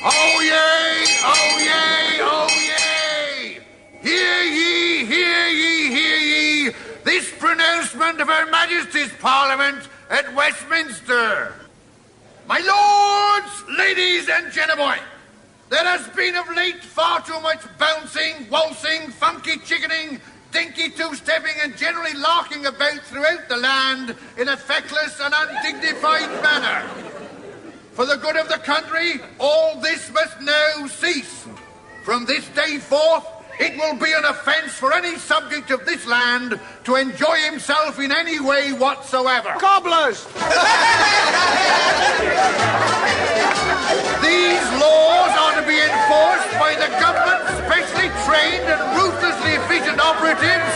Oh yea, oh yea, oh yea! Hear ye, hear ye, hear ye! This pronouncement of Her Majesty's Parliament at Westminster. My lords, ladies and gentlemen, there has been of late far too much bouncing, waltzing, funky chickening, dinky two-stepping and generally larking about throughout the land in a feckless and undignified manner. For the good of the country, all this must now cease. From this day forth, it will be an offence for any subject of this land to enjoy himself in any way whatsoever. Cobblers! These laws are to be enforced by the government's specially trained and ruthlessly efficient operatives,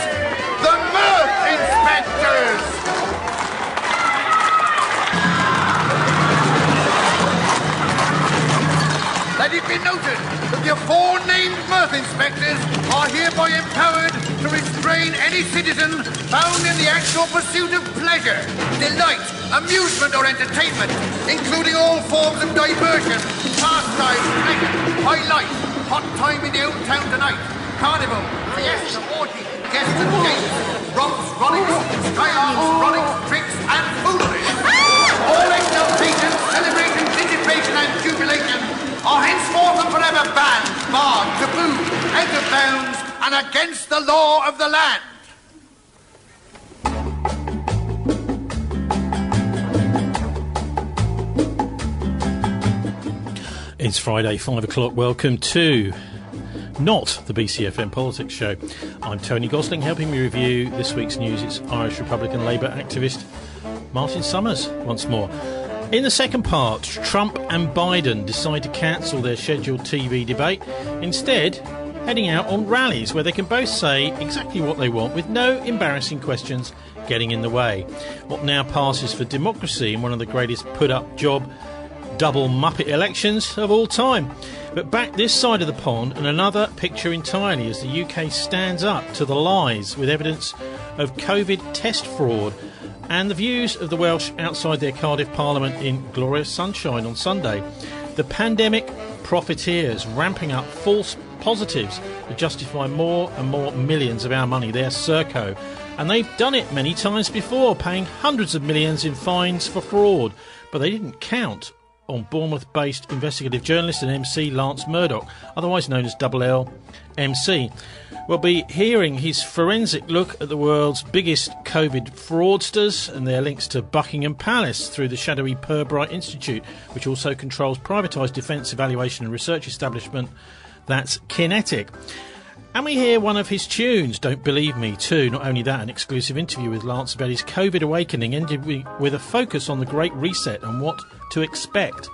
the Mirth Inspectors. Let it be noted that the aforenamed Mirth Inspectors are hereby empowered to restrain any citizen found in the actual pursuit of pleasure, delight, amusement or entertainment, including all forms of diversion, pastime, pleasure, high life, hot time in the old town tonight, carnival, fiesta, orgy, guests and games, romps, frolics, skylarks, frolics, tricks and foolery. All exaltations, celebrations, dissipation and jubilation are henceforth and forever banned, barred, taboo, out of bounds, and against the law of the land. It's Friday, 5 o'clock. Welcome to not the BCFM Politics Show. I'm Tony Gosling. Helping me review this week's news, it's Irish Republican Labour activist Martin Summers once more. In the second part, Trump and Biden decide to cancel their scheduled TV debate, instead heading out on rallies where they can both say exactly what they want with no embarrassing questions getting in the way. What now passes for democracy in one of the greatest put-up job double Muppet elections of all time. But back this side of the pond, and another picture entirely as the UK stands up to the lies with evidence of COVID test fraud and the views of the Welsh outside their Cardiff Parliament in glorious sunshine on Sunday. The pandemic profiteers ramping up false positives to justify more and more millions of our money, their Serco. And they've done it many times before, paying hundreds of millions in fines for fraud. But they didn't count on Bournemouth-based investigative journalist and MC Lance Murdoch, otherwise known as Double L MC. We'll be hearing his forensic look at the world's biggest COVID fraudsters and their links to Buckingham Palace through the shadowy Pirbright Institute, which also controls privatised defence evaluation and research establishment, that's Kinetic. And we hear one of his tunes, Don't Believe Me, too. Not only that, an exclusive interview with Lance about his COVID awakening, ended with a focus on the Great Reset and what to expect.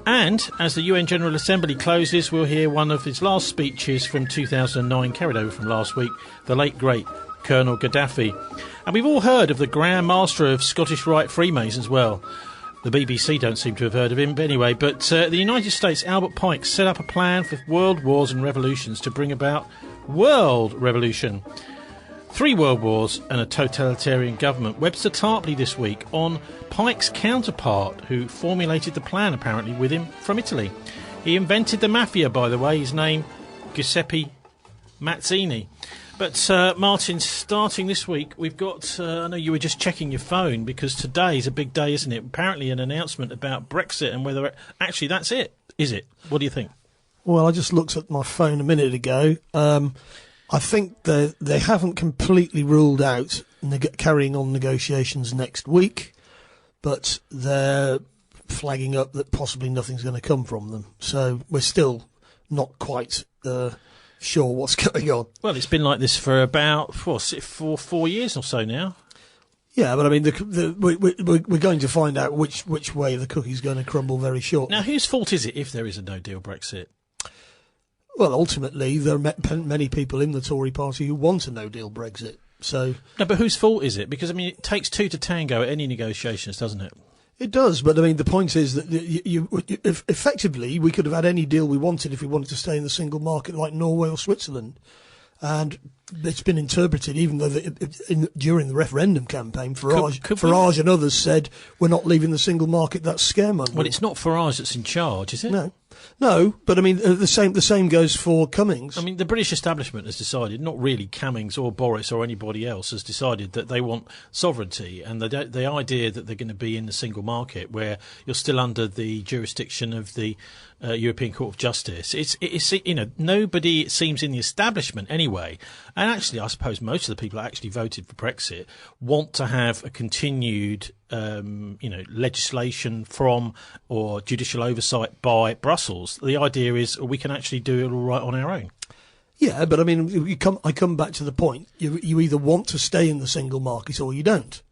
And as the UN General Assembly closes, we'll hear one of his last speeches from 2009, carried over from last week, the late, great Colonel Gaddafi. And we've all heard of the Grand Master of Scottish Rite Freemasons. Well, the BBC don't seem to have heard of him, but anyway. But the United States, Albert Pike, set up a plan for world wars and revolutions to bring about world revolution. 3 world wars and a totalitarian government. Webster Tarpley this week on Pike's counterpart, who formulated the plan, apparently, with him from Italy. He invented the mafia, by the way, his name, Giuseppe Mazzini. But, Martin, starting this week, we've got, I know you were just checking your phone, because today's a big day, isn't it? Apparently an announcement about Brexit and whether, actually, that's it, is it? What do you think? Well, I just looked at my phone a minute ago. I think they haven't completely ruled out carrying on negotiations next week, but they're flagging up that possibly nothing's going to come from them. So we're still not quite sure what's going on. Well, it's been like this for about 4 years or so now. Yeah, but I mean, we're going to find out which way the cookie's going to crumble very shortly. Now, whose fault is it if there is a no-deal Brexit? Well, ultimately, there are many people in the Tory party who want a no-deal Brexit. So no, but whose fault is it? Because, I mean, it takes 2 to tango at any negotiations, doesn't it? It does, but I mean, the point is that if effectively we could have had any deal we wanted if we wanted to stay in the single market like Norway or Switzerland. And it's been interpreted, even though during the referendum campaign, Farage and others said, we're not leaving the single market, that's scare money. Well, it's not Farage that's in charge, is it? No. No, but I mean the same goes for Cummings. I mean, the British establishment has decided, not really Cummings or Boris or anybody else, has decided that they want sovereignty, and the idea that they're going to be in the single market where you're still under the jurisdiction of the European Court of Justice. It's nobody, it seems, in the establishment anyway, and actually I suppose most of the people that actually voted for Brexit want to have a continued legislation from or judicial oversight by Brussels. The idea is we can actually do it all right on our own. Yeah, but I mean, I come back to the point. You either want to stay in the single market or you don't.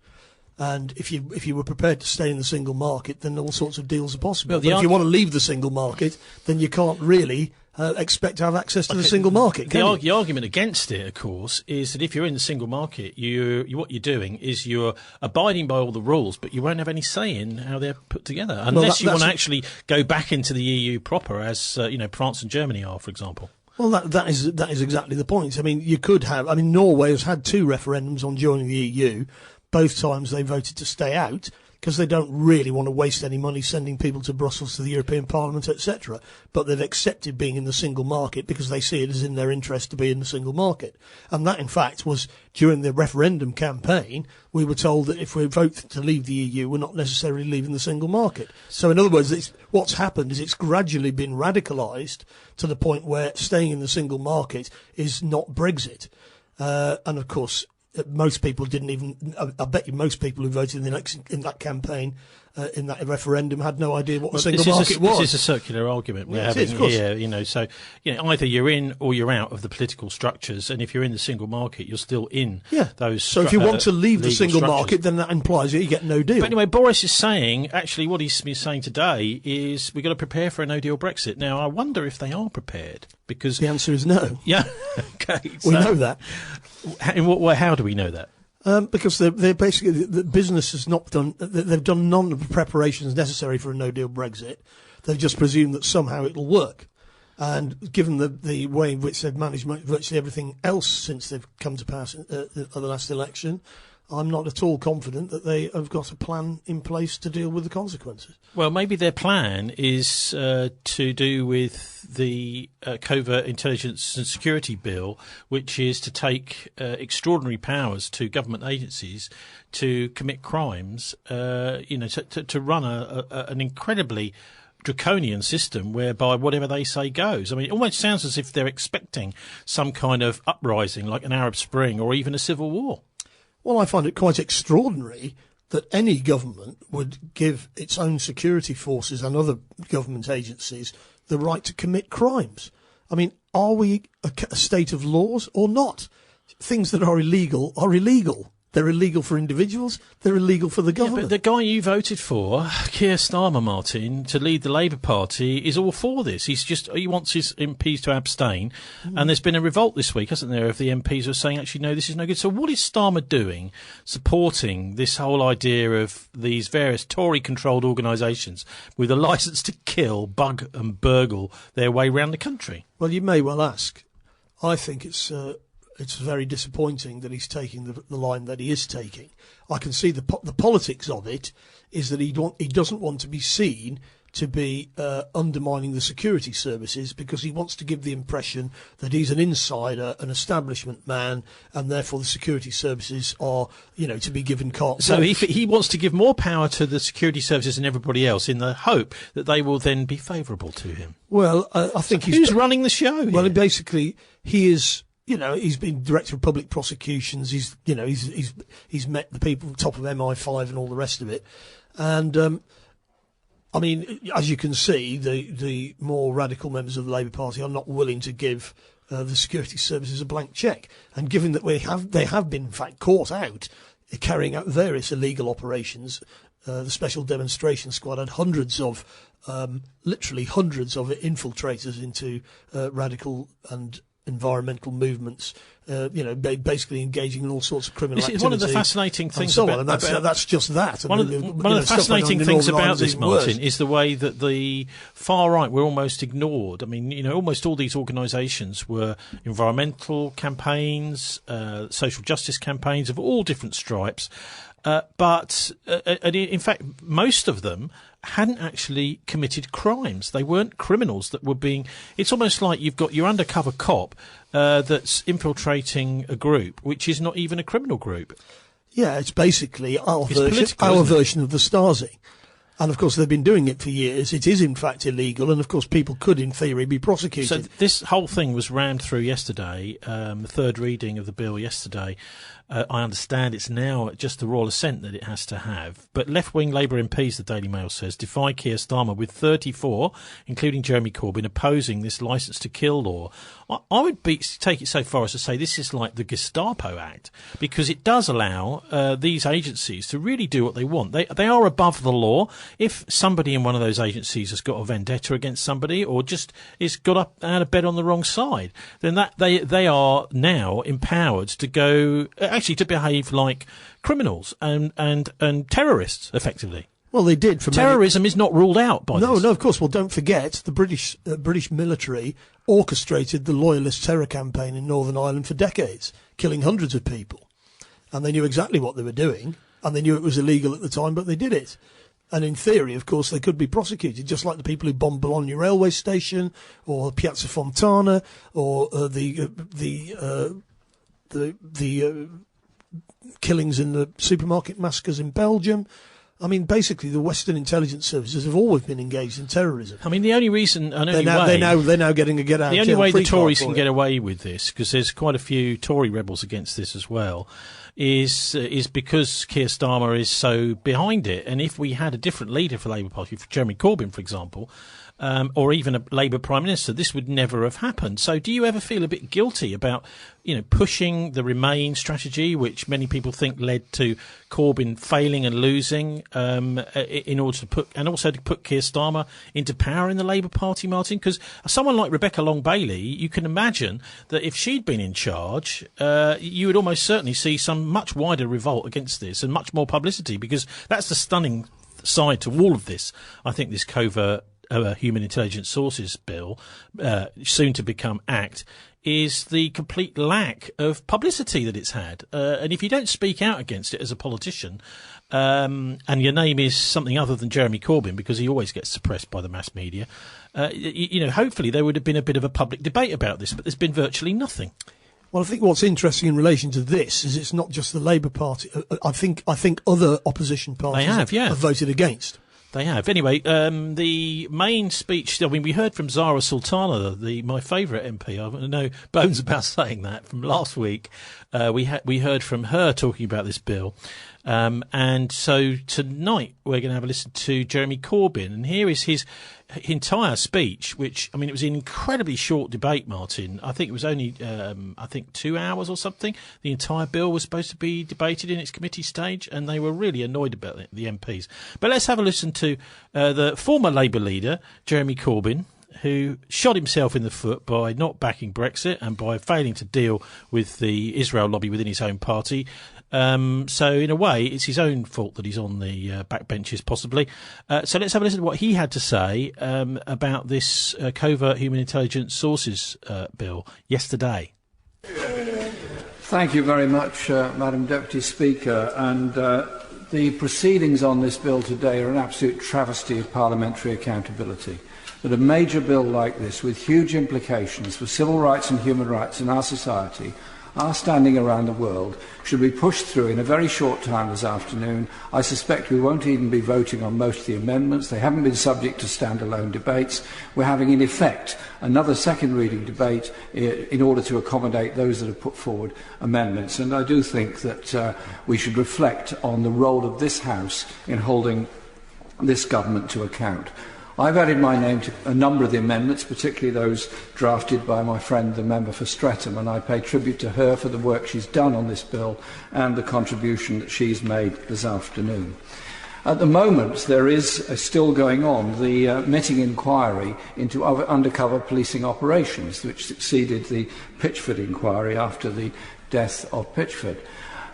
And if you were prepared to stay in the single market, then all sorts of deals are possible. Well, but if you want to leave the single market, then you can't really expect to have access to the single market. The argument against it, of course, is that if you're in the single market, what you're doing is you're abiding by all the rules, but you won't have any say in how they're put together, unless you want to actually go back into the EU proper, as France and Germany are, for example. Well, that is exactly the point. I mean, you could have. I mean, Norway has had 2 referendums on joining the EU. Both times they voted to stay out because they don't really want to waste any money sending people to Brussels, to the European Parliament, etc. But they've accepted being in the single market because they see it as in their interest to be in the single market. And that, in fact, was during the referendum campaign, we were told that if we vote to leave the EU, we're not necessarily leaving the single market. So, in other words, what's happened is it's gradually been radicalised to the point where staying in the single market is not Brexit. And, of course, most people didn't even. I bet you most people who voted in the election in that campaign, in that referendum, had no idea what the single market was. This is a circular argument we're having here. So either you're in or you're out of the political structures, and if you're in the single market, you're still in those. So if you want to leave the single market, then that implies that you get no deal. But anyway, Boris is saying, actually, what he's been saying today is we've got to prepare for a no-deal Brexit. Now, I wonder if they are prepared, because the answer is no. Yeah, okay, we know that. In what way? How do we know that? Because they're basically, the business has not done. They've done none of the preparations necessary for a no-deal Brexit. They've just presumed that somehow it'll work. And given the way in which they've managed virtually everything else since they've come to pass at the last election, I'm not at all confident that they have got a plan in place to deal with the consequences. Well, maybe their plan is to do with the Covert Intelligence and Security Bill, which is to take extraordinary powers to government agencies to commit crimes, to run an incredibly draconian system whereby whatever they say goes. I mean, it almost sounds as if they're expecting some kind of uprising, like an Arab Spring or even a civil war. Well, I find it quite extraordinary that any government would give its own security forces and other government agencies the right to commit crimes. I mean, are we a state of laws or not? Things that are illegal are illegal. They're illegal for individuals. They're illegal for the government. But the guy you voted for, Keir Starmer, Martin, to lead the Labour Party, is all for this. He wants his MPs to abstain. And there's been a revolt this week, hasn't there, of the MPs who are saying, actually, no, this is no good. So what is Starmer doing, supporting this whole idea of these various Tory-controlled organisations with a licence to kill, bug and burgle their way around the country? Well, you may well ask. I think it's very disappointing that he's taking the line that he is taking. I can see the politics of it is that he doesn't want to be seen to be undermining the security services, because he wants to give the impression that he's an insider, an establishment man, and therefore the security services are, to be given carte blanche. So he wants to give more power to the security services than everybody else in the hope that they will then be favourable to him. Well, I think who's running the show here? Well, basically, he is. He's been director of public prosecutions. He's met the people at the top of MI5 and all the rest of it. And, I mean, as you can see, the more radical members of the Labour Party are not willing to give the security services a blank cheque. And given that they have been, in fact, caught out carrying out various illegal operations, the Special Demonstration Squad had literally hundreds of infiltrators into radical and environmental movements, basically engaging in all sorts of criminal activity. One of the fascinating things that's just that. One of the fascinating things about this, Martin, is the way that the far right were almost ignored. I mean, almost all these organisations were environmental campaigns, social justice campaigns of all different stripes. But in fact, most of them hadn't actually committed crimes. They weren't criminals that were being... It's almost like you've got your undercover cop that's infiltrating a group, which is not even a criminal group. Yeah, it's basically our version of the Stasi. And, of course, they've been doing it for years. It is, in fact, illegal. And, of course, people could, in theory, be prosecuted. So this whole thing was rammed through yesterday, the third reading of the bill yesterday. I understand it's now just the royal assent that it has to have. But left-wing Labour MPs, the Daily Mail says, defy Keir Starmer with 34, including Jeremy Corbyn, opposing this licence to kill law. I would take it so far as to say this is like the Gestapo Act, because it does allow these agencies to really do what they want. They are above the law. If somebody in one of those agencies has got a vendetta against somebody or just is got up out of bed on the wrong side, then that they are now empowered to go... actually to behave like criminals and terrorists, effectively. Well, they did. Terrorism is not ruled out by this. No, of course. Well, don't forget, the British military orchestrated the loyalist terror campaign in Northern Ireland for decades, killing hundreds of people. And they knew exactly what they were doing, and they knew it was illegal at the time, but they did it. And in theory, of course, they could be prosecuted, just like the people who bombed Bologna railway station, or Piazza Fontana, or the killings in the supermarket massacres in Belgium. I mean, basically, the Western intelligence services have always been engaged in terrorism. I mean, the only reason, they're now getting a get out. The only way the Tories can get away with this, because there's quite a few Tory rebels against this as well, is because Keir Starmer is so behind it. And if we had a different leader for Labour Party, for Jeremy Corbyn, for example, or even a Labour Prime Minister, this would never have happened. So do you ever feel a bit guilty about, pushing the Remain strategy, which many people think led to Corbyn failing and losing, in order to put Keir Starmer into power in the Labour Party, Martin? Because someone like Rebecca Long-Bailey, you can imagine that if she'd been in charge, you would almost certainly see some much wider revolt against this and much more publicity, because that's the stunning side to all of this. I think this covert Human Intelligence Sources Bill, soon to become Act, is the complete lack of publicity that it's had. And if you don't speak out against it as a politician, and your name is something other than Jeremy Corbyn, because he always gets suppressed by the mass media, hopefully there would have been a bit of a public debate about this, but there's been virtually nothing. Well, I think what's interesting in relation to this is it's not just the Labour Party. I think other opposition parties have voted against. They have. Anyway, the main speech, we heard from Zara Sultana, my favourite MP. I have no bones about saying that, from last week. We heard from her talking about this bill. And so tonight we're going to have a listen to Jeremy Corbyn. And here is his entire speech, which, it was an incredibly short debate, Martin. I think it was only, 2 hours or something. The entire bill was supposed to be debated in its committee stage, and they were really annoyed about it, the MPs. But let's have a listen to the former Labour leader, Jeremy Corbyn, who shot himself in the foot by not backing Brexit and by failing to deal with the Israel lobby within his own party. So in a way, it's his own fault that he's on the backbenches, possibly. So let's have a listen to what he had to say about this covert human intelligence sources bill yesterday. Thank you very much, Madam Deputy Speaker. And the proceedings on this bill today are an absolute travesty of parliamentary accountability. That a major bill like this, with huge implications for civil rights and human rights in our society, are standing around the world, should be pushed through in a very short time this afternoon. I suspect we won't even be voting on most of the amendments. They haven't been subject to standalone debates. We're having, in effect, another second reading debate in order to accommodate those that have put forward amendments. And I do think that we should reflect on the role of this House in holding this government to account. I've added my name to a number of the amendments, particularly those drafted by my friend, the member for Streatham, and I pay tribute to her for the work she's done on this bill and the contribution that she's made this afternoon. At the moment, there is still going on the Mitting inquiry into undercover policing operations, which succeeded the Pitchford inquiry after the death of Pitchford.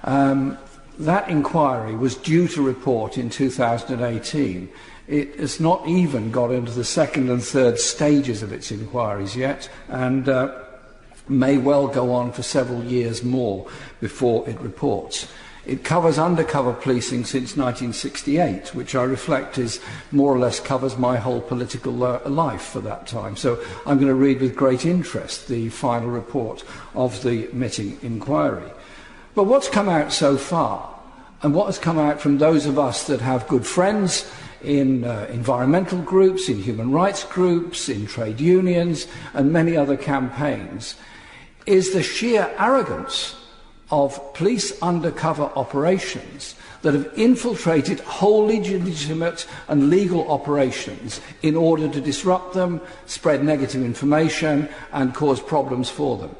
That inquiry was due to report in 2018. It has not even got into the second and third stages of its inquiries yet, and may well go on for several years more before it reports. It covers undercover policing since 1968, which I reflect is more or less covers my whole political life for that time. So I'm going to read with great interest the final report of the Mitting inquiry. But what's come out so far, and what has come out from those of us that have good friends in environmental groups, in human rights groups, in trade unions, and many other campaigns, is the sheer arrogance of police undercover operations that have infiltrated wholly legitimate and legal operations in order to disrupt them, spread negative information, and cause problems for them.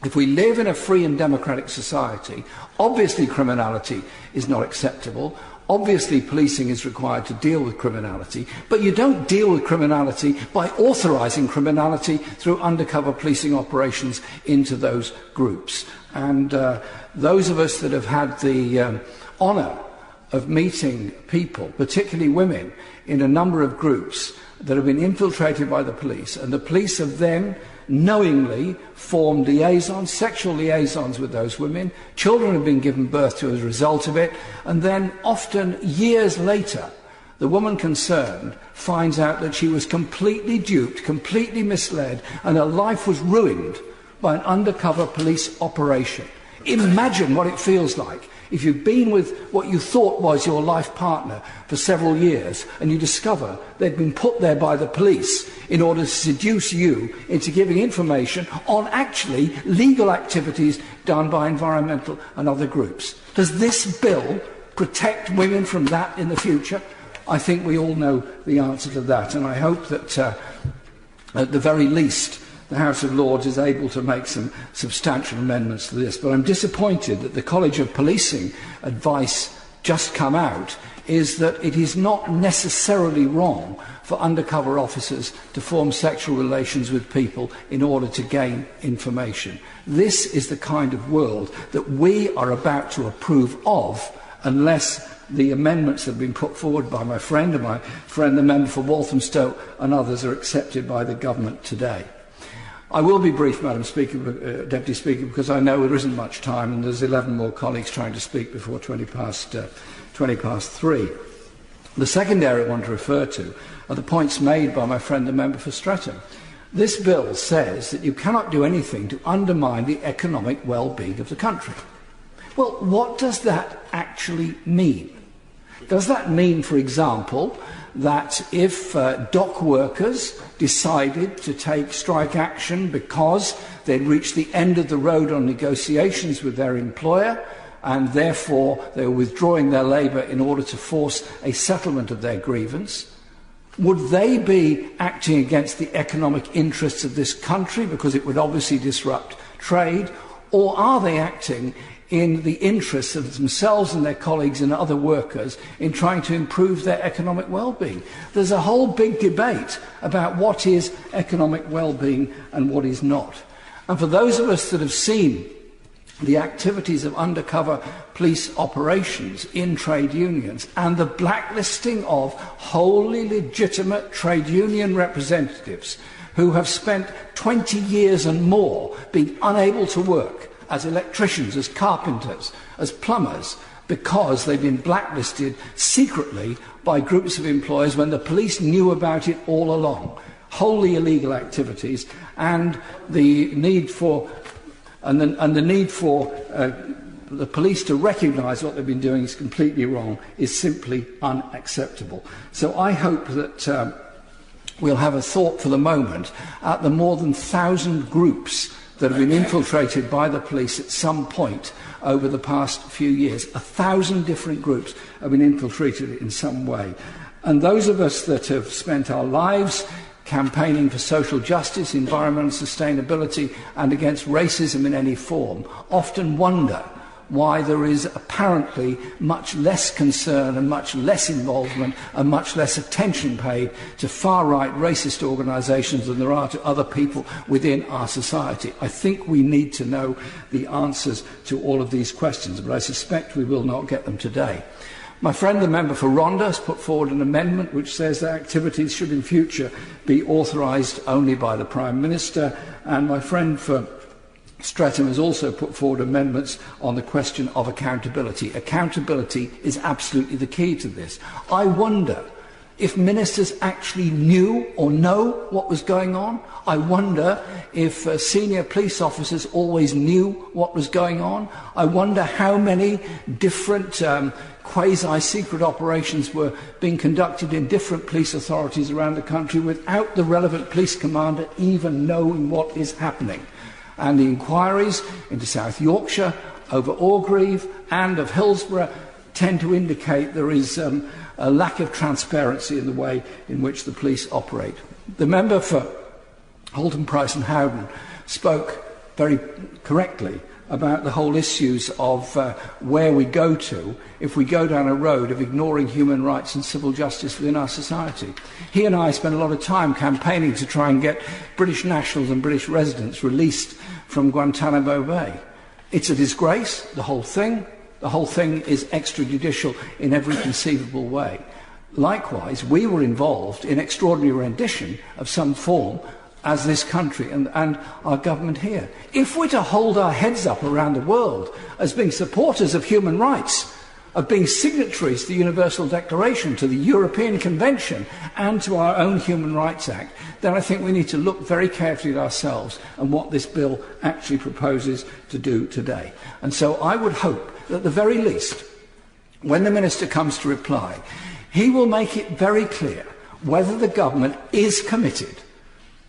If we live in a free and democratic society, obviously criminality is not acceptable. Obviously, policing is required to deal with criminality, but you don't deal with criminality by authorising criminality through undercover policing operations into those groups. And those of us that have had the honour of meeting people, particularly women, in a number of groups that have been infiltrated by the police, and the police have then knowingly formed liaisons, sexual liaisons with those women. Children have been given birth to as a result of it, and then often years later the woman concerned finds out that she was completely duped, completely misled, and her life was ruined by an undercover police operation. Imagine what it feels like if you've been with what you thought was your life partner for several years and you discover they've been put there by the police in order to seduce you into giving information on actually legal activities done by environmental and other groups. Does this bill protect women from that in the future? I think we all know the answer to that, and I hope that at the very least the House of Lords is able to make some substantial amendments to this. But I'm disappointed that the College of Policing advice just come out is that it is not necessarily wrong for undercover officers to form sexual relations with people in order to gain information. This is the kind of world that we are about to approve of unless the amendments that have been put forward by my friend, the member for Walthamstow, and others are accepted by the government today. I will be brief, Madam Speaker, Deputy Speaker, because I know there isn't much time and there's 11 more colleagues trying to speak before 20 past 3. The second area I want to refer to are the points made by my friend the member for Streatham. This bill says that you cannot do anything to undermine the economic well-being of the country. Well, what does that actually mean? Does that mean, for example, that if dock workers decided to take strike action because they'd reached the end of the road on negotiations with their employer and therefore they were withdrawing their labour in order to force a settlement of their grievance, would they be acting against the economic interests of this country because it would obviously disrupt trade, or are they acting in the interests of themselves and their colleagues and other workers in trying to improve their economic well-being? There's a whole big debate about what is economic well-being and what is not. And for those of us that have seen the activities of undercover police operations in trade unions and the blacklisting of wholly legitimate trade union representatives who have spent 20 years and more being unable to work as electricians, as carpenters, as plumbers, because they've been blacklisted secretly by groups of employers when the police knew about it all along. Wholly illegal activities, and the need for the police to recognise what they've been doing is completely wrong is simply unacceptable. So I hope that we'll have a thought for the moment at the more than 1,000 groups that have been infiltrated by the police at some point over the past few years. 1,000 different groups have been infiltrated in some way. And those of us that have spent our lives campaigning for social justice, environmental sustainability and against racism in any form often wonder why there is apparently much less concern and much less involvement and much less attention paid to far-right racist organisations than there are to other people within our society. I think we need to know the answers to all of these questions, but I suspect we will not get them today. My friend, the member for Rhondda, has put forward an amendment which says that activities should in future be authorised only by the Prime Minister, and my friend for Streatham has also put forward amendments on the question of accountability. Accountability is absolutely the key to this. I wonder if ministers actually knew or know what was going on. I wonder if senior police officers always knew what was going on. I wonder how many different quasi-secret operations were being conducted in different police authorities around the country without the relevant police commander even knowing what is happening. And the inquiries into South Yorkshire, over Orgreave and of Hillsborough tend to indicate there is a lack of transparency in the way in which the police operate. The member for Halton, Price and Howden spoke very correctly about the whole issues of where we go to if we go down a road of ignoring human rights and civil justice within our society. He and I spent a lot of time campaigning to try and get British nationals and British residents released from Guantanamo Bay. It's a disgrace, the whole thing. The whole thing is extrajudicial in every conceivable way. Likewise, we were involved in extraordinary rendition of some form as this country and our government here. If we're to hold our heads up around the world as being supporters of human rights, of being signatories to the Universal Declaration, to the European Convention and to our own Human Rights Act, then I think we need to look very carefully at ourselves and what this bill actually proposes to do today. And so I would hope that at the very least, when the Minister comes to reply, he will make it very clear whether the government is committed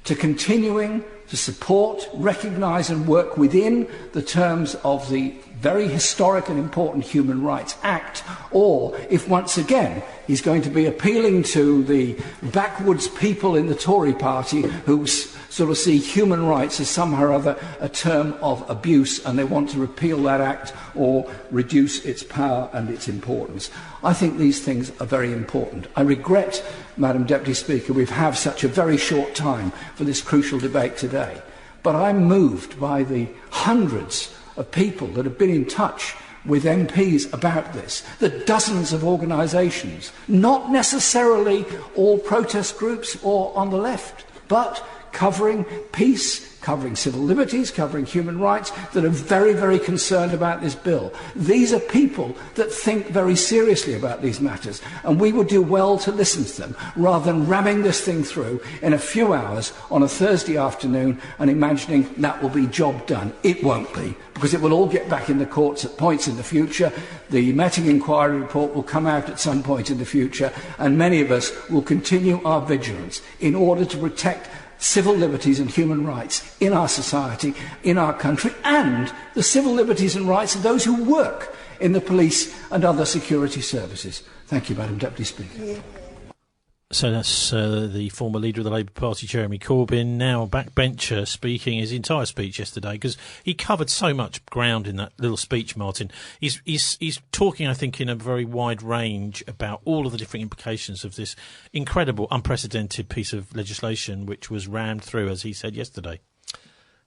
to continuing to support, recognise and work within the terms of the very historic and important Human Rights Act, or if once again he's going to be appealing to the backwoods people in the Tory party who sort of see human rights as somehow or other a term of abuse and they want to repeal that act or reduce its power and its importance. I think these things are very important. I regret, Madam Deputy Speaker, we've had such a very short time for this crucial debate today, but I'm moved by the hundreds of people that have been in touch with MPs about this, the dozens of organisations, not necessarily all protest groups or on the left, but covering peace, covering civil liberties, covering human rights, that are very, very concerned about this bill. These are people that think very seriously about these matters, and we would do well to listen to them, rather than ramming this thing through in a few hours on a Thursday afternoon and imagining that will be job done. It won't be, because it will all get back in the courts at points in the future. The Metting inquiry report will come out at some point in the future, and many of us will continue our vigilance in order to protect civil liberties and human rights in our society, in our country, and the civil liberties and rights of those who work in the police and other security services. Thank you, Madam Deputy Speaker. So that's the former leader of the Labour Party, Jeremy Corbyn, now backbencher, speaking his entire speech yesterday, because he covered so much ground in that little speech, Martin. He's talking, I think, in a very wide range about all of the different implications of this incredible, unprecedented piece of legislation which was rammed through, as he said yesterday.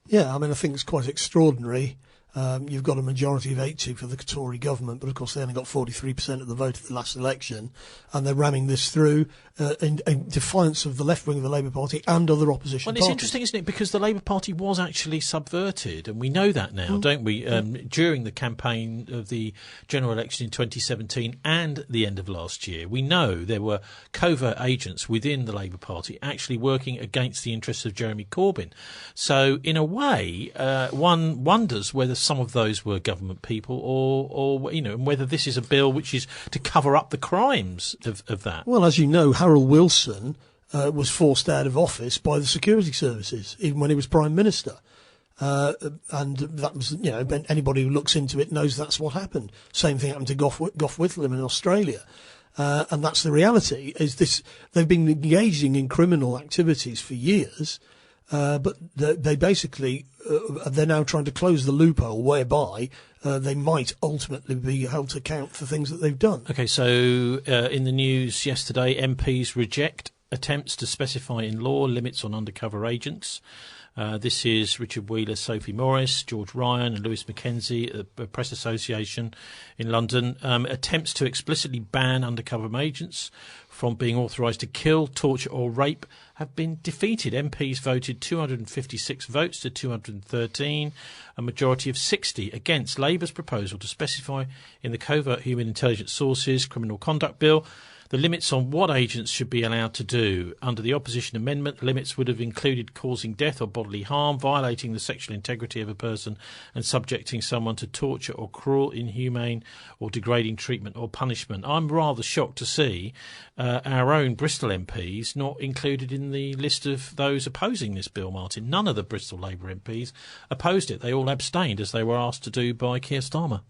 Yeah, I mean, I think it's quite extraordinary. You've got a majority of 80 for the Tory government, but of course they only got 43% of the vote at the last election, and they're ramming this through in defiance of the left wing of the Labour Party and other opposition parties. Well, it's interesting, isn't it, because the Labour Party was actually subverted, and we know that now, don't we? During the campaign of the general election in 2017 and the end of last year, we know there were covert agents within the Labour Party actually working against the interests of Jeremy Corbyn. So, in a way, one wonders whether some of those were government people or you know, and whether this is a bill which is to cover up the crimes of that. Well, as you know, Harold Wilson was forced out of office by the security services, even when he was Prime Minister. And that was, you know, anybody who looks into it knows that's what happened. Same thing happened to Gough Whitlam in Australia. And that's the reality, is this, they've been engaging in criminal activities for years, but they basically, they're now trying to close the loophole whereby they might ultimately be held to account for things that they've done. OK, so in the news yesterday, MPs reject attempts to specify in law limits on undercover agents. This is Richard Wheeler, Sophie Morris, George Ryan and Lewis Mackenzie at the Press Association in London. Attempts to explicitly ban undercover agents from being authorised to kill, torture or rape have been defeated. MPs voted 256 votes to 213, a majority of 60 against Labour's proposal to specify in the Covert Human Intelligence Sources Criminal Conduct Bill the limits on what agents should be allowed to do. Under the opposition amendment, limits would have included causing death or bodily harm, violating the sexual integrity of a person and subjecting someone to torture or cruel, inhumane or degrading treatment or punishment. I'm rather shocked to see our own Bristol MPs not included in the list of those opposing this bill, Martin. None of the Bristol Labour MPs opposed it. They all abstained, as they were asked to do by Keir Starmer.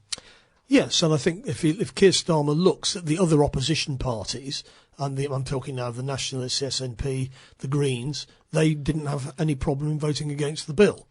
Yes, and I think if Keir Starmer looks at the other opposition parties, and I'm talking now of the Nationalists, the SNP, the Greens, they didn't have any problem in voting against the bill.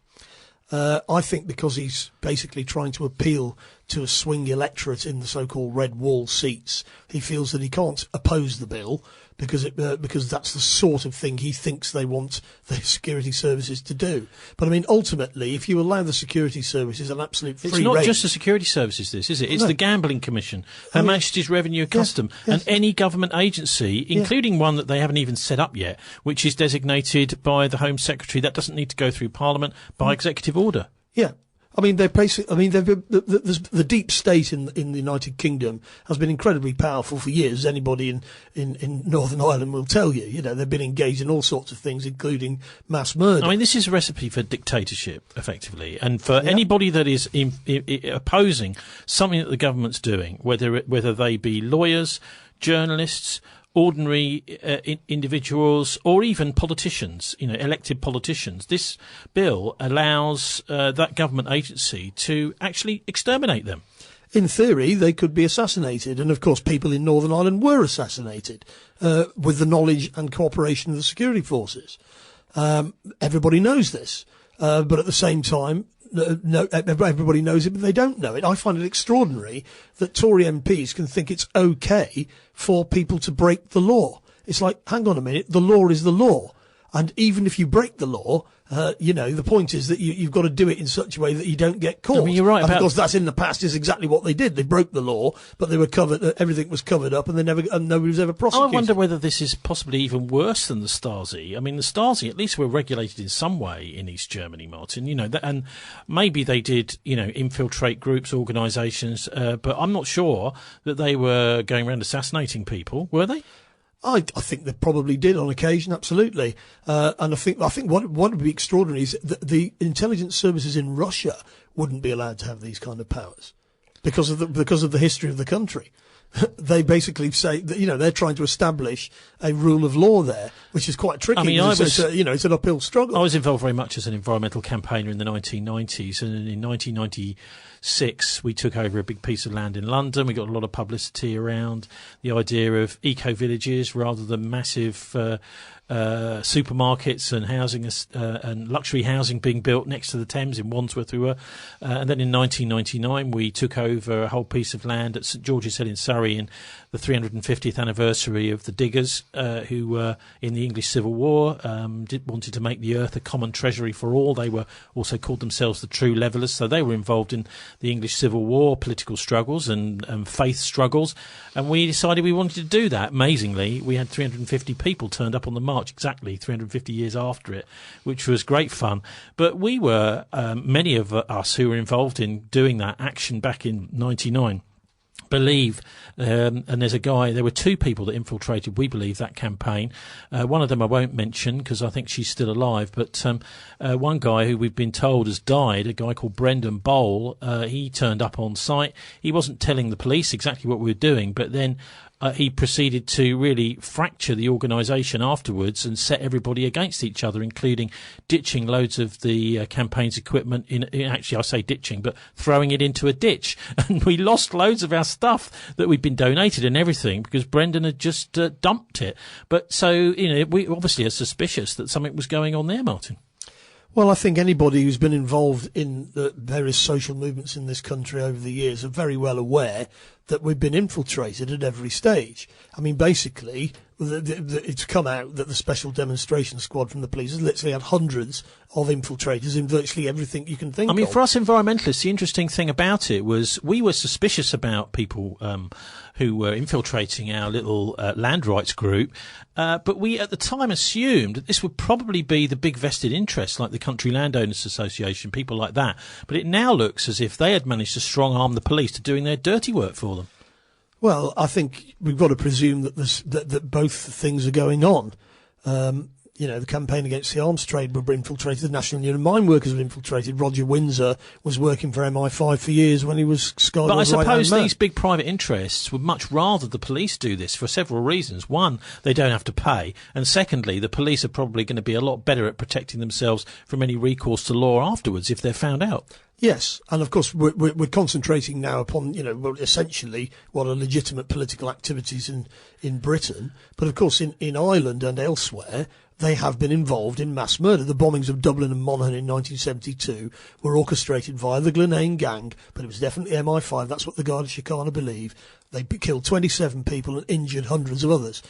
I think because he's basically trying to appeal to a swing electorate in the so-called red wall seats, he feels that he can't oppose the bill because that's the sort of thing he thinks they want the security services to do. But I mean, ultimately, if you allow the security services an absolute free rein... It's not rein, just the security services, this, is it? It's no. the Gambling Commission, Her Majesty's Revenue and Custom, and any government agency, including one that they haven't even set up yet, which is designated by the Home Secretary. That doesn't need to go through Parliament by executive order. Yeah. I mean, they're basically. I mean, the deep state in the United Kingdom has been incredibly powerful for years. Anybody in Northern Ireland will tell you. You know, they've been engaged in all sorts of things, including mass murder. I mean, this is a recipe for dictatorship, effectively, and for anybody that is opposing something that the government's doing, whether they be lawyers, journalists, ordinary individuals, or even politicians, elected politicians. This bill allows that government agency to actually exterminate them. In theory, they could be assassinated, and of course people in Northern Ireland were assassinated with the knowledge and cooperation of the security forces. Everybody knows this, but at the same time, no, everybody knows it, but they don't know it. I find it extraordinary that Tory MPs can think it's okay for people to break the law. It's like, hang on a minute, the law is the law. And even if you break the law, the point is that you've got to do it in such a way that you don't get caught. I mean, you're right and about... because that's in the past is exactly what they did. They broke the law, but they were covered. Everything was covered up, and nobody was ever prosecuted. I wonder whether this is possibly even worse than the Stasi. I mean, the Stasi at least were regulated in some way in East Germany, Martin. And maybe they did, infiltrate groups, organisations, but I'm not sure that they were going around assassinating people. Were they? I think they probably did on occasion, absolutely. And I think what would be extraordinary is that the intelligence services in Russia wouldn't be allowed to have these kind of powers because of the history of the country. They basically say that, they're trying to establish a rule of law there, which is quite tricky. I mean, it's an uphill struggle. I was involved very much as an environmental campaigner in the 1990s, and in 1996 we took over a big piece of land in London. We got a lot of publicity around the idea of eco-villages rather than massive supermarkets and housing and luxury housing being built next to the Thames in Wandsworth. And then in 1999 we took over a whole piece of land at St George's Hill in Surrey in the 350th anniversary of the diggers who were in the English Civil War, wanted to make the earth a common treasury for all. They were also called themselves the True Levellers, so they were involved in the English Civil War, political struggles and faith struggles, and we decided we wanted to do that. Amazingly, we had 350 people turned up on the march exactly 350 years after it, which was great fun. But we were, many of us who were involved in doing that action back in 99, believe, and there were two people that infiltrated, we believe, that campaign. One of them I won't mention because I think she's still alive, but one guy who we've been told has died, a guy called Brendan Bowl, he turned up on site. He wasn't telling the police exactly what we were doing, but then he proceeded to really fracture the organisation afterwards and set everybody against each other, including ditching loads of the campaign's equipment actually I say ditching, but throwing it into a ditch. And we lost loads of our stuff that we'd been donated and everything because Brendan had just dumped it. But so, we obviously are suspicious that something was going on there, Martin. Well, I think anybody who's been involved in the various social movements in this country over the years are very well aware that we've been infiltrated at every stage. I mean, basically, it's come out that the Special Demonstration Squad from the police has literally had hundreds of infiltrators in virtually everything you can think of. I mean, for us environmentalists, the interesting thing about it was we were suspicious about people who were infiltrating our little land rights group, but we at the time assumed that this would probably be the big vested interests like the Country Landowners Association, people like that. But it now looks as if they had managed to strong-arm the police to doing their dirty work for them. Well, I think we've got to presume that that both things are going on. The campaign against the arms trade were infiltrated. The National Union of Mine Workers were infiltrated. Roger Windsor was working for MI5 for years when he was Skylar's But I suppose right-hand man. these big private interests would much rather the police do this for several reasons. One, they don't have to pay. And secondly, the police are probably going to be a lot better at protecting themselves from any recourse to law afterwards if they're found out. Yes, and of course we're concentrating now upon essentially what are legitimate political activities in Britain, but of course in Ireland and elsewhere they have been involved in mass murder. The bombings of Dublin and Monaghan in 1972 were orchestrated via the Glenane gang, but it was definitely MI5. That's what the Guard of Síochána believe. They killed 27 people and injured hundreds of others.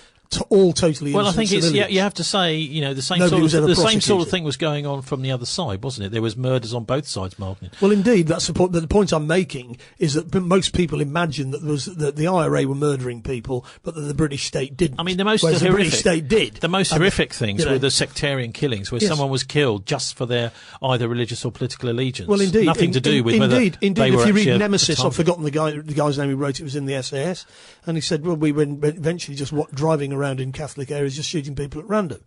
All totally innocent Well, I think civilians. you have to say, the same sort of thing was going on from the other side, wasn't it? There was murders on both sides, Martin. Well, indeed, that's the point I'm making is that most people imagine that the IRA were murdering people, but that the British state didn't. I mean, the most British state did. The most horrific things were the sectarian killings, where someone was killed just for their either religious or political allegiance. Well, indeed, nothing to do with whether indeed. They were if you read actually Nemesis, I've forgotten the guy's name who wrote it. Was in the SAS, and he said, "Well, we were eventually just driving around in Catholic areas, just shooting people at random,"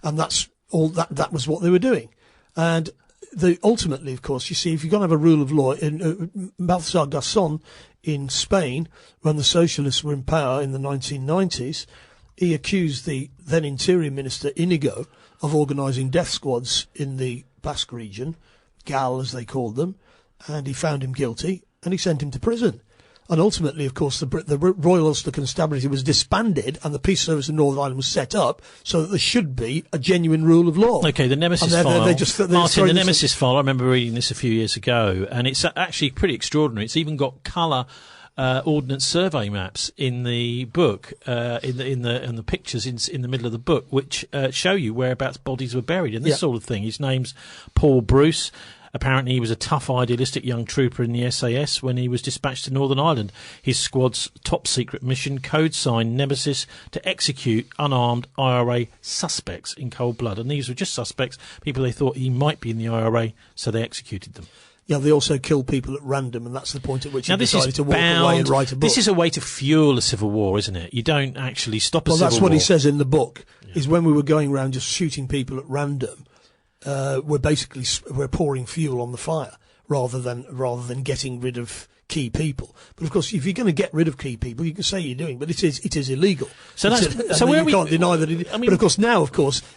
and that's all. That was what they were doing, and ultimately, of course, you see, if you're going to have a rule of law, in Balthasar Gasson in Spain, when the socialists were in power in the 1990s, he accused the then Interior Minister Inigo of organising death squads in the Basque region, GAL as they called them, and he found him guilty and he sent him to prison. And ultimately, of course, the Royal Ulster Constabulary was disbanded and the Peace Service of Northern Ireland was set up so that there should be a genuine rule of law. Okay, the Nemesis file. Martin, the Nemesis file, I remember reading this a few years ago, and it's actually pretty extraordinary. It's even got colour ordnance survey maps in the book, in the pictures in the middle of the book, which show you whereabouts bodies were buried and this sort of thing. His name's Paul Bruce. Apparently he was a tough, idealistic young trooper in the SAS when he was dispatched to Northern Ireland. His squad's top-secret mission, code sign Nemesis, to execute unarmed IRA suspects in cold blood. And these were just suspects, people they thought he might be in the IRA, so they executed them. Yeah, they also kill people at random, and that's the point at which he decided to walk away and write a book. This is a way to fuel a civil war, isn't it? You don't actually stop a civil war. Well, that's what he says in the book, is when we were going around just shooting people at random, we're pouring fuel on the fire rather than getting rid of key people. But of course, if you're going to get rid of key people, you can say you're doing, but it is illegal. So you can't deny that. But of course, now,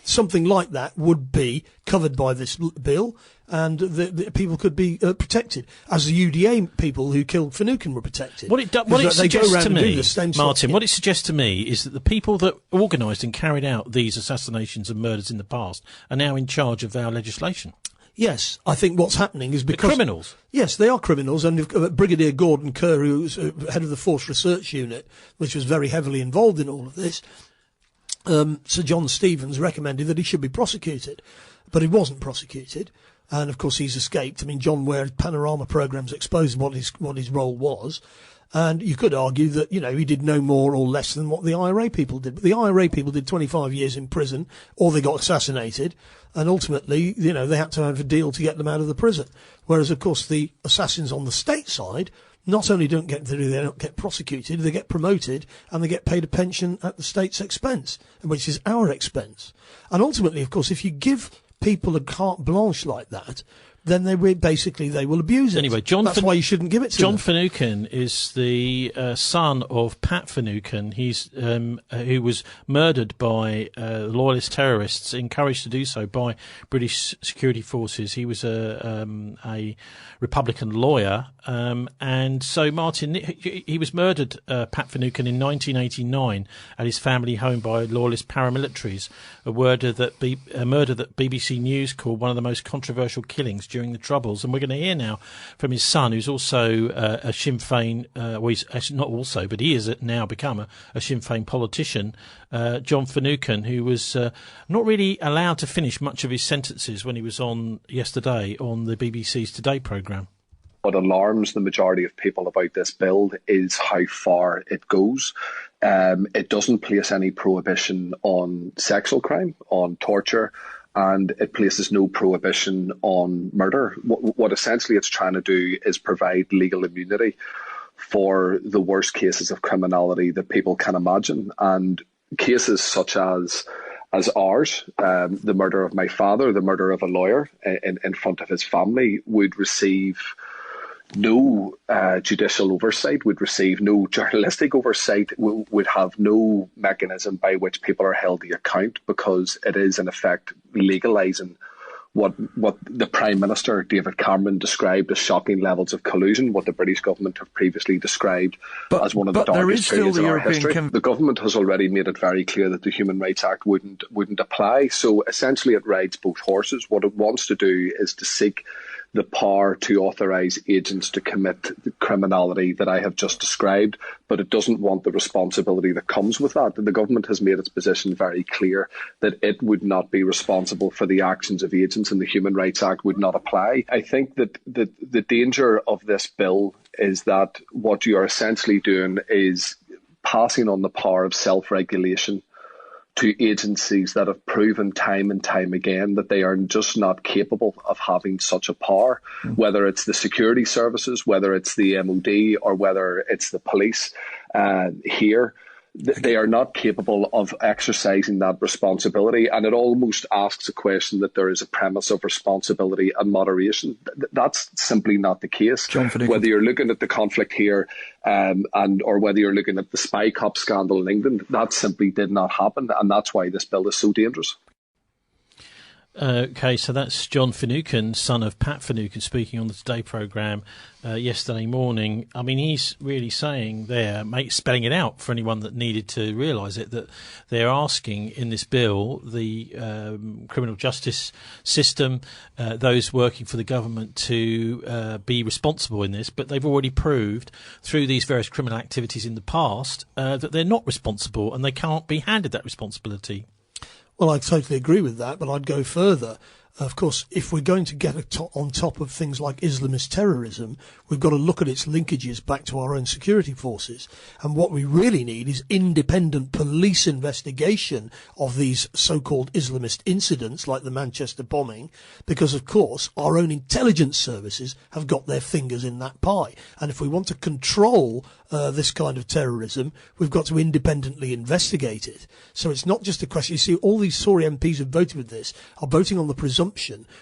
something like that would be covered by this bill, and the people could be protected, as the UDA people who killed Finucane were protected. What it suggests to me, Martin, what it suggests to me is that the people that organised and carried out these assassinations and murders in the past are now in charge of our legislation. Yes, I think what's happening is because... They're criminals. Yes, they are criminals, and Brigadier Gordon Kerr, who was head of the Force Research Unit, which was very heavily involved in all of this, Sir John Stevens recommended that he should be prosecuted, but he wasn't prosecuted, and of course he's escaped. I mean, John Ware's Panorama programmes exposed what his role was, and you could argue that, he did no more or less than what the IRA people did. But the IRA people did 25 years in prison, or they got assassinated, and ultimately, they had to have a deal to get them out of the prison. Whereas, of course, the assassins on the state side not only they don't get prosecuted, they get promoted, and they get paid a pension at the state's expense, which is our expense. And ultimately, of course, if you give people a carte blanche like that, then they will abuse it. Anyway, that's why you shouldn't give it to them. John Finucane is the son of Pat Finucane. He's who was murdered by loyalist terrorists, encouraged to do so by British security forces. He was a Republican lawyer, and so Martin, he was murdered, Pat Finucane, in 1989 at his family home by loyalist paramilitaries. A murder that BBC News called one of the most controversial killings during the Troubles. And we're going to hear now from his son, who's also a Sinn Féin, well, he's actually not also, but he has now become a Sinn Féin politician, John Finucane, who was not really allowed to finish much of his sentences when he was on yesterday on the BBC's Today programme. What alarms the majority of people about this bill is how far it goes. It doesn't place any prohibition on sexual crime, on torture, and it places no prohibition on murder. What essentially it's trying to do is provide legal immunity for the worst cases of criminality that people can imagine. And cases such as ours, the murder of my father, the murder of a lawyer in front of his family, would receive no judicial oversight, would receive no journalistic oversight, would have no mechanism by which people are held to account, because it is in effect legalising what the Prime Minister, David Cameron, described as shocking levels of collusion, what the British government have previously described as one of the darkest periods in our history. The government has already made it very clear that the Human Rights Act wouldn't apply. So essentially it rides both horses. What it wants to do is to seek the power to authorise agents to commit the criminality that I have just described, but it doesn't want the responsibility that comes with that. The government has made its position very clear that it would not be responsible for the actions of agents, and the Human Rights Act would not apply. I think that the danger of this bill is that what you are essentially doing is passing on the power of self-regulation to agencies that have proven time and time again that they are just not capable of having such a power, whether it's the security services, whether it's the MOD, or whether it's the police here. They are not capable of exercising that responsibility, and it almost asks a question that there is a premise of responsibility and moderation. That's simply not the case. Whether you're looking at the conflict here or whether you're looking at the spy cop scandal in England, that simply did not happen, and that's why this bill is so dangerous. Okay, so that's John Finucane, son of Pat Finucane, speaking on the Today programme yesterday morning. I mean, he's really saying there, spelling it out for anyone that needed to realise it, that they're asking in this bill the criminal justice system, those working for the government, to be responsible in this, but they've already proved through these various criminal activities in the past that they're not responsible, and they can't be handed that responsibility. Well, I totally agree with that, but I'd go further. Of course, if we're going to get on top of things like Islamist terrorism, we've got to look at its linkages back to our own security forces. And what we really need is independent police investigation of these so-called Islamist incidents like the Manchester bombing, because, of course, our own intelligence services have got their fingers in that pie. And if we want to control this kind of terrorism, we've got to independently investigate it. So it's not just a question. You see, all these Tory MPs who voted with this are voting on the presumption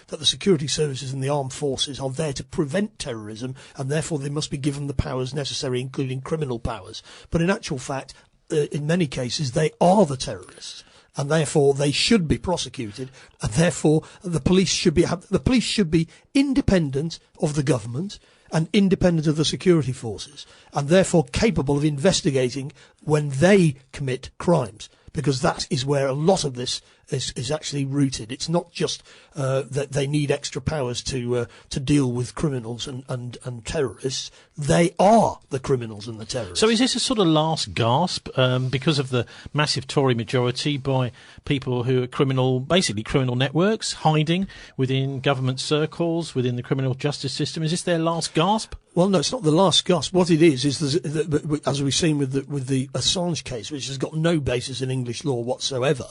that the security services and the armed forces are there to prevent terrorism, and therefore they must be given the powers necessary, including criminal powers. But in actual fact, in many cases, they are the terrorists, and therefore they should be prosecuted, and therefore the police should be independent of the government and independent of the security forces, and therefore capable of investigating when they commit crimes, because that is where a lot of this is actually rooted. It's not just that they need extra powers to deal with criminals and terrorists. They are the criminals and the terrorists. So is this a sort of last gasp because of the massive Tory majority by people who are basically criminal networks, hiding within government circles, within the criminal justice system? Is this their last gasp? Well, no, it's not the last gasp. What it is as we've seen with the Assange case, which has got no basis in English law whatsoever,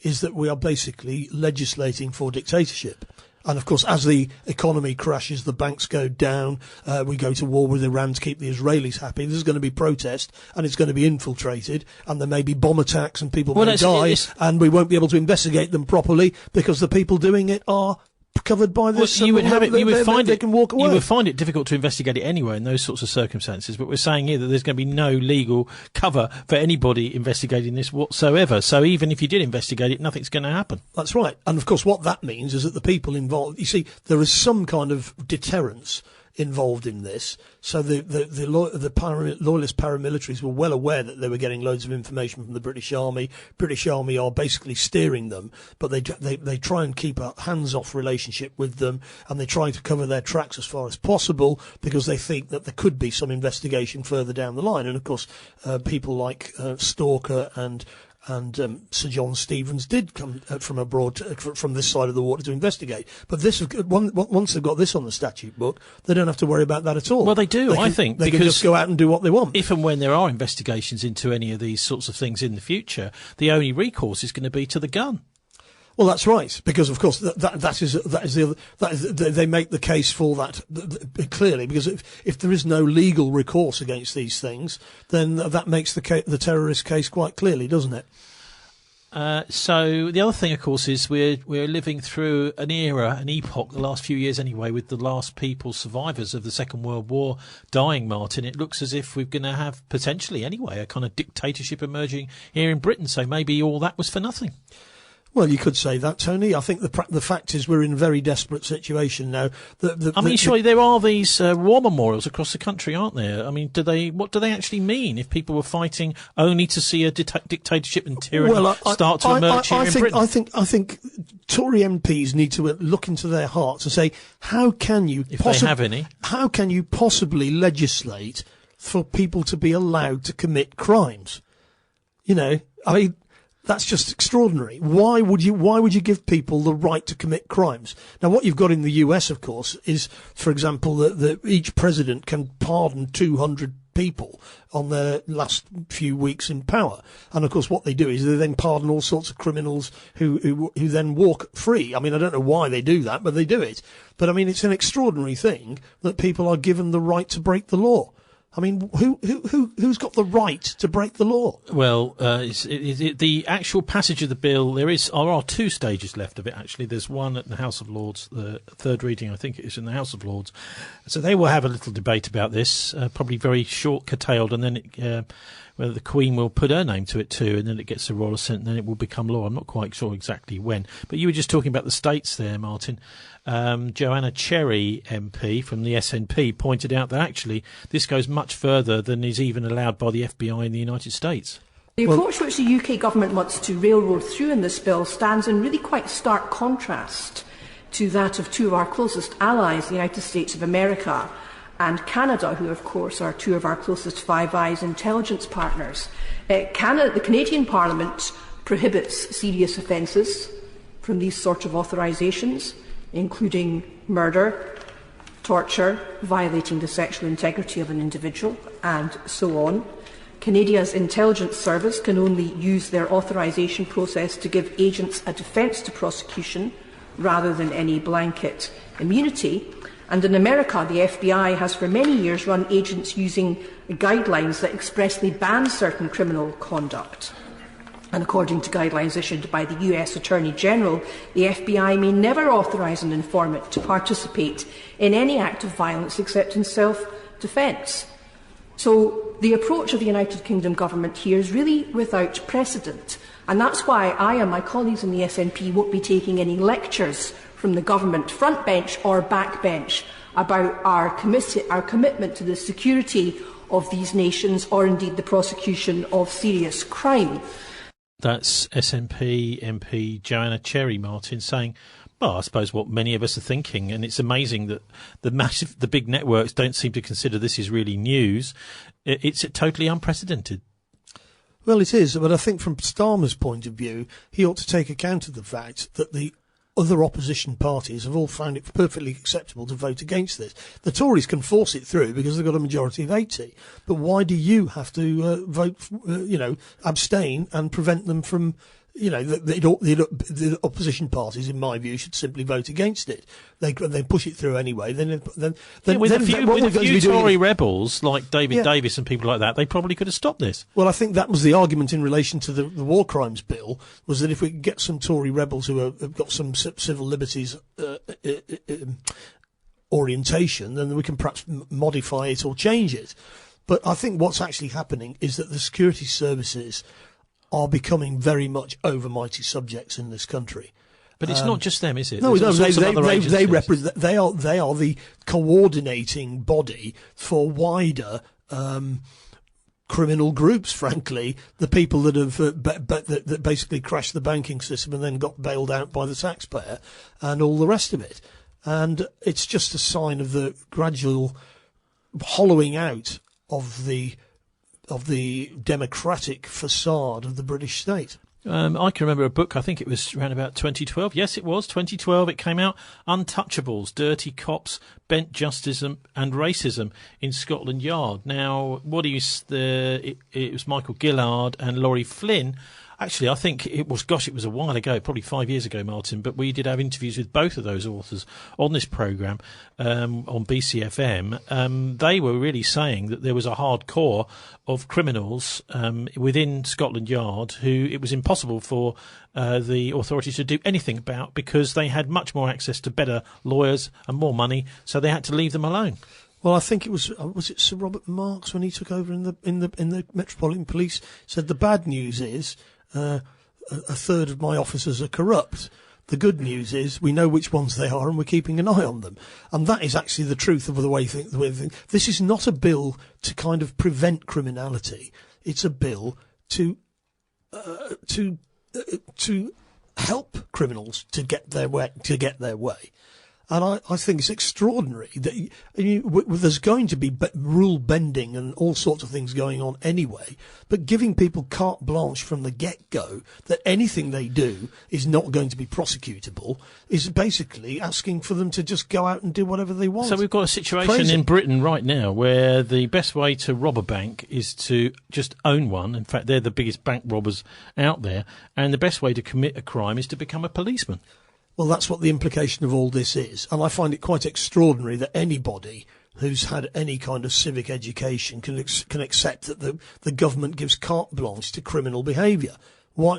is that we are basically legislating for dictatorship. And, of course, as the economy crashes, the banks go down, we go to war with Iran to keep the Israelis happy, there's going to be protest, and it's going to be infiltrated, and there may be bomb attacks, and people may die, and we won't be able to investigate them properly because the people doing it are covered by this. Well, you would find it difficult to investigate it anyway in those sorts of circumstances, but we're saying here that there's going to be no legal cover for anybody investigating this whatsoever. So even if you did investigate it, nothing's going to happen. That's right. And of course what that means is that the people involved, you see, there is some kind of deterrence involved in this. So the loyalist paramilitaries were well aware that they were getting loads of information from the British Army. British Army are basically steering them, but they try and keep a hands-off relationship with them, and they try to cover their tracks as far as possible because they think that there could be some investigation further down the line. And of course, people like Stalker and Sir John Stevens did come from abroad, from this side of the water to investigate. But once they've got this on the statute book, they don't have to worry about that at all. Well, they do, I think. They can just go out and do what they want. If and when there are investigations into any of these sorts of things in the future, the only recourse is going to be to the gun. Well, that's right, because of course they make the case for that clearly. Because if there is no legal recourse against these things, then that makes the terrorist case quite clearly, doesn't it? So the other thing, of course, is we're living through an era, an epoch, the last few years anyway, with the last survivors of the Second World War dying, Martin. It looks as if we're going to have, potentially anyway, a kind of dictatorship emerging here in Britain. So maybe all that was for nothing. Well, you could say that, Tony. I think the fact is we're in a very desperate situation now. Surely there are these war memorials across the country, aren't there? I mean, what do they actually mean if people were fighting only to see a dictatorship and tyranny start to emerge here in Britain? I think Tory MPs need to look into their hearts and say, how can you possibly legislate for people to be allowed to commit crimes? You know, I mean, that's just extraordinary. Why would you give people the right to commit crimes? Now, what you've got in the US, of course, is, for example, that each president can pardon 200 people on their last few weeks in power. And of course, what they do is they then pardon all sorts of criminals who then walk free. I mean, I don't know why they do that, but they do it. But I mean, it's an extraordinary thing that people are given the right to break the law. I mean, who's got the right to break the law? Well, the actual passage of the bill, there are two stages left of it, actually. There's one at the House of Lords, the third reading, I think it is, in the House of Lords. So they will have a little debate about this, probably very short, curtailed, and then whether the Queen will put her name to it too, and then it gets a royal assent, and then it will become law. I'm not quite sure exactly when. But you were just talking about the states there, Martin. Joanna Cherry MP from the SNP pointed out that actually this goes much further than is even allowed by the FBI in the United States. The approach which the UK government wants to railroad through in this bill stands in really quite stark contrast to that of two of our closest allies, the United States of America and Canada, who of course are two of our closest Five Eyes intelligence partners. The Canadian Parliament prohibits serious offences from these sort of authorisations, including murder, torture, violating the sexual integrity of an individual, and so on. Canada's intelligence service can only use their authorisation process to give agents a defence to prosecution rather than any blanket immunity. And in America, the FBI has for many years run agents using guidelines that expressly ban certain criminal conduct. And according to guidelines issued by the US Attorney General, the FBI may never authorise an informant to participate in any act of violence except in self-defence. So the approach of the United Kingdom government here is really without precedent. And that's why I and my colleagues in the SNP won't be taking any lectures from the government front bench or back bench about our commitment to the security of these nations or indeed the prosecution of serious crime. That's SNP MP Joanna Cherry, Martin, saying, well, I suppose what many of us are thinking, and it's amazing that the big networks don't seem to consider this is really news. It's totally unprecedented. Well, it is, but I think from Starmer's point of view, he ought to take account of the fact that the other opposition parties have all found it perfectly acceptable to vote against this. The Tories can force it through because they've got a majority of 80. But why do you have to vote, abstain and prevent them from, the opposition parties, in my view, should simply vote against it. They push it through anyway. With a few Tory rebels like David Davis and people like that, they probably could have stopped this. Well, I think that was the argument in relation to the war crimes bill, was that if we could get some Tory rebels who have got some civil liberties orientation, then we can perhaps modify it or change it. But I think what's actually happening is that the security services are becoming very much overmighty subjects in this country. But it's not just them, is it? No, There's all sorts of other agencies. they represent. They are the coordinating body for wider criminal groups. Frankly, the people that have that basically crashed the banking system and then got bailed out by the taxpayer, and all the rest of it. And it's just a sign of the gradual hollowing out of the democratic facade of the British state. I can remember a book, I think it was around about 2012. Yes, it was 2012. It came out, Untouchables, Dirty Cops, Bent Justice and Racism in Scotland Yard. Now, it was Michael Gillard and Laurie Flynn. Actually, I think it was a while ago, probably 5 years ago, Martin, but we did have interviews with both of those authors on this programme on BCFM. They were really saying that there was a hard core of criminals within Scotland Yard who it was impossible for the authorities to do anything about because they had much more access to better lawyers and more money, so they had to leave them alone. Well, I think it was it Sir Robert Marks when he took over in the Metropolitan Police said the bad news is a third of my officers are corrupt. The good news is we know which ones they are and we're keeping an eye on them. And that is actually the truth of the way things. This is not a bill to kind of prevent criminality. It's a bill to help criminals to get their way. And I think it's extraordinary that there's going to be rule bending and all sorts of things going on anyway, but giving people carte blanche from the get-go that anything they do is not going to be prosecutable is basically asking for them to just go out and do whatever they want. So we've got a situation in Britain right now where the best way to rob a bank is to just own one. In fact, they're the biggest bank robbers out there. And the best way to commit a crime is to become a policeman. Well, that's what the implication of all this is. And I find it quite extraordinary that anybody who's had any kind of civic education can accept that the government gives carte blanche to criminal behaviour. Why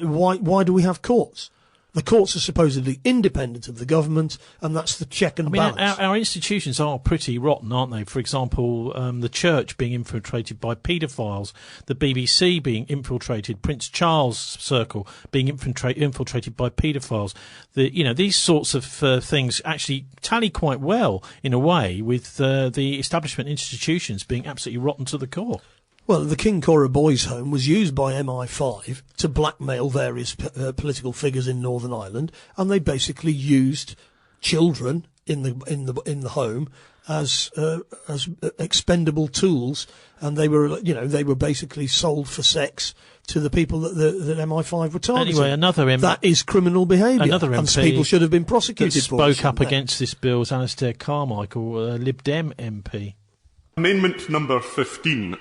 do we have courts? The courts are supposedly independent of the government, and that's the check and balance. Our institutions are pretty rotten, aren't they? For example, the church being infiltrated by paedophiles, the BBC being infiltrated, Prince Charles' circle being infiltrated by paedophiles. These sorts of things actually tally quite well, in a way, with the establishment institutions being absolutely rotten to the core. Well, the King Cora Boys' Home was used by MI5 to blackmail various political figures in Northern Ireland, and they basically used children in the home as expendable tools, and they were basically sold for sex to the people that MI5 were targeting. Anyway, that is criminal behaviour. Another MP and people should have been prosecuted for it. Spoke up against this bill is Alistair Carmichael, Lib Dem MP. Amendment number 15,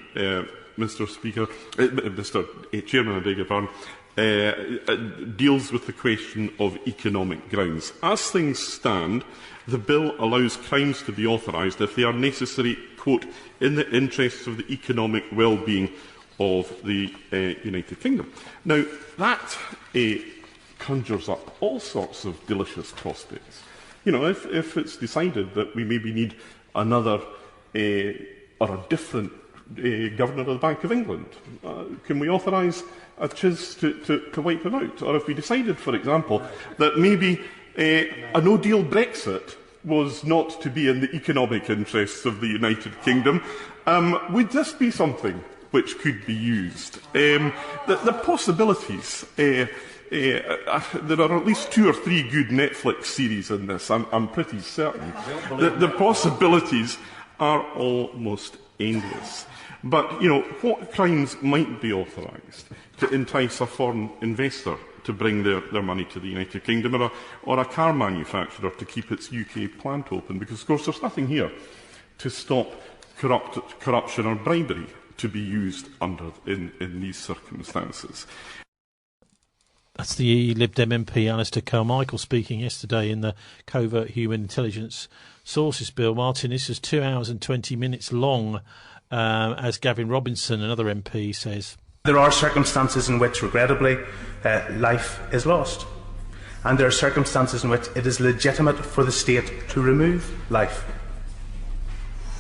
Mr. Speaker, Mr. Chairman, I beg your pardon, deals with the question of economic grounds. As things stand, the bill allows crimes to be authorised if they are necessary, quote, in the interests of the economic well-being of the United Kingdom. Now, that conjures up all sorts of delicious prospects. If it's decided that we maybe need another or a different Governor of the Bank of England, can we authorise a CHIS to wipe them out? Or if we decided, for example, that maybe a no-deal Brexit was not to be in the economic interests of the United Kingdom, would this be something which could be used? The possibilities, there are at least 2 or 3 good Netflix series in this, I'm pretty certain. The possibilities are almost endless. But, what crimes might be authorised to entice a foreign investor to bring their money to the United Kingdom, or a car manufacturer to keep its UK plant open? Because, of course, there's nothing here to stop corruption or bribery to be used in these circumstances. That's the Lib Dem MP Alistair Carmichael speaking yesterday in the Covert Human Intelligence Sources Bill. Martin, this is 2 hours and 20 minutes long, as Gavin Robinson, another MP, says. There are circumstances in which, regrettably, life is lost. And there are circumstances in which it is legitimate for the state to remove life.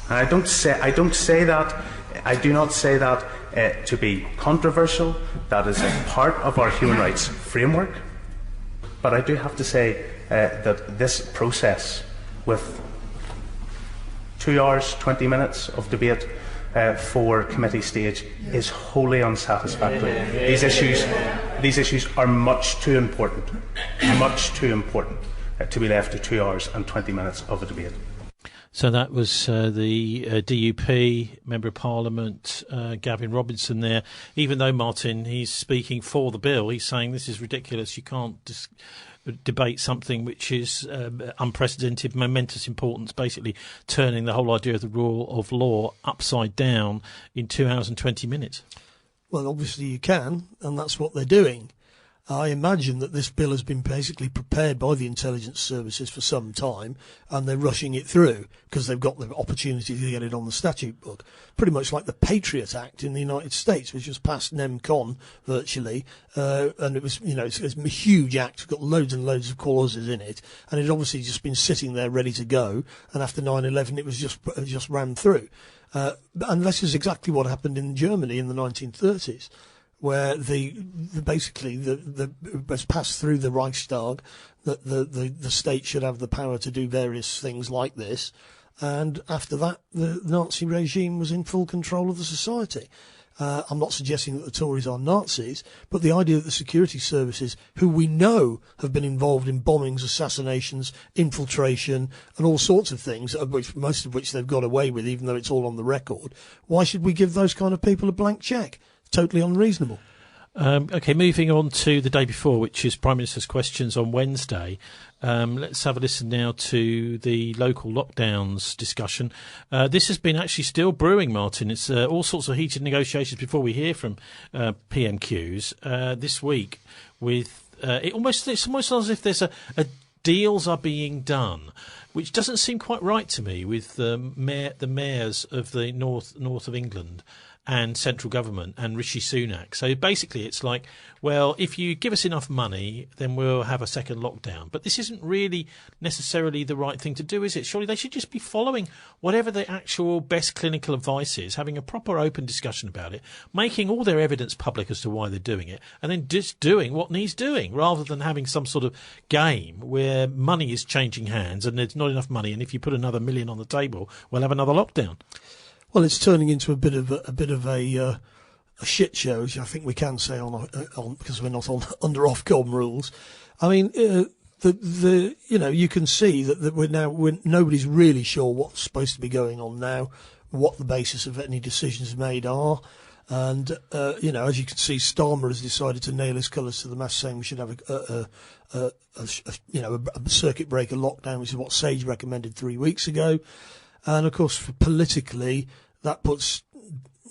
And I do not say that to be controversial. That is a part of our human rights framework. But I do have to say that this process, with 2 hours, 20 minutes of debate for committee stage, is wholly unsatisfactory. These issues are much too important to be left to 2 hours and 20 minutes of a debate. So that was the DUP Member of Parliament, Gavin Robinson there. Even though, Martin, he's speaking for the bill, he's saying this is ridiculous. You can't debate something which is unprecedented, momentous importance, basically turning the whole idea of the rule of law upside down in 2 hours and 20 minutes. Well, obviously you can, and that's what they're doing. I imagine that this bill has been basically prepared by the intelligence services for some time, and they're rushing it through because they've got the opportunity to get it on the statute book. Pretty much like the Patriot Act in the United States, which was passed NEM-CON virtually, and it was, it's a huge act. It's got loads and loads of clauses in it, and it obviously just been sitting there ready to go. And after 9/11, it was just ran through. And this is exactly what happened in Germany in the 1930s. Where basically was passed through the Reichstag that the state should have the power to do various things like this, and after that the Nazi regime was in full control of the society. I'm not suggesting that the Tories are Nazis, but the idea that the security services, who we know have been involved in bombings, assassinations, infiltration, and all sorts of things, most of which they've got away with, even though it's all on the record, why should we give those kind of people a blank cheque? Totally unreasonable. OK, moving on to the day before, which is Prime Minister's questions on Wednesday. Let's have a listen now to the local lockdowns discussion. This has been actually still brewing, Martin. It's all sorts of heated negotiations before we hear from PMQs this week. With it's almost as if there's a deals are being done, which doesn't seem quite right to me. With the mayors of the north of England and central government and Rishi Sunak. So basically it's like, well, if you give us enough money, then we'll have a second lockdown. But this isn't really necessarily the right thing to do, is it? Surely they should just be following whatever the actual best clinical advice is, having a proper open discussion about it, making all their evidence public as to why they're doing it, and then just doing what needs doing, rather than having some sort of game where money is changing hands and there's not enough money, and if you put another $1 million on the table, we'll have another lockdown. Well, it's turning into a bit of a shit show, as I think we can say on because we're not under Ofcom rules. I mean, you can see that nobody's really sure what's supposed to be going on now, what the basis of any decisions made are, and as you can see, Starmer has decided to nail his colours to the mast, saying we should have a circuit breaker lockdown, which is what Sage recommended 3 weeks ago. And, of course, politically, that puts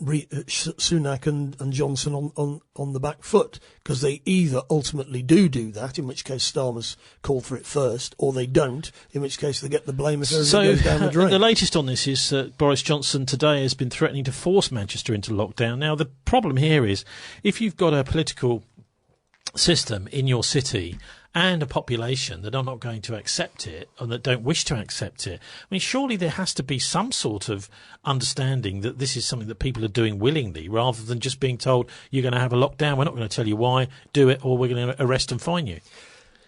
Sunak and Johnson on the back foot, because they either ultimately do that, in which case Starmer's called for it first, or they don't, in which case they get the blame if everything goes down the drain. The latest on this is that Boris Johnson today has been threatening to force Manchester into lockdown. Now, the problem here is, if you've got a political system in your city and a population that are not going to accept it and that don't wish to accept it, I mean, surely there has to be some sort of understanding that this is something that people are doing willingly, rather than just being told you're going to have a lockdown, we're not going to tell you why, do it, or we're going to arrest and fine you.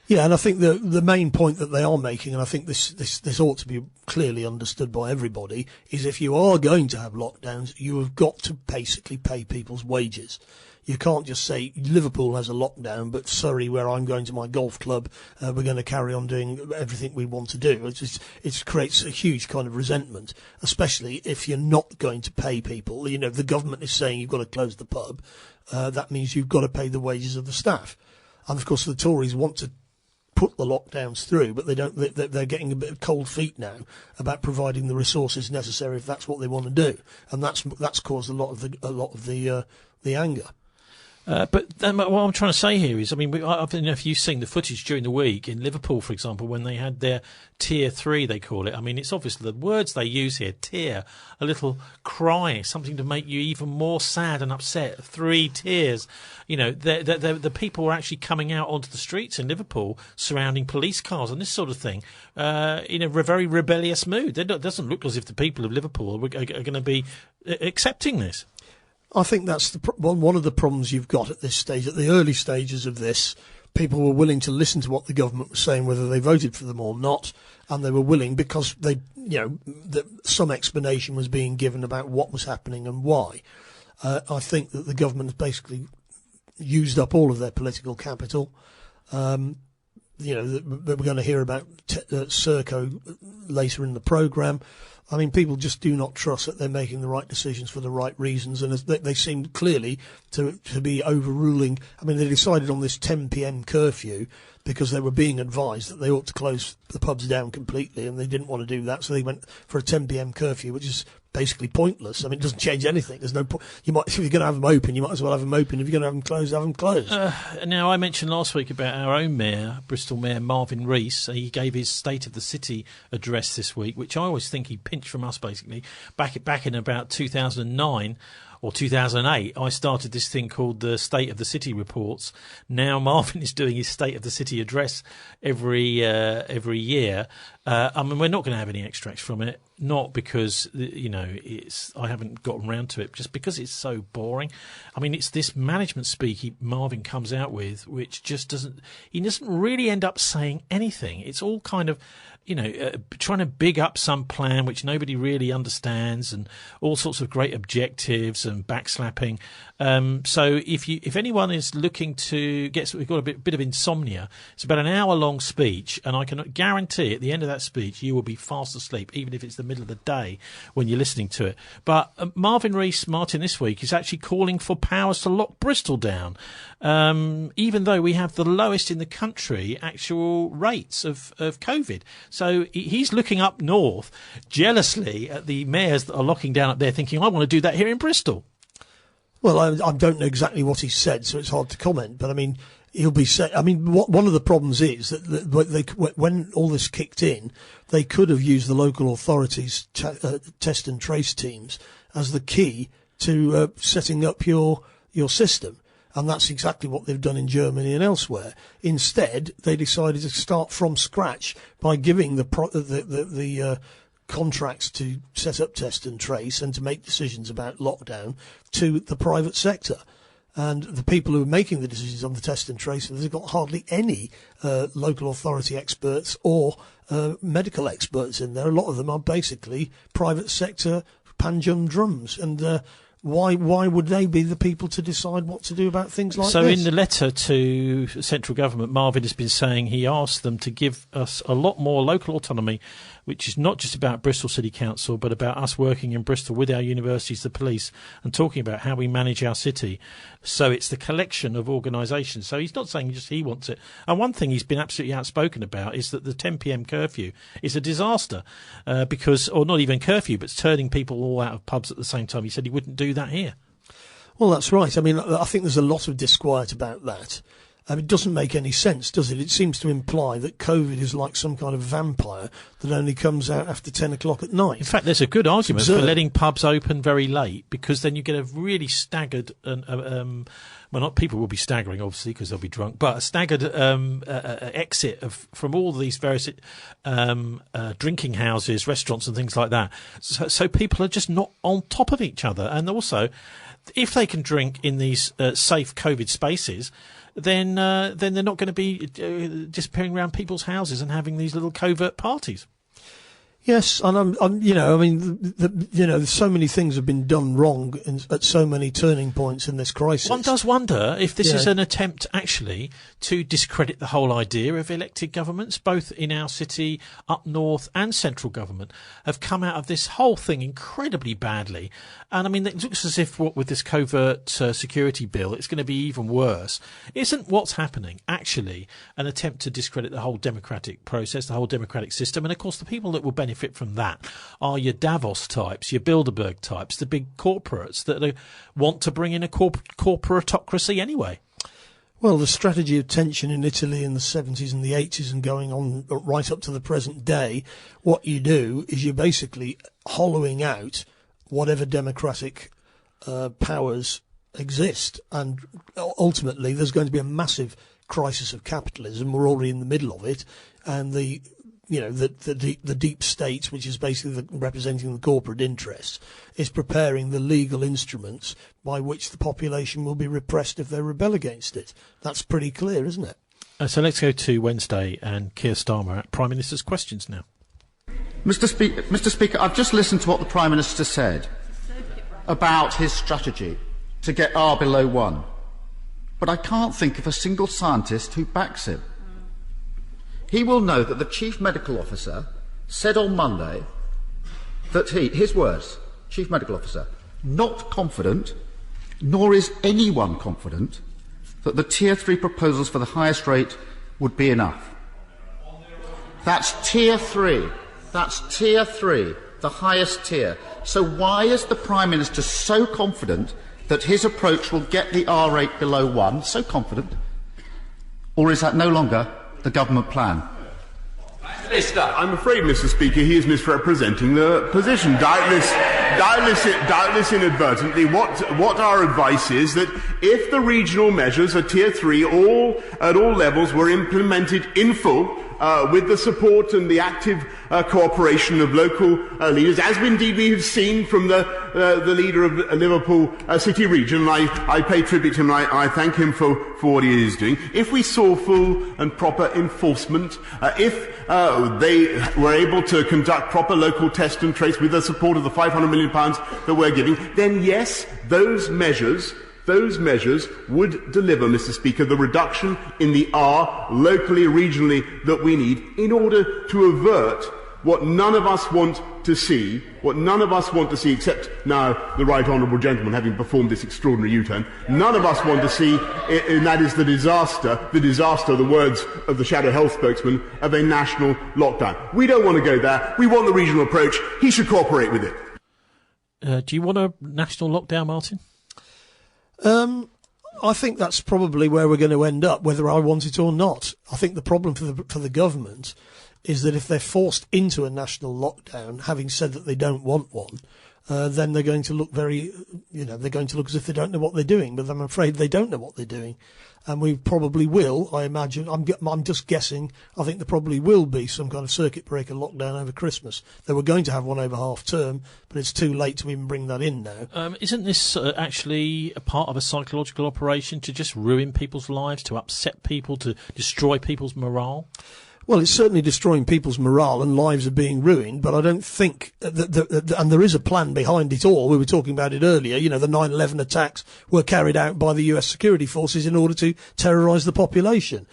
Yeah, and I think the main point that they are making, and I think this ought to be clearly understood by everybody, is if you are going to have lockdowns, you have got to basically pay people's wages. You can't just say Liverpool has a lockdown, but Surrey, where I'm going to my golf club, we're going to carry on doing everything we want to do. It creates a huge kind of resentment, especially if you're not going to pay people. The government is saying you've got to close the pub. That means you've got to pay the wages of the staff. And, of course, the Tories want to put the lockdowns through, but they don't. They're getting a bit of cold feet now about providing the resources necessary if that's what they want to do, and that's caused a lot of the anger. But what I'm trying to say here is, I mean, I don't know if you've seen the footage during the week in Liverpool, for example, when they had their Tier 3, they call it. I mean, it's obviously the words they use here, tear, a little cry, something to make you even more sad and upset, 3 tears. The people were actually coming out onto the streets in Liverpool surrounding police cars and this sort of thing in a very rebellious mood. It doesn't look as if the people of Liverpool are going to be accepting this. I think that's one of the problems you've got at this stage, at the early stages of this, people were willing to listen to what the government was saying, whether they voted for them or not, and they were willing because they, some explanation was being given about what was happening and why. I think that the government has basically used up all of their political capital. We're going to hear about Serco later in the programme. I mean, people just do not trust that they're making the right decisions for the right reasons, and they seem clearly to be overruling. I mean, they decided on this 10 p.m. curfew because they were being advised that they ought to close the pubs down completely, and they didn't want to do that, so they went for a 10 p.m. curfew, which is basically pointless. I mean, it doesn't change anything. There's no point. If you're going to have them open, you might as well have them open. If you're going to have them closed, have them closed. Now, I mentioned last week about our own mayor, Bristol Mayor Marvin Rees. He gave his State of the City address this week, which I always think he pinched from us, basically. Back in about 2009 or 2008, I started this thing called the State of the City Reports. Now Marvin is doing his State of the City address every year. I mean, we're not going to have any extracts from it, not because, I haven't gotten round to it, just because it's so boring. I mean, it's this management speak Marvin comes out with, which just doesn't really end up saying anything. It's all kind of, trying to big up some plan which nobody really understands, and all sorts of great objectives and backslapping. So if anyone is looking to we've got a bit of insomnia. It's about an hour-long speech, and I can guarantee at the end of that speech you will be fast asleep, even if it's the middle of the day when you're listening to it. But Martin this week is actually calling for powers to lock Bristol down, even though we have the lowest in the country actual rates of COVID. So he's looking up north jealously at the mayors that are locking down up there, thinking, I want to do that here in Bristol. Well, I don't know exactly what he said, so it's hard to comment. But I mean, he'll be saying. I mean, one of the problems is that when all this kicked in, they could have used the local authorities' test and trace teams as the key to setting up your system. And that's exactly what they've done in Germany and elsewhere. Instead, they decided to start from scratch by giving the contracts to set up test and trace and to make decisions about lockdown to the private sector. And the people who are making the decisions on the test and trace, they've got hardly any local authority experts or medical experts in there. A lot of them are basically private sector panjum drums. And why would they be the people to decide what to do about things like this? So in the letter to central government, Marvin has been saying he asked them to give us a lot more local autonomy, which is not just about Bristol City Council, but about us working in Bristol with our universities, the police, and talking about how we manage our city. So it's the collection of organisations. So he's not saying just he wants it. And one thing he's been absolutely outspoken about is that the 10 p.m. curfew is a disaster, or not even curfew, but turning people all out of pubs at the same time. He said he wouldn't do that here. Well, that's right. I mean, I think there's a lot of disquiet about that. It doesn't make any sense, does it? It seems to imply that COVID is like some kind of vampire that only comes out after 10 o'clock at night. In fact, there's a good argument for letting pubs open very late, because then you get a really staggered, people will be staggering, obviously, because they'll be drunk, but a staggered exit from all these various drinking houses, restaurants and things like that. So people are just not on top of each other. And also, if they can drink in these safe COVID spaces, then they're not going to be disappearing around people's houses and having these little covert parties. Yes, and there's so many things have been done wrong at so many turning points in this crisis. One does wonder if this is an attempt actually to discredit the whole idea of elected governments, both in our city, up north, and central government, have come out of this whole thing incredibly badly. And I mean, it looks as if with this covert security bill, it's going to be even worse. Isn't what's happening actually an attempt to discredit the whole democratic process, the whole democratic system? And of course, the people that will benefit from that are your Davos types, your Bilderberg types, the big corporates that want to bring in a corporatocracy anyway. Well, the strategy of tension in Italy in the 70s and the 80s and going on right up to the present day, what you do is you're basically hollowing out whatever democratic powers exist. And ultimately, there's going to be a massive crisis of capitalism. We're already in the middle of it. And the deep state, which is basically representing the corporate interests, is preparing the legal instruments by which the population will be repressed if they rebel against it. That's pretty clear, isn't it? So let's go to Wednesday and Keir Starmer at Prime Minister's questions now. Mr. Speaker, I've just listened to what the Prime Minister said about his strategy to get R below 1. But I can't think of a single scientist who backs him. He will know that the Chief Medical Officer said on Monday that his words, Chief Medical Officer, not confident, nor is anyone confident, that the Tier 3 proposals for the highest rate would be enough. That's Tier 3. That's Tier 3, the highest tier. So why is the Prime Minister so confident that his approach will get the R rate below 1, so confident? Or is that no longer the government plan? I'm afraid, Mr. Speaker, he is misrepresenting the position. Doubtless inadvertently, what our advice is that if the regional measures at Tier 3 at all levels were implemented in full, with the support and the active cooperation of local leaders, as indeed we have seen from the leader of Liverpool City Region. I pay tribute to him and I thank him for what he is doing. If we saw full and proper enforcement, if they were able to conduct proper local test and trace with the support of the £500 million that we're giving, then yes, those measures would deliver, Mr. Speaker, the reduction in the R locally, regionally that we need in order to avert what none of us want to see, except now the Right Honourable Gentleman having performed this extraordinary U-turn, none of us want to see, and that is the disaster, the words of the Shadow Health spokesman, of a national lockdown. We don't want to go there. We want the regional approach. He should cooperate with it. Do you want a national lockdown, Martin? I think that's probably where we're going to end up, whether I want it or not. I think the problem for the government is that if they're forced into a national lockdown, having said that they don't want one, then they're going to look they're going to look as if they don't know what they're doing. But I'm afraid they don't know what they're doing. And we probably will, I imagine, I'm just guessing, I think there probably will be some kind of circuit breaker lockdown over Christmas. They were going to have one over half term, but it's too late to even bring that in now. Isn't this actually a part of a psychological operation to just ruin people's lives, to upset people, to destroy people's morale? Well, it's certainly destroying people's morale and lives are being ruined, but I don't think and there is a plan behind it all. We were talking about it earlier. You know, the 9/11 attacks were carried out by the US security forces in order to terrorise the population.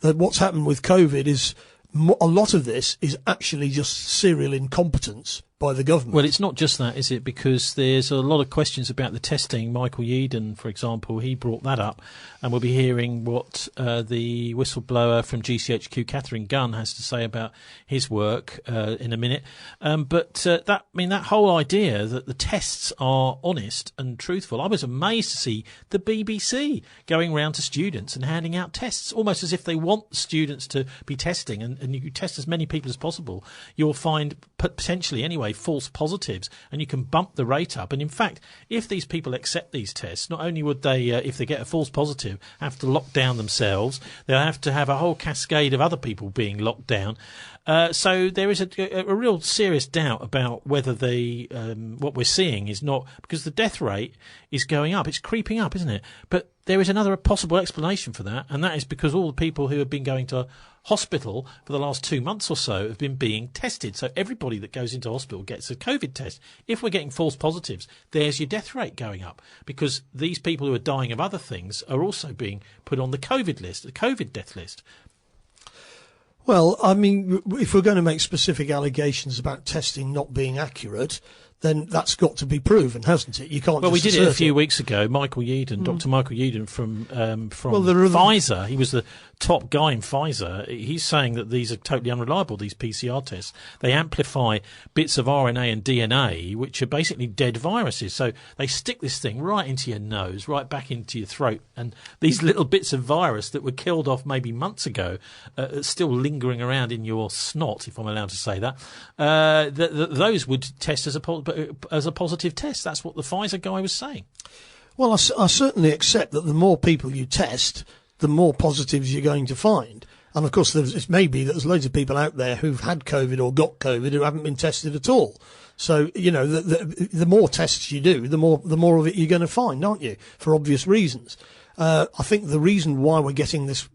What's happened with COVID is a lot of this is actually just serial incompetence by the government. Well, it's not just that, is it? Because there's a lot of questions about the testing. Michael Yeadon, for example, he brought that up, and we'll be hearing what the whistleblower from GCHQ, Catherine Gunn, has to say about his work in a minute. But that whole idea that the tests are honest and truthful, I was amazed to see the BBC going round to students and handing out tests, almost as if they want students to be testing, and you test as many people as possible. You'll find potentially, anyway, false positives, and you can bump the rate up. And in fact, if these people accept these tests, not only would they, if they get a false positive, have to lock down themselves, they'll have to have a whole cascade of other people being locked down. So there is a real serious doubt about whether what we're seeing is not, because the death rate is going up. It's creeping up, isn't it? But there is another possible explanation for that, and that is because all the people who have been going to hospital for the last 2 months or so have been being tested. So everybody that goes into hospital gets a COVID test. If we're getting false positives, there's your death rate going up, because these people who are dying of other things are also being put on the COVID list, the COVID death list. Well, I mean, if we're going to make specific allegations about testing not being accurate, then that's got to be proven, hasn't it? You can't. Well, just we did it a few weeks ago. Michael Yeadon, Dr. Michael Yeadon from Pfizer. He was the top guy in Pfizer. He's saying that these are totally unreliable, these PCR tests. They amplify bits of RNA and DNA, which are basically dead viruses. So they stick this thing right into your nose, right back into your throat, and these little bits of virus that were killed off maybe months ago are still lingering around in your snot, if I'm allowed to say that. Those would test as a positive test. That's what the Pfizer guy was saying. Well, I certainly accept that the more people you test, the more positives you're going to find. And of course, it may be that there's loads of people out there who've had COVID or got COVID who haven't been tested at all. So, you know, the more tests you do, the more of it you're going to find, aren't you? For obvious reasons. I think the reason why we're getting this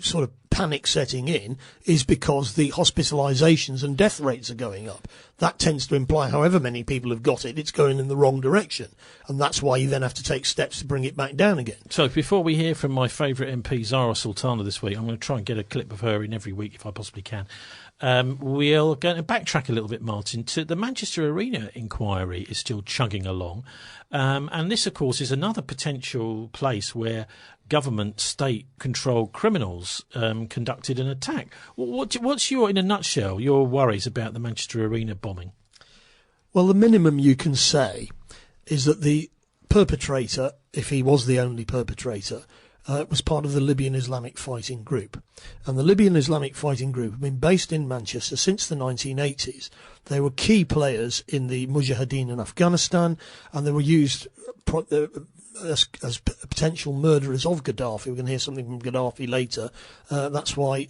sort of panic setting in is because the hospitalisations and death rates are going up. That tends to imply however many people have got it, it's going in the wrong direction. And that's why you then have to take steps to bring it back down again. So before we hear from my favourite MP, Zara Sultana, this week, I'm going to try and get a clip of her in every week if I possibly can. We're going to backtrack a little bit, Martin, to the Manchester Arena inquiry is still chugging along. And this, of course, is another potential place where government, state-controlled criminals conducted an attack. What's in a nutshell, your worries about the Manchester Arena bombing? Well, the minimum you can say is that the perpetrator, if he was the only perpetrator, was part of the Libyan Islamic Fighting Group. And the Libyan Islamic Fighting Group have been based in Manchester since the 1980s. They were key players in the Mujahideen in Afghanistan, and they were used as potential murderers of Gaddafi. We're going to hear something from Gaddafi later. That's why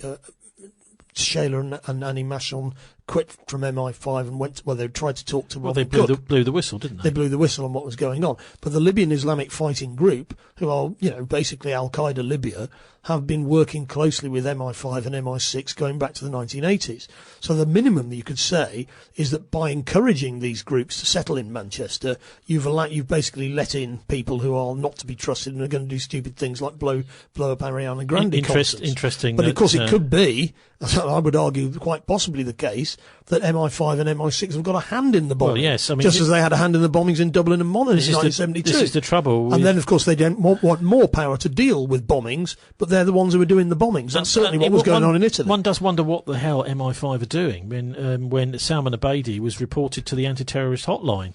Shayla and Annie Machon quit from MI5 and went. Well, they tried to talk to. Well, they blew the whistle, didn't they? They blew the whistle on what was going on. But the Libyan Islamic Fighting Group, who are basically Al Qaeda Libya, have been working closely with MI5 and MI6 going back to the 1980s. So the minimum that you could say is that by encouraging these groups to settle in Manchester, you've basically let in people who are not to be trusted and are going to do stupid things like blow up Ariana Grande concerts. Interesting. But of course, it could be, I would argue, quite possibly the case that MI5 and MI6 have got a hand in the bombing. Well, yes, I mean, just as they had a hand in the bombings in Dublin and Monaghan in 1972. This is the trouble. And then, of course, they don't want more power to deal with bombings, but they're the ones who are doing the bombings. That's certainly what was going on in Italy. One does wonder what the hell MI5 are doing when Salman Abedi was reported to the anti-terrorist hotline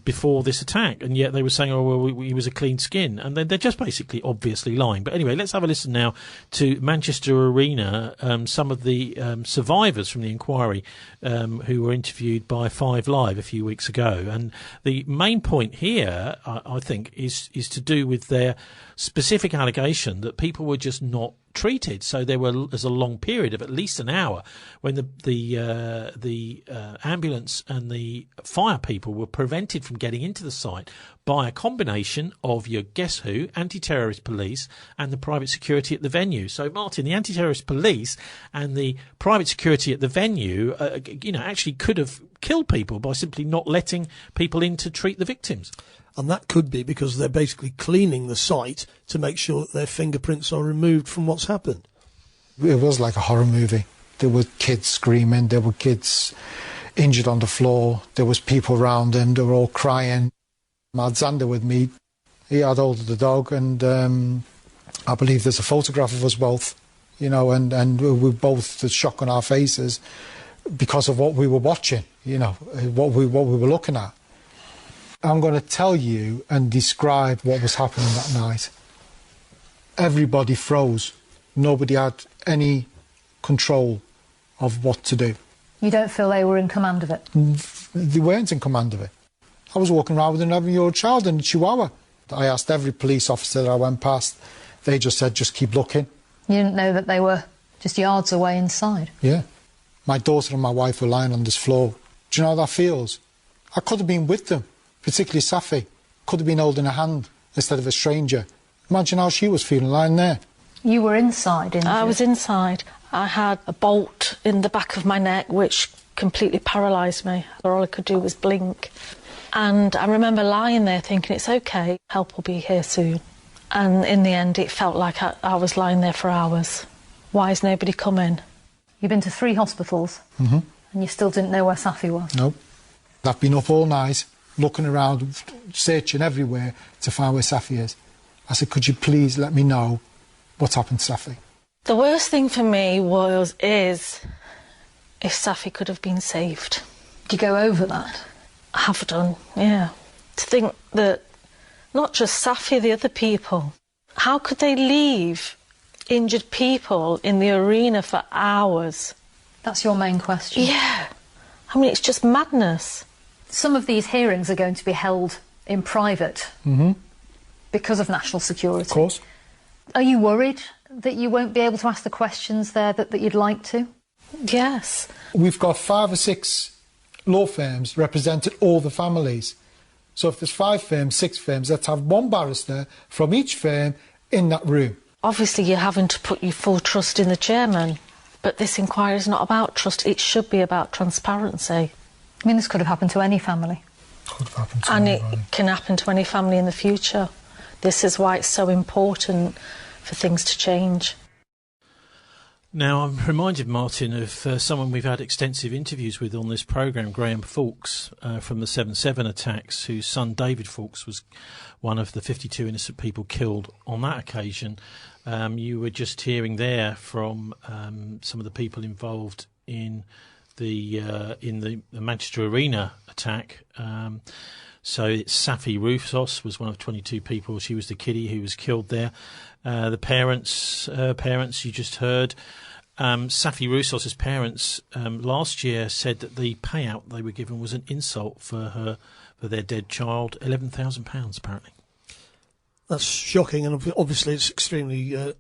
before this attack, and yet they were saying, he was a clean skin, and they're just basically obviously lying. But anyway, let's have a listen now to Manchester Arena, some of the survivors from the inquiry who were interviewed by 5 Live a few weeks ago. And the main point here, I think, is to do with their specific allegation that people were just not treated. So there was a long period of at least an hour when the ambulance and the fire people were prevented from getting into the site by a combination of your guess who, anti-terrorist police and the private security at the venue. So, Martin, the anti-terrorist police and the private security at the venue, actually could have killed people by simply not letting people in to treat the victims. And that could be because they're basically cleaning the site to make sure that their fingerprints are removed from what's happened. It was like a horror movie. There were kids screaming, there were kids injured on the floor, there was people around them, they were all crying. I had Xander with me, he had hold of the dog, and I believe there's a photograph of us both, and we both had shock on our faces because of what we were watching, what we were looking at. I'm going to tell you and describe what was happening that night. Everybody froze. Nobody had any control of what to do. You don't feel they were in command of it? They weren't in command of it. I was walking around with an 11-year-old child in a chihuahua. I asked every police officer that I went past. They just said, just keep looking. You didn't know that they were just yards away inside? Yeah. My daughter and my wife were lying on this floor. Do you know how that feels? I could have been with them. Particularly Safi, could have been holding a hand instead of a stranger. Imagine how she was feeling lying there. You were inside, didn't you? I was inside. I had a bolt in the back of my neck which completely paralysed me. All I could do was blink. And I remember lying there thinking, it's OK, help will be here soon. And in the end, it felt like I was lying there for hours. Why is nobody coming? You've been to 3 hospitals, and you still didn't know where Safi was? No. I've been up all night, looking around, searching everywhere to find where Safi is. I said, could you please let me know what's happened to Safi? The worst thing for me is if Safi could have been saved. Did you go over that? I have done, yeah. To think that not just Safi, the other people, how could they leave injured people in the arena for hours? That's your main question? Yeah. I mean, it's just madness. Some of these hearings are going to be held in private because of national security. Of course. Are you worried that you won't be able to ask the questions there that you'd like to? Yes. We've got 5 or 6 law firms representing all the families. So if there's 5 firms, 6 firms, let's have 1 barrister from each firm in that room. Obviously, you're having to put your full trust in the chairman, but this inquiry is not about trust. It should be about transparency. I mean, this could have happened to any family. Could have happened to And anybody. it can happen to any family in the future. This is why it's so important for things to change. Now, I'm reminded, Martin, of someone we've had extensive interviews with on this programme, Graham Fawkes, from the 7/7 attacks, whose son David Fawkes was one of the 52 innocent people killed on that occasion. You were just hearing there from some of the people involved in the Manchester Arena attack. So it's Safi Roussos was one of 22 people. She was the kiddie who was killed there. The parents you just heard. Safi Roussos' parents last year said that the payout they were given was an insult for their dead child. £11,000 apparently. That's shocking, and obviously it's extremely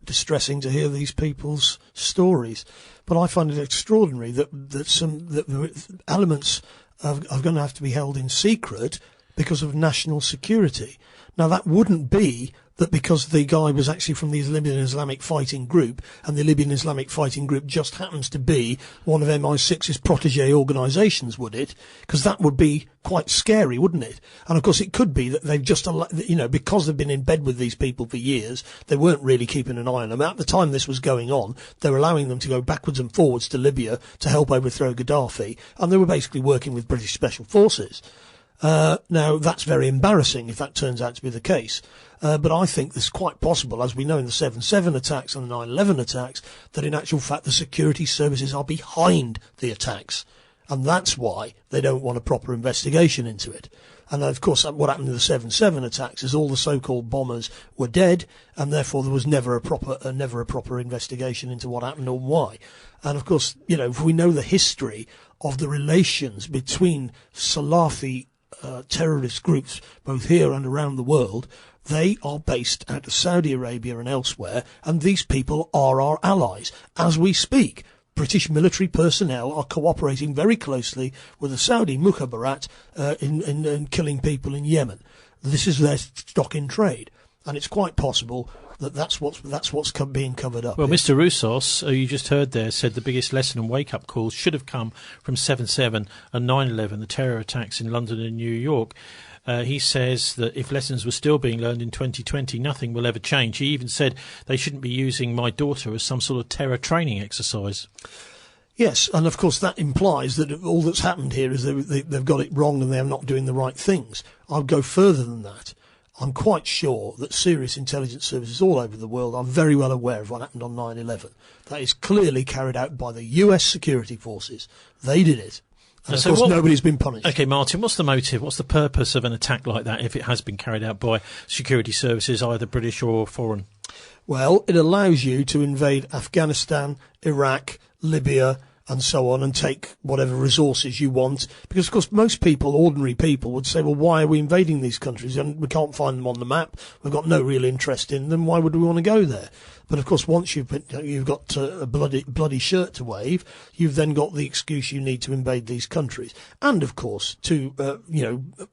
distressing to hear these people's stories. But I find it extraordinary that the elements are going to have to be held in secret because of national security. Now, that wouldn't be that because the guy was actually from the Libyan Islamic Fighting Group, and the Libyan Islamic Fighting Group just happens to be one of MI6's protege organisations, would it? Because that would be quite scary, wouldn't it? And of course it could be that they've just, because they've been in bed with these people for years, they weren't really keeping an eye on them. At the time this was going on, they were allowing them to go backwards and forwards to Libya to help overthrow Gaddafi, and they were basically working with British Special Forces. Now, that's very embarrassing if that turns out to be the case. But I think it's quite possible, as we know in the 7/7 attacks and the 9/11 attacks, that in actual fact the security services are behind the attacks. And that's why they don't want a proper investigation into it. And of course, what happened in the 7/7 attacks is all the so-called bombers were dead, and therefore there was never a proper investigation into what happened or why. And of course, if we know the history of the relations between Salafi terrorist groups, both here and around the world, they are based out of Saudi Arabia and elsewhere, and these people are our allies. As we speak, British military personnel are cooperating very closely with the Saudi Mukhabarat in killing people in Yemen. This is their stock in trade, and it's quite possible that that's what's being covered up. Well, here. Mr. Roussos, who you just heard there, said the biggest lesson and wake-up calls should have come from 7/7 and 9/11, the terror attacks in London and New York. He says that if lessons were still being learned in 2020, nothing will ever change. He even said they shouldn't be using my daughter as some sort of terror training exercise. Yes, and of course that implies that all that's happened here is they've got it wrong and they're not doing the right things. I'll go further than that. I'm quite sure that serious intelligence services all over the world are very well aware of what happened on 9/11. That is clearly carried out by the US security forces. They did it. And of course nobody's been punished. OK, Martin, what's the motive? What's the purpose of an attack like that if it has been carried out by security services, either British or foreign? Well, it allows you to invade Afghanistan, Iraq, Libya, and so on, and take whatever resources you want. Because, of course, most people, ordinary people, would say, well, why are we invading these countries? And we can't find them on the map. We've got no real interest in them. Why would we want to go there? But, of course, once you've got a bloody shirt to wave, you've then got the excuse you need to invade these countries. And, of course, to,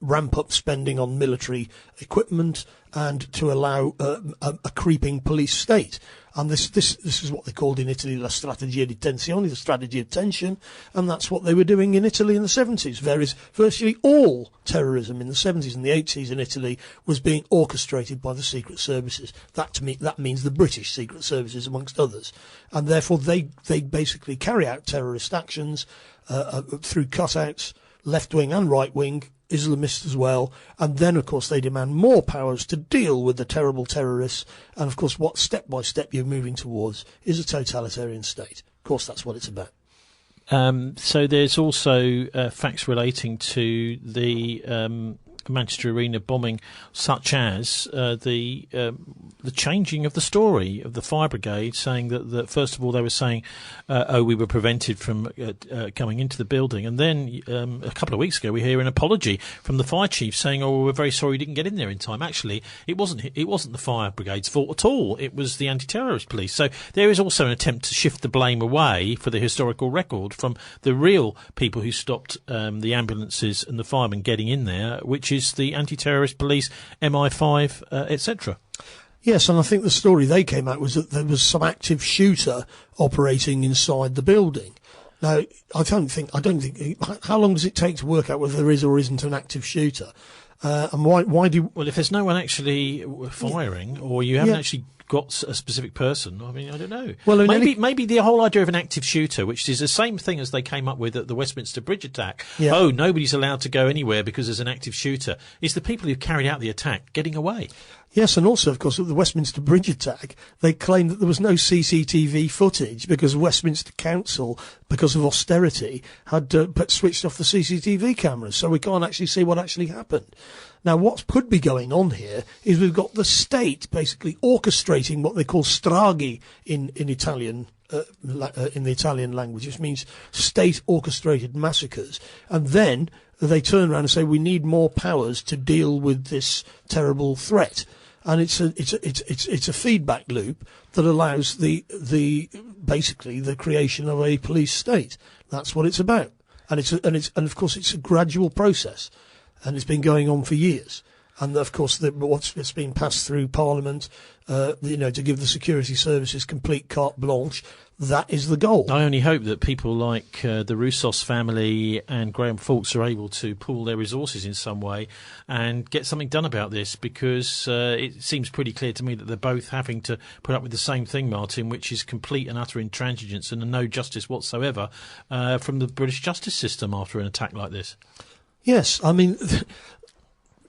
ramp up spending on military equipment and to allow a creeping police state. And this is what they called in Italy la strategia di tensione, the strategy of tension, and that's what they were doing in Italy in the 70s. Virtually all terrorism in the 70s and the 80s in Italy was being orchestrated by the secret services. That means the British secret services, amongst others. And therefore they basically carry out terrorist actions through cutouts, left-wing and right-wing, Islamists as well, and then of course they demand more powers to deal with the terrible terrorists, and of course what step by step you're moving towards is a totalitarian state. Of course that's what it's about. So there's also facts relating to the Manchester Arena bombing, such as the changing of the story of the fire brigade, saying that first of all they were saying, we were prevented from coming into the building, and then a couple of weeks ago we hear an apology from the fire chief saying, we're very sorry we didn't get in there in time. Actually, it wasn't the fire brigade's fault at all. It was the anti-terrorist police. So there is also an attempt to shift the blame away for the historical record from the real people who stopped the ambulances and the firemen getting in there, which is the anti-terrorist police, MI5, etc. Yes, and I think the story they came out was that there was some active shooter operating inside the building. Now, I don't think. How long does it take to work out whether there is or isn't an active shooter? And why do? Well, if there's no one actually firing, or you haven't actually got a specific person, I mean, I don't know. Well, maybe the whole idea of an active shooter, which is the same thing as they came up with at the Westminster Bridge attack. Yeah. Oh, nobody's allowed to go anywhere because there's an active shooter. Is the people who carried out the attack getting away? Yes, and also, of course, at the Westminster Bridge attack, they claimed that there was no CCTV footage because Westminster Council, because of austerity, had switched off the CCTV cameras, so we can't actually see what actually happened. Now, what could be going on here is we've got the state basically orchestrating what they call stragi in Italian. In the Italian language, which means state-orchestrated massacres, and then they turn around and say we need more powers to deal with this terrible threat, and it's a feedback loop that allows the basically the creation of a police state. That's what it's about, and of course it's a gradual process, and it's been going on for years. And of course, it's been passed through Parliament, to give the security services complete carte blanche. That is the goal. I only hope that people like the Roussos family and Graham Fawkes are able to pool their resources in some way and get something done about this, because it seems pretty clear to me that they're both having to put up with the same thing, Martin, which is complete and utter intransigence and no justice whatsoever from the British justice system after an attack like this. Yes, I mean...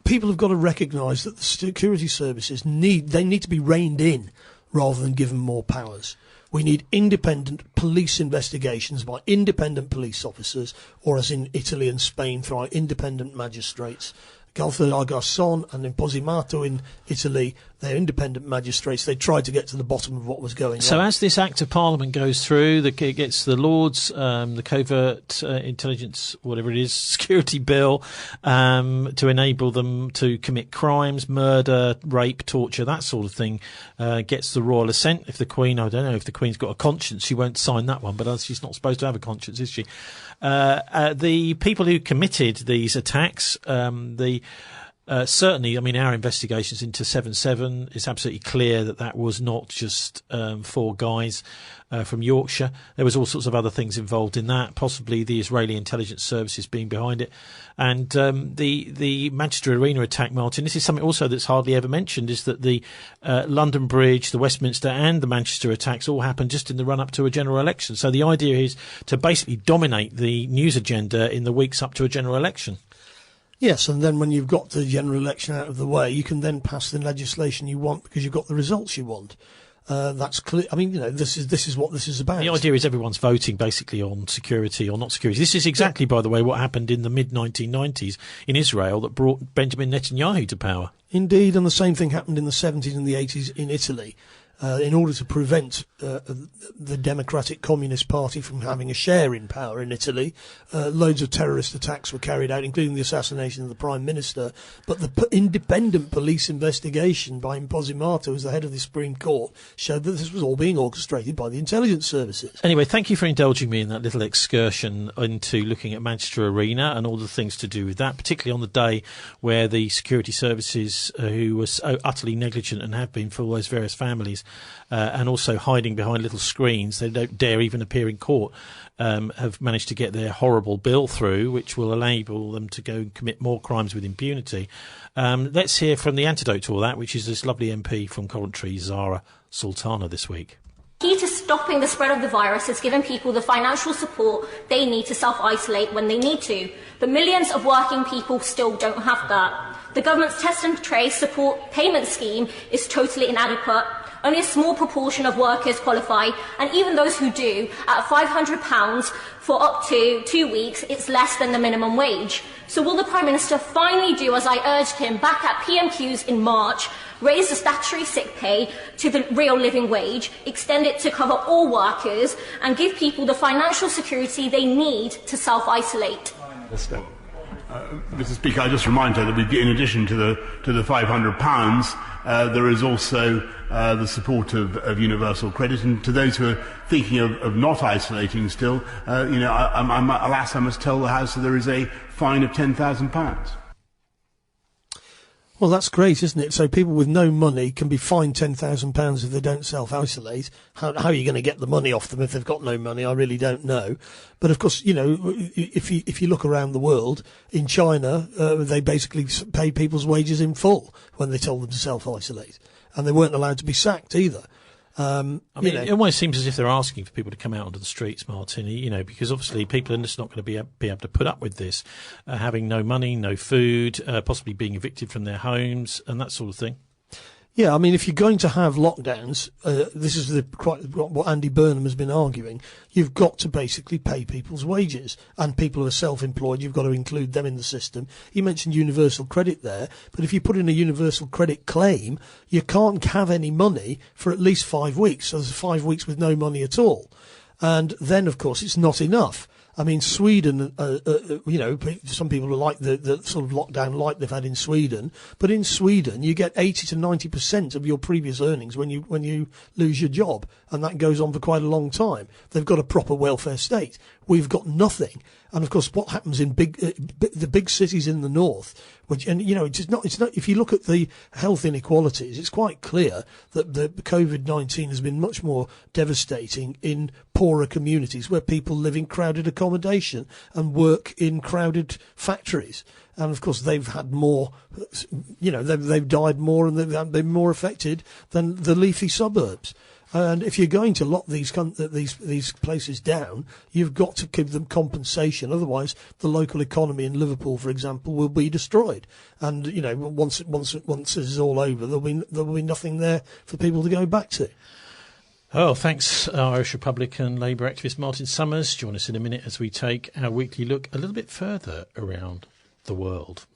People have got to recognise that the security services need to be reined in rather than given more powers. We need independent police investigations by independent police officers, or as in Italy and Spain, through independent magistrates. Garson and Imposimato in Italy, they're independent magistrates. They tried to get to the bottom of what was going on. So as this Act of Parliament goes through, it gets the Lords, the Covert Intelligence, whatever it is, Security Bill, to enable them to commit crimes, murder, rape, torture, that sort of thing, gets the royal assent. If the Queen, I don't know, if the Queen's got a conscience, she won't sign that one, but she's not supposed to have a conscience, is she? The people who committed these attacks, certainly, I mean, our investigations into 7/7, it's absolutely clear that was not just 4 guys from Yorkshire. There was all sorts of other things involved in that, possibly the Israeli intelligence services being behind it. And the Manchester Arena attack, Martin, this is something also that's hardly ever mentioned, is that the London Bridge, the Westminster and the Manchester attacks all happened just in the run-up to a general election. So the idea is to basically dominate the news agenda in the weeks up to a general election. Yes, and then when you've got the general election out of the way, you can then pass the legislation you want because you've got the results you want. That's clear. I mean, this is what this is about. The idea is everyone's voting basically on security or not security. This is exactly, by the way, what happened in the mid-1990s in Israel that brought Benjamin Netanyahu to power. Indeed, and the same thing happened in the 70s and the 80s in Italy. In order to prevent the Democratic Communist Party from having a share in power in Italy, loads of terrorist attacks were carried out, including the assassination of the Prime Minister. But the independent police investigation by Imposimato, as the head of the Supreme Court, showed that this was all being orchestrated by the intelligence services. Anyway, thank you for indulging me in that little excursion into looking at Manchester Arena and all the things to do with that, particularly on the day where the security services, who were so utterly negligent and have been for all those various families, and also hiding behind little screens, they don't dare even appear in court, have managed to get their horrible bill through, which will enable them to go and commit more crimes with impunity. Let's hear from the antidote to all that, which is this lovely MP from Coventry, Zara Sultana, this week. Key to stopping the spread of the virus is giving people the financial support they need to self-isolate when they need to. But millions of working people still don't have that. The government's test and trace support payment scheme is totally inadequate. Only a small proportion of workers qualify, and even those who do, at £500 for up to 2 weeks, it's less than the minimum wage. So will the Prime Minister finally do as I urged him back at PMQs in March, raise the statutory sick pay to the real living wage, extend it to cover all workers, and give people the financial security they need to self-isolate? Mr. Speaker, I just remind her that in addition to the £500, there is also the support of universal credit, and to those who are thinking of not isolating still, alas, I must tell the House that there is a fine of £10,000. Well, that's great, isn't it? So people with no money can be fined £10,000 if they don't self-isolate. How are you going to get the money off them if they've got no money? I really don't know. But of course, you know, if you look around the world, in China, they basically pay people's wages in full when they told them to self-isolate, and they weren't allowed to be sacked either. I mean, it almost seems as if they're asking for people to come out onto the streets, Martin, you know, because obviously people are just not going to be able to put up with this, having no money, no food, possibly being evicted from their homes and that sort of thing. Yeah, I mean, if you're going to have lockdowns, this is what Andy Burnham has been arguing. You've got to basically pay people's wages, and people who are self-employed, you've got to include them in the system. You mentioned universal credit there, but if you put in a universal credit claim, you can't have any money for at least 5 weeks. So there's 5 weeks with no money at all. And then, of course, it's not enough. I mean, Sweden, you know, some people like the sort of lockdown like they've had in Sweden, but in Sweden you get 80 to 90% of your previous earnings when you lose your job, and that goes on for quite a long time. They've got a proper welfare state. We've got nothing. And of course, what happens in the big cities in the north, which, and you know, it's not. If you look at the health inequalities, it's quite clear that the COVID-19 has been much more devastating in poorer communities where people live in crowded accommodation and work in crowded factories. And of course, they've had more. You know, they've died more and they've been more affected than the leafy suburbs. And if you're going to lock these places down, you've got to give them compensation. Otherwise, the local economy in Liverpool, for example, will be destroyed. And you know, once this is all over, there'll be nothing there for people to go back to. Oh, thanks, Irish Republican Labour activist Martin Summers. Join us in a minute as we take our weekly look a little bit further around the world.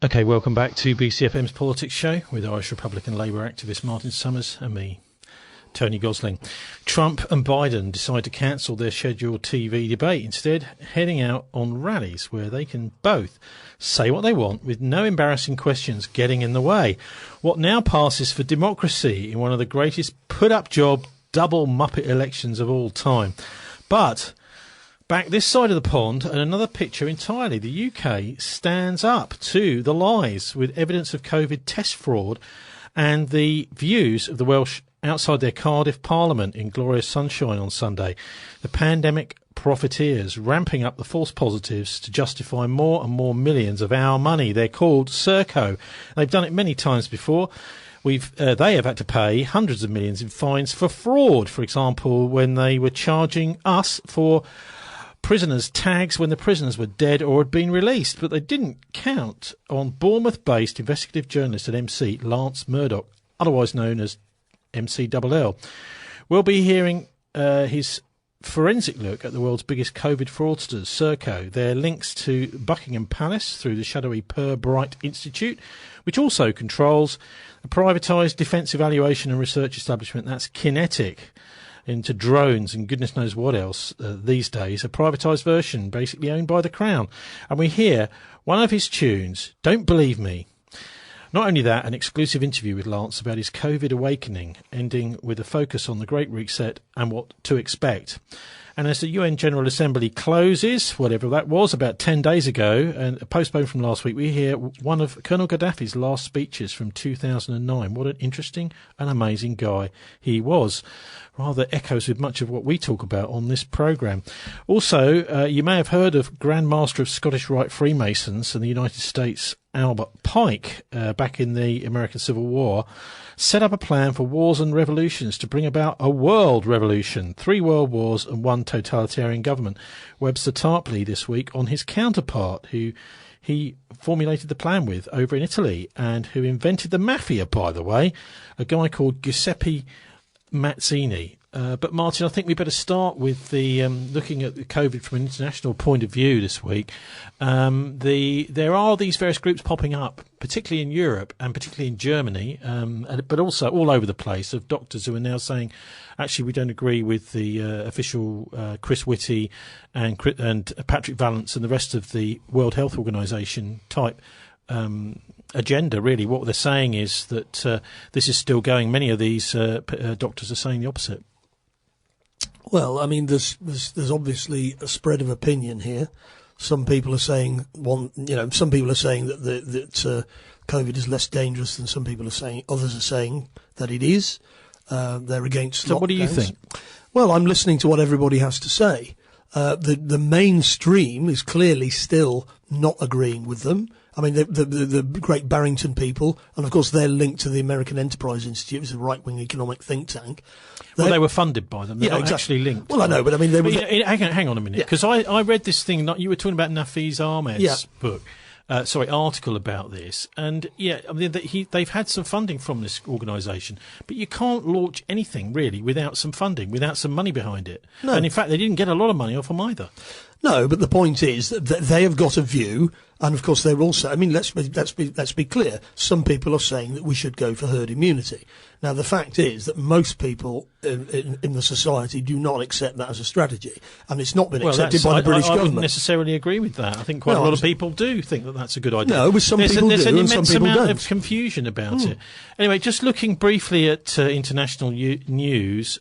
Okay, welcome back to BCFM's Politics Show with Irish Republican Labour activist Martin Summers and me, Tony Gosling. Trump and Biden decide to cancel their scheduled TV debate, instead heading out on rallies where they can both say what they want with no embarrassing questions getting in the way. What now passes for democracy in one of the greatest put-up job double Muppet elections of all time. But back this side of the pond, and another picture entirely. The UK stands up to the lies with evidence of COVID test fraud and the views of the Welsh outside their Cardiff Parliament in glorious sunshine on Sunday. The pandemic profiteers ramping up the false positives to justify more and more millions of our money. They're called Serco. They've done it many times before. They have had to pay hundreds of millions in fines for fraud. For example, when they were charging us for prisoners' tags when the prisoners were dead or had been released, but they didn't count on Bournemouth-based investigative journalist and MC Lance Murdoch, otherwise known as MCLL. We'll be hearing his forensic look at the world's biggest COVID fraudsters, Serco, their links to Buckingham Palace through the shadowy Pirbright Institute, which also controls a privatised defence evaluation and research establishment, that's Kinetic, into drones and goodness knows what else these days, a privatised version basically owned by the Crown. And we hear one of his tunes, Don't Believe Me. Not only that, an exclusive interview with Lance about his COVID awakening, ending with a focus on the Great Reset and what to expect. And as the UN General Assembly closes, whatever that was, about 10 days ago, and postponed from last week, we hear one of Colonel Gaddafi's last speeches from 2009. What an interesting and amazing guy he was. Rather echoes with much of what we talk about on this programme. Also, you may have heard of Grand Master of Scottish Rite Freemasons in the United States, Albert Pike, back in the American Civil War, set up a plan for wars and revolutions to bring about a world revolution, 3 world wars and 1 totalitarian government. Webster Tarpley this week on his counterpart, who he formulated the plan with over in Italy and who invented the mafia, by the way, a guy called Giuseppe Mazzini. But Martin, I think we better start with the looking at the COVID from an international point of view this week. There are these various groups popping up, particularly in Europe and particularly in Germany, but also all over the place, of doctors who are now saying, actually, we don't agree with the official Chris Whitty and Patrick Vallance and the rest of the World Health Organization type agenda. Really, what they're saying is that this is still going. Many of these doctors are saying the opposite. Well, I mean, there's obviously a spread of opinion here. Some people are saying some people are saying that COVID is less dangerous than some people are saying. Others are saying that it is. They're against. So, what do you think? Well, I'm listening to what everybody has to say. The mainstream is clearly still not agreeing with them. I mean, the Great Barrington people, and of course they're linked to the American Enterprise Institute, which is a right-wing economic think tank. Well, they were funded by them. They're not actually linked. Well, I know, but I mean, they were. Hang on a minute, because I read this thing. You were talking about Nafeez Ahmed's book. Article about this, and I mean, they've had some funding from this organisation, but you can't launch anything really without some funding, without some money behind it. No. And in fact, they didn't get a lot of money off them either. No, but the point is that they have got a view, and of course they're also. I mean, let's be clear. Some people are saying that we should go for herd immunity. Now, the fact is that most people in the society do not accept that as a strategy, and it's not been accepted by the British government. I wouldn't necessarily agree with that. I think quite a lot of people do think that that's a good idea. No, some people do, and some people don't. There's an immense amount of confusion about it. Anyway, just looking briefly at international news.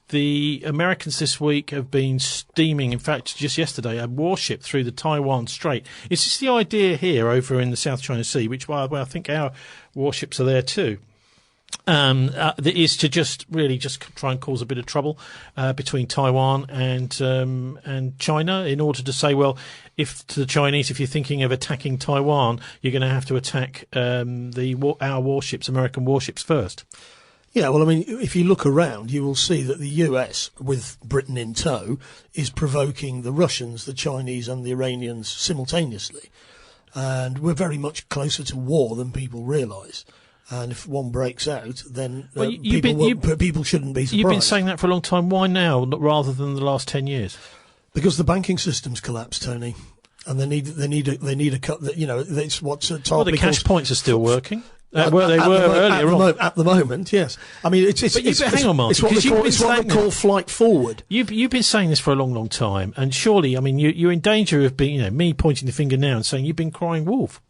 The Americans this week have been steaming, in fact, just yesterday, a warship through the Taiwan Strait. Is this the idea here over in the South China Sea, which, well, I think our warships are there too, is to just try and cause a bit of trouble between Taiwan and China, in order to say, well, if to the Chinese, if you're thinking of attacking Taiwan, you're going to have to attack our warships, American warships, first. Yeah, well, I mean, if you look around, you will see that the US, with Britain in tow, is provoking the Russians, the Chinese and the Iranians simultaneously. And we're very much closer to war than people realise. And if one breaks out, then people shouldn't be surprised. You've been saying that for a long time. Why now, rather than the last 10 years? Because the banking system's collapsed, Tony. And they need a cut. It's what's the cash points are still working. They were earlier on. At the moment, yes. I mean, hang on, Martin. It's what they call flight forward. You've been saying this for a long, long time, and surely, I mean, you're in danger of being, me pointing the finger now and saying you've been crying wolf.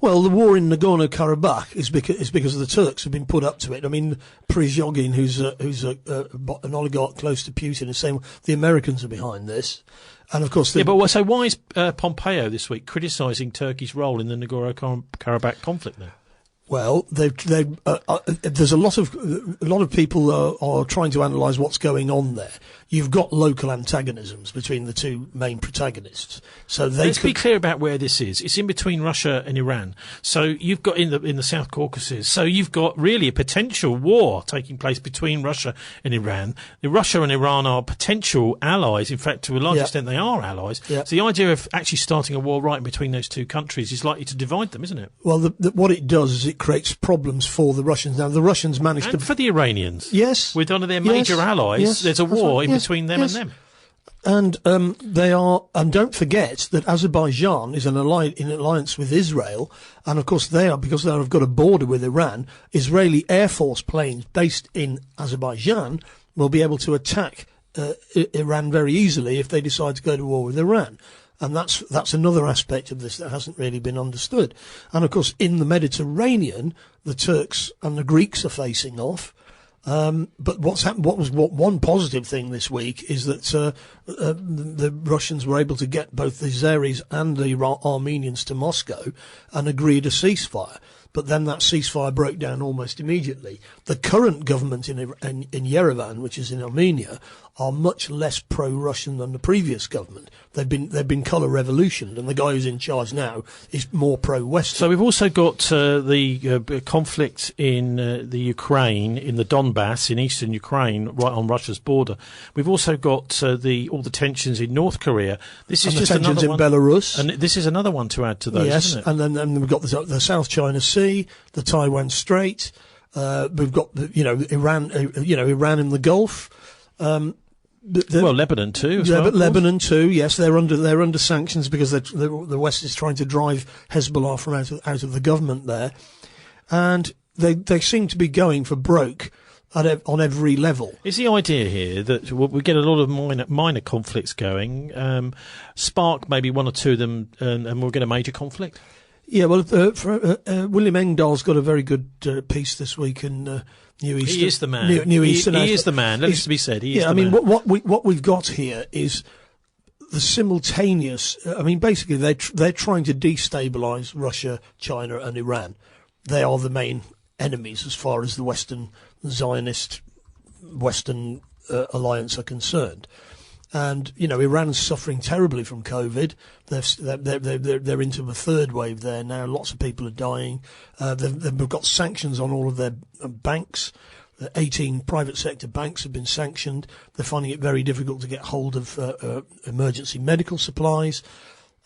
Well, the war in Nagorno-Karabakh is because the Turks have been put up to it. I mean, Prigozhin, who's an oligarch close to Putin, is saying the Americans are behind this. And of course, so why is Pompeo this week criticising Turkey's role in the Nagorno-Karabakh conflict now? Well, there's a lot of people are trying to analyse what's going on there. You've got local antagonisms between the two main protagonists. So let's be clear about where this is. It's in between Russia and Iran. So you've got in the South Caucasus. So you've got really a potential war taking place between Russia and Iran. Russia and Iran are potential allies. In fact, to a large extent, they are allies. Yep. So the idea of actually starting a war right in between those two countries is likely to divide them, isn't it? Well, what it does is it creates problems for the Russians. Now, the Russians managed for the Iranians. Yes. With one of their major allies, yes, there's a war between them and them. And they are, and don't forget that Azerbaijan is in alliance with Israel, and of course because they have got a border with Iran. Israeli Air Force planes based in Azerbaijan will be able to attack Iran very easily if they decide to go to war with Iran. And that's another aspect of this that hasn't really been understood. And of course, in the Mediterranean, the Turks and the Greeks are facing off. But what's happened? One positive thing this week is that the Russians were able to get both the Azeris and the Armenians to Moscow and agreed a ceasefire. But then that ceasefire broke down almost immediately. The current government in Yerevan, which is in Armenia, are much less pro-Russian than the previous government. They've been colour revolutioned, and the guy who's in charge now is more pro-Western. So we've also got the conflict in the Ukraine, in the Donbass, in eastern Ukraine, right on Russia's border. We've also got all the tensions in North Korea. This is just another one. In Belarus, and this is another one to add to those. Yes, isn't it? and then we've got the South China Sea, the Taiwan Strait. We've got, Iran in the Gulf. Lebanon too. Lebanon too. Yes, they're under sanctions because the West is trying to drive Hezbollah from out of the government there, and they seem to be going for broke on every level. Is the idea here that we get a lot of minor conflicts going, spark maybe one or two of them, and we'll get a major conflict? Yeah, well, William Engdahl's got a very good piece this week in New East. He is the man. New Eastern. He is the man. Let it be said. He is the man. What we've got here is the simultaneous. Basically, they're trying to destabilise Russia, China, and Iran. They are the main enemies as far as the Western Zionist Western alliance are concerned. And Iran's suffering terribly from COVID. They're into the third wave there now. Lots of people are dying. They've got sanctions on all of their banks. 18 private sector banks have been sanctioned. They're finding it very difficult to get hold of emergency medical supplies.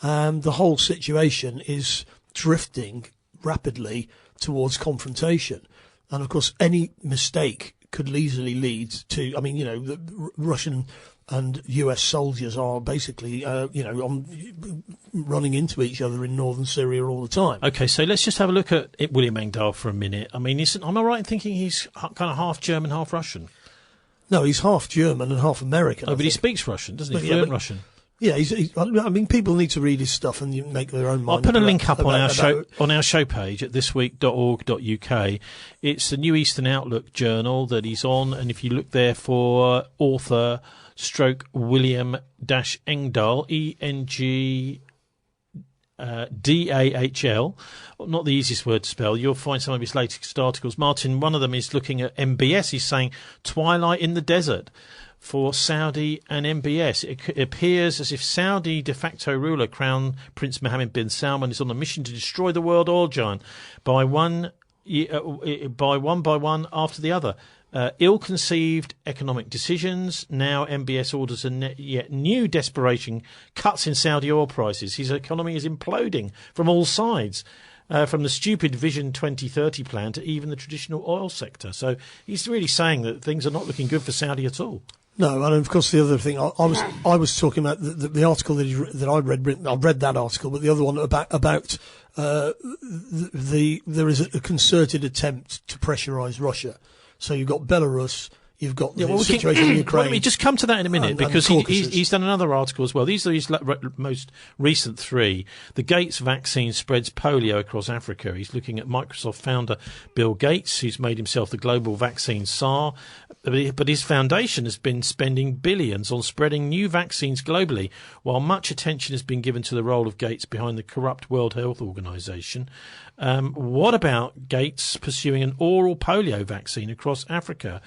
The whole situation is drifting rapidly towards confrontation. And of course, any mistake could easily lead to. The Russian and US soldiers are basically, running into each other in northern Syria all the time. Okay, so let's just have a look at William Engdahl for a minute. Am I right in thinking he's kind of half German, half Russian? No, he's half German and half American. Oh, but he speaks Russian, doesn't he? Fluent Russian. Yeah, people need to read his stuff and make their own mind. I'll put a link up on our show page at thisweek.org.uk. It's the New Eastern Outlook journal that he's on, and if you look there for author William-Engdahl, Engdahl, not the easiest word to spell. You'll find some of his latest articles. Martin, one of them is looking at MBS. He's saying twilight in the desert for Saudi and MBS. It appears as if Saudi de facto ruler Crown Prince Mohammed bin Salman is on a mission to destroy the world oil giant by one after the other. Ill-conceived economic decisions. Now MBS orders yet new desperation cuts in Saudi oil prices. His economy is imploding from all sides, from the stupid Vision 2030 plan to even the traditional oil sector. So he's really saying that things are not looking good for Saudi at all. No, and of course the other thing I was talking about the article that I read. I read that article, but the other one about there is a concerted attempt to pressurise Russia. So you've got Belarus, you've got the situation in Ukraine. Let me just come to that in a minute, because he's done another article as well. These are his most recent three. The Gates vaccine spreads polio across Africa. He's looking at Microsoft founder Bill Gates, who's made himself the global vaccine czar. But his foundation has been spending billions on spreading new vaccines globally, while much attention has been given to the role of Gates behind the corrupt World Health Organization. What about Gates pursuing an oral polio vaccine across Africa,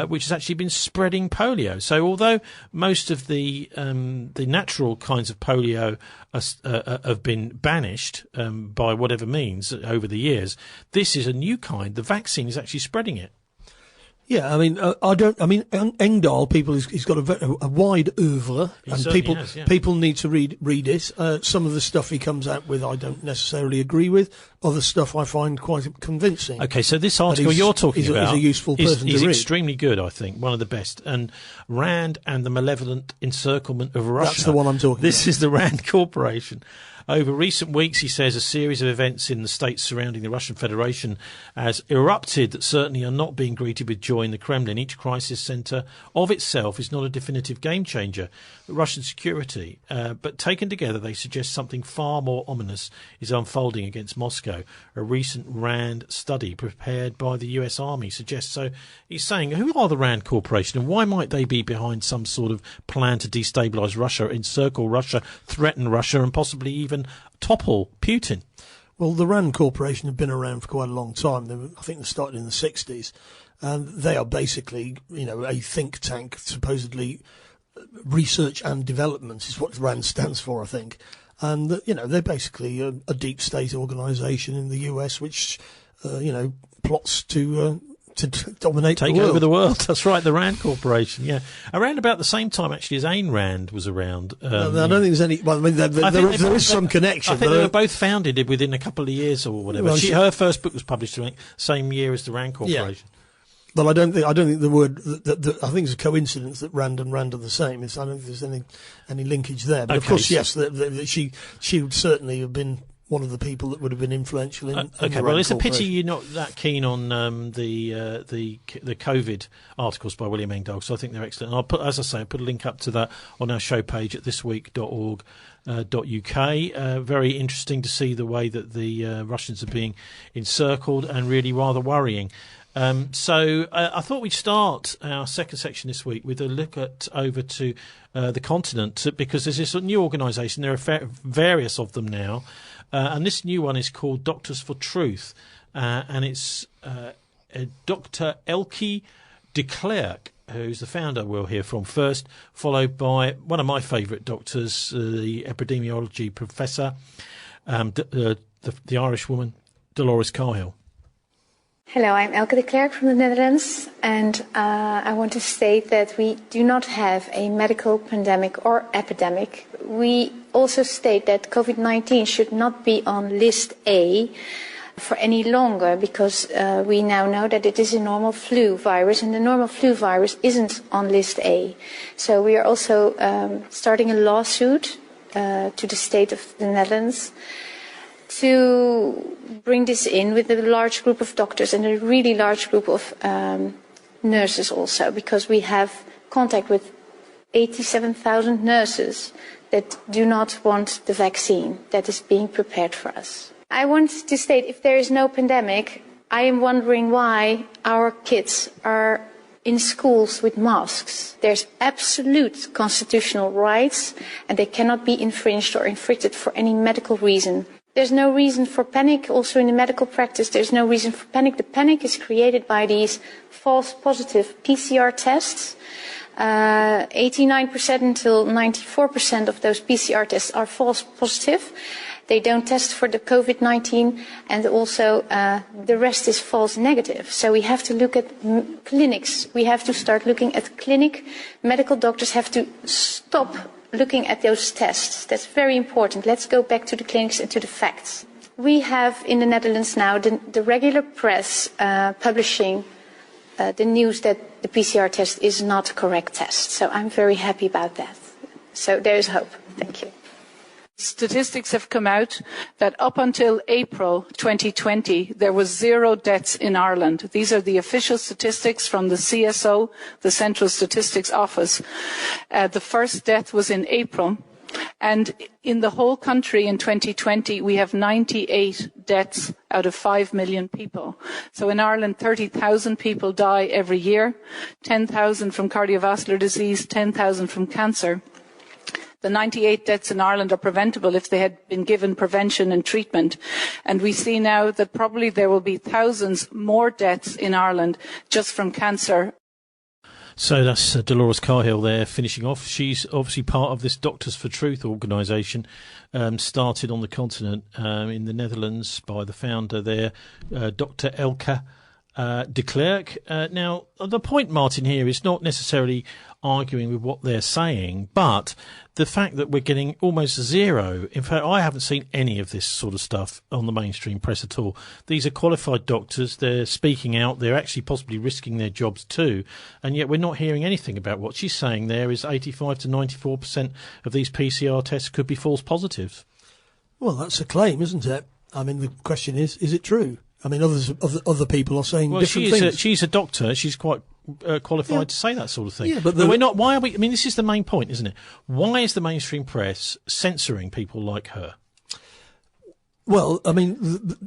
which has actually been spreading polio? So although most of the natural kinds of polio have been banished by whatever means over the years, this is a new kind. The vaccine is actually spreading it. Yeah, Engdahl, he's got a wide oeuvre, and people need to read it. Some of the stuff he comes out with I don't necessarily agree with. Other stuff I find quite convincing. Okay, so this article you're talking about is a useful person to read. Is extremely good, I think, one of the best. And Rand and the Malevolent Encirclement of Russia. That's the one I'm talking about. This is the Rand Corporation. Over recent weeks, he says, a series of events in the states surrounding the Russian Federation has erupted that certainly are not being greeted with joy in the Kremlin. Each crisis centre of itself is not a definitive game changer for Russian security, but taken together they suggest something far more ominous is unfolding against Moscow. A recent Rand study prepared by the US Army suggests so. He's saying, who are the Rand Corporation and why might they be behind some sort of plan to destabilise Russia, encircle Russia, threaten Russia and possibly even topple Putin? Well, the Rand Corporation have been around for quite a long time. I think they started in the 60s. And they are basically, a think tank, supposedly research and development is what Rand stands for, I think. And, they're basically a deep state organisation in the US which, plots to to dominate take the world. over the world. That's right, the Rand Corporation. Yeah, around about the same time actually as Ayn Rand was around. I don't think there's any. Well, I mean, there is some connection. I think they were both founded within a couple of years or whatever. Well, her first book was published the same year as the Rand Corporation. Yeah. Well, I don't think the word. I think it's a coincidence that Rand and Rand are the same. I don't think there's any linkage there. But of course, yes, she would certainly have been one of the people that would have been influential in. Okay, well, it's a pity you're not that keen on the COVID articles by William Engdahl, so I think they're excellent. And I'll put a link up to that on our show page at thisweek.org.uk. Very interesting to see the way that the Russians are being encircled, and really rather worrying. So I thought we'd start our second section this week with a look over to the continent, because there's this new organisation. There are various of them now. And this new one is called Doctors for Truth, and it's Dr. Elke de Klerk, who's the founder we'll hear from first, followed by one of my favourite doctors, the epidemiology professor, the Irish woman, Dolores Cahill. Hello, I'm Elke de Klerk from the Netherlands, and I want to state that we do not have a medical pandemic or epidemic. We also state that COVID-19 should not be on list A for any longer, because we now know that it is a normal flu virus, and the normal flu virus isn't on list A. So we are also starting a lawsuit to the state of the Netherlands to bring this in with a large group of doctors and a really large group of nurses also, because we have contact with 87,000 nurses that do not want the vaccine that is being prepared for us. I want to state, if there is no pandemic, I am wondering why our kids are in schools with masks. There's absolute constitutional rights, and they cannot be infringed or infringed for any medical reason. There's no reason for panic. Also in the medical practice, there's no reason for panic. The panic is created by these false positive PCR tests. 89% until 94% of those PCR tests are false positive. They don't test for the COVID-19, and also the rest is false negative. So we have to look at clinics. We have to start looking at clinic. Medical doctors have to stop looking at those tests. That's very important. Let's go back to the clinics and to the facts. We have in the Netherlands now the regular press publishing the news that the PCR test is not a correct test. So I'm very happy about that. So there is hope. Thank you. Statistics have come out that up until April 2020, there was 0 deaths in Ireland. These are the official statistics from the CSO, the Central Statistics Office. The first death was in April. And in the whole country in 2020, we have 98 deaths out of 5 million people. So in Ireland, 30,000 people die every year, 10,000 from cardiovascular disease, 10,000 from cancer. The 98 deaths in Ireland are preventable if they had been given prevention and treatment. And we see now that probably there will be thousands more deaths in Ireland just from cancer. So that's Dolores Cahill there finishing off. She's obviously part of this Doctors for Truth organisation, started on the continent in the Netherlands by the founder there, Dr. Elke de Klerk. Now, the point, Martin, here is not necessarily arguing with what they're saying, but the fact that we're getting almost zero. In fact, I haven't seen any of this sort of stuff on the mainstream press at all. These are qualified doctors. They're speaking out. They're actually possibly risking their jobs too. And yet we're not hearing anything about what she's saying there is 85 to 94% of these PCR tests could be false positives. Well, that's a claim, isn't it? I mean, the question is it true? I mean, other people are saying different things. She's a doctor. She's quite qualified to say that sort of thing. Yeah, but we're not. Why are we? I mean, this is the main point, isn't it? Why is the mainstream press censoring people like her? Well, I mean,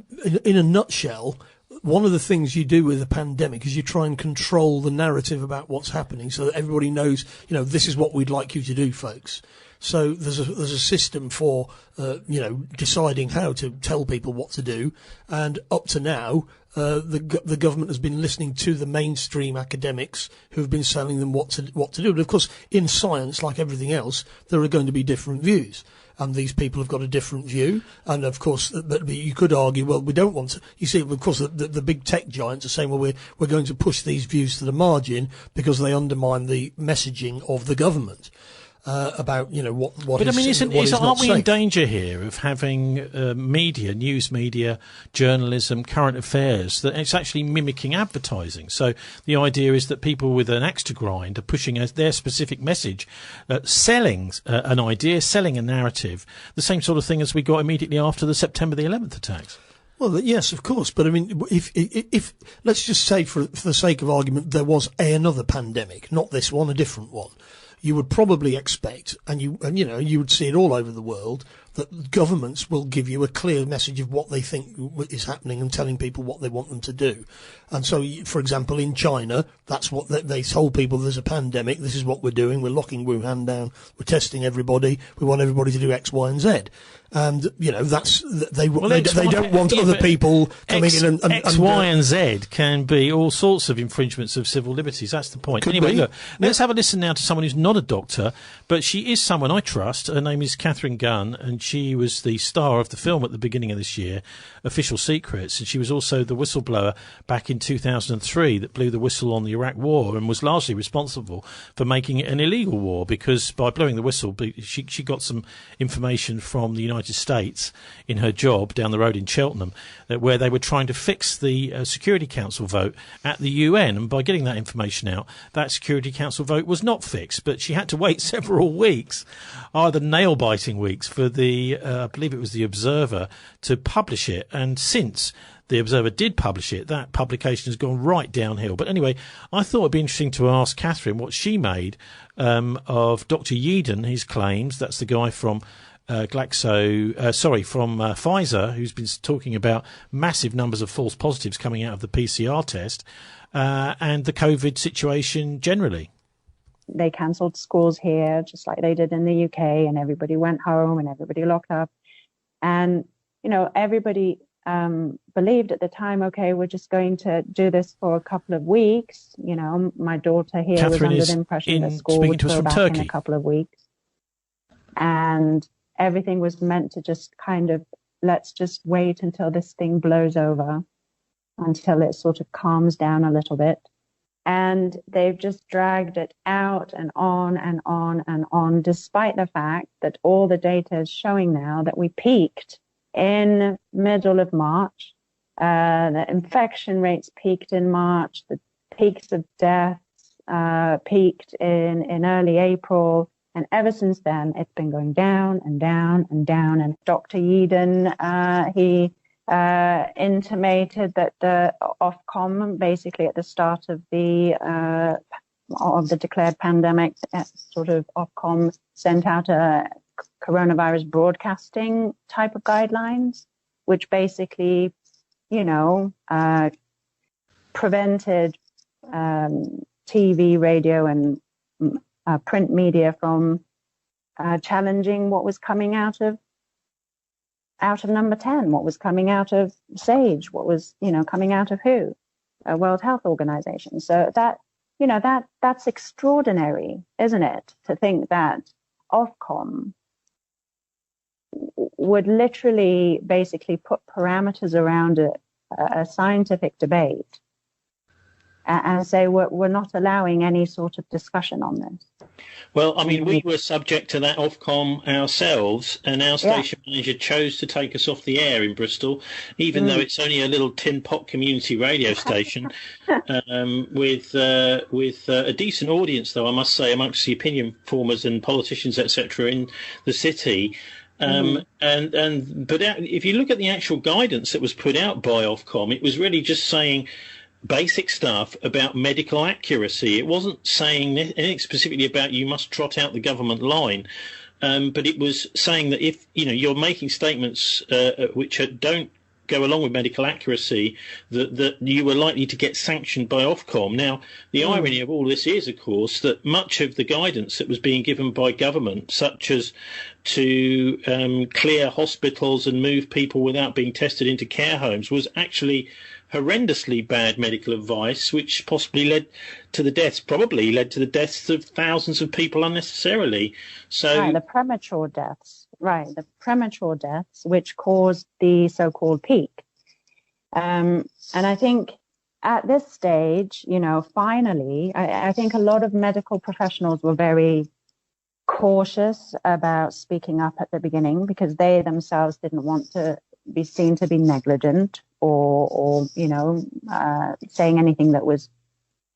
in a nutshell, one of the things you do with a pandemic is you try and control the narrative about what's happening, so that everybody knows, this is what we'd like you to do, folks. So there's a system for deciding how to tell people what to do, and up to now, the government has been listening to the mainstream academics who've been telling them what to do. But of course, in science, like everything else, there are going to be different views. And these people have got a different view. And of course, you could argue, well, we don't want to. You see, of course, the big tech giants are saying, well, we're going to push these views to the margin because they undermine the messaging of the government. About what but is, I mean, aren't we safe. in danger here of having media, news media, journalism, current affairs that it's actually mimicking advertising? So the idea is that people with an axe to grind are pushing their specific message, selling an idea, selling a narrative, the same sort of thing as we got immediately after the September the 11th attacks. Well, yes, of course, but I mean, if let's just say, for the sake of argument, there was another pandemic, not this one, a different one. You would probably expect, and you would see it all over the world, that governments will give you a clear message of what they think is happening and telling people what they want them to do. And so, for example, in China, that's what they told people: there's a pandemic, this is what we're doing, we're locking Wuhan down, we're testing everybody, we want everybody to do X, Y, and Z. And, they don't want other people coming in and X, Y, and Z can be all sorts of infringements of civil liberties. That's the point. Anyway, look, let's have a listen now to someone who's not a doctor, but she is someone I trust. Her name is Catherine Gunn, and she was the star of the film at the beginning of this year, Official Secrets, and she was also the whistleblower back in 2003 that blew the whistle on the Iraq War and was largely responsible for making it an illegal war, because by blowing the whistle, she got some information from the United States in her job down the road in Cheltenham, where they were trying to fix the Security Council vote at the UN, and by getting that information out, that Security Council vote was not fixed, but she had to wait several weeks, either nail-biting weeks, for the I believe it was the Observer to publish it, and since the Observer did publish it, that publication has gone right downhill. But anyway, I thought it'd be interesting to ask Catherine what she made of Dr. Yeadon, his claims. That's the guy from from Pfizer, who's been talking about massive numbers of false positives coming out of the PCR test, and the COVID situation generally. They cancelled schools here, just like they did in the UK, and everybody went home and everybody locked up. And, everybody believed at the time, okay, we're just going to do this for a couple of weeks. My daughter here Catherine was under the impression that school would go back in a couple of weeks. And everything was meant to just kind of, let's just wait until this thing blows over, until it sort of calms down a little bit. And they've just dragged it out and on and on and on, despite the fact that all the data is showing now that we peaked in middle of March. The infection rates peaked in March. The peaks of deaths peaked in early April. And ever since then, it's been going down and down and down. And Dr. Yeadon, he intimated that the Ofcom, basically at the start of the declared pandemic, sort of Ofcom sent out a coronavirus broadcasting type of guidelines, which basically, prevented TV, radio, and print media from challenging what was coming out of number 10, what was coming out of SAGE, what was, coming out of WHO, World Health Organization. So that's extraordinary, isn't it? To think that Ofcom would literally basically put parameters around a scientific debate and say we're not allowing any sort of discussion on this. Well, I mean, we were subject to that Ofcom ourselves, and our station manager chose to take us off the air in Bristol, even though it's only a little tin pot community radio station, with a decent audience, though I must say, amongst the opinion formers and politicians, etc., in the city. But if you look at the actual guidance that was put out by Ofcom, it was really just saying basic stuff about medical accuracy. It wasn't saying anything specifically about you must trot out the government line, but it was saying that if you're making statements which don't go along with medical accuracy, that you were likely to get sanctioned by Ofcom. Now, the irony of all this is, of course, that much of the guidance that was being given by government, such as to clear hospitals and move people without being tested into care homes, was actually horrendously bad medical advice, which possibly led to the deaths of thousands of people unnecessarily. So right, the premature deaths, which caused the so-called peak. And I think at this stage, finally, I think a lot of medical professionals were very cautious about speaking up at the beginning because they themselves didn't want to be seen to be negligent or saying anything that was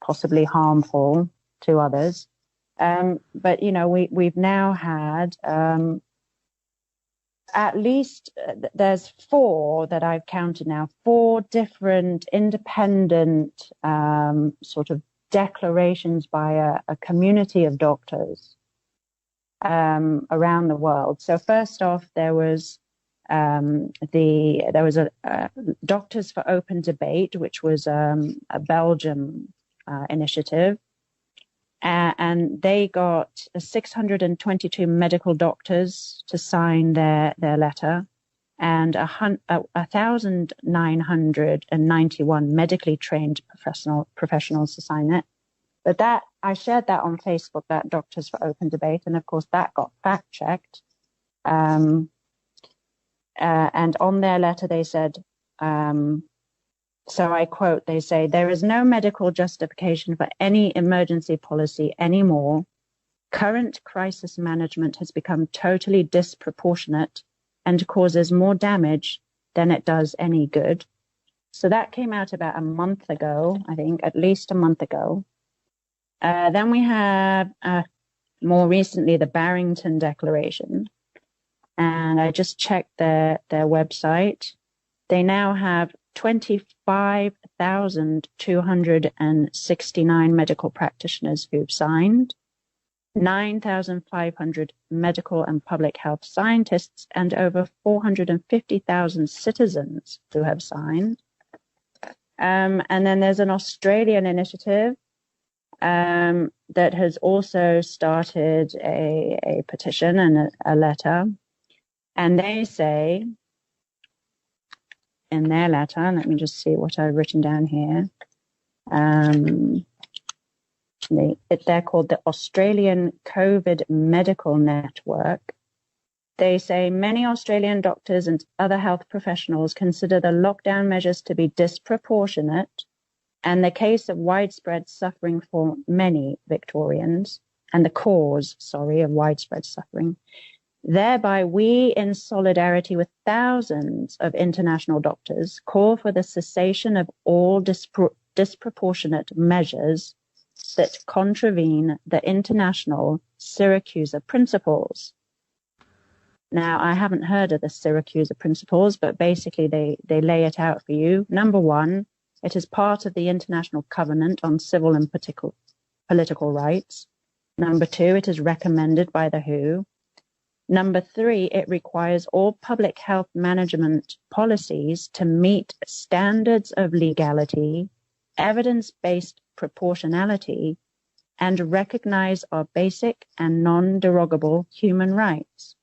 possibly harmful to others. But we've now had at least there's 4 that I've counted now, 4 different independent sort of declarations by a community of doctors around the world. So first off, there was a Doctors for Open Debate, which was a Belgium initiative, and they got 622 medical doctors to sign their letter, and 1,991 medically trained professionals to sign it. But that I shared that on Facebook, that Doctors for Open Debate, and of course that got fact checked. And on their letter, they said, so I quote, they say, "There is no medical justification for any emergency policy anymore. Current crisis management has become totally disproportionate and causes more damage than it does any good." So that came out about a month ago, I think, at least a month ago. Then we have more recently the Barrington Declaration. And I just checked their website. They now have 25,269 medical practitioners who've signed, 9,500 medical and public health scientists, and over 450,000 citizens who have signed. And then there's an Australian initiative that has also started a petition and a letter. And they say in their letter, let me just see what I've written down here. They're called the Australian COVID Medical Network. They say many Australian doctors and other health professionals consider the lockdown measures to be disproportionate and the case of widespread suffering for many Victorians, and the cause, of widespread suffering. Thereby, we, in solidarity with thousands of international doctors, call for the cessation of all disproportionate measures that contravene the international Syracuse principles. Now, I haven't heard of the Syracuse principles, but basically they lay it out for you. Number 1, it is part of the International Covenant on Civil and Political Rights. Number 2, it is recommended by the WHO. Number 3, it requires all public health management policies to meet standards of legality, evidence-based proportionality, and recognize our basic and non-derogable human rights.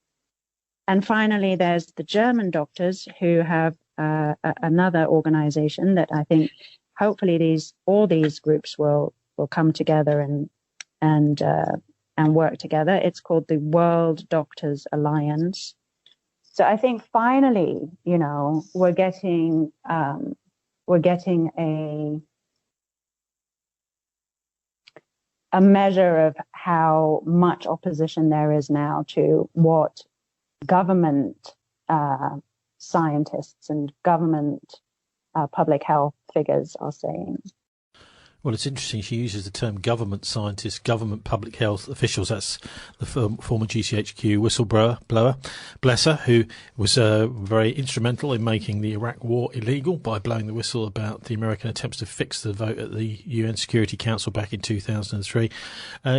And finally, there's the German doctors who have another organization that I think hopefully all these groups will come together and work together. It's called the World Doctors Alliance. So I think finally, we're getting a measure of how much opposition there is now to what government scientists and government public health figures are saying. Well, it's interesting. She uses the term government scientists, government public health officials. That's the former GCHQ whistleblower, bless her, who was very instrumental in making the Iraq war illegal by blowing the whistle about the American attempts to fix the vote at the UN Security Council back in 2003.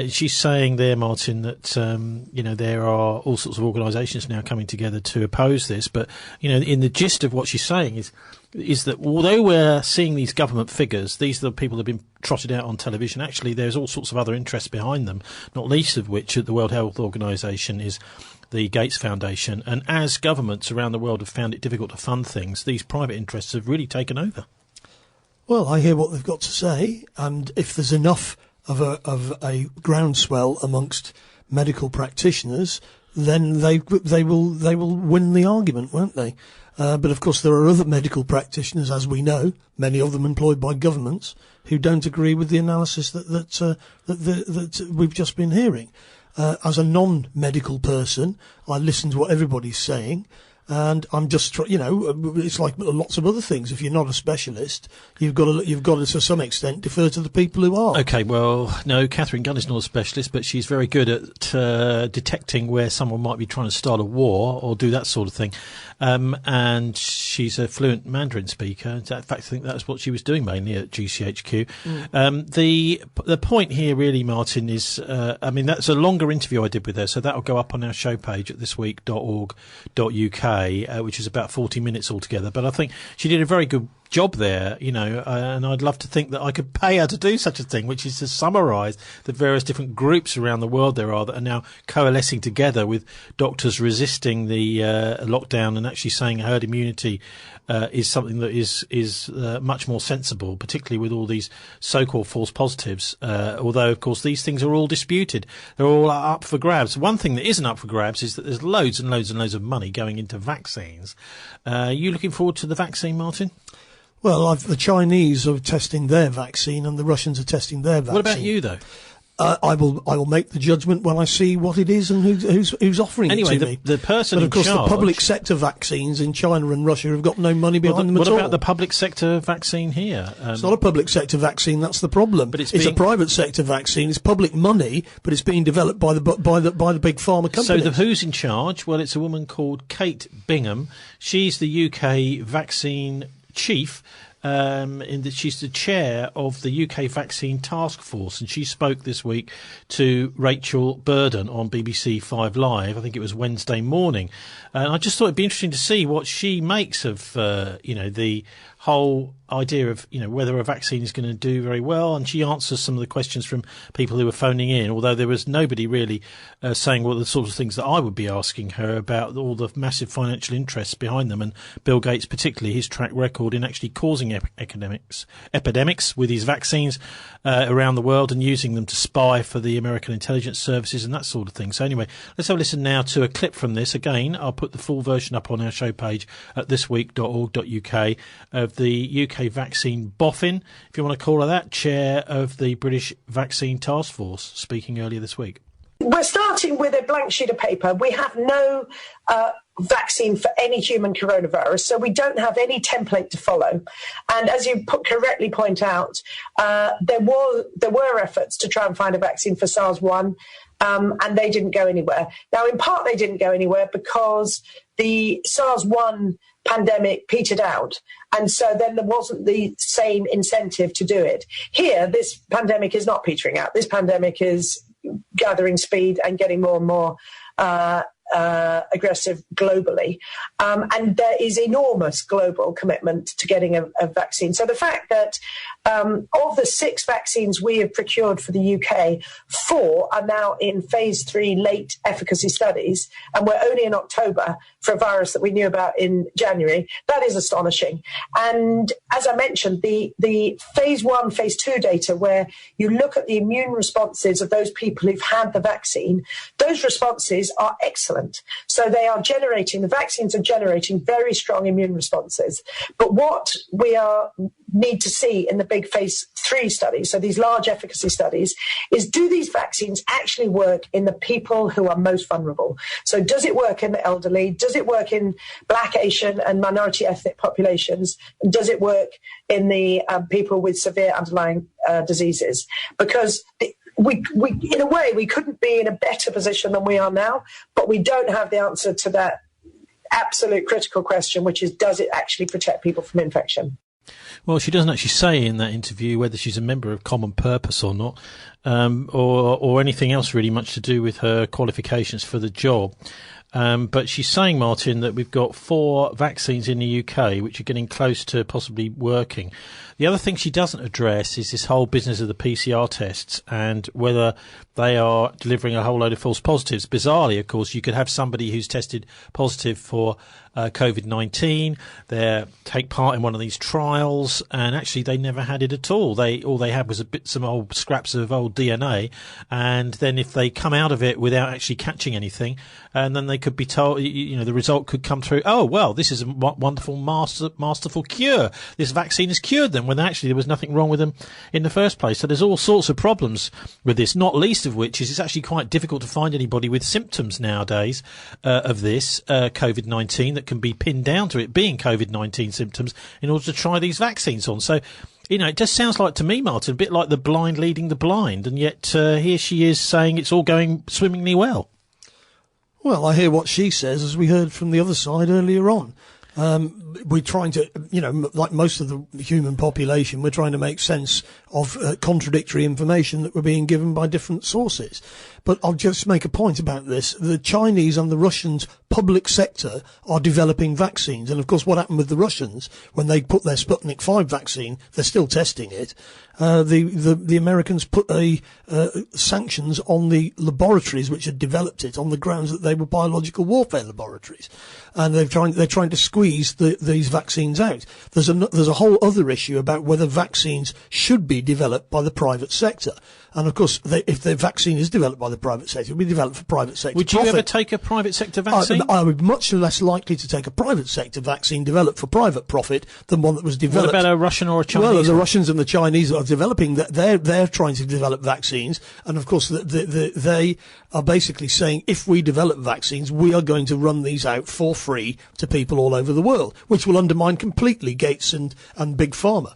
She's saying there, Martin, that there are all sorts of organisations now coming together to oppose this. But in the gist of what she's saying is that although we're seeing these government figures, these are the people that have been trotted out on television, actually there's all sorts of other interests behind them, not least of which at the World Health Organization is the Gates Foundation. And as governments around the world have found it difficult to fund things, these private interests have really taken over. Well, I hear what they've got to say, and if there's enough of a groundswell amongst medical practitioners, then they will win the argument, won't they? But of course, there are other medical practitioners, as we know, many of them employed by governments, who don't agree with the analysis that we've just been hearing. As a non-medical person, I listen to what everybody's saying, and I'm just, it's like lots of other things. If you're not a specialist, you've got to to some extent defer to the people who are. Okay, well, no, Catherine Gunn is not a specialist, but she's very good at detecting where someone might be trying to start a war or do that sort of thing. And she's a fluent Mandarin speaker. In fact, I think that's what she was doing mainly at GCHQ. The point here really, Martin, is, that's a longer interview I did with her, so that'll go up on our show page at thisweek.org.uk, which is about 40 minutes altogether. But I think she did a very good job there, and I'd love to think that I could pay her to do such a thing, which is to summarise the various different groups around the world there are that are now coalescing together with doctors resisting the lockdown and actually saying herd immunity is something that is much more sensible, particularly with all these so-called false positives, although, of course, these things are all disputed. They're all up for grabs. One thing that isn't up for grabs is that there's loads and loads and loads of money going into vaccines. Are you looking forward to the vaccine, Martin? Well, the Chinese are testing their vaccine and the Russians are testing their vaccine. What about you, though? I will make the judgment when I see what it is and who's offering it to me. The person in charge... But, of course, the public sector vaccines in China and Russia have got no money behind them at all. What about the public sector vaccine here? It's not a public sector vaccine, that's the problem. But it's a private sector vaccine. It's public money, but it's being developed by the big pharma companies. So who's in charge? Well, it's a woman called Kate Bingham. She's the UK vaccine chief. She's the chair of the UK Vaccine Task Force, and she spoke this week to Rachel Burden on BBC 5 Live. I think it was Wednesday morning, and I just thought it'd be interesting to see what she makes of the whole idea of whether a vaccine is going to do very well, and she answers some of the questions from people who were phoning in, although there was nobody really saying what the sorts of things that I would be asking her about, all the massive financial interests behind them, and Bill Gates particularly, his track record in actually causing epidemics with his vaccines around the world and using them to spy for the American intelligence services and that sort of thing. So anyway, let's have a listen now to a clip from this. Again, I'll put the full version up on our show page at thisweek.org.uk of the UK vaccine boffin, if you want to call her that, chair of the British Vaccine Task Force, speaking earlier this week. We're starting with a blank sheet of paper. We have no vaccine for any human coronavirus, so we don't have any template to follow. And as you correctly point out, there were efforts to try and find a vaccine for SARS-1, and they didn't go anywhere. Now, in part, they didn't go anywhere because the SARS-1 pandemic petered out, and so then there wasn't the same incentive to do it. Here, this pandemic is not petering out. This pandemic is gathering speed and getting more and more aggressive globally. And there is enormous global commitment to getting a vaccine. So the fact that of the 6 vaccines we have procured for the UK, 4 are now in phase 3 late efficacy studies, and we're only in October for a virus that we knew about in January. That is astonishing. And as I mentioned, the phase 1, phase 2 data, where you look at the immune responses of those people who've had the vaccine, those responses are excellent. excellent. So the vaccines are generating very strong immune responses. But what we need to see in the big phase 3 studies, so these large efficacy studies, is do these vaccines actually work in the people who are most vulnerable? So does it work in the elderly? Does it work in Black, Asian and minority ethnic populations? And does it work in the people with severe underlying diseases? Because we, in a way, we couldn't be in a better position than we are now, but we don't have the answer to that absolute critical question, which is, does it actually protect people from infection? Well, she doesn't actually say in that interview whether she's a member of Common Purpose or not, or anything else really much to do with her qualifications for the job. But she's saying, Martin, that we've got 4 vaccines in the UK which are getting close to possibly working. The other thing she doesn't address is this whole business of the PCR tests and whether they are delivering a whole load of false positives. Bizarrely, of course, you could have somebody who's tested positive for COVID-19. They take part in one of these trials, and actually they never had it at all. All they had was some old scraps of old DNA, and then if they come out of it without actually catching anything, and then they could be told, the result could come through. Oh well, this is a wonderful, masterful cure. This vaccine has cured them, when actually there was nothing wrong with them in the first place. So there's all sorts of problems with this, not least of which is it's actually quite difficult to find anybody with symptoms nowadays of this COVID-19 that can be pinned down to it being COVID-19 symptoms in order to try these vaccines on. So, it just sounds like to me, Martin, a bit like the blind leading the blind, and yet here she is saying it's all going swimmingly well. Well, I hear what she says, as we heard from the other side earlier on. We're trying to, like most of the human population, we're trying to make sense of contradictory information that we're being given by different sources. But I'll just make a point about this. The Chinese and the Russians' public sector are developing vaccines. And, of course, what happened with the Russians, when they put their Sputnik 5 vaccine, they're still testing it. The Americans put sanctions on the laboratories which had developed it on the grounds that they were biological warfare laboratories. And they're trying to squeeze these vaccines out. There's a whole other issue about whether vaccines should be developed by the private sector. And, of course, if the vaccine is developed by the private sector, it will be developed for private sector Would you ever take a private sector vaccine? I would be much less likely to take a private sector vaccine developed for private profit than one that was developed. What about a Russian or a Chinese? Well, the Russians and the Chinese are developing that. They're trying to develop vaccines. And, of course, they are basically saying if we develop vaccines, we are going to run these out for free to people all over the world, which will undermine completely Gates and Big Pharma.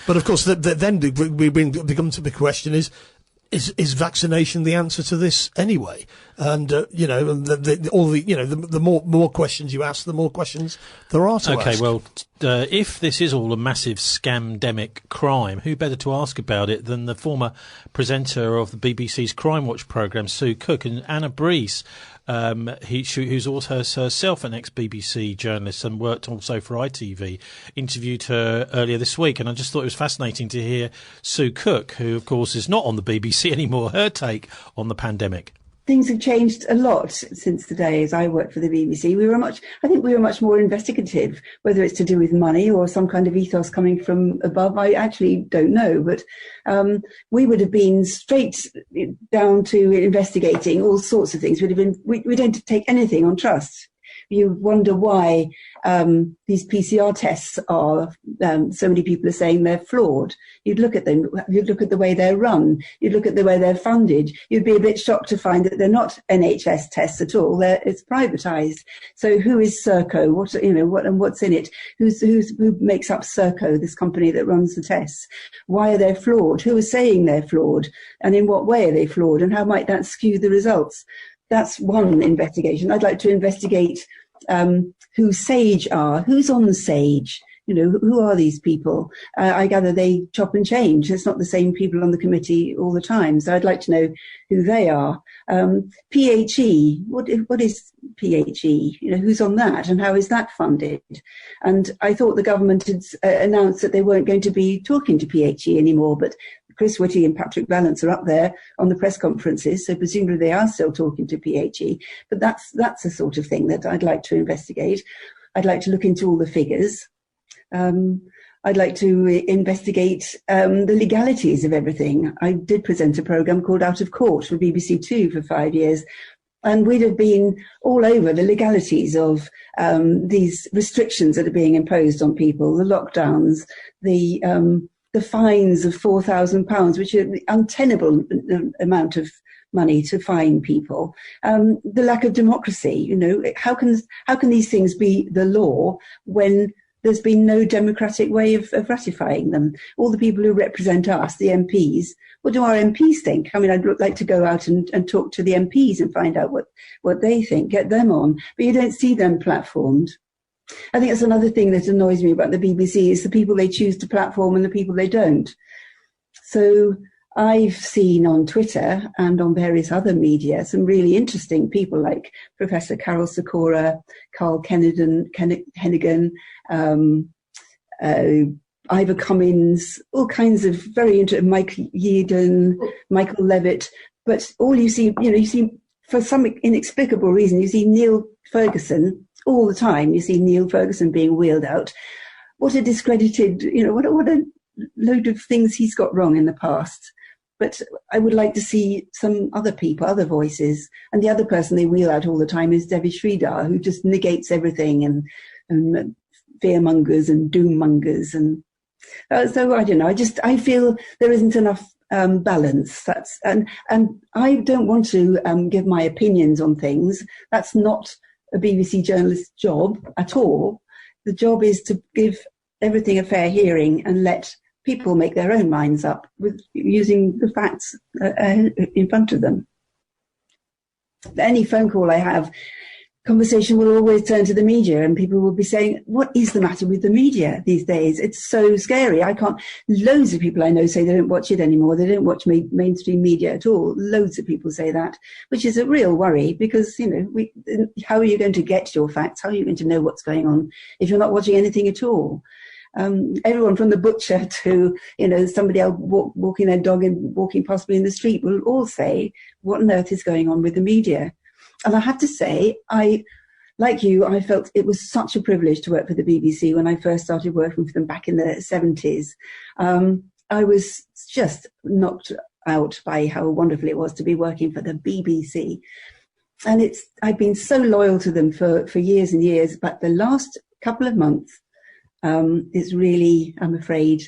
But, of course, then becomes the question is vaccination the answer to this anyway? And the more questions you ask, the more questions there are to ask. Okay, well, if this is all a massive scamdemic crime, who better to ask about it than the former presenter of the BBC's Crime Watch programme, Sue Cook, and Anna Brees, who's also herself an ex-BBC journalist and worked also for ITV, interviewed her earlier this week. And I just thought it was fascinating to hear Sue Cook, who, of course, is not on the BBC anymore, her take on the pandemic. Things have changed a lot since the days I worked for the BBC. I think we were much more investigative, whether it's to do with money or some kind of ethos coming from above. I actually don't know, but we would have been straight down to investigating all sorts of things. We don't take anything on trust. You wonder why these PCR tests are, so many people are saying they're flawed. You'd look at them, you'd look at the way they're run, you'd look at the way they're funded. You'd be a bit shocked to find that they're not NHS tests at all. It's privatised. So who is Serco? What's in it? Who makes up Serco, this company that runs the tests? Why are they flawed? Who is saying they're flawed? And in what way are they flawed? And how might that skew the results? That's one investigation. I'd like to investigate who SAGE are. Who's on the SAGE? Who are these people? I gather they chop and change. It's not the same people on the committee all the time. So I'd like to know who they are. PHE, what is PHE? Who's on that and how is that funded? And I thought the government had announced that they weren't going to be talking to PHE anymore, but Chris Whitty and Patrick Vallance are up there on the press conferences, so presumably they are still talking to PHE. But that's the sort of thing that I'd like to investigate. I'd like to look into all the figures. I'd like to investigate the legalities of everything. I did present a programme called Out of Court for BBC Two for 5 years. And we'd have been all over the legalities of these restrictions that are being imposed on people, the lockdowns, the fines of £4,000, which are an untenable amount of money to fine people. The lack of democracy, you know, how can these things be the law when there's been no democratic way of ratifying them? All the people who represent us, the MPs, what do our MPs think? I mean, I'd like to go out and talk to the MPs and find out what they think, get them on, but you don't see them platformed. I think that's another thing that annoys me about the BBC is the people they choose to platform and the people they don't. So I've seen on Twitter and on various other media some really interesting people like Professor Carol Sikora, Carl Hennigan, Ivor Cummins, all kinds of very interesting, Mike Yeadon, Michael Levitt. But all you see, you see for some inexplicable reason, you see Neil Ferguson all the time. You see Neil Ferguson being wheeled out. What a discredited, what a load of things he's got wrong in the past. But I would like to see some other people, other voices. And the other person they wheel out all the time is Devi Sridhar, who just negates everything and fearmongers and doommongers. And so I don't know. I feel there isn't enough balance. And I don't want to give my opinions on things. That's not a BBC journalist's job at all. The job is to give everything a fair hearing and let people make their own minds up with using the facts in front of them. Any phone call I have, conversation will always turn to the media, and people will be saying, what is the matter with the media these days? It's so scary. Loads of people I know say they don't watch it anymore. They don't watch mainstream media at all. Loads of people say that, which is a real worry because, how are you going to get your facts? How are you going to know what's going on if you're not watching anything at all? Everyone from the butcher to, somebody else walking their dog and walking possibly in the street will all say, what on earth is going on with the media? And I have to say, like you, I felt it was such a privilege to work for the BBC when I first started working for them back in the 70s. I was just knocked out by how wonderful it was to be working for the BBC. And I've been so loyal to them for years and years, but the last couple of months, it's really, I'm afraid,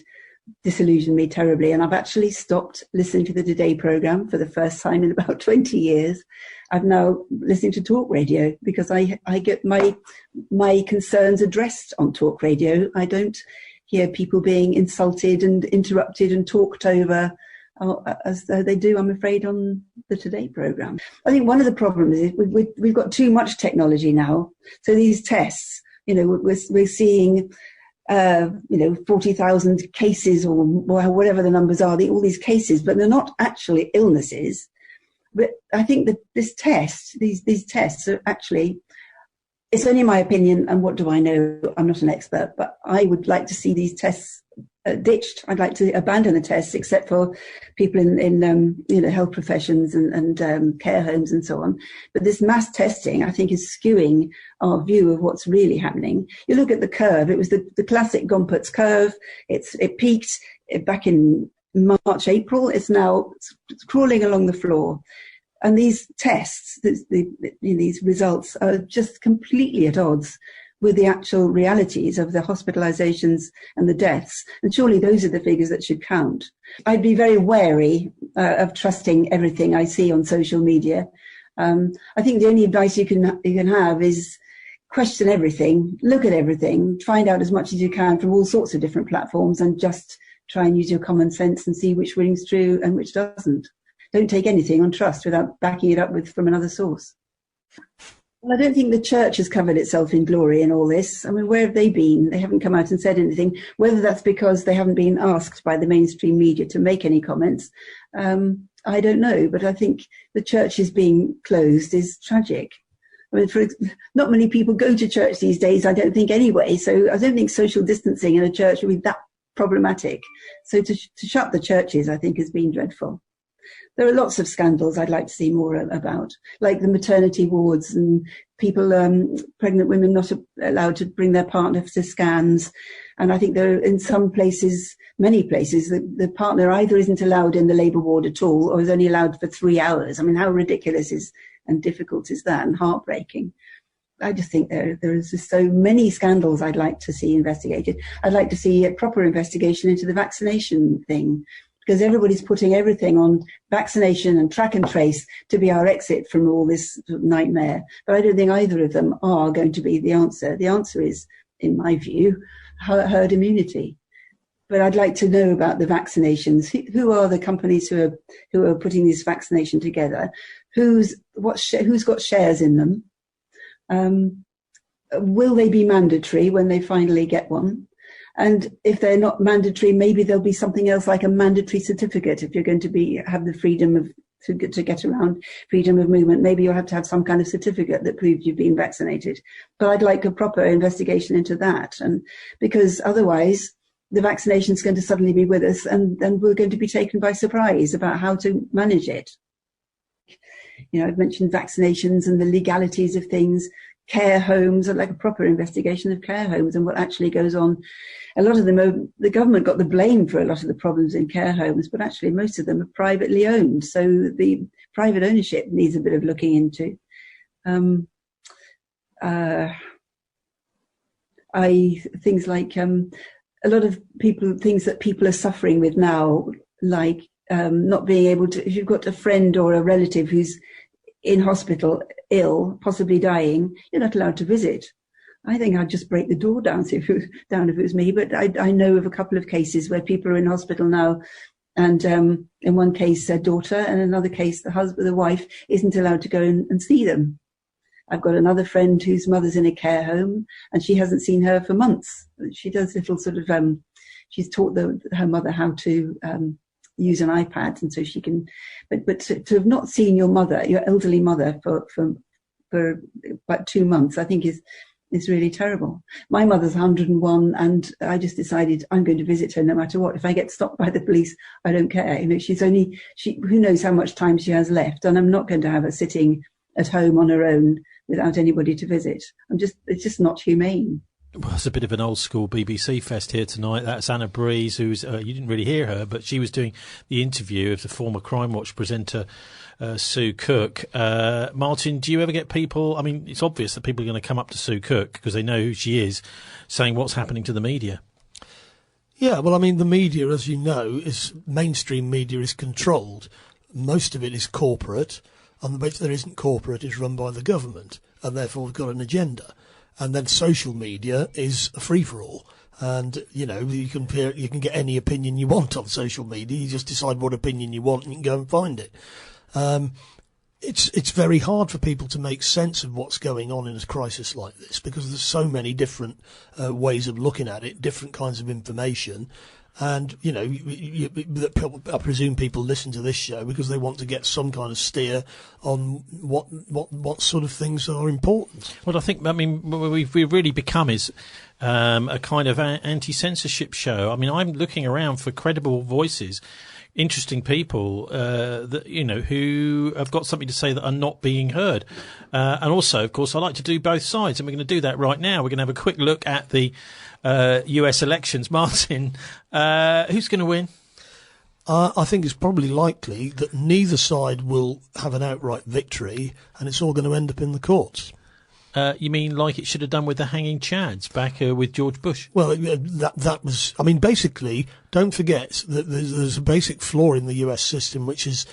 disillusioned me terribly. And I've actually stopped listening to the Today programme for the first time in about 20 years. I've now listened to talk radio because I get my concerns addressed on talk radio. I don't hear people being insulted and interrupted and talked over as they do, I'm afraid, on the Today programme. I think one of the problems is we've got too much technology now. So these tests, we're seeing 40,000 cases or whatever the numbers are, all these cases, but they're not actually illnesses. But I think that these tests are actually, it's only my opinion, and what do I know? I'm not an expert, but I would like to see these tests ditched. I'd like to abandon the tests, except for people in health professions and care homes and so on. But this mass testing, I think, is skewing our view of what's really happening. You look at the curve; it was the classic Gompertz curve. It peaked back in March, April. It's now crawling along the floor. And these tests, these results are just completely at odds with the actual realities of the hospitalizations and the deaths. And surely those are the figures that should count. I'd be very wary of trusting everything I see on social media. I think the only advice you can have is question everything, look at everything, find out as much as you can from all sorts of different platforms, and just try and use your common sense and see which rings true and which doesn't. Don't take anything on trust without backing it up from another source. Well, I don't think the church has covered itself in glory in all this. I mean, where have they been? They haven't come out and said anything. Whether that's because they haven't been asked by the mainstream media to make any comments, I don't know. But I think the churches being closed is tragic. I mean, not many people go to church these days, I don't think, anyway. So I don't think social distancing in a church would be that problematic. So to shut the churches, I think, has been dreadful. There are lots of scandals I'd like to see more about, like the maternity wards and people, pregnant women not allowed to bring their partner to scans. And I think there are, in some places, many places, the partner either isn't allowed in the labour ward at all or is only allowed for 3 hours. I mean, how ridiculous is and difficult is that, and heartbreaking. I just think there is just so many scandals I'd like to see investigated. I'd like to see a proper investigation into the vaccination thing, because everybody's putting everything on vaccination and track and trace to be our exit from all this nightmare. But I don't think either of them are going to be the answer. The answer is, in my view, herd immunity. But I'd like to know about the vaccinations. Who are the companies who are putting this vaccination together? Who's got shares in them? Will they be mandatory when they finally get one? And if they're not mandatory, maybe there'll be something else like a mandatory certificate. If you're going to have the freedom to get around, freedom of movement, maybe you'll have to have some kind of certificate that proves you've been vaccinated. But I'd like a proper investigation into that, and because otherwise the vaccination is going to suddenly be with us, and then we're going to be taken by surprise about how to manage it. You know, I've mentioned vaccinations and the legalities of things. Care homes, I'd like a proper investigation of care homes and what actually goes on. A lot of them, the government got the blame for a lot of the problems in care homes, but actually most of them are privately owned. So the private ownership needs a bit of looking into. Things like a lot of things that people are suffering with now, like not being able to, if you've got a friend or a relative who's in hospital, ill, possibly dying, you're not allowed to visit. I think I'd just break the door down if it was me. But I know of a couple of cases where people are in hospital now, and in one case, their daughter, and another case, the wife isn't allowed to go and see them. I've got another friend whose mother's in a care home, and she hasn't seen her for months. She does little sort of, she's taught her mother how to use an iPad, and so she can, but to have not seen your mother, your elderly mother, for about 2 months, I think is really terrible. My mother's 101, and I just decided I'm going to visit her no matter what. If I get stopped by the police, I don't care. You know, who knows how much time she has left, and I'm not going to have her sitting at home on her own without anybody to visit. It's just not humane. Well, it's a bit of an old school BBC fest here tonight. That's Anna Breeze, who's you didn't really hear her, but she was doing the interview of the former Crime Watch presenter Sue Cook. Martin, do you ever get people? I mean, it's obvious that people are going to come up to Sue Cook because they know who she is, saying what's happening to the media. Yeah, well, I mean, the media, as you know, mainstream media is controlled. Most of it is corporate, and the bit that isn't corporate is run by the government, and therefore we've got an agenda. And then social media is a free-for-all. And, you know, you can get any opinion you want on social media. You just decide what opinion you want and you can go and find it. It's very hard for people to make sense of what's going on in a crisis like this because there's so many different ways of looking at it, different kinds of information. And, you know, I presume people listen to this show because they want to get some kind of steer on what sort of things are important. Well, I mean, we've really become is a kind of anti-censorship show. I mean, I'm looking around for credible voices, interesting people that, you know, who have got something to say that are not being heard. And also, of course, I like to do both sides, and we're going to do that right now. We're going to have a quick look at the US elections. Martin, who's going to win? I think it's probably likely that neither side will have an outright victory, and it's all going to end up in the courts. You mean like it should have done with the hanging chads back with George Bush? Well, that was... I mean, basically, don't forget that there's a basic flaw in the US system, which is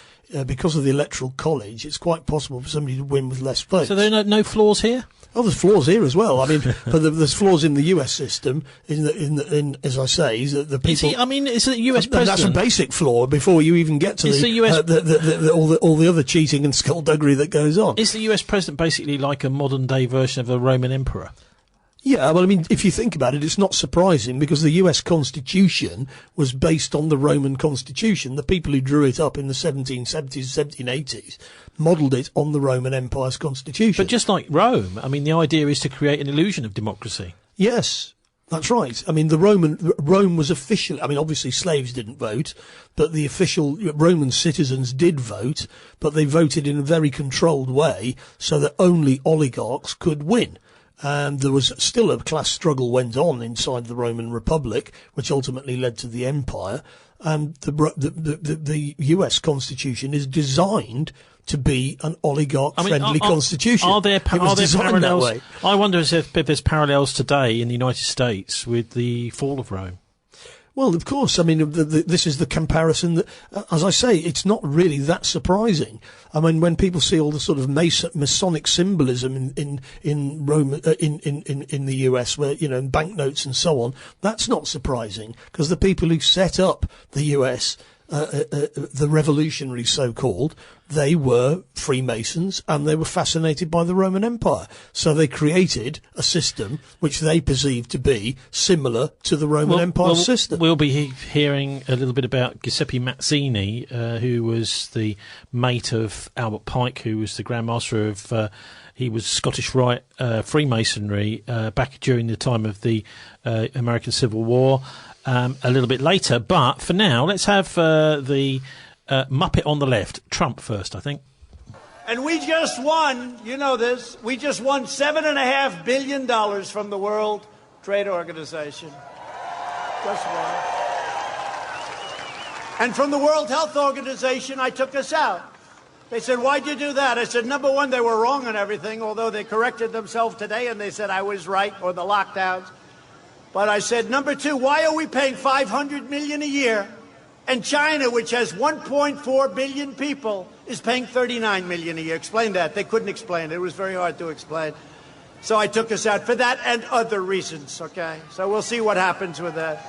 because of the Electoral College, it's quite possible for somebody to win with less votes. So there are no flaws here? Oh, there's flaws here as well. I mean, but there's flaws in the US system. In as I say, is that the people. Is the US president? That's a basic flaw before you even get to the US all the other cheating and skullduggery that goes on. Is the US president basically like a modern day version of a Roman emperor? Yeah, well, I mean, if you think about it, it's not surprising because the US Constitution was based on the Roman Constitution. The people who drew it up in the 1770s, 1780s modelled it on the Roman Empire's Constitution. But just like Rome, I mean, the idea is to create an illusion of democracy. Yes, that's right. I mean, Rome was officially, I mean, obviously slaves didn't vote, but the official Roman citizens did vote, but they voted in a very controlled way so that only oligarchs could win. And there was still a class struggle went on inside the Roman Republic, which ultimately led to the empire. And the US Constitution is designed to be an oligarch-friendly constitution. Are there parallels? That way. I wonder if there's parallels today in the United States with the fall of Rome. Well, of course. I mean, this is the comparison that, as I say, it's not really that surprising. I mean, when people see all the sort of Masonic symbolism in Rome, in the US, where, you know, in banknotes and so on, that's not surprising, because the people who set up the US, the revolutionaries so-called, they were Freemasons and they were fascinated by the Roman Empire. So they created a system which they perceived to be similar to the Roman Empire system. We'll be hearing a little bit about Giuseppe Mazzini, who was the mate of Albert Pike, who was the Grand Master of... he was Scottish Rite Freemasonry back during the time of the American Civil War. A little bit later, but for now, let's have the Muppet on the left. Trump first, I think. And we just won, you know this, we just won $7.5 billion from the World Trade Organization. Just won. And from the World Health Organization, I took us out. They said, why'd you do that? I said, number one, they were wrong on everything, although they corrected themselves today and they said I was right, or the lockdowns. But I said, number two, why are we paying $500 million a year? And China, which has 1.4 billion people, is paying $39 million a year. Explain that. They couldn't explain it. It was very hard to explain. So I took us out for that and other reasons, okay? So we'll see what happens with that.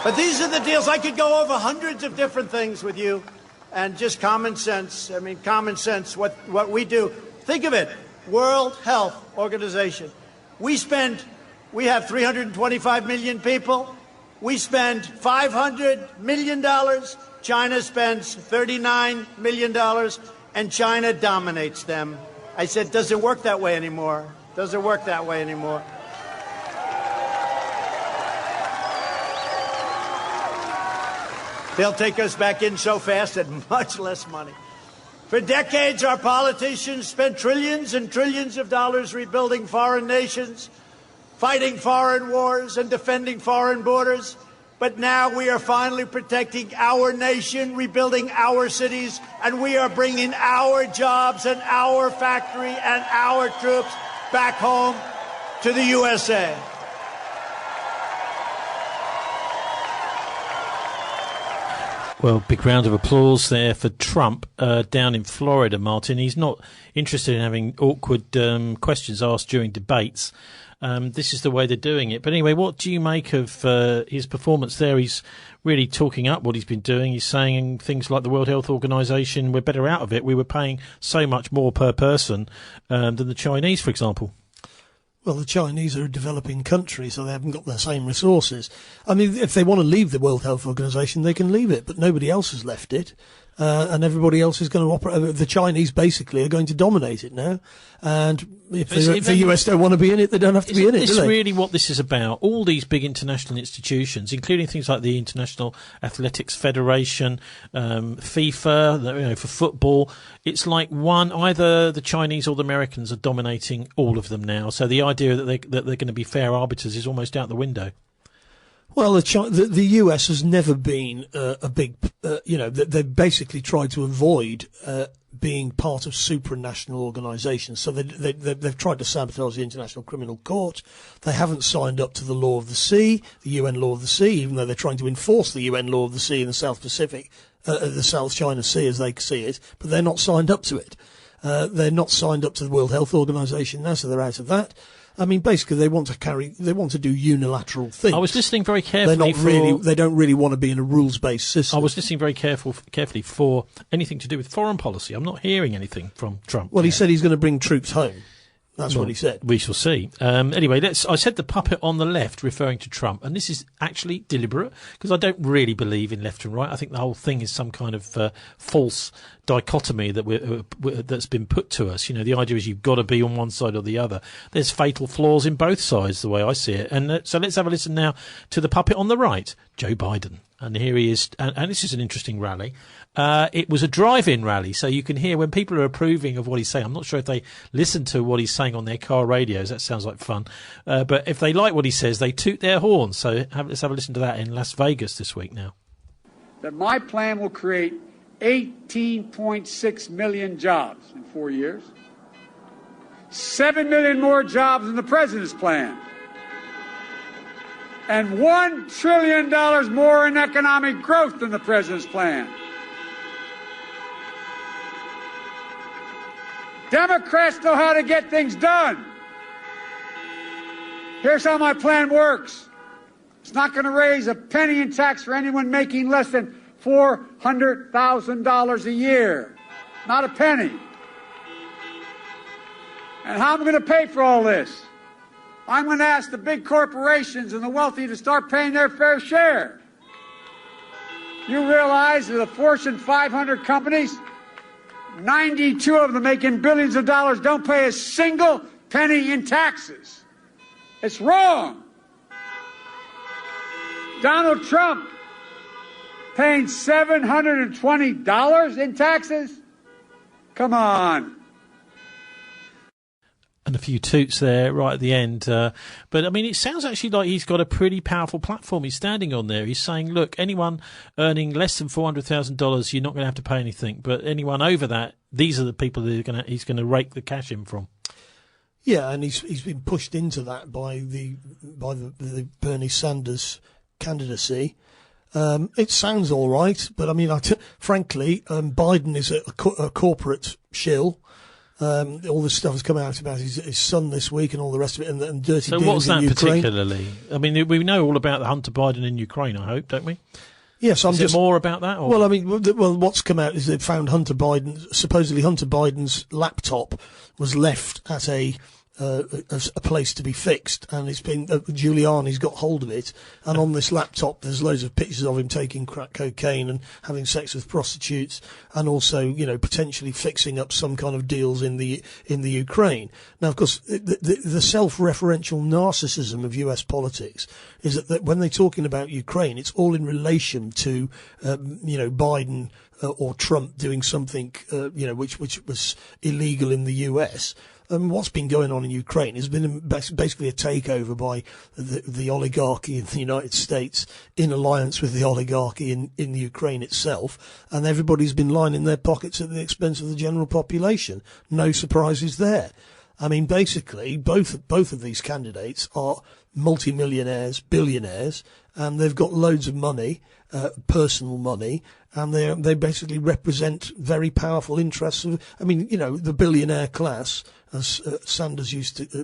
But these are the deals. I could go over hundreds of different things with you. And just common sense. I mean, common sense, what we do. Think of it. World Health Organization. We have 325 million people. We spend $500 million. China spends $39 million, and China dominates them. I said, doesn't work that way anymore. Doesn't work that way anymore. They'll take us back in so fast at much less money. For decades, our politicians spent trillions and trillions of dollars rebuilding foreign nations, fighting foreign wars, and defending foreign borders. But now we are finally protecting our nation, rebuilding our cities, and we are bringing our jobs and our factory and our troops back home to the USA. Well, big round of applause there for Trump down in Florida, Martin. He's not interested in having awkward questions asked during debates. This is the way they're doing it. But anyway, what do you make of his performance there? He's really talking up what he's been doing. He's saying things like the World Health Organization, we're better out of it. We were paying so much more per person than the Chinese, for example. Well, the Chinese are a developing country, so they haven't got the same resources. I mean, if they want to leave the World Health Organization, they can leave it, but nobody else has left it. And everybody else is going to operate. The Chinese basically are going to dominate it now. And if the US don't want to be in it, they don't have to be in it, do they? Is this really what this is about? All these big international institutions, including things like the International Athletics Federation, FIFA, for football, it's like either the Chinese or the Americans are dominating all of them now. So the idea that they're going to be fair arbiters is almost out the window. Well, the US has never been a big, they've basically tried to avoid being part of supranational organisations. So they've tried to sabotage the International Criminal Court. They haven't signed up to the law of the sea, the UN law of the sea, even though they're trying to enforce the UN law of the sea in the South Pacific, the South China Sea as they see it, but they're not signed up to it. They're not signed up to the World Health Organization now, so they're out of that. I mean, basically, they want to do unilateral things. I was listening very carefully. They don't really want to be in a rules-based system. I was listening very carefully for anything to do with foreign policy. I'm not hearing anything from Trump. Well, he said he's going to bring troops home. That's what he said. We shall see. Anyway, I said the puppet on the left, referring to Trump, and this is actually deliberate because I don't really believe in left and right. I think the whole thing is some kind of false dichotomy that's been put to us. You know, the idea is you've got to be on one side or the other. There's fatal flaws in both sides, the way I see it. And so let's have a listen now to the puppet on the right, Joe Biden. And here he is, and this is an interesting rally. It was a drive-in rally, so you can hear when people are approving of what he's saying. I'm not sure if they listen to what he's saying on their car radios. That sounds like fun. But if they like what he says, they toot their horns. So let's have a listen to that in Las Vegas this week now. That my plan will create 18.6 million jobs in 4 years. 7 million more jobs than the president's plan. And $1 trillion more in economic growth than the president's plan. Democrats know how to get things done. Here's how my plan works. It's not going to raise a penny in tax for anyone making less than $400,000 a year. Not a penny. And how am I going to pay for all this? I'm going to ask the big corporations and the wealthy to start paying their fair share. You realize that the Fortune 500 companies, 92 of them making billions of dollars, don't pay a single penny in taxes. It's wrong. Donald Trump paying $720 in taxes? Come on. And a few toots there right at the end. But, I mean, it sounds actually like he's got a pretty powerful platform he's standing on there. He's saying, look, anyone earning less than $400,000, you're not going to have to pay anything. But anyone over that, these are the people that he's going to rake the cash in from. Yeah, and he's been pushed into that by the Bernie Sanders candidacy. It sounds all right, but I mean, frankly, Biden is a corporate shill. All this stuff has come out about his son this week and all the rest of it, and dirty dealings in Ukraine. So what's that particularly? I mean, we know all about the Hunter Biden in Ukraine, I hope, don't we? Yes, is it more about that? Or? Well, I mean, what's come out is they've found supposedly Hunter Biden's laptop was left at a place to be fixed, and it's been Giuliani's got hold of it, and on this laptop there's loads of pictures of him taking crack cocaine and having sex with prostitutes, and also, you know, potentially fixing up some kind of deals in the Ukraine. Now, of course, the self-referential narcissism of US politics is that when they're talking about Ukraine, it's all in relation to Biden or Trump doing something which was illegal in the US. What's been going on in Ukraine has been basically a takeover by the oligarchy in the United States in alliance with the oligarchy in the Ukraine itself, and everybody's been lining their pockets at the expense of the general population. No surprises there. I mean, basically, both of these candidates are multimillionaires, billionaires, and they've got loads of money, personal money, and they basically represent very powerful interests of, I mean, you know, the billionaire class, as Sanders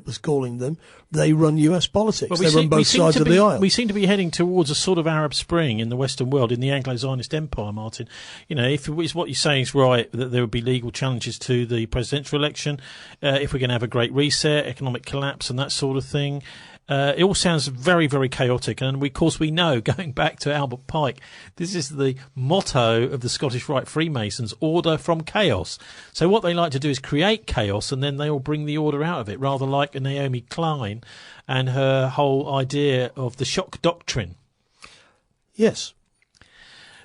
was calling them. They run US politics. They run both sides of the aisle. We seem to be heading towards a sort of Arab Spring in the Western world, in the Anglo-Zionist Empire, Martin. You know, if what you're saying is right, that there would be legal challenges to the presidential election, if we're going to have a great reset, economic collapse and that sort of thing. It all sounds very, very chaotic. And, of course, we know, going back to Albert Pike, this is the motto of the Scottish Rite Freemasons, order from chaos. So what they like to do is create chaos, and then they will bring the order out of it, rather like Naomi Klein and her whole idea of the shock doctrine. Yes.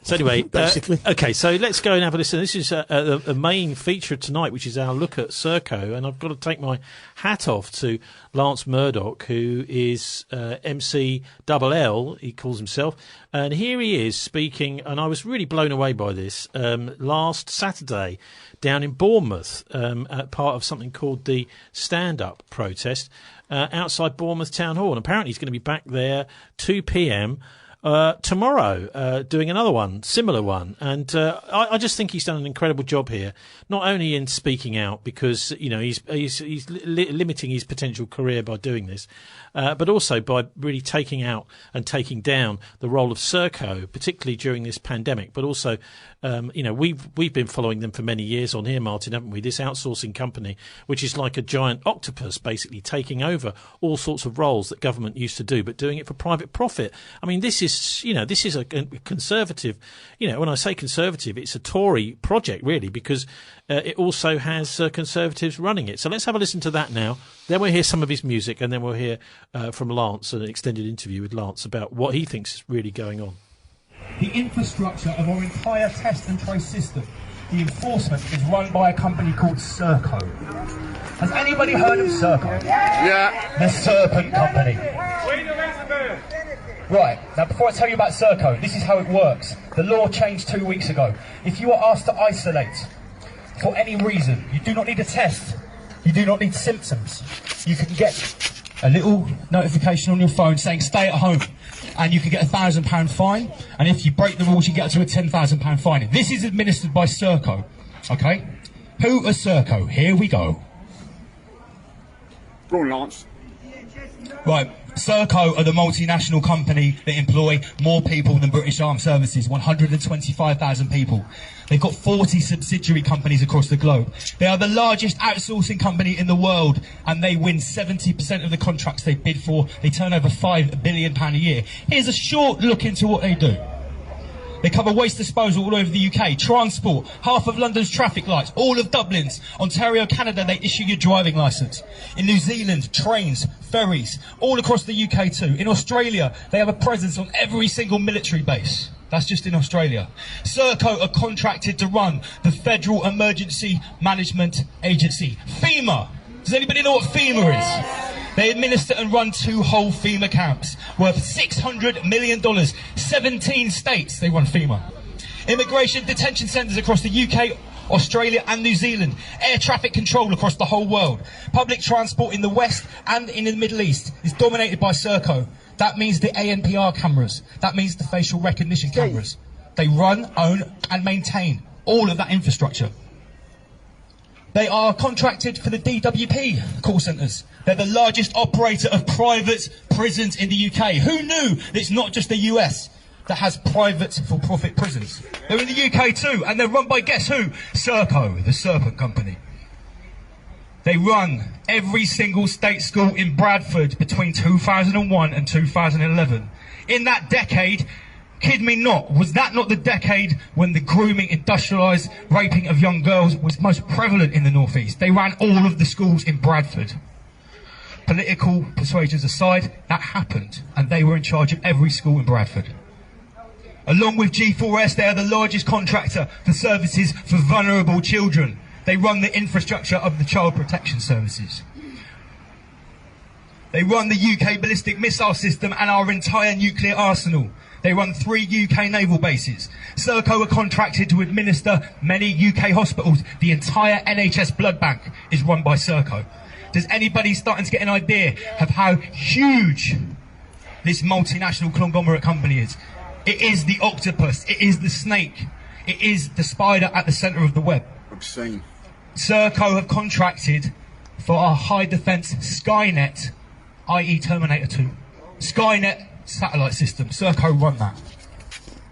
So anyway, basically. Okay, so let's go and have a listen. This is a main feature of tonight, which is our look at Serco, and I've got to take my hat off to Lance Murdoch, who is MCLL, he calls himself, and here he is speaking, and I was really blown away by this, last Saturday down in Bournemouth, at part of something called the Stand-Up protest outside Bournemouth Town Hall, and apparently he's going to be back there 2 p.m, tomorrow, doing another one, similar one. And I just think he's done an incredible job here, not only in speaking out, because, you know, he's limiting his potential career by doing this, but also by really taking out and taking down the role of Serco, particularly during this pandemic. But also, you know, we've been following them for many years on here, Martin, haven't we? This outsourcing company, which is like a giant octopus, basically taking over all sorts of roles that government used to do, but doing it for private profit. I mean, this is is, this is a conservative. When I say conservative, it's a Tory project, really, because it also has Conservatives running it. So let's have a listen to that now. Then we'll hear some of his music, and then we'll hear from Lance, an extended interview with Lance about what he thinks is really going on. The infrastructure of our entire test and trace system, the enforcement, is run by a company called Serco. Has anybody heard of Serco? Yeah. The Serpent Company. Right, now before I tell you about Serco, this is how it works. The law changed 2 weeks ago. If you are asked to isolate for any reason, you do not need a test, you do not need symptoms. You can get a little notification on your phone saying stay at home, and you can get a £1,000 fine, and if you break the rules you get up to a £10,000 fine. This is administered by Serco, okay? Who are Serco? Here we go. Go on, Lance. Right, Serco are the multinational company that employ more people than British Armed Services, 125,000 people. They've got 40 subsidiary companies across the globe. They are the largest outsourcing company in the world, and they win 70% of the contracts they bid for. They turn over £5 billion a year. Here's a short look into what they do. They cover waste disposal all over the UK, transport, half of London's traffic lights, all of Dublin's. Ontario, Canada, they issue your driving licence. In New Zealand, trains, ferries, all across the UK too. In Australia, they have a presence on every single military base. That's just in Australia. Serco are contracted to run the Federal Emergency Management Agency, FEMA. Does anybody know what FEMA is? They administer and run 2 whole FEMA camps worth $600 million. 17 states they run FEMA. Immigration detention centres across the UK, Australia and New Zealand. Air traffic control across the whole world. Public transport in the West and in the Middle East is dominated by Serco. That means the ANPR cameras. That means the facial recognition cameras. They run, own and maintain all of that infrastructure. They are contracted for the DWP call centres. They're the largest operator of private prisons in the UK. Who knew that it's not just the US that has private for-profit prisons? They're in the UK too, and they're run by, guess who? Serco, the Serpent Company. They run every single state school in Bradford between 2001 and 2011. In that decade, kid me not, was that not the decade when the grooming, industrialised raping of young girls was most prevalent in the North East? They ran all of the schools in Bradford. Political persuasions aside, that happened, and they were in charge of every school in Bradford. Along with G4S, they are the largest contractor for services for vulnerable children. They run the infrastructure of the Child Protection Services. They run the UK ballistic missile system and our entire nuclear arsenal. They run 3 UK naval bases. Serco are contracted to administer many UK hospitals. The entire NHS blood bank is run by Serco. Does anybody starting to get an idea of how huge this multinational conglomerate company is? It is the octopus, it is the snake, it is the spider at the centre of the web. Obscene. Serco have contracted for our high defence Skynet, i.e. Terminator 2. Skynet satellite system, Serco run that.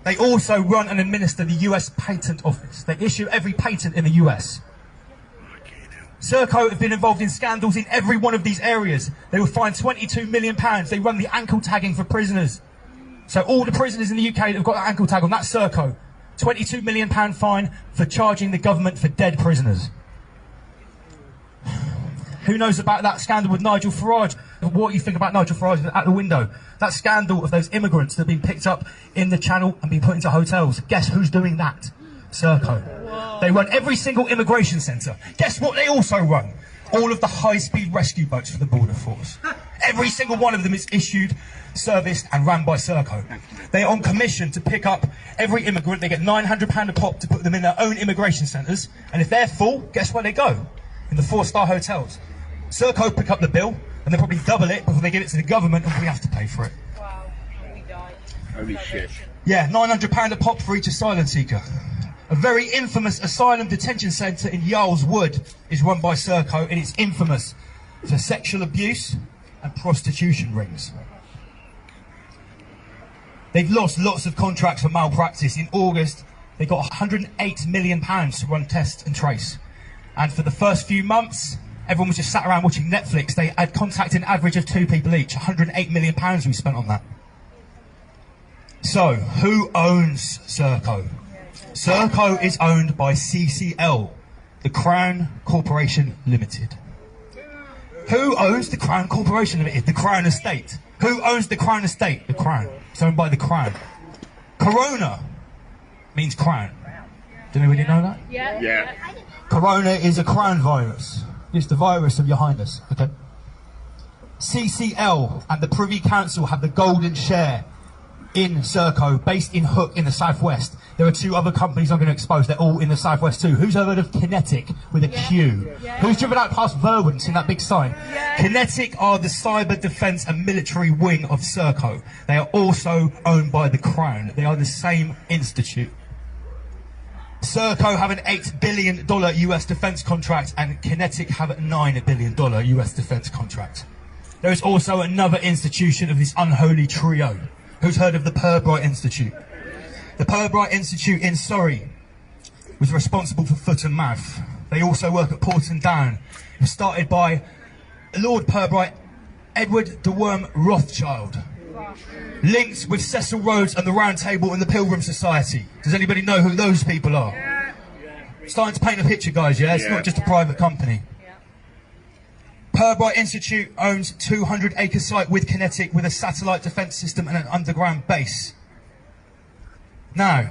They also run and administer the US Patent Office. They issue every patent in the US. Serco have been involved in scandals in every one of these areas. They were fined £22 million. They run the ankle tagging for prisoners. So all the prisoners in the UK that have got an ankle tag on, that's Serco. £22 million fine for charging the government for dead prisoners. Who knows about that scandal with Nigel Farage? What you think about Nigel Farage at the window? That scandal of those immigrants that have been picked up in the Channel and been put into hotels. Guess who's doing that? Serco. They run every single immigration centre. Guess what they also run? All of the high-speed rescue boats for the Border Force. Every single one of them is issued, serviced and ran by Serco. They're on commission to pick up every immigrant. They get £900 a pop to put them in their own immigration centres. And if they're full, guess where they go? In the 4-star hotels. Serco pick up the bill, and they probably double it before they give it to the government, and we have to pay for it. Wow, we die. Holy shit. Yeah, £900 a pop for each asylum seeker. A very infamous asylum detention centre in Yarl's Wood is run by Serco, and it's infamous for sexual abuse and prostitution rings. They've lost lots of contracts for malpractice. In August, they got £108 million to run test and trace. And for the first few months, everyone was just sat around watching Netflix. They had contacted an average of 2 people each. £108 million we spent on that. So, who owns Serco? Serco is owned by CCL, the Crown Corporation Limited. Who owns the Crown Corporation Limited? The Crown Estate. Who owns the Crown Estate? The Crown. It's owned by the Crown. Corona means crown. Did anybody know that? Yeah. Corona is a crown virus. It's the virus of your highness. Okay. CCL and the Privy Council have the golden share in Serco, based in Hook in the southwest. There are two other companies I'm going to expose. They're all in the southwest too. Who's heard of Kinetic with a Q? Who's driven out past Verwyn, seen that big sign? Kinetic are the cyber defence and military wing of Serco. They are also owned by the Crown. They are the same institute. Serco have an $8 billion US defence contract and Kinetic have a $9 billion US defence contract. There is also another institution of this unholy trio. Who's heard of the Pirbright Institute? The Pirbright Institute in Surrey was responsible for foot and mouth. They also work at Porton Down. It was started by Lord Pirbright, Edward de Worm Rothschild, linked with Cecil Rhodes and the Round Table and the Pilgrim Society. Does anybody know who those people are? Starting to paint a picture, guys, yeah? It's not just a private company. Pirbright Institute owns 200-acre site with Kinetic with a satellite defence system and an underground base. Now,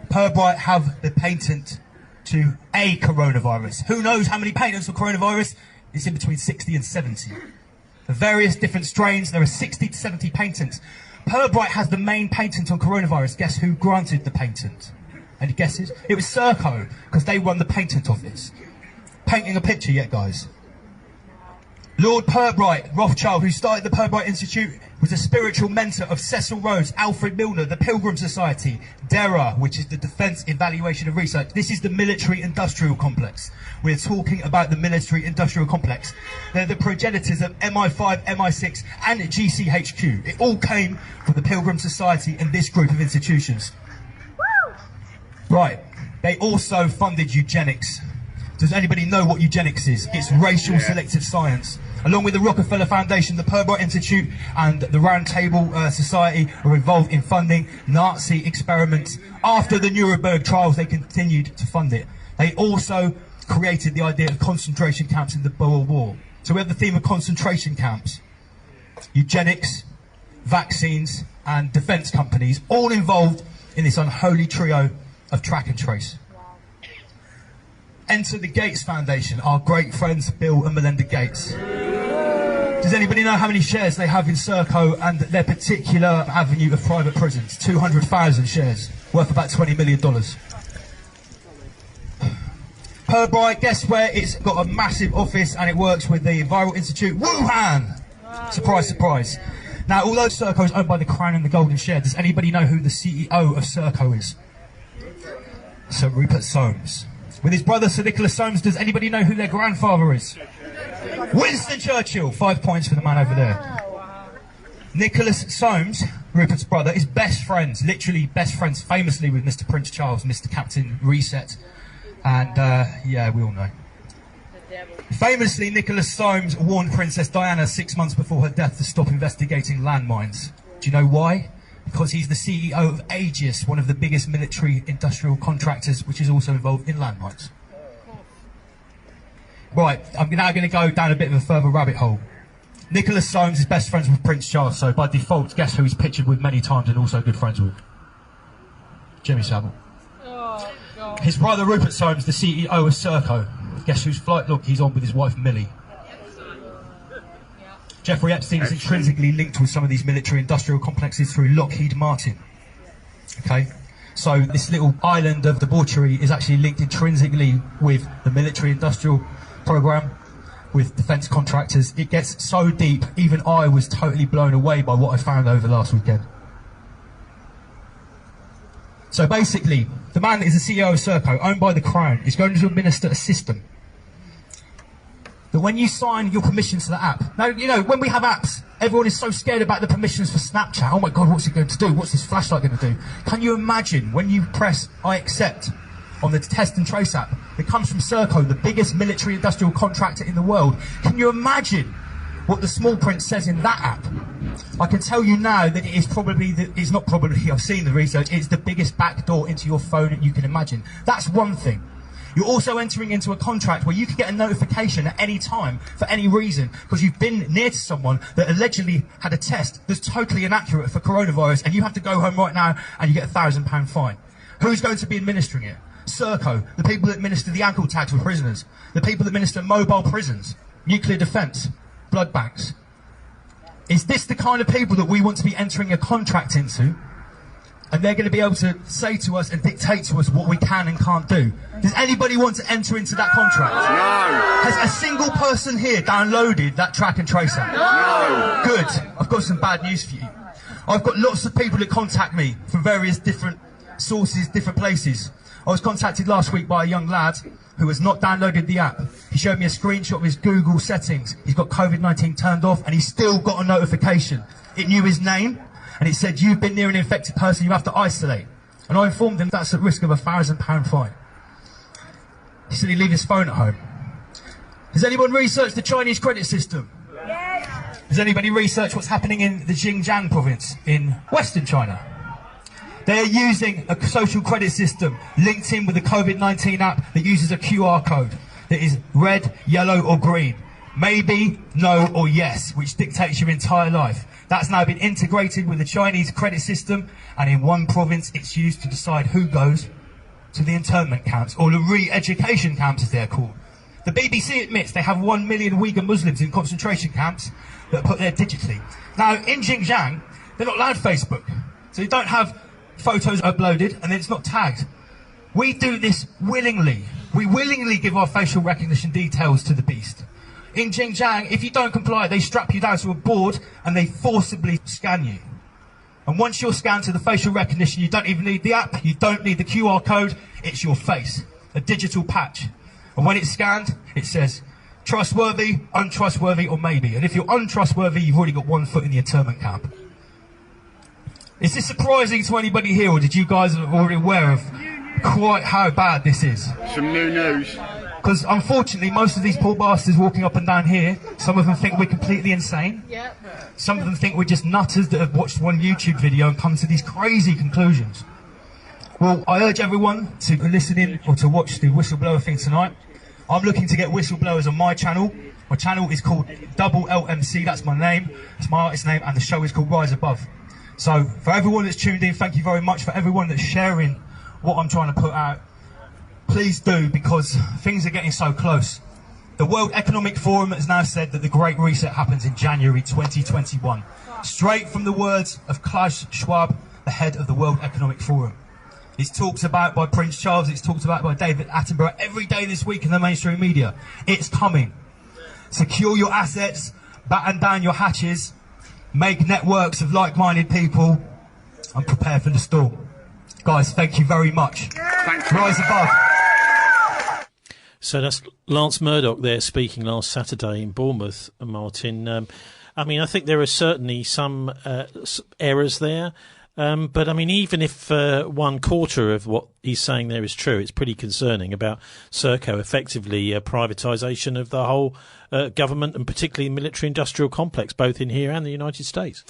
Pirbright have the patent to a coronavirus. Who knows how many patents for coronavirus? It's in between 60 and 70. For various different strains, there are 60 to 70 patents. Pirbright has the main patent on coronavirus. Guess who granted the patent? Any guesses? It was Serco, because they won the patent office. Painting a picture yet, guys? Lord Pirbright Rothschild, who started the Pirbright Institute, was a spiritual mentor of Cecil Rhodes, Alfred Milner, the Pilgrim Society, DERA, which is the Defence Evaluation and Research. This is the military-industrial complex. We're talking about the military-industrial complex. They're the progenitors of MI5, MI6 and GCHQ. It all came from the Pilgrim Society and this group of institutions. Right, they also funded eugenics. Does anybody know what eugenics is? It's racial selective science. Along with the Rockefeller Foundation, the Pirbright Institute and the Round Table Society are involved in funding Nazi experiments. After the Nuremberg trials, they continued to fund it. They also created the idea of concentration camps in the Boer War. So we have the theme of concentration camps, eugenics, vaccines and defence companies, all involved in this unholy trio of track and trace. Enter the Gates Foundation, our great friends Bill and Melinda Gates. Does anybody know how many shares they have in Serco and their particular avenue of private prisons? 200,000 shares, worth about $20 million. Pirbright, guess where it's got a massive office and it works with the Viral Institute? Wuhan! Surprise, surprise. Now, although Serco is owned by the Crown and the Golden Share, does anybody know who the CEO of Serco is? Sir Rupert Soames. With his brother Sir Nicholas Soames, does anybody know who their grandfather is? Winston Churchill. 5 points for the man over there. Nicholas Soames, Rupert's brother, is best friends, literally best friends, famously with Mr. Prince Charles, Mr. Captain Reset. And, yeah, we all know. Famously, Nicholas Soames warned Princess Diana 6 months before her death to stop investigating landmines. Do you know why? Because he's the CEO of Aegis, one of the biggest military-industrial contractors, which is also involved in landmines. Right, I'm now going to go down a bit of a further rabbit hole. Nicholas Soames is best friends with Prince Charles, so by default, guess who he's pictured with many times and also good friends with? Jimmy Savile. His brother Rupert Soames, the CEO of Serco. Guess whose flight log he's on with his wife Millie? Jeffrey Epstein is intrinsically linked with some of these military-industrial complexes through Lockheed Martin. Okay, so this little island of debauchery is actually linked intrinsically with the military-industrial program, with defence contractors. It gets so deep, even I was totally blown away by what I found over last weekend. So basically, the man that is the CEO of Serco, owned by the Crown, is going to administer a system that when you sign your permissions to the app, now, you know, when we have apps, everyone is so scared about the permissions for Snapchat. Oh my God, what's it going to do? What's this flashlight going to do? Can you imagine when you press I accept on the Test and Trace app that comes from Serco, the biggest military industrial contractor in the world? Can you imagine what the small print says in that app? I can tell you now that it is probably, it's not probably, I've seen the research, it's the biggest backdoor into your phone that you can imagine. That's one thing. You're also entering into a contract where you can get a notification at any time for any reason because you've been near to someone that allegedly had a test that's totally inaccurate for coronavirus, and you have to go home right now and you get a £1,000 fine. Who's going to be administering it? Serco, the people that administer the ankle tags for prisoners, the people that administer mobile prisons, nuclear defence, blood banks. Is this the kind of people that we want to be entering a contract into? And they're going to be able to say to us and dictate to us what we can and can't do. Does anybody want to enter into that contract? No. Has a single person here downloaded that track and trace app? No. Good. I've got some bad news for you. I've got lots of people that contact me from various different sources, different places. I was contacted last week by a young lad who has not downloaded the app. He showed me a screenshot of his Google settings. He's got COVID-19 turned off and he's still got a notification. It knew his name. And it said, you've been near an infected person, you have to isolate. And I informed him that's at risk of a £1,000 fine. He said he'd leave his phone at home. Has anyone researched the Chinese credit system? Yes. Has anybody researched what's happening in the Xinjiang province in Western China? They are using a social credit system linked in with a COVID-19 app that uses a QR code that is red, yellow or green. Maybe, no or yes, which dictates your entire life. That's now been integrated with the Chinese credit system, and in one province it's used to decide who goes to the internment camps, or the re-education camps as they're called. The BBC admits they have 1 million Uyghur Muslims in concentration camps that are put there digitally. Now, in Xinjiang, they're not allowed Facebook, so you don't have photos uploaded and it's not tagged. We do this willingly. We willingly give our facial recognition details to the beast. In Xinjiang, if you don't comply, they strap you down to a board and they forcibly scan you. And once you're scanned to the facial recognition, you don't even need the app, you don't need the QR code, it's your face, a digital patch. And when it's scanned, it says trustworthy, untrustworthy, or maybe. And if you're untrustworthy, you've already got 1 foot in the internment camp. Is this surprising to anybody here, or did you guys already aware of quite how bad this is? Some new news. Because unfortunately, most of these poor bastards walking up and down here, some of them think we're completely insane. Yep. Some of them think we're just nutters that have watched one YouTube video and come to these crazy conclusions. Well, I urge everyone to listen in or to watch the whistleblower thing tonight. I'm looking to get whistleblowers on my channel. My channel is called Double LMC, that's my name, it's my artist name, and the show is called Rise Above. So, for everyone that's tuned in, thank you very much. For everyone that's sharing what I'm trying to put out, please do, because things are getting so close. The World Economic Forum has now said that the Great Reset happens in January 2021. Straight from the words of Klaus Schwab, the head of the World Economic Forum. It's talked about by Prince Charles, it's talked about by David Attenborough every day this week in the mainstream media. It's coming. Secure your assets, batten down your hatches, make networks of like-minded people, and prepare for the storm. Guys, thank you very much. Rise above. So that's Lance Murdoch there speaking last Saturday in Bournemouth, Martin. I mean, I think there are certainly some errors there. But, I mean, even if 1/4 of what he's saying there is true, it's pretty concerning about Serco effectively privatisation of the whole government and particularly military-industrial complex, both in here and the United States.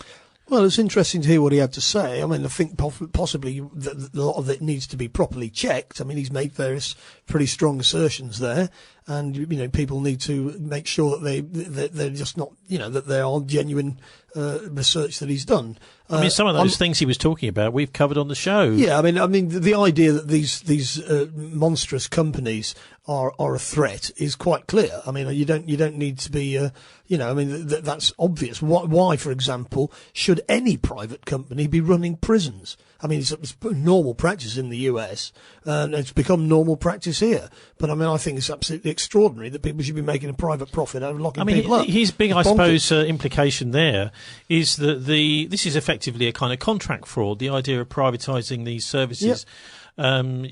Well, it's interesting to hear what he had to say. I mean, I think possibly that a lot of it needs to be properly checked. I mean, he's made various pretty strong assertions there, and you know, people need to make sure that they're just not, you know, that there are genuine research that he's done. I mean, some of those things he was talking about, we've covered on the show. Yeah, I mean, the idea that these monstrous companies are a threat is quite clear. I mean, you don't need to be, you know, I mean, that's obvious. Why, for example, should any private company be running prisons? I mean, it's normal practice in the US, and it's become normal practice here. But I mean, I think it's absolutely extraordinary that people should be making a private profit out of locking people up. His big, I suppose, implication there is that this is effectively a kind of contract fraud. The idea of privatising these services. Yep.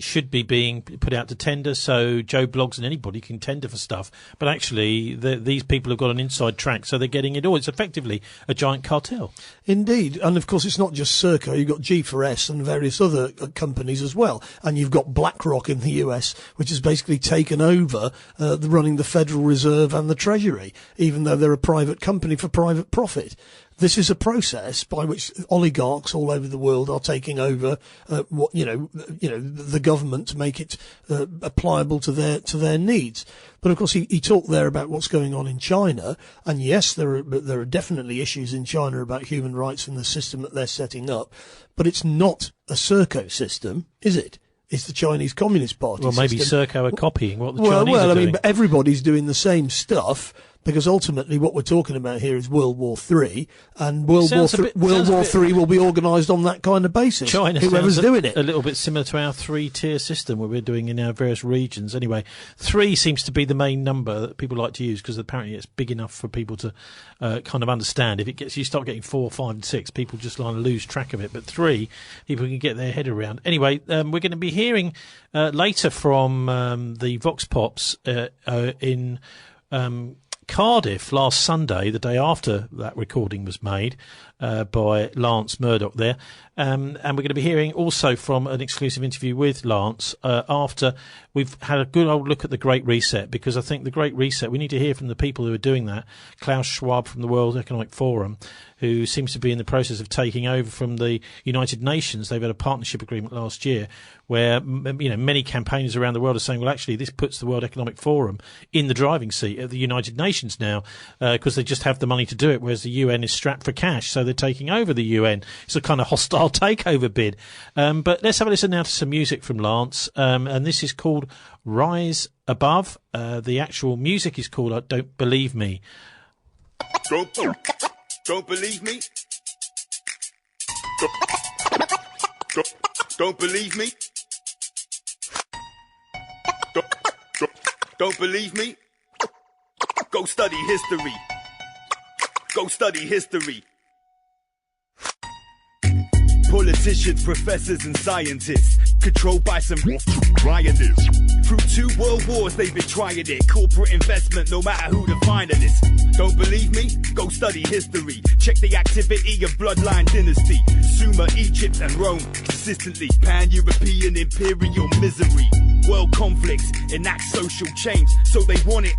Should be being put out to tender, so Joe Bloggs and anybody can tender for stuff. But actually, these people have got an inside track, so they're getting it all. It's effectively a giant cartel. Indeed. And, of course, it's not just Serco. You've got G4S and various other companies as well. And you've got BlackRock in the US, which has basically taken over running the Federal Reserve and the Treasury, even though they're a private company for private profit. This is a process by which oligarchs all over the world are taking over the government to make it pliable to their needs. But of course, he talked there about what's going on in China, and yes, there are definitely issues in China about human rights and the system that they're setting up. But it's not a Serco system, is it? It's the Chinese Communist Party. Well, maybe system. Serco are copying what the Chinese are doing. Well, I mean, but everybody's doing the same stuff. Because ultimately what we're talking about here is World War III, and World War III will be organised on that kind of basis. China whoever's doing it. A little bit similar to our 3-tier system where we're doing in our various regions. Anyway, 3 seems to be the main number that people like to use because apparently it's big enough for people to kind of understand. If you start getting 4, 5 and 6, people just kind of lose track of it. But 3, people can get their head around. Anyway, we're going to be hearing later from the Vox Pops in Cardiff last Sunday, the day after that recording was made by Lance Murdoch there. And we're going to be hearing also from an exclusive interview with Lance after we've had a good old look at the Great Reset, because I think the Great Reset, we need to hear from the people who are doing that. Klaus Schwab from the World Economic Forum, who seems to be in the process of taking over from the United Nations. They've had a partnership agreement last year where many campaigners around the world are saying, well, actually, this puts the World Economic Forum in the driving seat of the United Nations now because they just have the money to do it, whereas the UN is strapped for cash, so they're taking over the UN. It's a kind of hostile takeover bid. But let's have a listen now to some music from Lance, and this is called Rise Above. The actual music is called Don't Believe Me. Don't believe me? Don't believe me? Don't believe me? Go study history. Go study history. Politicians, professors and scientists, controlled by some rioters. Through 2 world wars they've been trying it. Corporate investment, no matter who the finalists. Don't believe me? Go study history. Check the activity of bloodline dynasty. Sumer, Egypt and Rome. Consistently pan-European imperial misery. World conflicts enact social change, so they want it.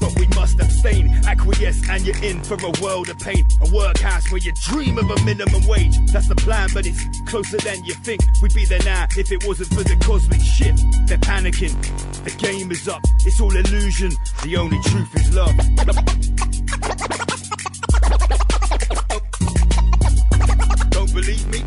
But we must abstain, acquiesce, and you're in for a world of pain. A workhouse where you dream of a minimum wage. That's the plan, but it's closer than you think. We'd be there now if it wasn't for the cosmic shift. They're panicking, the game is up. It's all illusion, the only truth is love. Don't believe me?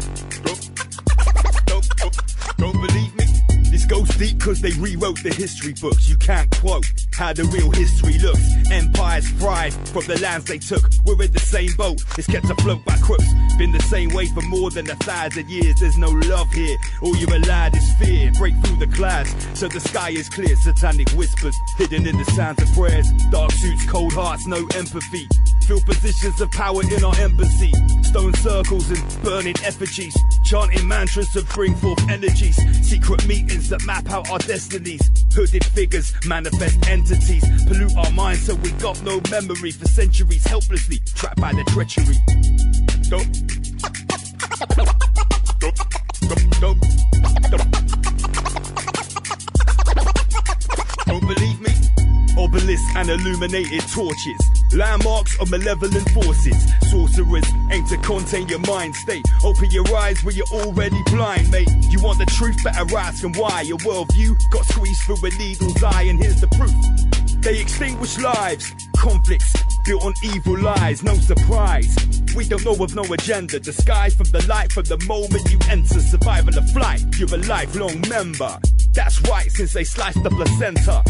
Don't believe me? This goes deep cause they rewrote the history books. You can't quote how the real history looks. Empires fried from the lands they took. We're in the same boat, it's kept afloat by crooks. Been the same way for more than 1,000 years. There's no love here, all you're allowed is fear. Break through the clouds so the sky is clear. Satanic whispers hidden in the sounds of prayers. Dark suits, cold hearts, no empathy. Fill positions of power in our embassy. Stone circles and burning effigies. Chanting mantras to bring forth energies. Secret meetings that map out our destinies. Hooded figures, manifest entities. Pollute our minds so we got no memory. For centuries helplessly trapped by the treachery. Don't believe me? Obelisks and illuminated torches. Landmarks of malevolent forces. Sorcerers aim to contain your mind state. Open your eyes where you're already blind, mate. You want the truth, better ask and why. Your worldview got squeezed through a needle's eye, and here's the proof. They extinguish lives. Conflicts built on evil lies, no surprise. We don't know of no agenda. Disguised from the light from the moment you enter. Survival of flight, you're a lifelong member. That's right, since they sliced the placenta.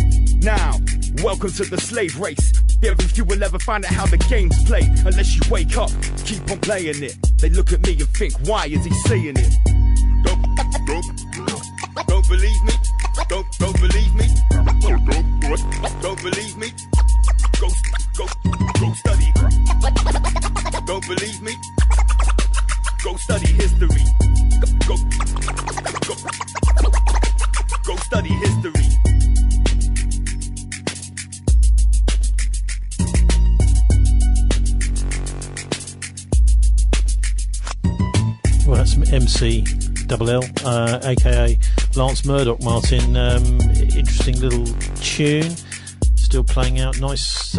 Now, welcome to the slave race. Very few will ever find out how the game's played. Unless you wake up, keep on playing it. They look at me and think, why is he saying it? Don't believe me? Don't believe me? Don't believe me? Go study. Don't believe me? Go study history. Go study history. Well, that's MC LL, aka Lance Murdoch, Martin. Interesting little tune, still playing out. Nice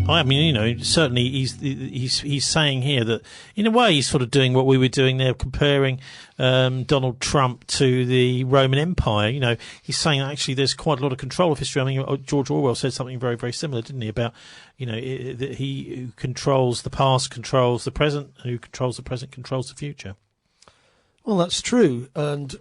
I mean, certainly he's saying here that, in a way, he's sort of doing what we were doing there, comparing Donald Trump to the Roman Empire. He's saying actually there's quite a lot of control of history. I mean, George Orwell said something very, very similar, didn't he, about, that he who controls the past controls the present, and who controls the present controls the future. Well, that's true. And,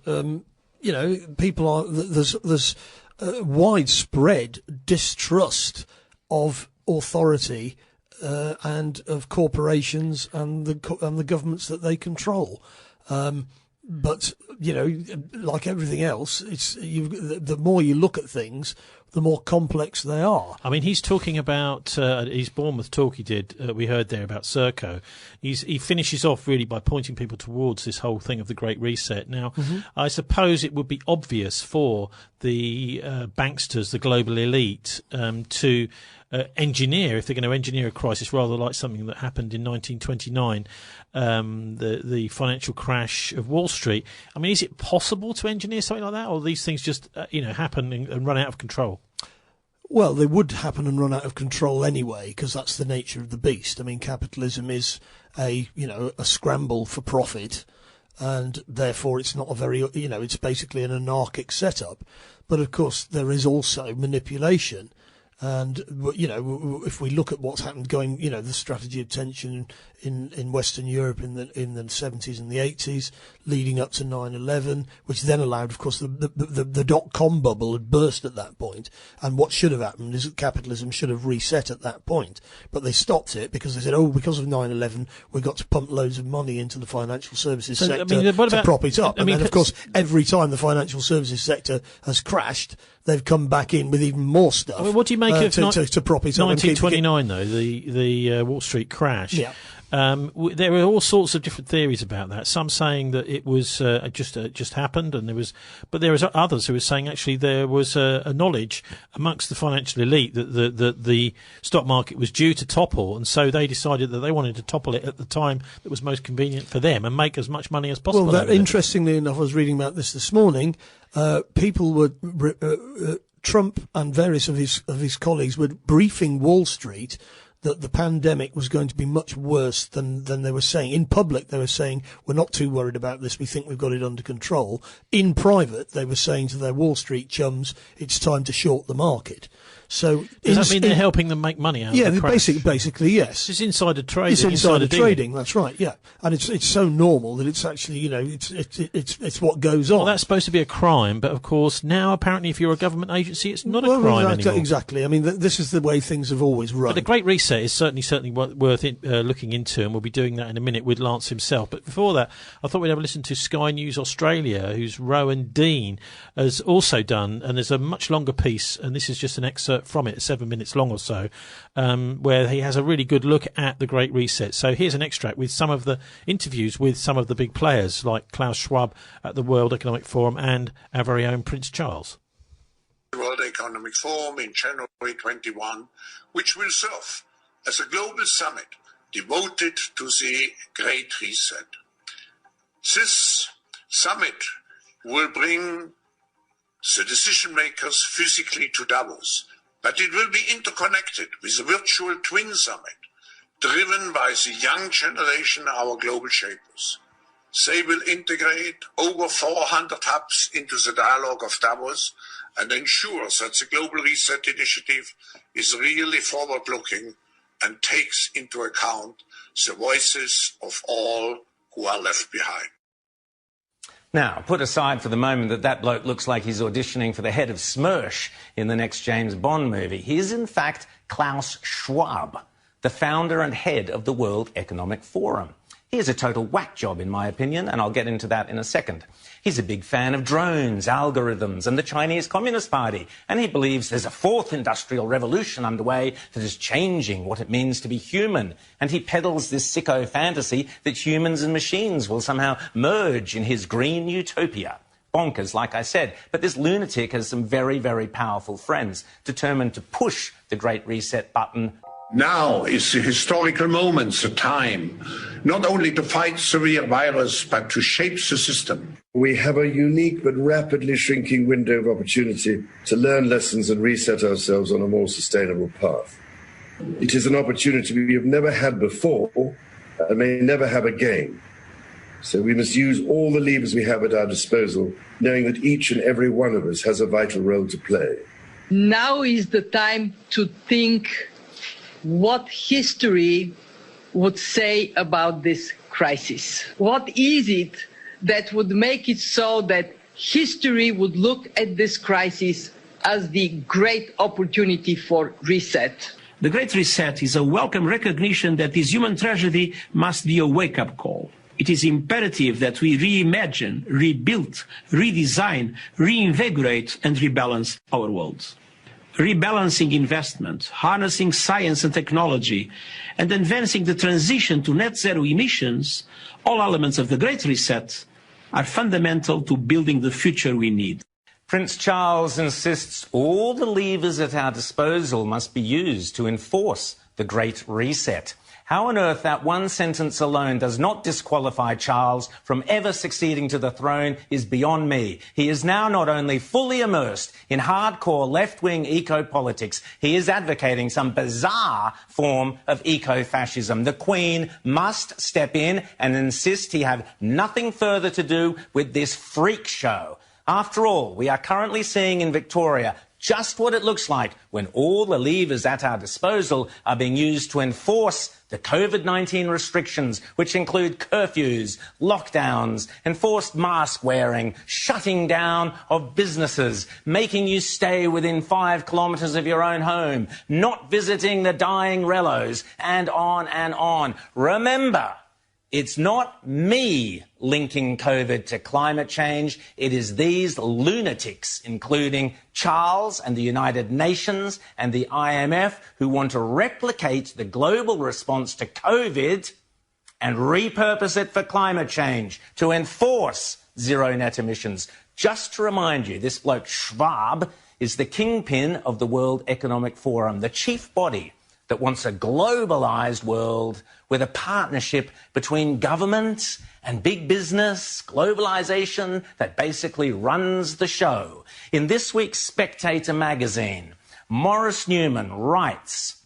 people are, there's widespread distrust of authority and of corporations and the governments that they control. But like everything else, the more you look at things, the more complex they are. I mean, he's talking about his Bournemouth talk he did. We heard there about Serco. He finishes off really by pointing people towards this whole thing of the Great Reset. Now, I suppose it would be obvious for the banksters, the global elite, to engineer, if they're going to engineer a crisis, rather like something that happened in 1929, the financial crash of Wall Street. I mean, is it possible to engineer something like that, or these things just happen and run out of control? Well, they would happen and run out of control anyway, because that's the nature of the beast. I mean, capitalism is a scramble for profit, and therefore it's not a very, it's basically an anarchic setup. But of course, there is also manipulation. And, if we look at what's happened the strategy of tension in Western Europe in the 70s and the 80s, leading up to 9/11, which then allowed, of course, the dot-com bubble had burst at that point. And what should have happened is that capitalism should have reset at that point. But they stopped it because they said, because of 9/11, we've got to pump loads of money into the financial services sector to prop it up. And then, of course, every time the financial services sector has crashed, they've come back in with even more stuff. I mean, what do you make of to prop it up? 1929, though, the Wall Street crash? Yeah. There are all sorts of different theories about that. Some saying that it was just happened, but there are others who are saying actually there was a knowledge amongst the financial elite that the stock market was due to topple, and so they decided that they wanted to topple it at the time that was most convenient for them and make as much money as possible. Well, interestingly enough, I was reading about this morning. People were Trump and various of his colleagues were briefing Wall Street that the pandemic was going to be much worse than they were saying. In public, they were saying, we're not too worried about this, we think we've got it under control. In private, they were saying to their Wall Street chums, it's time to short the market. So does that mean they're helping them make money out of the crash? Basically, yes. It's insider trading. It's insider trading, that's right, yeah. And it's so normal that it's actually, it's what goes on. Well, that's supposed to be a crime, but of course, now apparently if you're a government agency, it's not a crime anymore. Exactly. I mean, this is the way things have always run. But the Great Reset is certainly worth looking into, and we'll be doing that in a minute with Lance himself. But before that, I thought we'd have a listen to Sky News Australia, whose Rowan Dean has also done, and there's a much longer piece, and this is just an excerpt from it, 7 minutes long or so, where he has a really good look at the Great Reset. So here's an extract with some of the interviews with some of the big players like Klaus Schwab at the World Economic Forum and our very own Prince Charles. The World Economic Forum in January 21, which will serve as a global summit devoted to the Great Reset. This summit will bring the decision makers physically to Davos, but it will be interconnected with the virtual Twin Summit, driven by the young generation, our global shapers. They will integrate over 400 hubs into the dialogue of Davos and ensure that the Global Reset Initiative is really forward-looking and takes into account the voices of all who are left behind. Now, put aside for the moment that bloke looks like he's auditioning for the head of Smersh in the next James Bond movie. He is, in fact, Klaus Schwab, the founder and head of the World Economic Forum. He is a total whack job, in my opinion, and I'll get into that in a second. He's a big fan of drones, algorithms, and the Chinese Communist Party, and he believes there's a fourth industrial revolution underway that is changing what it means to be human. And he peddles this sicko fantasy that humans and machines will somehow merge in his green utopia. Bonkers, like I said, but this lunatic has some very, very powerful friends determined to push the Great Reset button. Now is the historical moment, the time, not only to fight severe virus, but to shape the system. We have a unique but rapidly shrinking window of opportunity to learn lessons and reset ourselves on a more sustainable path. It is an opportunity we have never had before and may never have again. So we must use all the levers we have at our disposal, knowing that each and every one of us has a vital role to play. Now is the time to think what history would say about this crisis. What is it that would make it so that history would look at this crisis as the great opportunity for reset? The Great Reset is a welcome recognition that this human tragedy must be a wake-up call. It is imperative that we reimagine, rebuild, redesign, reinvigorate and rebalance our world. Rebalancing investment, harnessing science and technology, and advancing the transition to net zero emissions, all elements of the Great Reset, are fundamental to building the future we need. Prince Charles insists all the levers at our disposal must be used to enforce the Great Reset. How on earth that one sentence alone does not disqualify Charles from ever succeeding to the throne is beyond me. He is now not only fully immersed in hardcore left-wing eco-politics, he is advocating some bizarre form of eco-fascism. The Queen must step in and insist he have nothing further to do with this freak show. After all, we are currently seeing in Victoria just what it looks like when all the levers at our disposal are being used to enforce the COVID-19 restrictions, which include curfews, lockdowns, enforced mask wearing, shutting down of businesses, making you stay within 5 kilometres of your own home, not visiting the dying rellos, and on and on. Remember, it's not me linking COVID to climate change. It is these lunatics, including Charles and the United Nations and the IMF, who want to replicate the global response to COVID and repurpose it for climate change, to enforce zero net emissions. Just to remind you, this bloke Schwab is the kingpin of the World Economic Forum, the chief body that wants a globalised world with a partnership between government and big business, globalisation that basically runs the show. In this week's Spectator magazine, Maurice Newman writes,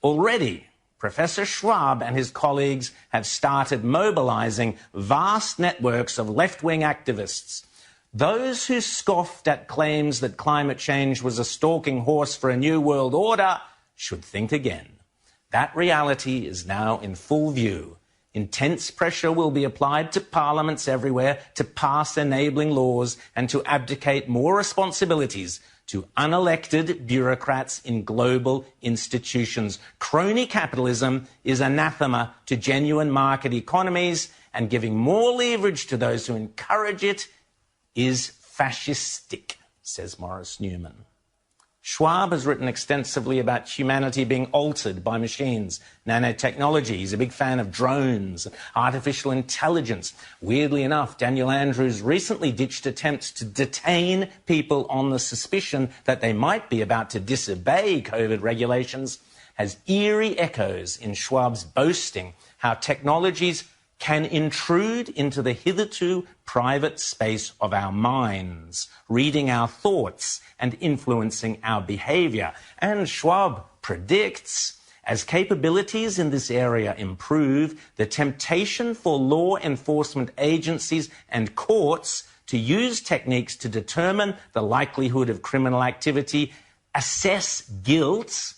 already Professor Schwab and his colleagues have started mobilising vast networks of left-wing activists. Those who scoffed at claims that climate change was a stalking horse for a new world order should think again. That reality is now in full view. Intense pressure will be applied to parliaments everywhere to pass enabling laws and to abdicate more responsibilities to unelected bureaucrats in global institutions. Crony capitalism is anathema to genuine market economies, and giving more leverage to those who encourage it is fascistic, says Maurice Newman. Schwab has written extensively about humanity being altered by machines, nanotechnology. He's a big fan of drones, artificial intelligence. Weirdly enough, Daniel Andrews recently ditched attempts to detain people on the suspicion that they might be about to disobey COVID regulations, has eerie echoes in Schwab's boasting how technologies can intrude into the hitherto private space of our minds, reading our thoughts and influencing our behaviour. And Schwab predicts, as capabilities in this area improve, the temptation for law enforcement agencies and courts to use techniques to determine the likelihood of criminal activity, assess guilt,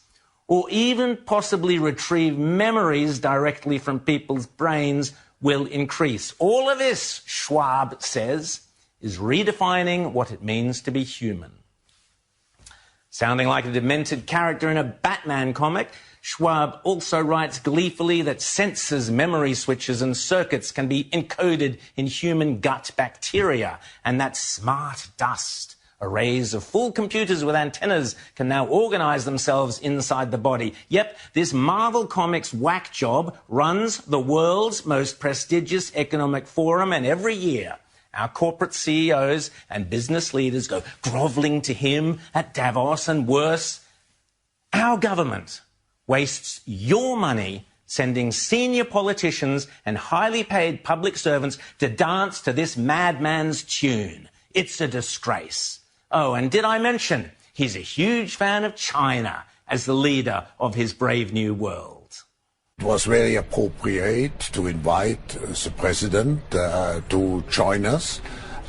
or even possibly retrieve memories directly from people's brains will increase. All of this, Schwab says, is redefining what it means to be human. Sounding like a demented character in a Batman comic, Schwab also writes gleefully that sensors, memory switches and circuits can be encoded in human gut bacteria, and that smart dust, arrays of full computers with antennas, can now organise themselves inside the body. Yep, this Marvel Comics whack job runs the world's most prestigious economic forum, and every year our corporate CEOs and business leaders go grovelling to him at Davos, and worse, our government wastes your money sending senior politicians and highly paid public servants to dance to this madman's tune. It's a disgrace. Oh, and did I mention he's a huge fan of China as the leader of his brave new world. It was very appropriate to invite the president to join us,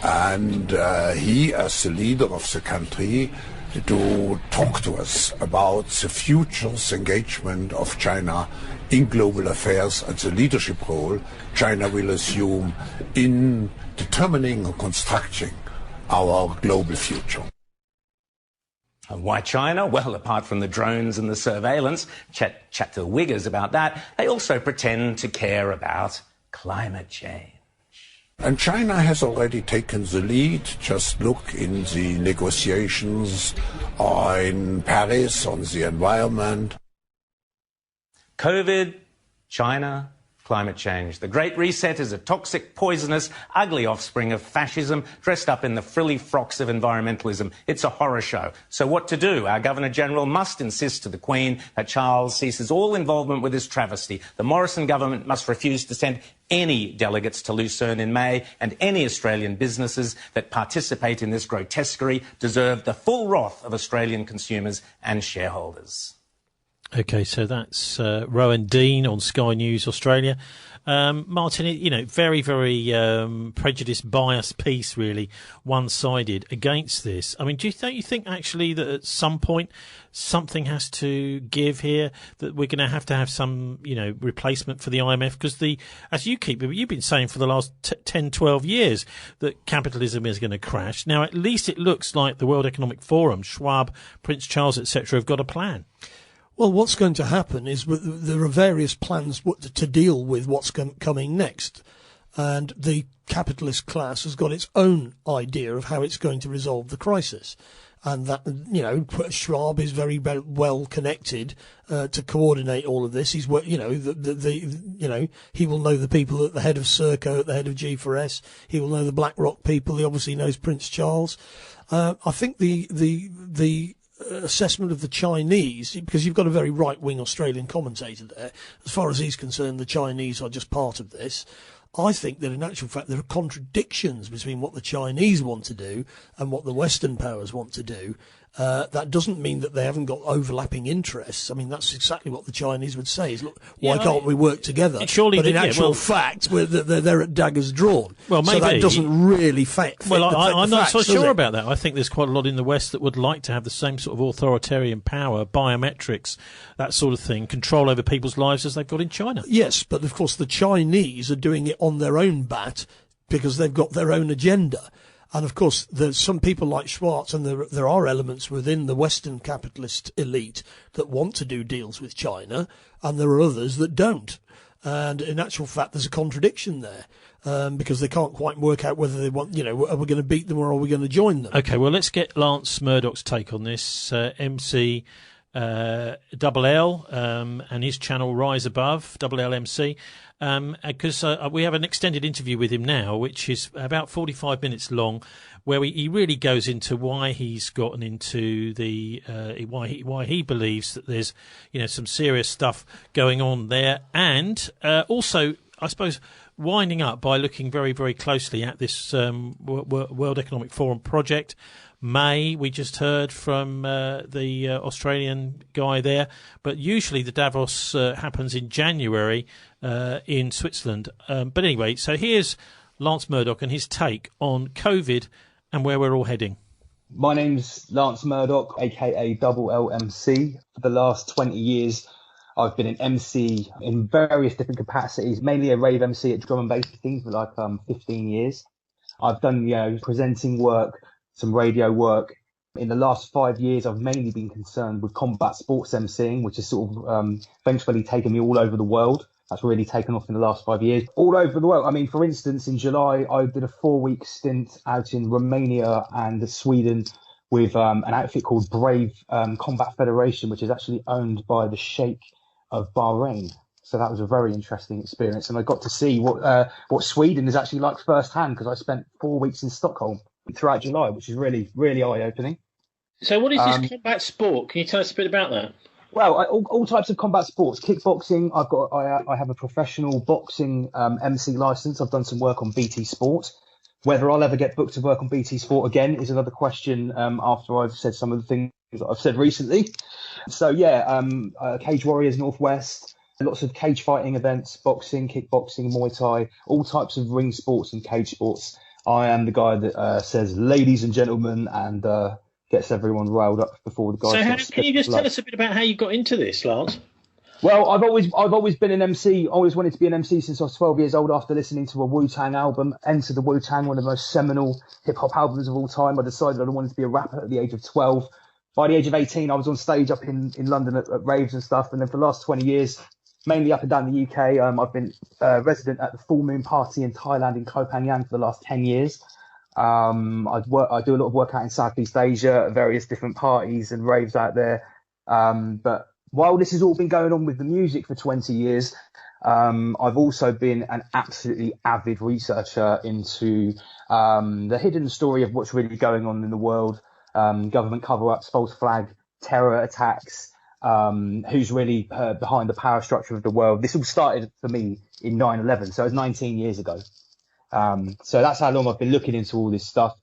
and he, as the leader of the country, to talk to us about the future's engagement of China in global affairs and the leadership role China will assume in determining and constructing our global future. And why China? Well, apart from the drones and the surveillance, chat to the Uyghurs about that, they also pretend to care about climate change. And China has already taken the lead. Just look in the negotiations in Paris on the environment. COVID, China, climate change. The Great Reset is a toxic, poisonous, ugly offspring of fascism dressed up in the frilly frocks of environmentalism. It's a horror show. So what to do? Our Governor-General must insist to the Queen that Charles ceases all involvement with this travesty. The Morrison government must refuse to send any delegates to Lucerne in May, and any Australian businesses that participate in this grotesquerie deserve the full wrath of Australian consumers and shareholders. Okay, so that's Rowan Dean on Sky News Australia. Martin, very, very prejudiced, biased piece, really, one-sided against this. I mean, don't you think actually that at some point something has to give here, that we're going to have some, replacement for the IMF? Because as you've been saying for the last 10, 12 years, that capitalism is going to crash. Now, at least it looks like the World Economic Forum, Schwab, Prince Charles, etc., have got a plan. Well, what's going to happen is there are various plans to deal with what's coming next. And the capitalist class has got its own idea of how it's going to resolve the crisis. And that, Schwab is very well connected to coordinate all of this. He's, he will know the people at the head of Serco, at the head of G4S. He will know the BlackRock people. He obviously knows Prince Charles. I think the assessment of the Chinese, because you've got a very right-wing Australian commentator there, as far as he's concerned, the Chinese are just part of this. I think that in actual fact there are contradictions between what the Chinese want to do and what the Western powers want to do. That doesn't mean that they haven't got overlapping interests. I mean, that's exactly what the Chinese would say, is, look, why can't we work together? But in actual fact, they're at daggers drawn. Well, maybe. So that doesn't really fit I'm not so sure it? about that. I think there's quite a lot in the West that would like to have the same sort of authoritarian power, biometrics, that sort of thing, control over people's lives as they've got in China. Yes, but of course the Chinese are doing it on their own bat because they've got their own agenda. And of course, there's some people like Schwartz, and there are elements within the Western capitalist elite that want to do deals with China, and there are others that don't. And in actual fact, there's a contradiction there, because they can't quite work out whether they want, are we going to beat them or are we going to join them? Okay, well, let's get Lance Murdoch's take on this. MC Double L and his channel Rise Above, Double LMC. Because we have an extended interview with him now, which is about 45 minutes long, where he really goes into why he's gotten into why he believes that there's some serious stuff going on there, and also I suppose winding up by looking very, very closely at this World Economic Forum project. May, we just heard from the Australian guy there, but usually the Davos happens in January in Switzerland. But anyway, so here's Lance Murdoch and his take on COVID and where we're all heading. My name's Lance Murdoch, aka Double LMC. For the last 20 years, I've been an MC in various different capacities, mainly a rave MC at drum and bass things for like 15 years. I've done, presenting work, some radio work. In the last 5 years, I've mainly been concerned with combat sports MCing, which has sort of eventually taken me all over the world. That's really taken off in the last 5 years. All over the world. I mean, for instance, in July, I did a 4-week stint out in Romania and Sweden with an outfit called Brave Combat Federation, which is actually owned by the Sheikh of Bahrain. So that was a very interesting experience. And I got to see what Sweden is actually like firsthand, because I spent 4 weeks in Stockholm throughout July, which is really, really eye-opening. So what is this combat sport? Can you tell us a bit about that? Well, all types of combat sports. Kickboxing. I have a professional boxing MC license. I've done some work on BT Sport. Whether I'll ever get booked to work on BT Sport again is another question after I've said some of the things that I've said recently. So yeah, Cage Warriors Northwest, lots of cage fighting events, boxing, kickboxing, Muay Thai, all types of ring sports and cage sports. I am the guy that says ladies and gentlemen and gets everyone riled up before the guys. So can you just tell us a bit about how you got into this, Lance? Well, I've always been an MC. Always wanted to be an MC since I was 12 years old. After listening to a Wu-Tang album, Enter the Wu-Tang, one of the most seminal hip hop albums of all time, I decided I wanted to be a rapper at the age of 12. By the age of 18, I was on stage up in London at raves and stuff. And then for the last 20 years, mainly up and down the UK, I've been resident at the Full Moon Party in Thailand in Koh Phangan for the last 10 years. I do a lot of work out in Southeast Asia at various different parties and raves out there. But while this has all been going on with the music for 20 years, I've also been an absolutely avid researcher into the hidden story of what's really going on in the world, government cover-ups, false flag, terror attacks, who's really behind the power structure of the world. This all started for me in 9/11, so it was 19 years ago. So that's how long I've been looking into all this stuff.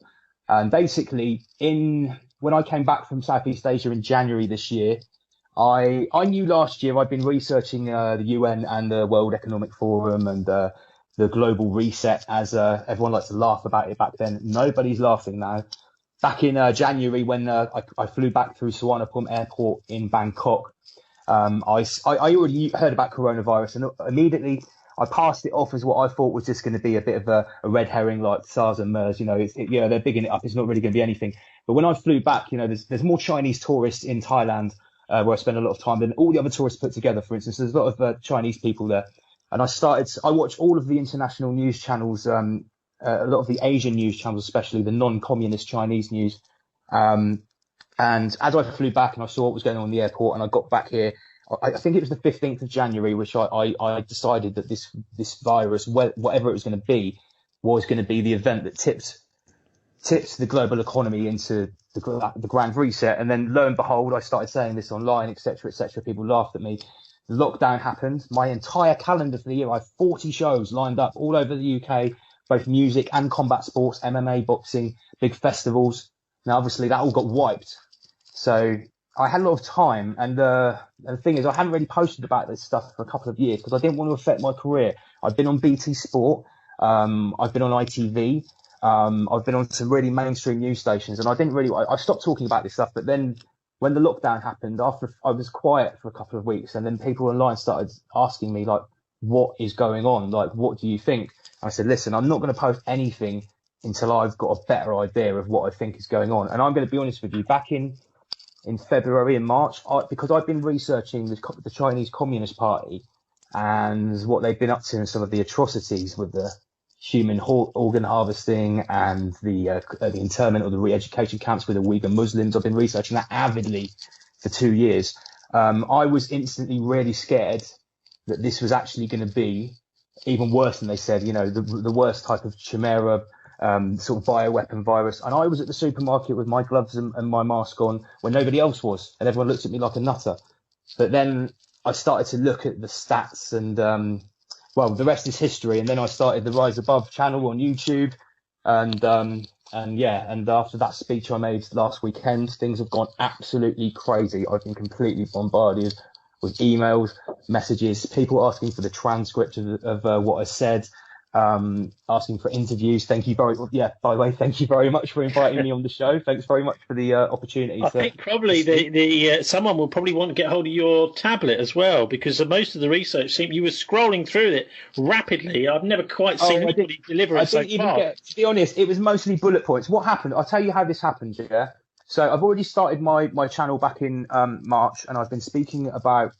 And basically, when I came back from Southeast Asia in January this year, I knew last year I'd been researching the UN and the World Economic Forum and the global reset, as everyone likes to laugh about it back then. Nobody's laughing now. Back in January, when I flew back through Suvarnabhumi Airport in Bangkok, I already heard about coronavirus, and immediately I passed it off as what I thought was just going to be a bit of a red herring like SARS and MERS. They're bigging it up. It's not really going to be anything. But when I flew back, there's more Chinese tourists in Thailand, where I spend a lot of time, than all the other tourists put together. For instance, there's a lot of Chinese people there. And I watch all of the international news channels, a lot of the Asian news channels, especially the non-communist Chinese news. And as I flew back and I saw what was going on in the airport and I got back here, I think it was the 15th of January, which I decided that this virus, whatever it was going to be, was going to be the event that tipped the global economy into the grand reset. And then lo and behold, I started saying this online, etc., etc. People laughed at me. The lockdown happened. My entire calendar for the year, I have 40 shows lined up all over the UK, both music and combat sports, MMA, boxing, big festivals. Now, obviously, that all got wiped. So I had a lot of time. And the thing is, I hadn't really posted about this stuff for a couple of years because I didn't want to affect my career. I've been on BT Sport. I've been on ITV. I've been on some really mainstream news stations, and I stopped talking about this stuff. But then when the lockdown happened, after I was quiet for a couple of weeks, and then people online started asking me, like, what is going on? Like, what do you think? I said, listen, I'm not going to post anything until I've got a better idea of what I think is going on. And I'm going to be honest with you, back in February and March, because I've been researching the Chinese Communist Party and what they've been up to and some of the atrocities with the human organ harvesting and the internment or the re-education camps with the Uyghur Muslims. I've been researching that avidly for 2 years. I was instantly really scared that this was actually going to be even worse than they said, the worst type of chimera, sort of bioweapon virus. And I was at the supermarket with my gloves and my mask on when nobody else was, and everyone looked at me like a nutter. But then I started to look at the stats and, well, the rest is history. And then I started the Rise Above channel on YouTube. And after that speech I made last weekend, things have gone absolutely crazy. I've been completely bombarded with emails, messages, people asking for the transcript of what I said, asking for interviews. By the way, thank you very much for inviting me on the show. Thanks very much for the opportunity. I think probably the someone will probably want to get hold of your tablet as well, because most of the research seemed you were scrolling through it rapidly. I've never quite seen anybody deliver it so far. To be honest, it was mostly bullet points. What happened? I'll tell you how this happened, yeah? So I've already started my channel back in March, and I've been speaking about.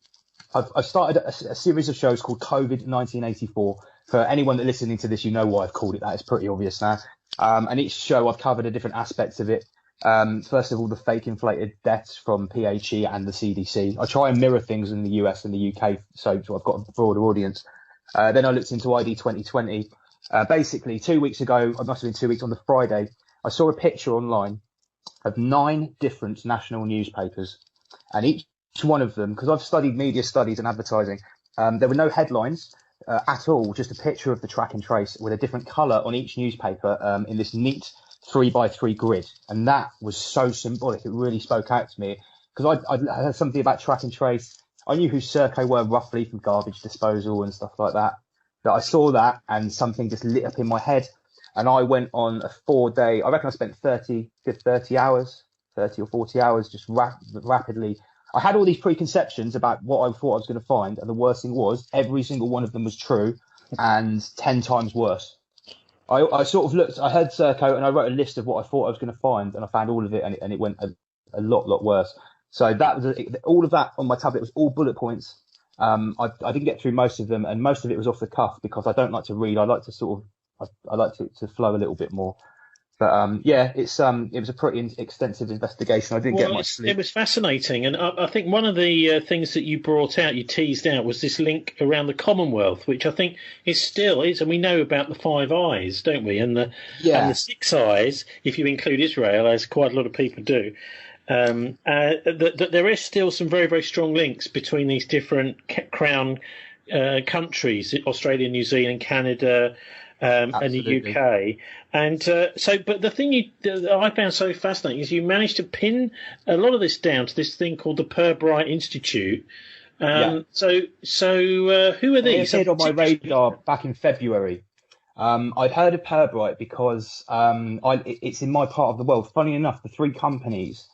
I've started a series of shows called COVID 1984. For anyone that listening to this, you know why I've called it that. It's pretty obvious now. And each show I've covered a different aspect of it. First of all, the fake inflated deaths from PHE and the CDC. I try and mirror things in the US and the UK, so I've got a broader audience. Then I looked into ID 2020. Basically, 2 weeks ago, it must have been 2 weeks on the Friday, I saw a picture online of 9 different national newspapers. And each one of them, because I've studied media studies and advertising, there were no headlines at all, just a picture of the track and trace with a different colour on each newspaper in this neat 3x3 grid. And that was so symbolic. It really spoke out to me. because I heard something about track and trace. I knew who Serco were roughly from garbage disposal and stuff like that. But I saw that and something just lit up in my head. And I went on a 4-day, I reckon I spent 30 hours, 30 or 40 hours just rapidly. I had all these preconceptions about what I thought I was going to find. And the worst thing was every single one of them was true and 10 times worse. I sort of looked, I heard Serco and I wrote a list of what I thought I was going to find, and I found all of it, and it went a lot worse. So that was all of that on my tablet was all bullet points. I didn't get through most of them, and most of it was off the cuff because I don't like to read. I like to I like to flow a little bit more. But it was a pretty extensive investigation. I didn't get much sleep. It was fascinating, and I think one of the things that you brought out, you teased out, was this link around the Commonwealth, which I think is, and we know about the 5 eyes, don't we? And the 6 eyes, if you include Israel, as quite a lot of people do. That there is still some very, very strong links between these different crown countries, Australia, New Zealand, Canada, and the UK. And but the thing that I found so fascinating is you managed to pin a lot of this down to this thing called the Pirbright Institute. So who are these? They appeared on my radar back in February. I'd heard of Pirbright because it's in my part of the world. Funny enough, the 3 companies,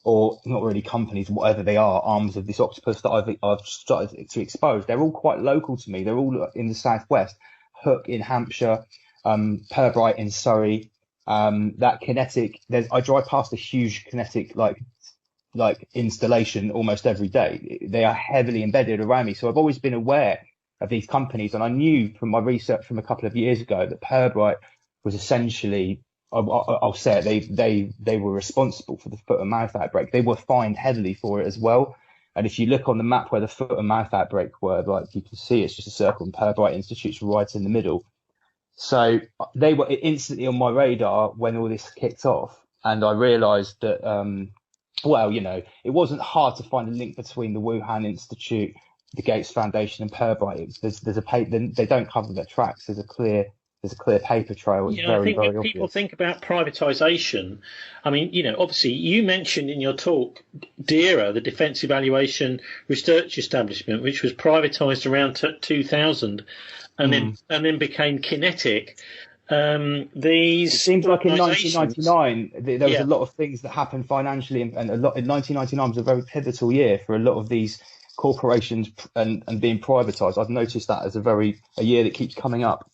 or not really companies, whatever they are, arms of this octopus that I've started to expose, they're all quite local to me. They're all in the southwest. Hook in Hampshire, Pirbright in Surrey. That Kinetic, I drive past a huge Kinetic like installation almost every day. They are heavily embedded around me, so I've always been aware of these companies, and I knew from my research from a couple of years ago that Pirbright was essentially, I'll say it, they were responsible for the foot and mouth outbreak. They were fined heavily for it as well. And if you look on the map where the foot and mouth outbreak were, like you can see, it's just a circle, and Pirbright Institute's right in the middle. So they were instantly on my radar when all this kicked off. And I realised that, it wasn't hard to find a link between the Wuhan Institute, the Gates Foundation, and Pirbright. There's a paper, they don't cover their tracks. There's a clear paper trail. It's I think when people think about privatisation, I mean, obviously you mentioned in your talk DERA, the Defence Evaluation Research Establishment, which was privatised around 2000 and then became Kinetic. It seems like in 1999 there was a lot of things that happened financially, and a lot in 1999 was a very pivotal year for a lot of these corporations and being privatised. I've noticed that as a year that keeps coming up.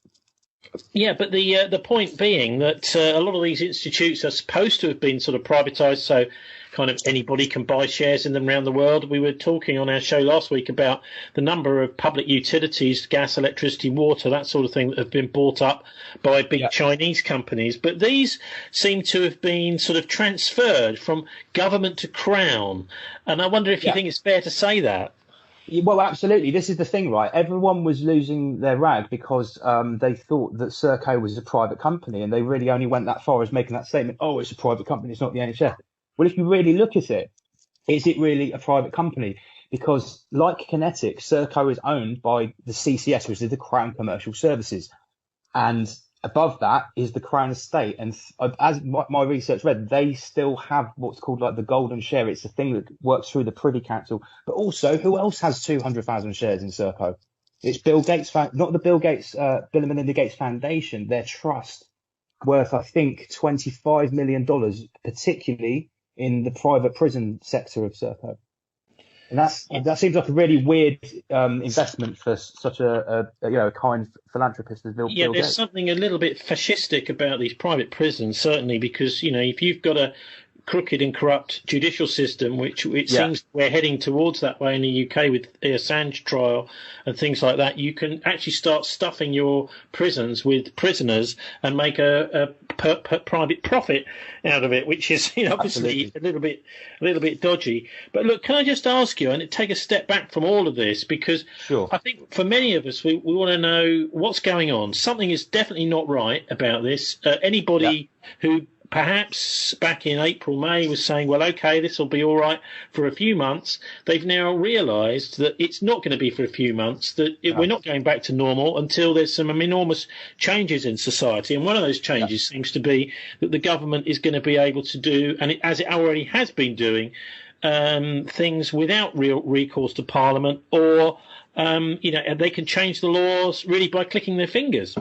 Yeah, but the point being that a lot of these institutes are supposed to have been sort of privatised, so kind of anybody can buy shares in them around the world. We were talking on our show last week about the number of public utilities, gas, electricity, water, that sort of thing, that have been bought up by big Chinese companies. But these seem to have been sort of transferred from government to crown. And I wonder if you think it's fair to say that. Well, absolutely. This is the thing, right? Everyone was losing their rag because they thought that Serco was a private company, and they really only went that far as making that statement, oh, it's a private company, it's not the NHS. Well, if you really look at it, is it really a private company? Because like Kinetic, Serco is owned by the CCS, which is the Crown Commercial Services. And above that is the Crown Estate. And as my research read, they still have what's called like the golden share. It's a thing that works through the Privy Council. But also, who else has 200,000 shares in Serco? It's Bill Gates, not the Bill and Melinda Gates Foundation, their trust, worth, I think, $25 million, particularly in the private prison sector of Serco. And that seems like a really weird investment for such a kind philanthropist as Bill Gates. Yeah, there's something a little bit fascistic about these private prisons, certainly, because if you've got a crooked and corrupt judicial system, which it seems we're heading towards that way in the UK with the Assange trial and things like that, you can actually start stuffing your prisons with prisoners and make a private profit out of it, which is obviously a little bit dodgy. But look, can I just ask you, and take a step back from all of this, because I think for many of us, we want to know what's going on. Something is definitely not right about this. Anybody who perhaps back in April, May was saying, well, OK, this will be all right for a few months. They've now realised that it's not going to be for a few months, that we're not going back to normal until there's some enormous changes in society. And one of those changes seems to be that the government is going to be able to do, and as it already has been doing, things without real recourse to Parliament, or they can change the laws really by clicking their fingers.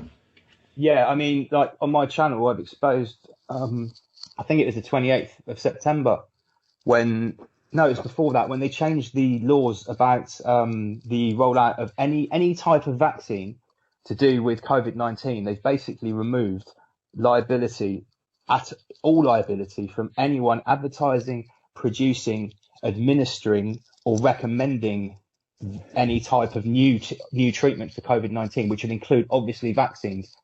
Yeah, I mean, like on my channel, I've exposed. I think it was the 28th of September it's before that, when they changed the laws about the rollout of any type of vaccine to do with COVID-19. They've basically removed all liability from anyone advertising, producing, administering, or recommending any type of new treatment for COVID-19, which would include obviously vaccines.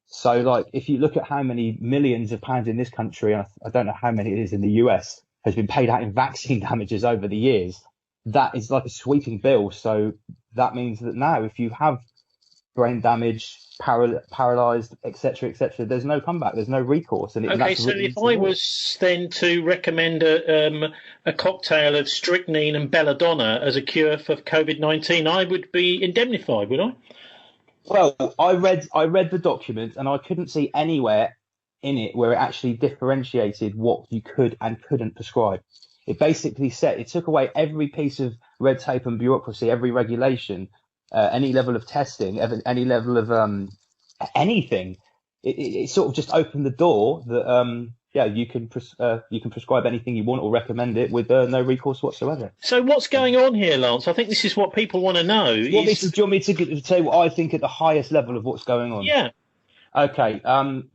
So, like, if you look at how many millions of pounds in this country, and I don't know how many it is in the US, has been paid out in vaccine damages over the years, that is like a sweeping bill. So that means that now, if you have brain damage, paralyzed, etc., there's no comeback, there's no recourse. So if I was then to recommend a cocktail of strychnine and belladonna as a cure for COVID-19, I would be indemnified, would I? Well, I read the document, and I couldn't see anywhere in it where it actually differentiated what you could and couldn't prescribe. It basically said, it took away every piece of red tape and bureaucracy, every regulation, any level of testing, any level of anything. It sort of just opened the door that you can prescribe anything you want or recommend it with no recourse whatsoever. So what's going on here, Lance? I think this is what people want to know. Do you want me to tell you what I think at the highest level of what's going on? Yeah. Okay.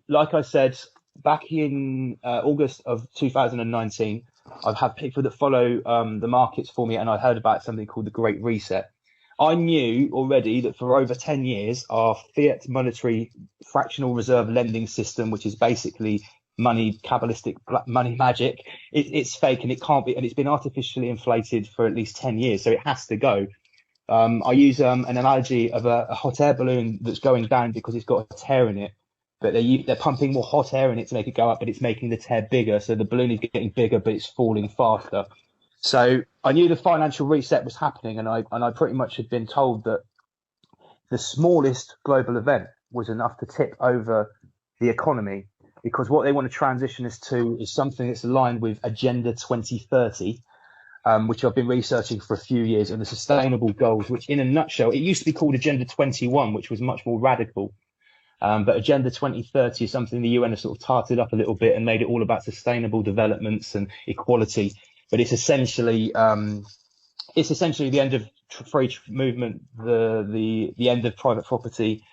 Like I said, back in August of 2019, I've had people that follow the markets for me, and I heard about something called the Great Reset. I knew already that for over 10 years, our fiat monetary fractional reserve lending system, which is basically money, Kabbalistic money magic, it's fake and it can't be, and it's been artificially inflated for at least 10 years, so it has to go. I use an analogy of a hot air balloon that's going down because it's got a tear in it, but they're pumping more hot air in it to make it go up, but it's making the tear bigger, so the balloon is getting bigger, but it's falling faster. So I knew the financial reset was happening, and I pretty much had been told that the smallest global event was enough to tip over the economy, because what they want to transition us to is something that's aligned with Agenda 2030, which I've been researching for a few years, and the sustainable goals, which in a nutshell, it used to be called Agenda 21, which was much more radical. But Agenda 2030 is something the UN has sort of tarted up a little bit and made it all about sustainable developments and equality. But it's essentially the end of free movement, the end of private property.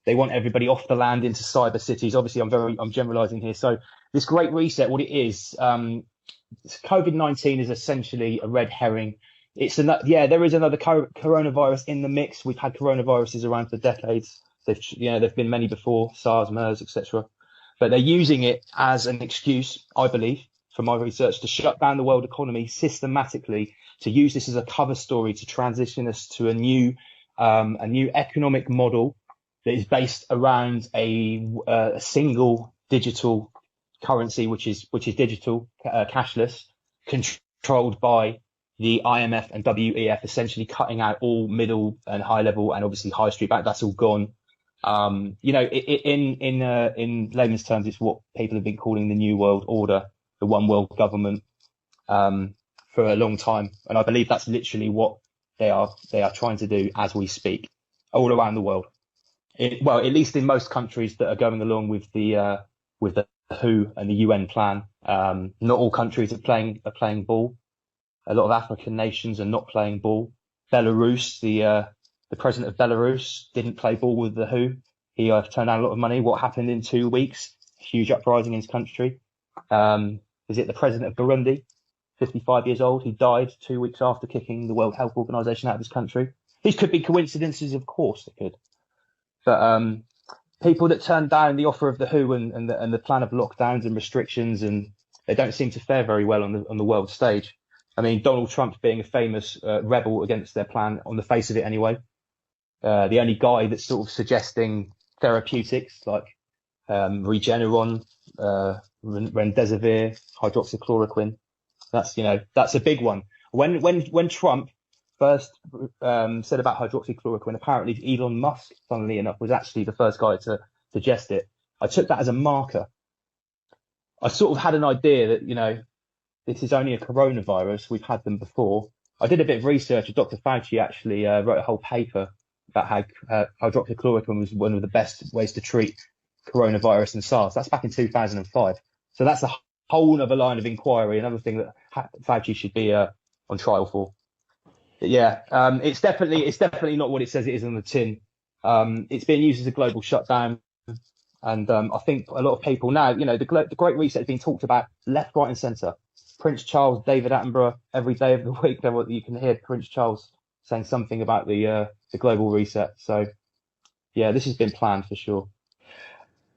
They want everybody off the land into cyber cities. Obviously, I'm generalizing here. So this Great Reset, what it is, COVID-19 is essentially a red herring. There is another coronavirus in the mix. We've had coronaviruses around for decades. There've been many before, SARS, MERS, etc. But they're using it as an excuse, I believe, from my research, to shut down the world economy systematically, to use this as a cover story to transition us to a new economic model that is based around a single digital currency, which is digital, cashless, controlled by the IMF and WEF, essentially cutting out all middle and high level and obviously high street bank. That's all gone. In layman's terms, it's what people have been calling the New World Order, the one world government, for a long time. And I believe that's literally what they are trying to do as we speak, all around the world. At least in most countries that are going along with the WHO and the UN plan. Not all countries are playing ball. A lot of African nations are not playing ball. Belarus, the president of Belarus, didn't play ball with the WHO. He turned down a lot of money. What happened in 2 weeks? Huge uprising in his country. Is it the president of Burundi, 55 years old? He died 2 weeks after kicking the World Health Organization out of his country. These could be coincidences, of course they could. But people that turn down the offer of the WHO and the plan of lockdowns and restrictions, and they don't seem to fare very well on the world stage. I mean, Donald Trump being a famous rebel against their plan on the face of it anyway. The only guy that's sort of suggesting therapeutics like Regeneron, Remdesivir, hydroxychloroquine. That's a big one. When Trump first said about hydroxychloroquine, apparently Elon Musk, funnily enough, was actually the first guy to suggest it. I took that as a marker. I sort of had an idea that, this is only a coronavirus. We've had them before. I did a bit of research. Dr. Fauci actually wrote a whole paper about how hydroxychloroquine was one of the best ways to treat coronavirus and SARS. That's back in 2005. So that's a whole other line of inquiry, another thing that Fauci should be on trial for. But yeah, it's definitely not what it says it is on the tin. It's being used as a global shutdown. And I think a lot of people now, the Great Reset has been talked about left, right and centre. Prince Charles, David Attenborough, every day of the week, you can hear Prince Charles saying something about the global reset. So, yeah, this has been planned for sure.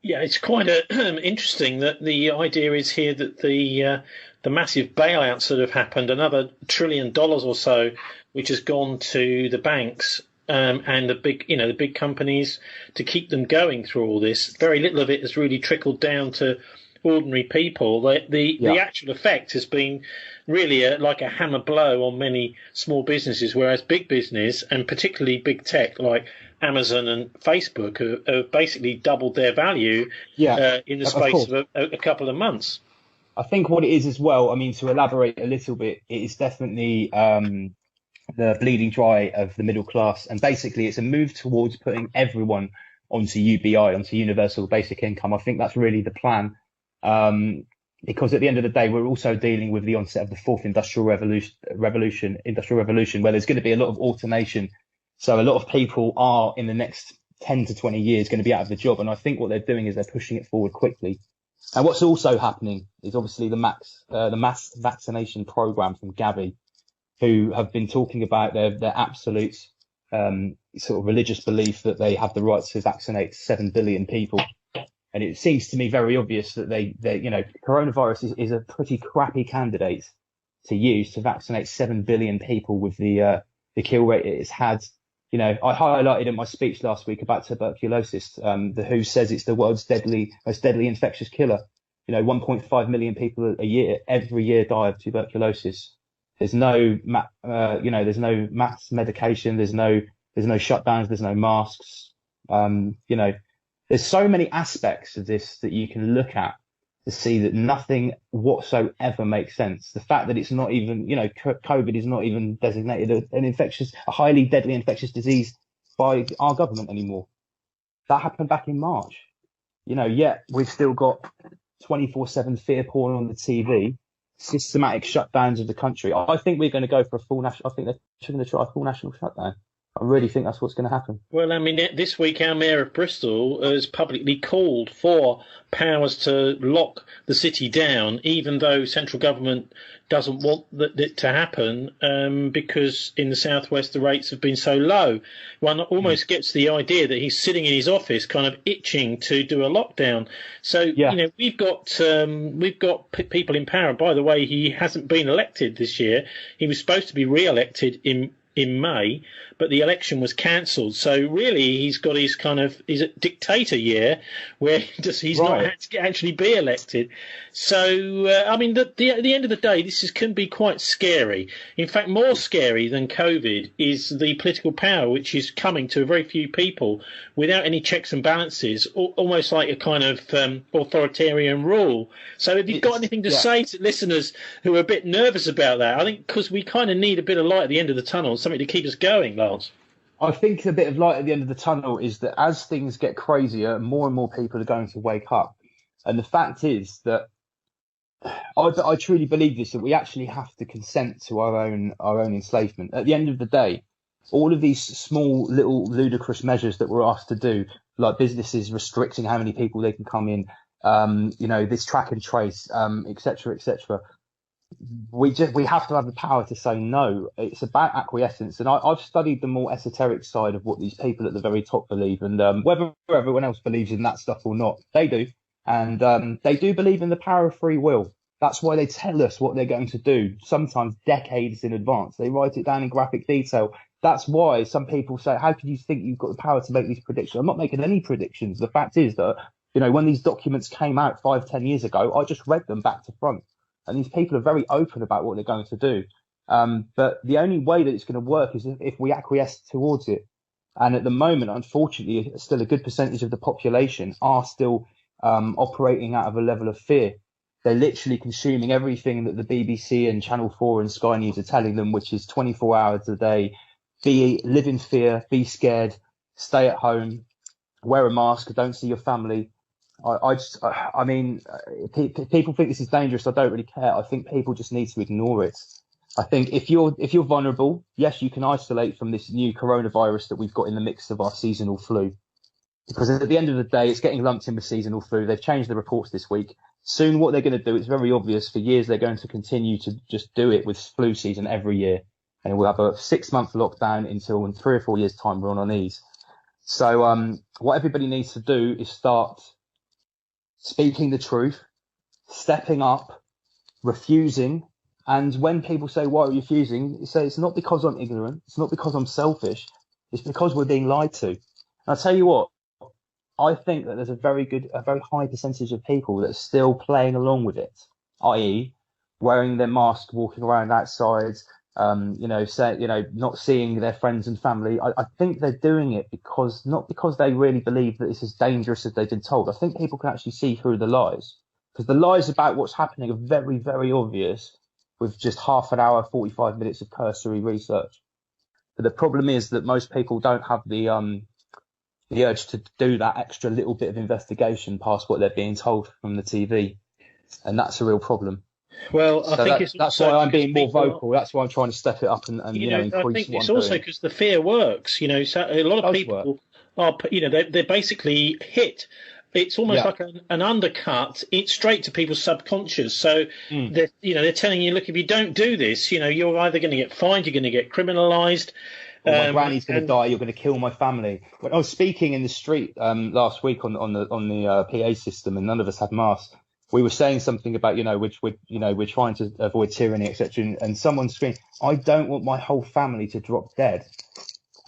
Yeah, it's quite interesting that the idea is here that the massive bailouts that have happened, another $1 trillion or so, which has gone to the banks and the big companies to keep them going through all this. Very little of it has really trickled down to ordinary people. The actual effect has been really like a hammer blow on many small businesses, whereas big business and particularly big tech like Amazon and Facebook have basically doubled their value in the space of a couple of months. I think what it is as well, I mean, to elaborate a little bit, it is definitely the bleeding dry of the middle class. And basically it's a move towards putting everyone onto UBI, onto Universal Basic Income. I think that's really the plan. Because at the end of the day, we're also dealing with the onset of the fourth industrial revolution, where there's going to be a lot of automation. So a lot of people are in the next 10 to 20 years going to be out of the job. And I think what they're doing is they're pushing it forward quickly. And what's also happening is obviously the mass vaccination program from Gavi, who have been talking about their absolute sort of religious belief that they have the right to vaccinate 7 billion people. And it seems to me very obvious that coronavirus is a pretty crappy candidate to use to vaccinate 7 billion people with the kill rate it has had. I highlighted in my speech last week about tuberculosis. The WHO says it's the world's most deadly infectious killer. 1.5 million people every year die of tuberculosis. There's no there's no mass medication. There's no shutdowns. There's no masks. There's so many aspects of this that you can look at to see that nothing whatsoever makes sense. The fact that it's not even, COVID is not even designated a highly deadly infectious disease by our government anymore. That happened back in March. Yet we've still got 24/7 fear porn on the TV, systematic shutdowns of the country. I think we're going to go for I think they're going to try a full national shutdown. I really think that's what's going to happen. Well, I mean, this week our Mayor of Bristol has publicly called for powers to lock the city down, even though central government doesn't want it to happen because in the southwest the rates have been so low. One almost gets the idea that he's sitting in his office kind of itching to do a lockdown. So, we've got people in power. By the way, he hasn't been elected this year. He was supposed to be re-elected in May, but the election was cancelled. So really, he's got his he's a dictator year where he's not actually be elected. So I mean, at the end of the day, can be quite scary. In fact, more scary than COVID is the political power, which is coming to a very few people without any checks and balances, almost like a kind of authoritarian rule. So have you got anything to say to listeners who are a bit nervous about that? I think because we kind of need a bit of light at the end of the tunnel, something to keep us going, Lance. I think a bit of light at the end of the tunnel is that as things get crazier, more and more people are going to wake up. And the fact is that I truly believe this, that we actually have to consent to our own enslavement. At the end of the day, all of these small, little, ludicrous measures that we're asked to do, like businesses restricting how many people they can come in, this track and trace, et cetera, we have to have the power to say no. It's about acquiescence. And I've studied the more esoteric side of what these people at the very top believe. And whether everyone else believes in that stuff or not, they do. And they do believe in the power of free will. That's why they tell us what they're going to do, sometimes decades in advance. They write it down in graphic detail. That's why some people say, how can you think you've got the power to make these predictions? I'm not making any predictions. The fact is that, when these documents came out 5-10 years ago, I just read them back to front. And these people are very open about what they're going to do. But the only way that it's going to work is if we acquiesce towards it. And at the moment, unfortunately, still a good percentage of the population are still operating out of a level of fear. They're literally consuming everything that the BBC and Channel 4 and Sky News are telling them, which is 24 hours a day. Live in fear, be scared, stay at home, wear a mask, don't see your family. I mean, people think this is dangerous. I don't really care. I think people just need to ignore it. I think if you're vulnerable, yes, you can isolate from this new coronavirus that we've got in the mix of our seasonal flu. Because at the end of the day, it's getting lumped in with seasonal flu. They've changed the reports this week. Soon what they're going to do, it's very obvious, for years they're going to continue to just do it with flu season every year. And we'll have a 6-month lockdown until in 3 or 4 years' time we're on our knees. So what everybody needs to do is start speaking the truth, stepping up, refusing. And when people say, why are you refusing? You say, it's not because I'm ignorant. It's not because I'm selfish. It's because we're being lied to. And I'll tell you what, I think that there's a very high percentage of people that are still playing along with it, i.e. wearing their mask, walking around outside, not seeing their friends and family. I think they're doing it not because they really believe that it's as dangerous as they've been told. I think people can actually see through the lies, because the lies about what's happening are very, very obvious with just half an hour, 45 minutes of cursory research. But the problem is that most people don't have the urge to do that extra little bit of investigation past what they're being told from the TV. And that's a real problem. Well, I think that's why I'm being more vocal. That's why I'm trying to step it up and increase. I think it's also because the fear works. So a lot of people are, they're basically hit. It's almost like an undercut. It's straight to people's subconscious. So they're telling you, look, if you don't do this, you're either going to get fined, you're going to get criminalised. Or my granny's going to die. You're going to kill my family. When I was speaking in the street last week on the PA system, and none of us had masks, we were saying something about we're trying to avoid tyranny, etc. And someone screamed, "I don't want my whole family to drop dead."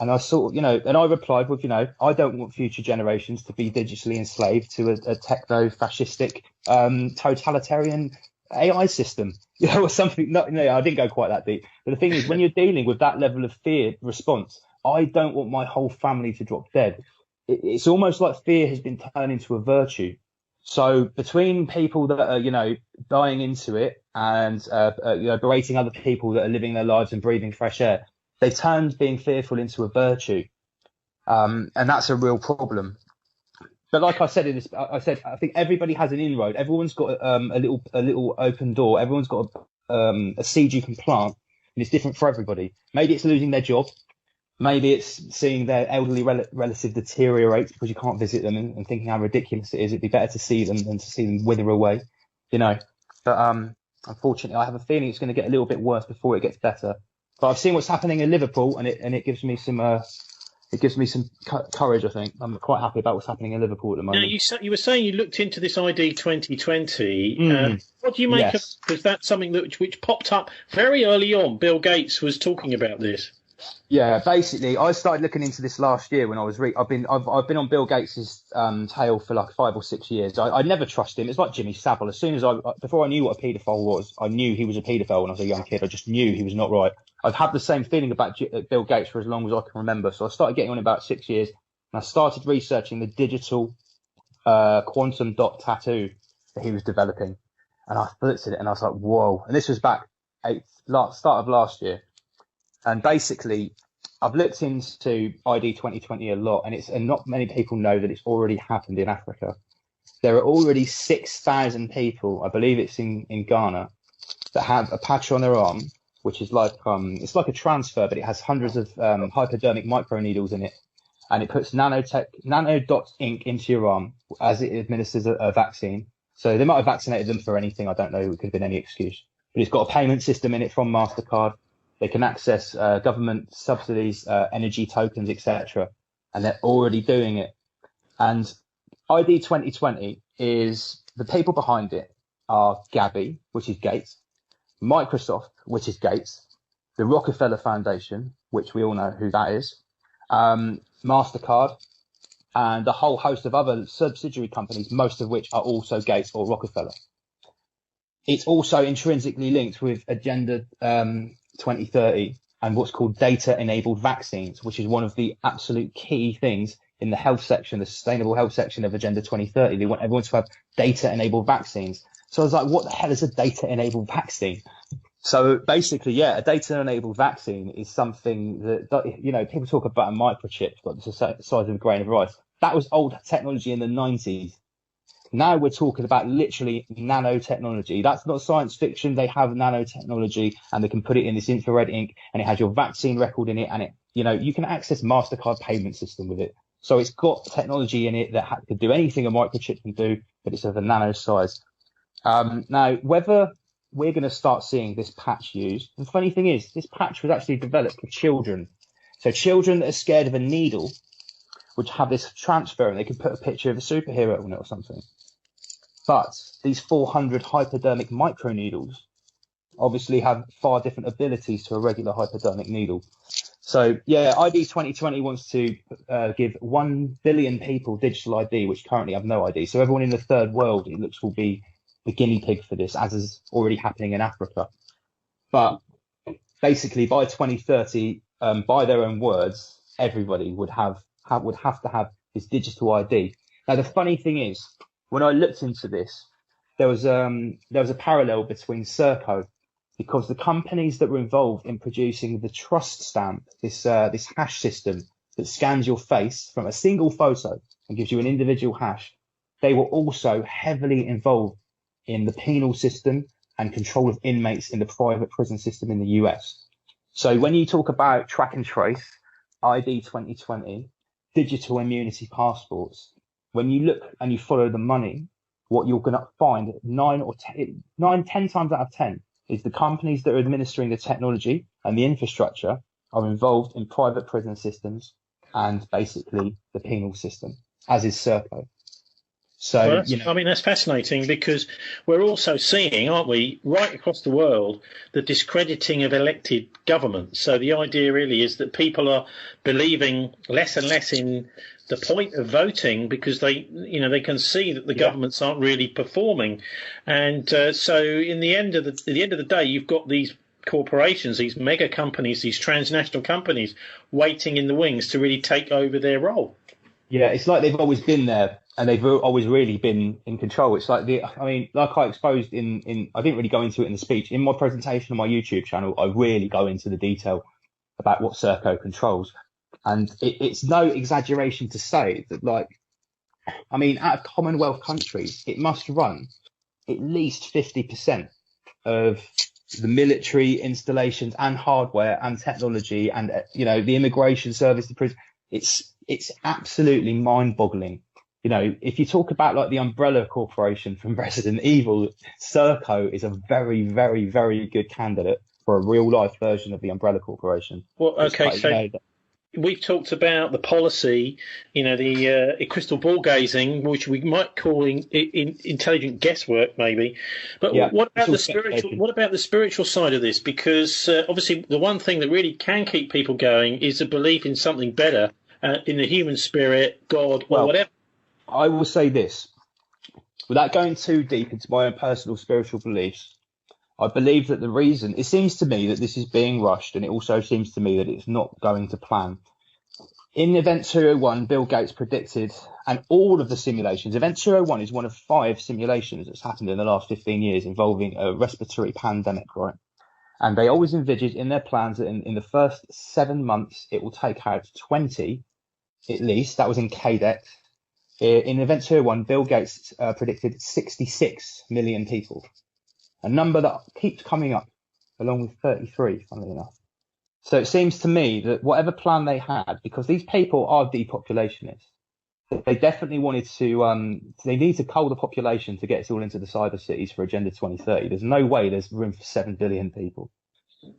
And I and I replied with, I don't want future generations to be digitally enslaved to a techno-fascistic, totalitarian AI system, or something. I didn't go quite that deep. But the thing is, when you're dealing with that level of fear response, I don't want my whole family to drop dead. It's almost like fear has been turned into a virtue. So between people that are, dying into it and, berating other people that are living their lives and breathing fresh air, they turned being fearful into a virtue. And that's a real problem. But like I said I think everybody has an inroad. Everyone's got a little open door. Everyone's got a seed you can plant, and it's different for everybody. Maybe it's losing their job. Maybe it's seeing their elderly relative deteriorate because you can't visit them and thinking how ridiculous it is. It'd be better to see them than to see them wither away, But unfortunately, I have a feeling it's going to get a little bit worse before it gets better. But I've seen what's happening in Liverpool, and it gives me some courage. I think I'm quite happy about what's happening in Liverpool at the moment. Now, you were saying you looked into this ID 2020. What do you make of? Because that's something which popped up very early on. Bill Gates was talking about this. Yeah, basically, I started looking into this last year when I was I've been on Bill Gates's tail for like 5 or 6 years. I never trust him. It's like Jimmy Savile. As soon as before I knew what a paedophile was, I knew he was a paedophile when I was a young kid. I just knew he was not right. I've had the same feeling about Bill Gates for as long as I can remember. So I started getting on about 6 years, and I started researching the digital quantum dot tattoo that he was developing. And I looked at it and I was like, whoa. And this was back start of last year. And basically, I've looked into ID 2020 a lot, and not many people know that it's already happened in Africa. There are already 6,000 people, I believe it's in Ghana, that have a patch on their arm, which is like it's like a transfer, but it has hundreds of hypodermic microneedles in it, and it puts nanodot ink into your arm as it administers a vaccine. So they might have vaccinated them for anything, I don't know, it could have been any excuse. But it's got a payment system in it from MasterCard. They can access government subsidies, energy tokens, etc. And they're already doing it. And ID 2020 is, the people behind it are Gavi, which is Gates, Microsoft, which is Gates, the Rockefeller Foundation, which we all know who that is, MasterCard, and a whole host of other subsidiary companies, most of which are also Gates or Rockefeller. It's also intrinsically linked with Agenda 2030 and what's called data-enabled vaccines, which is one of the absolute key things in the health section, the sustainable health section of Agenda 2030. They want everyone to have data-enabled vaccines. So I was like, what the hell is a data-enabled vaccine? So basically, yeah, a data-enabled vaccine is something that, you know, people talk about a microchip, like the size of a grain of rice. That was old technology in the 90s. Now we're talking about literally nanotechnology. That's not science fiction. They have nanotechnology, and they can put it in this infrared ink, and it has your vaccine record in it, and it, you know, you can access MasterCard payment system with it. So it's got technology in it that could do anything a microchip can do, but it's of a nano size. Now, whether we're going to start seeing this patch used, the funny thing is, this patch was actually developed for children. So children that are scared of a needle would have this transfer, and they could put a picture of a superhero on it or something. But these 400 hypodermic microneedles obviously have far different abilities to a regular hypodermic needle. So, yeah, ID 2020 wants to give 1 billion people digital ID, which currently have no ID. So everyone in the third world, it looks, will be the guinea pig for this, as is already happening in Africa. But basically, by 2030, by their own words, everybody would have to have this digital ID. Now, the funny thing is, when I looked into this, there was a parallel between Serco, because the companies that were involved in producing the trust stamp, this hash system that scans your face from a single photo and gives you an individual hash, they were also heavily involved in the penal system and control of inmates in the private prison system in the US. So when you talk about track and trace, ID 2020, digital immunity passports, when you look and you follow the money, what you're going to find 10 times out of 10 is the companies that are administering the technology and the infrastructure are involved in private prison systems and basically the penal system, as is Serco. So, well, I mean, that's fascinating, because we're also seeing, aren't we, right across the world, the discrediting of elected governments. So the idea really is that people are believing less and less in the point of voting, because they can see that the governments aren't really performing. And so in the end of the day, you've got these corporations, these mega companies, these transnational companies waiting in the wings to really take over their role. Yeah, it's like they've always been there, and they've always really been in control. It's like like I exposed in I didn't really go into it in the speech. In my presentation on my YouTube channel, I really go into the detail about what Serco controls. And it's no exaggeration to say that, like, I mean, out of Commonwealth countries, it must run at least 50% of the military installations and hardware and technology and, you know, the immigration service, the prison. It's absolutely mind-boggling. You know, if you talk about like the Umbrella Corporation from Resident Evil, Serco is a very, very, very good candidate for a real-life version of the Umbrella Corporation. Well, okay, we've talked about the policy, you know, the crystal ball gazing, which we might call intelligent guesswork, maybe. But what about the spiritual? What about the spiritual side of this? Because obviously, the one thing that really can keep people going is a belief in something better, in the human spirit, God, or whatever. I will say this, without going too deep into my own personal spiritual beliefs. I believe that the reason, it seems to me that this is being rushed, and it also seems to me that it's not going to plan. In Event 201, Bill Gates predicted, and all of the simulations, Event 201 is one of 5 simulations that's happened in the last 15 years involving a respiratory pandemic, right? And they always envisaged in their plans that in the first 7 months, it will take out 20, at least. That was in KDEX. In Event 201, Bill Gates predicted 66 million people. A number that keeps coming up, along with 33, funnily enough. So it seems to me that whatever plan they had, because these people are depopulationists, they definitely wanted to, they need to cull the population to get us all into the cyber cities for Agenda 2030. There's no way there's room for 7 billion people.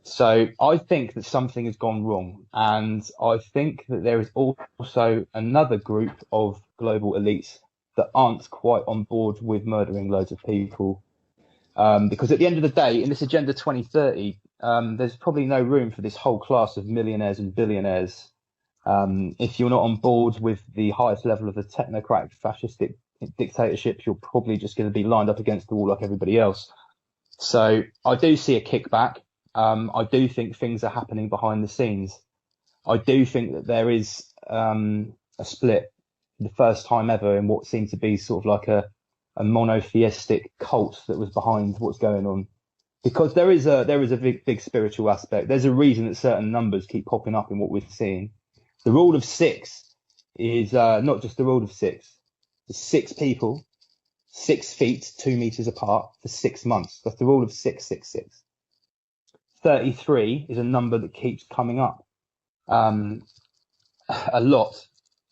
So I think that something has gone wrong. And I think that there is also another group of global elites that aren't quite on board with murdering loads of people. Because at the end of the day, in this Agenda 2030, there's probably no room for this whole class of millionaires and billionaires. If you're not on board with the highest level of the technocratic fascistic dictatorships, you're probably just going to be lined up against the wall like everybody else. So I do see a kickback. I do think things are happening behind the scenes. I do think that there is a split for the first time ever in what seemed to be sort of like a monotheistic cult that was behind what's going on. Because there is a big spiritual aspect. There's a reason that certain numbers keep popping up in what we're seeing. The rule of 6 is not just the rule of 6. It's 6 people, 6 feet, 2 meters apart for 6 months. That's the rule of 666. 33 is a number that keeps coming up a lot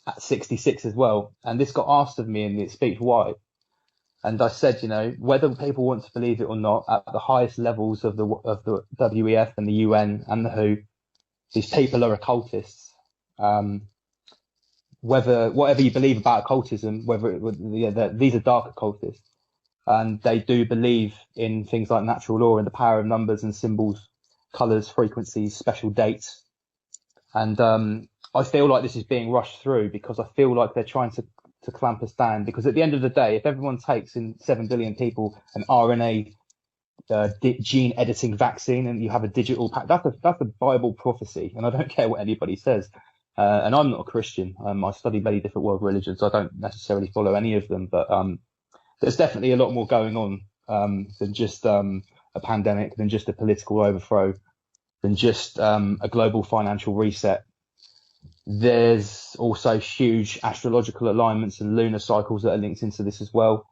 at 66 as well. And this got asked of me in the speech why. And I said, whether people want to believe it or not, at the highest levels of the WEF and the UN and the WHO, these people are occultists. Whatever you believe about occultism, these are dark occultists, and they do believe in things like natural law and the power of numbers and symbols, colours, frequencies, special dates. And I feel like this is being rushed through because I feel like they're trying to clamp us down, because at the end of the day, if everyone takes in 7 billion people an RNA gene editing vaccine and you have a digital that's a Bible prophecy, and I don't care what anybody says. And I'm not a Christian. I study many different world religions. So I don't necessarily follow any of them, but there's definitely a lot more going on than just a pandemic, than just a political overthrow, than just a global financial reset. There's also huge astrological alignments and lunar cycles that are linked into this as well.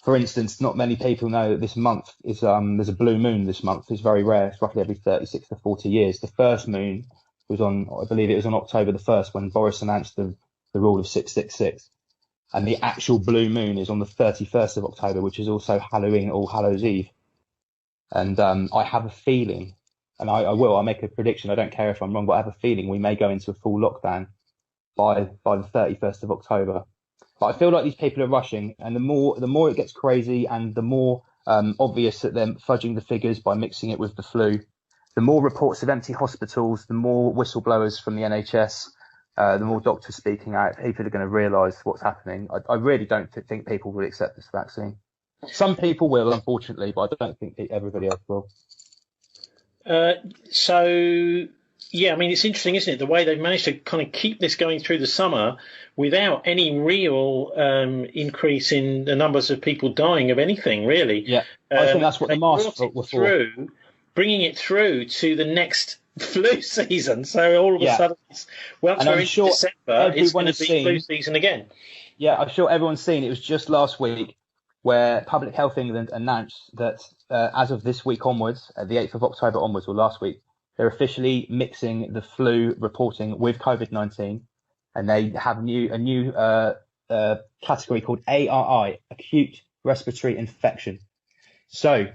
For instance, not many people know that this month is there's a blue moon this month. It's very rare. It's roughly every 36 to 40 years. The first moon was on, I believe it was on October the 1st when Boris announced the rule of 666. And the actual blue moon is on the 31st of October, which is also Halloween, All Hallows Eve. And I have a feeling, and I'll make a prediction. I don't care if I'm wrong, but I have a feeling we may go into a full lockdown by the 31st of October. But I feel like these people are rushing, and the more it gets crazy, and the more obvious that they're fudging the figures by mixing it with the flu, the more reports of empty hospitals, the more whistleblowers from the NHS, the more doctors speaking out, people are going to realise what's happening. I really don't think people will accept this vaccine. Some people will, unfortunately, but I don't think everybody else will. Yeah, I mean, it's interesting, isn't it? The way they've managed to kind of keep this going through the summer without any real increase in the numbers of people dying of anything, really. Yeah, I think that's what the masks were for. Bringing it through to the next flu season. So all of a sudden, once we're into December, it's going to be flu season again. Yeah, I'm sure everyone's seen. It was just last week where Public Health England announced that as of this week onwards, the 8th of October onwards, or last week, they're officially mixing the flu reporting with COVID-19, and they have a new category called ARI, acute respiratory infection. So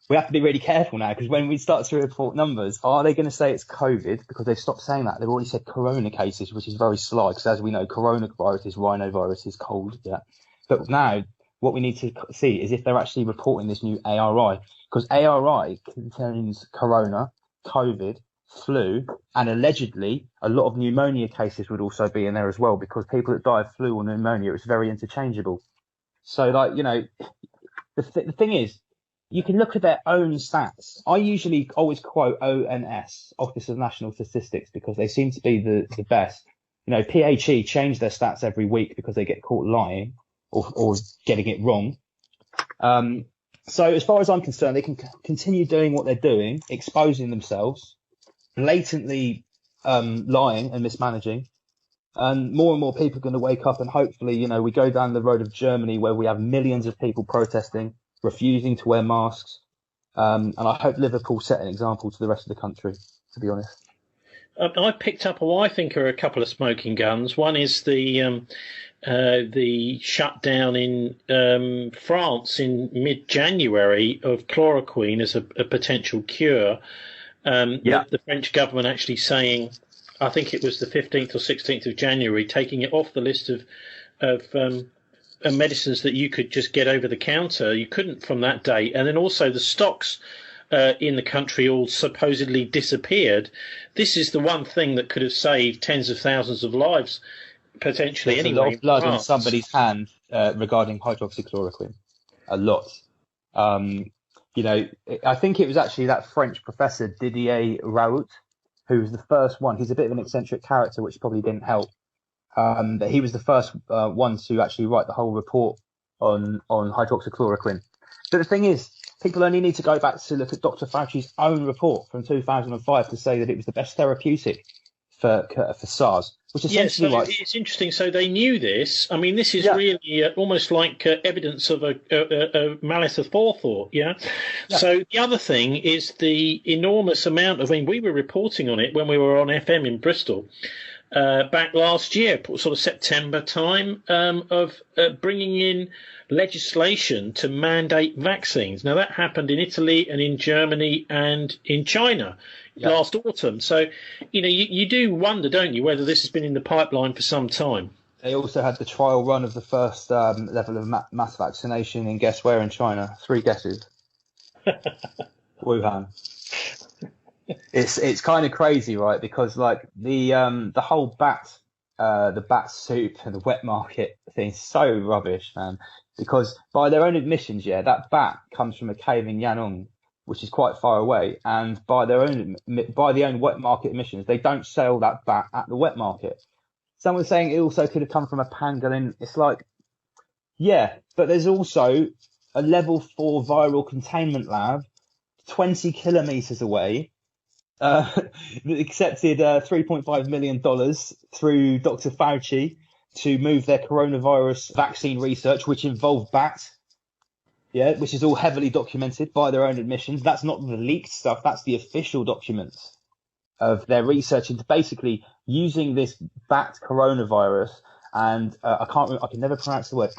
we have to be really careful now, because when we start to report numbers, are they going to say it's COVID? Because they've stopped saying that. They've already said corona cases, which is very sly, because as we know, coronavirus is rhinovirus, is cold. Yeah. But now what we need to see is if they're actually reporting this new ARI, because ARI contains corona, COVID, flu, and allegedly a lot of pneumonia cases would also be in there as well, because people that die of flu or pneumonia, it's very interchangeable. So, the thing is, you can look at their own stats. I usually always quote ONS, Office of National Statistics, because they seem to be the best. PHE change their stats every week because they get caught lying or getting it wrong. So as far as I'm concerned, they can continue doing what they're doing, exposing themselves, blatantly lying and mismanaging. And more people are going to wake up, and hopefully, we go down the road of Germany, where we have millions of people protesting, refusing to wear masks. And I hope Liverpool set an example to the rest of the country, to be honest. I picked up what I think are a couple of smoking guns. One is the shutdown in France in mid-January of chloroquine as a potential cure. The French government actually saying, I think it was the 15th or 16th of January, taking it off the list of medicines that you could just get over the counter. You couldn't from that date. And then also the stocks in the country all supposedly disappeared. This is the one thing that could have saved tens of thousands of lives, potentially. There's a lot of blood on somebody's hand regarding hydroxychloroquine. A lot. I think it was actually that French professor Didier Raoult who was the first one. He's a bit of an eccentric character, which probably didn't help. that he was the first one to actually write the whole report on hydroxychloroquine. But the thing is, people only need to go back to look at Dr. Fauci's own report from 2005 to say that it was the best therapeutic for SARS, which essentially it's interesting. So they knew this. I mean, this is really almost like evidence of a malice of forethought. Yeah? So the other thing is the enormous amount of. I mean, we were reporting on it when we were on FM in Bristol back last year, sort of September time, of bringing in legislation to mandate vaccines. Now that happened in Italy and in Germany and in China last autumn. So, you do wonder, don't you, whether this has been in the pipeline for some time. They also had the trial run of the first level of mass vaccination in guess where in China? 3 guesses. Wuhan. It's kind of crazy, right? Because like the whole bat soup and the wet market thing is so rubbish, man. Because by their own admissions, that bat comes from a cave in Yangon, which is quite far away, and by the own wet market admissions, they don't sell that bat at the wet market. Someone's saying it also could have come from a pangolin. It's like, but there's also a level 4 viral containment lab 20 kilometers away that accepted $3.5 million through Dr. Fauci to move their coronavirus vaccine research, which involved bats, which is all heavily documented by their own admissions. That's not the leaked stuff. That's the official documents of their research into basically using this bat coronavirus. And I can never pronounce the word.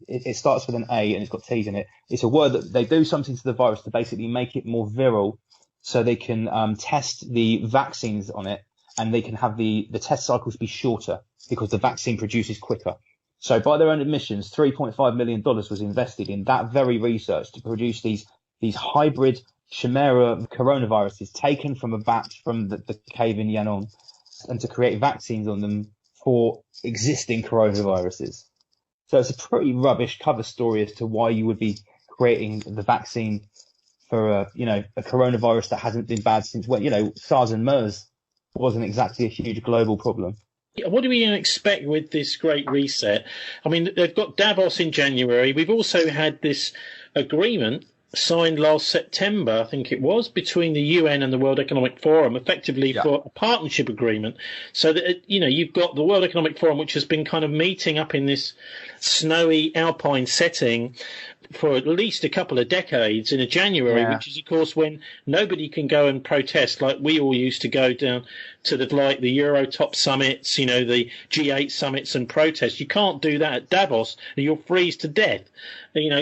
It starts with an A and it's got T's in it. It's a word that they do something to the virus to basically make it more virile, so they can test the vaccines on it, and they can have the test cycles be shorter because the vaccine produces quicker. So by their own admissions, $3.5 million was invested in that very research to produce these hybrid chimera coronaviruses taken from a bat from the cave in Yangon, and to create vaccines on them for existing coronaviruses. So it's a pretty rubbish cover story as to why you would be creating the vaccine for a coronavirus that hasn't been bad since SARS and MERS wasn't exactly a huge global problem. What do we expect with this great reset? I mean, they've got Davos in January. We've also had this agreement signed last September, I think it was, between the UN and the World Economic Forum, effectively for a partnership agreement. So that, you've got the World Economic Forum, which has been kind of meeting up in this snowy alpine setting for at least a couple of decades in a January, which is, of course, when nobody can go and protest like we all used to go down to the Eurotop summits, the G8 summits and protest. You can't do that at Davos, and you'll freeze to death.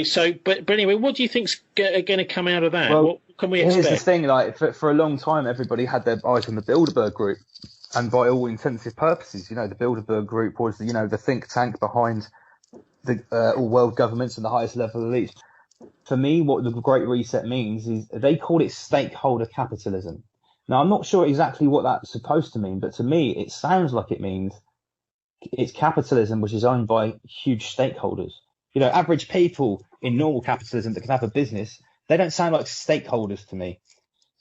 So, but anyway, what do you think's going to come out of that? Well, what can we expect? Here's the thing, for a long time, everybody had their eyes on the Bilderberg Group, and by all intensive purposes, the Bilderberg Group was, the think tank behind the all world governments and the highest level elites. For me, what the Great Reset means is they call it stakeholder capitalism. Now, I'm not sure exactly what that's supposed to mean, but to me, it sounds like it means it's capitalism which is owned by huge stakeholders. Average people in normal capitalism that can have a business, they don't sound like stakeholders to me.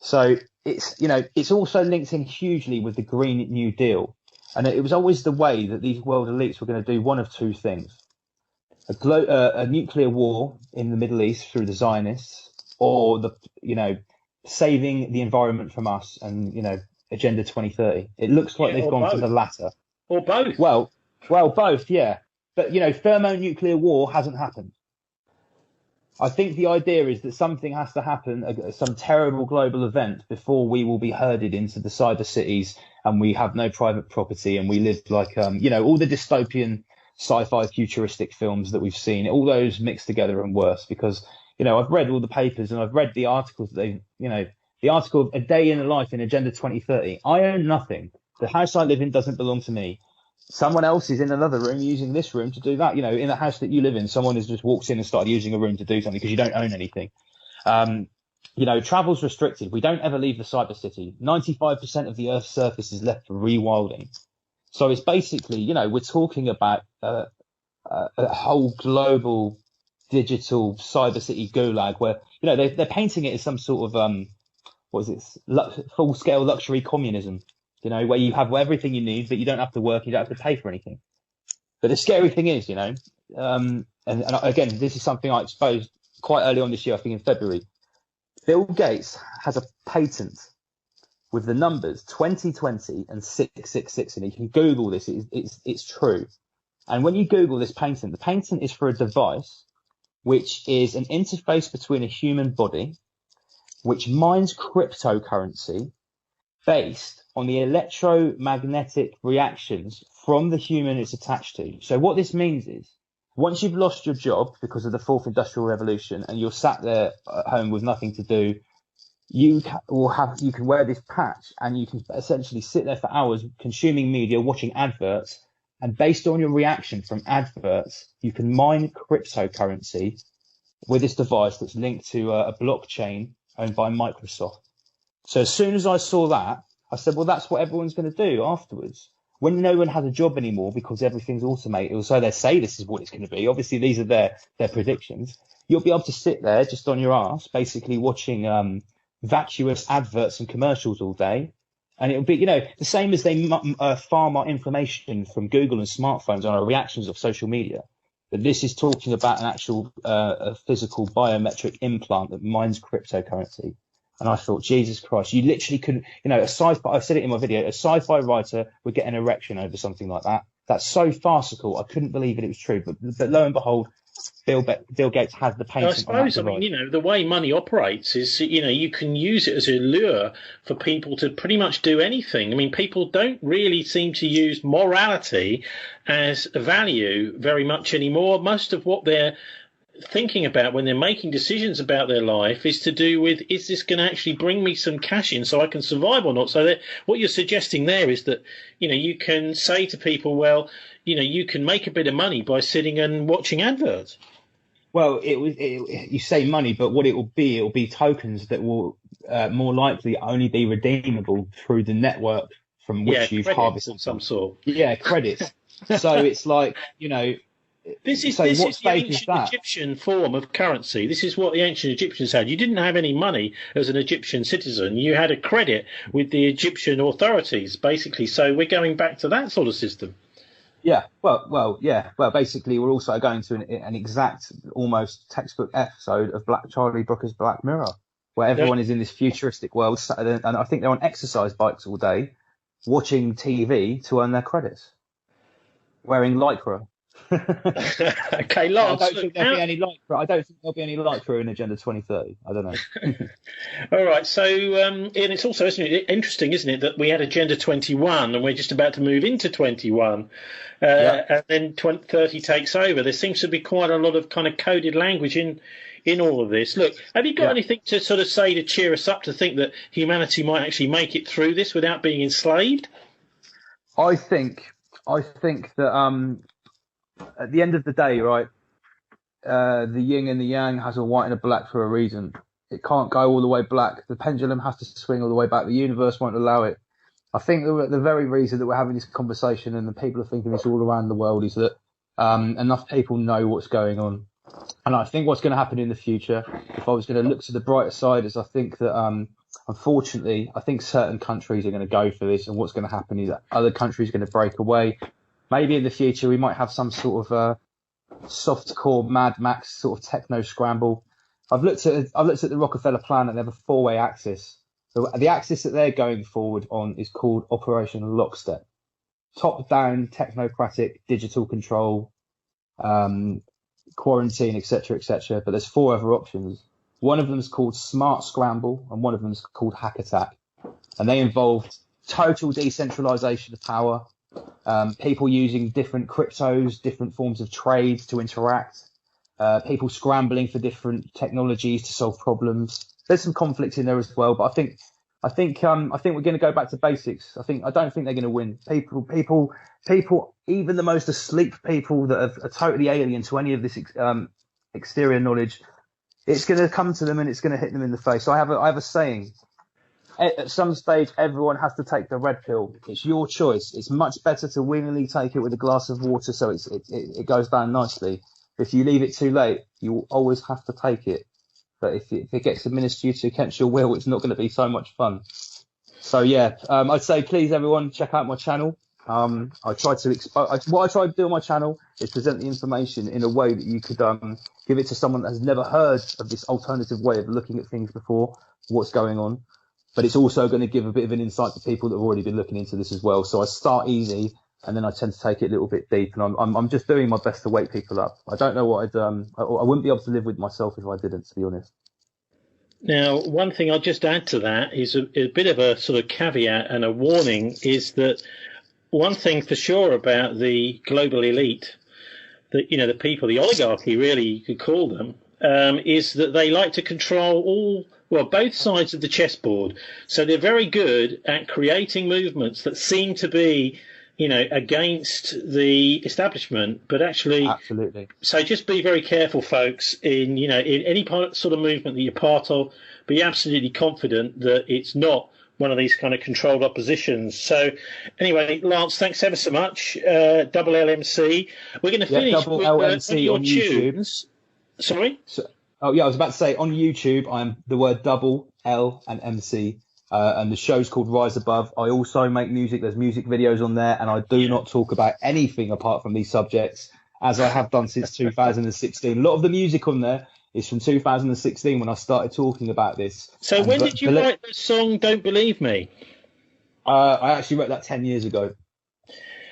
So it's also linked in hugely with the Green New Deal. And it was always the way that these world elites were going to do one of two things. A nuclear war in the Middle East through the Zionists, or saving the environment from us and, Agenda 2030. It looks like they've gone for the latter. Or both. Well, both, yeah. But, thermonuclear war hasn't happened. I think the idea is that something has to happen, some terrible global event, before we will be herded into the cyber cities and we have no private property and we live like, all the dystopian sci-fi futuristic films that we've seen, all those mixed together and worse. Because, I've read all the papers and I've read the articles that the article of A Day in the Life in Agenda 2030. I own nothing. The house I live in doesn't belong to me. Someone else is in another room using this room to do that. In the house that you live in, someone has just walked in and started using a room to do something because you don't own anything. Travel's restricted. We don't ever leave the cyber city. 95% of the Earth's surface is left for rewilding. So it's basically, we're talking about a whole global digital cyber city gulag where, they're painting it as some sort of, full-scale luxury communism. you know, where you have everything you need, but you don't have to work, you don't have to pay for anything. But the scary thing is, you know, and again, this is something I exposed quite early on this year, I think in February. Bill Gates has a patent with the numbers 2020 and 666, and you can Google this. It's true. And when you Google this patent, the patent is for a device which is an interface between a human body, which mines cryptocurrency based on the electromagnetic reactions from the human it's attached to. So what this means is, once you've lost your job because of the fourth industrial revolution and you're sat there at home with nothing to do, you can wear this patch and you can essentially sit there for hours consuming media, watching adverts, and based on your reaction from adverts, you can mine cryptocurrency with this device that's linked to a blockchain owned by Microsoft. So as soon as I saw that, I said, well, that's what everyone's going to do afterwards. When no one has a job anymore because everything's automated, or so they say this is what it's going to be. Obviously, these are their predictions. You'll be able to sit there just on your ass, basically watching vacuous adverts and commercials all day. And it'll be, you know, the same as they farm our information from Google and smartphones on our reactions of social media. But this is talking about an actual a physical biometric implant that mines cryptocurrency. And I thought, Jesus Christ, you literally couldn't, you know, I've said it in my video, a sci-fi writer would get an erection over something like that. That's so farcical. I couldn't believe it was true. But lo and behold, Bill Gates has the patent. I suppose, I mean, you know, the way money operates is, you know, you can use it as a lure for people to pretty much do anything. I mean, people don't really seem to use morality as a value very much anymore. Most of what they're thinking about when they're making decisions about their life is to do with, is this going to actually bring me some cash in so I can survive or not? So what you're suggesting there is that, you know, you can say to people, well, you know, you can make a bit of money by sitting and watching adverts. Well, you say money, but what it will be tokens that will more likely only be redeemable through the network from which you've harvested of some sort. Yeah, credits. So it's like, you know, This is the ancient Egyptian form of currency. This is what the ancient Egyptians had. You didn't have any money as an Egyptian citizen. You had a credit with the Egyptian authorities, basically. So we're going back to that sort of system. Yeah. Well, basically, we're also going to an exact, almost textbook episode of Charlie Brooker's Black Mirror, where everyone is in this futuristic world, and I think they're on exercise bikes all day, watching TV to earn their credits, wearing Lycra. Okay, Lance. I don't think there'll be any Lycra in Agenda 2030. I don't know. All right. So, and it's also interesting, isn't it, that we had Agenda 21 and we're just about to move into 21, and then 30 takes over. There seems to be quite a lot of kind of coded language in all of this. Look, have you got anything to sort of say to cheer us up to think that humanity might actually make it through this without being enslaved? I think that at the end of the day, right, the yin and the yang has a white and a black for a reason. It can't go all the way black. The pendulum has to swing all the way back. The universe won't allow it. I think the very reason that we're having this conversation and the people are thinking this all around the world is that enough people know what's going on. And I think what's going to happen in the future, if I was going to look to the brighter side, is I think that unfortunately, I think certain countries are going to go for this, and what's going to happen is that other countries are going to break away. Maybe in the future we might have some sort of soft-core Mad Max sort of techno scramble. I've looked at the Rockefeller plan, and they have a four-way axis. The axis that they're going forward on is called Operation Lockstep. Top-down, technocratic, digital control, quarantine, etc., etc. But there's four other options. One of them is called Smart Scramble, and one of them is called Hack Attack. And they involve total decentralization of power, people using different cryptos, different forms of trade to interact, people scrambling for different technologies to solve problems. There's some conflict in there as well, but I think we're going to go back to basics. I don't think they're going to win. People, even the most asleep people that are totally alien to any of this exterior knowledge, it's going to come to them and it's going to hit them in the face. So I have a saying. At some stage, everyone has to take the red pill. It's your choice. It's much better to willingly take it with a glass of water so it goes down nicely. If you leave it too late, you will always have to take it. But if it gets administered to you against your will, it's not going to be so much fun. So yeah, I'd say please everyone check out my channel. I try to what I try to do on my channel is present the information in a way that you could give it to someone that has never heard of this alternative way of looking at things before, what's going on. But it's also going to give a bit of an insight to people that have already been looking into this as well. So I start easy, and then I tend to take it a little bit deep, and I'm just doing my best to wake people up. I don't know what I wouldn't be able to live with myself if I didn't, to be honest. Now, one thing I'll just add to that is a bit of a sort of caveat and a warning is that one thing for sure about the global elite, the people, the oligarchy, really, you could call them, is that they like to control both sides of the chessboard. So they're very good at creating movements that seem to be, against the establishment, but actually, absolutely. So just be very careful, folks, in any sort of movement that you're part of. Be absolutely confident that it's not one of these kind of controlled oppositions. So anyway, Lance, thanks ever so much. Double LMC. We're going to finish double with LMC on YouTube. tunes. Sorry? I was about to say on YouTube, I'm the word double L and MC. And the show's called Rise Above. I also make music. There's music videos on there, and I do not talk about anything apart from these subjects, as I have done since 2016. A lot of the music on there is from 2016 when I started talking about this. So when did you write the song "Don't Believe Me"? I actually wrote that 10 years ago.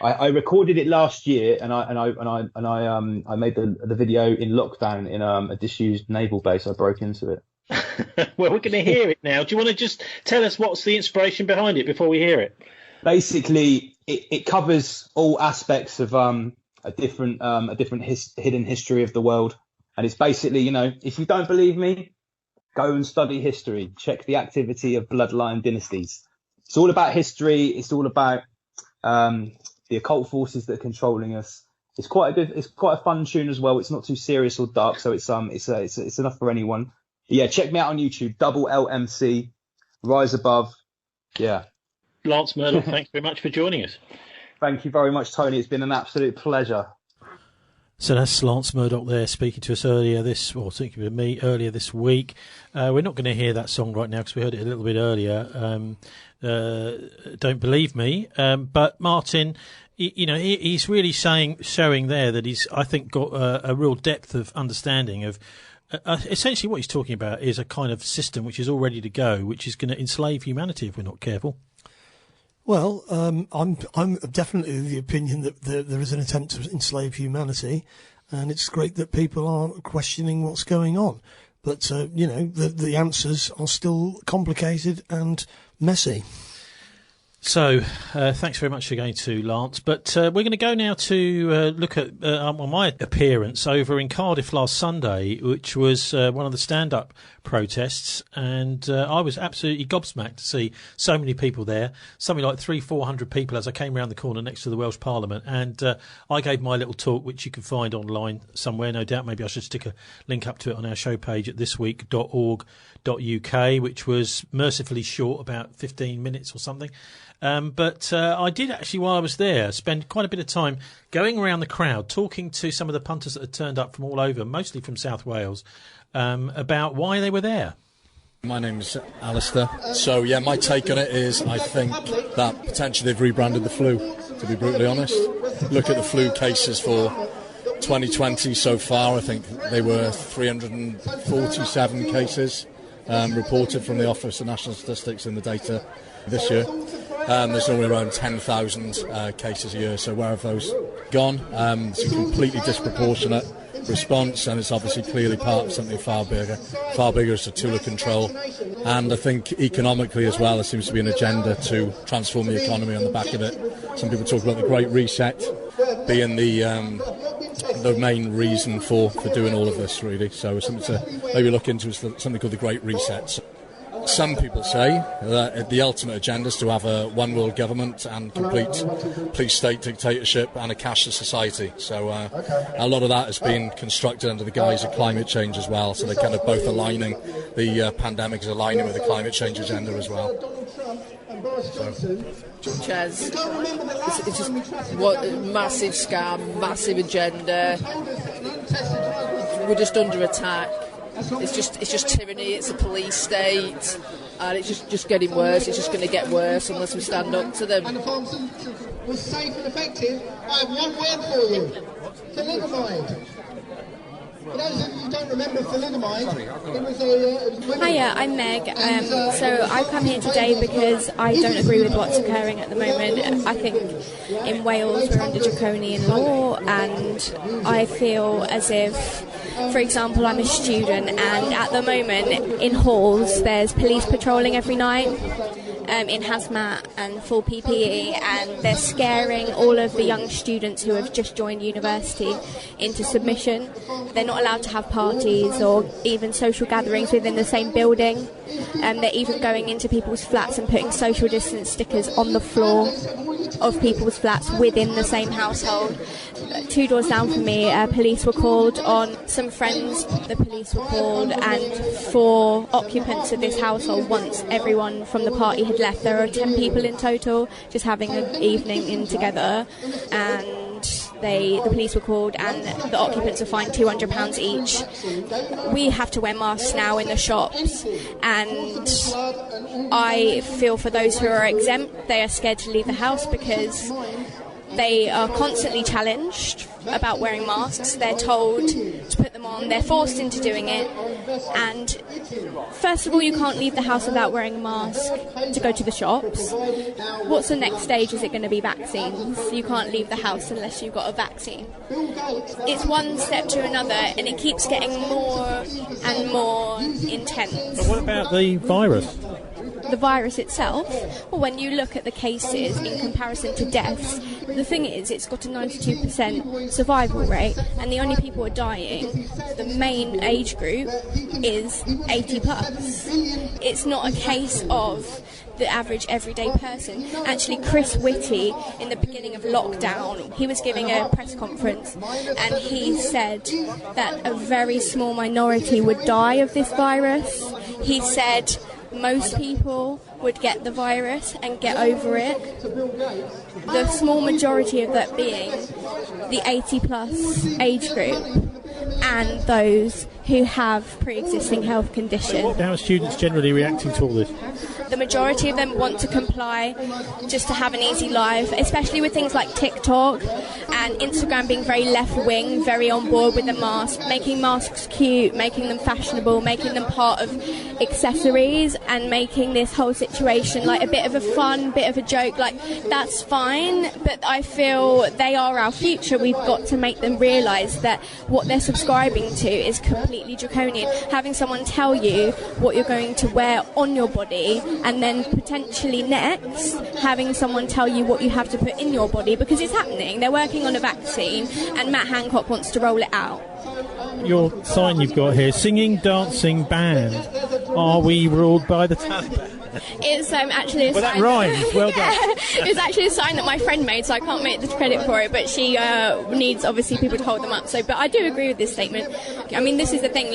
I recorded it last year, and I made the video in lockdown in a disused naval base. I broke into it. Well, we're going to hear it now. Do you want to just tell us what's the inspiration behind it before we hear it? Basically, it covers all aspects of a different hidden history of the world, and it's basically, if you don't believe me, go and study history. Check the activity of bloodline dynasties. It's all about history. It's all about the occult forces that are controlling us. It's quite a fun tune as well. It's not too serious or dark, so it's enough for anyone. Yeah, check me out on YouTube, double LMC, Rise Above. Yeah. Lance Murdoch, thanks very much for joining us. Thank you very much, Tony. It's been an absolute pleasure. So that's Lance Murdoch there speaking to us earlier this week. We're not going to hear that song right now because we heard it a little bit earlier. Don't Believe Me. But Martin, he's really showing there that he's, I think, got a real depth of understanding of essentially what he's talking about is a kind of system which is all ready to go, which is going to enslave humanity if we're not careful. Well, I'm definitely of the opinion that there is an attempt to enslave humanity, and it's great that people are questioning what's going on. But the answers are still complicated and messy. So, thanks very much again to Lance. But we're going to go now to look at my appearance over in Cardiff last Sunday, which was one of the stand-up protests. And I was absolutely gobsmacked to see so many people there, something like 300-400 people as I came around the corner next to the Welsh Parliament. And I gave my little talk, which you can find online somewhere, no doubt. Maybe I should stick a link up to it on our show page at thisweek.org.uk, which was mercifully short, about 15 minutes or something. But I did actually, while I was there, spend quite a bit of time going around the crowd, talking to some of the punters that had turned up from all over, mostly from South Wales, about why they were there. My name's Alistair. So, yeah, my take on it is I think that potentially they've rebranded the flu, to be brutally honest. Look at the flu cases for 2020 so far. I think they were 347 cases reported from the Office of National Statistics in the data this year. There's normally around 10,000 cases a year, so where have those gone? It's a completely disproportionate response, and it's obviously clearly part of something far bigger as a tool of control. And I think economically as well, there seems to be an agenda to transform the economy on the back of it. Some people talk about the Great Reset being the main reason for doing all of this, really. So something to maybe look into is something called the Great Reset. Some people say that the ultimate agenda is to have a one world government and complete police state dictatorship and a cashless society. So a lot of that has been constructed under the guise of climate change as well. So they're kind of both aligning. The pandemic is aligning with the climate change agenda as well. Chaz, it's just what a massive scam, massive agenda. We're just under attack. It's just tyranny. It's a police state. and it's just getting worse. It's just going to get worse unless we stand up to them. And the pharmaceutical was safe and effective. I have one word for you: thalidomide. For those of you who don't remember thalidomide, it was a... Hiya, I'm Meg. So I've come here today because I don't agree with what's occurring at the moment. I think in Wales we're under draconian law, and I feel as if, for example, I'm a student, and at the moment in halls there's police patrolling every night in hazmat and full PPE, and they're scaring all of the young students who have just joined university into submission. They're not allowed to have parties or even social gatherings within the same building. They're even going into people's flats and putting social distance stickers on the floor of people's flats within the same household. 2 doors down from me, police were called on some friends. The police were called, and 4 occupants of this household, once everyone from the party had left. There are 10 people in total just having an evening in together, and the police were called, and the occupants are fined £200 each. We have to wear masks now in the shops, and I feel for those who are exempt. They are scared to leave the house because they are constantly challenged about wearing masks. They're told to put them on. They're forced into doing it. And first of all, you can't leave the house without wearing a mask to go to the shops. What's the next stage? Is it going to be vaccines? You can't leave the house unless you've got a vaccine. It's one step to another, and it keeps getting more and more intense. But what about the virus? The virus itself, well, when you look at the cases in comparison to deaths, the thing is, it's got a 92% survival rate, and the only people who are dying, the main age group, is 80 plus. It's not a case of the average everyday person. Actually, Chris Whitty, in the beginning of lockdown, he was giving a press conference, and he said that a very small minority would die of this virus. He said most people would get the virus and get over it. The small majority of that being the 80 plus age group and those who have pre-existing health conditions. How are students generally reacting to all this? The majority of them want to comply just to have an easy life, especially with things like TikTok and Instagram being very left-wing, very on board with the mask, making masks cute, making them fashionable, making them part of accessories, and making this whole situation like a bit of a fun, bit of a joke. Like, that's fine, but I feel they are our future. We've got to make them realise that what they're subscribing to is completely draconian. Having someone tell you what you're going to wear on your body, and then potentially next having someone tell you what you have to put in your body, because it's happening. They're working on a vaccine, and Matt Hancock wants to roll it out. Your sign you've got here, singing, dancing, band. Are we ruled by the Taliban? It's actually a sign. That rhymes. Well done. It's actually a sign that my friend made, so I can't make the credit for it, but she needs, obviously, people to hold them up. But I do agree with this statement. I mean, this is the thing,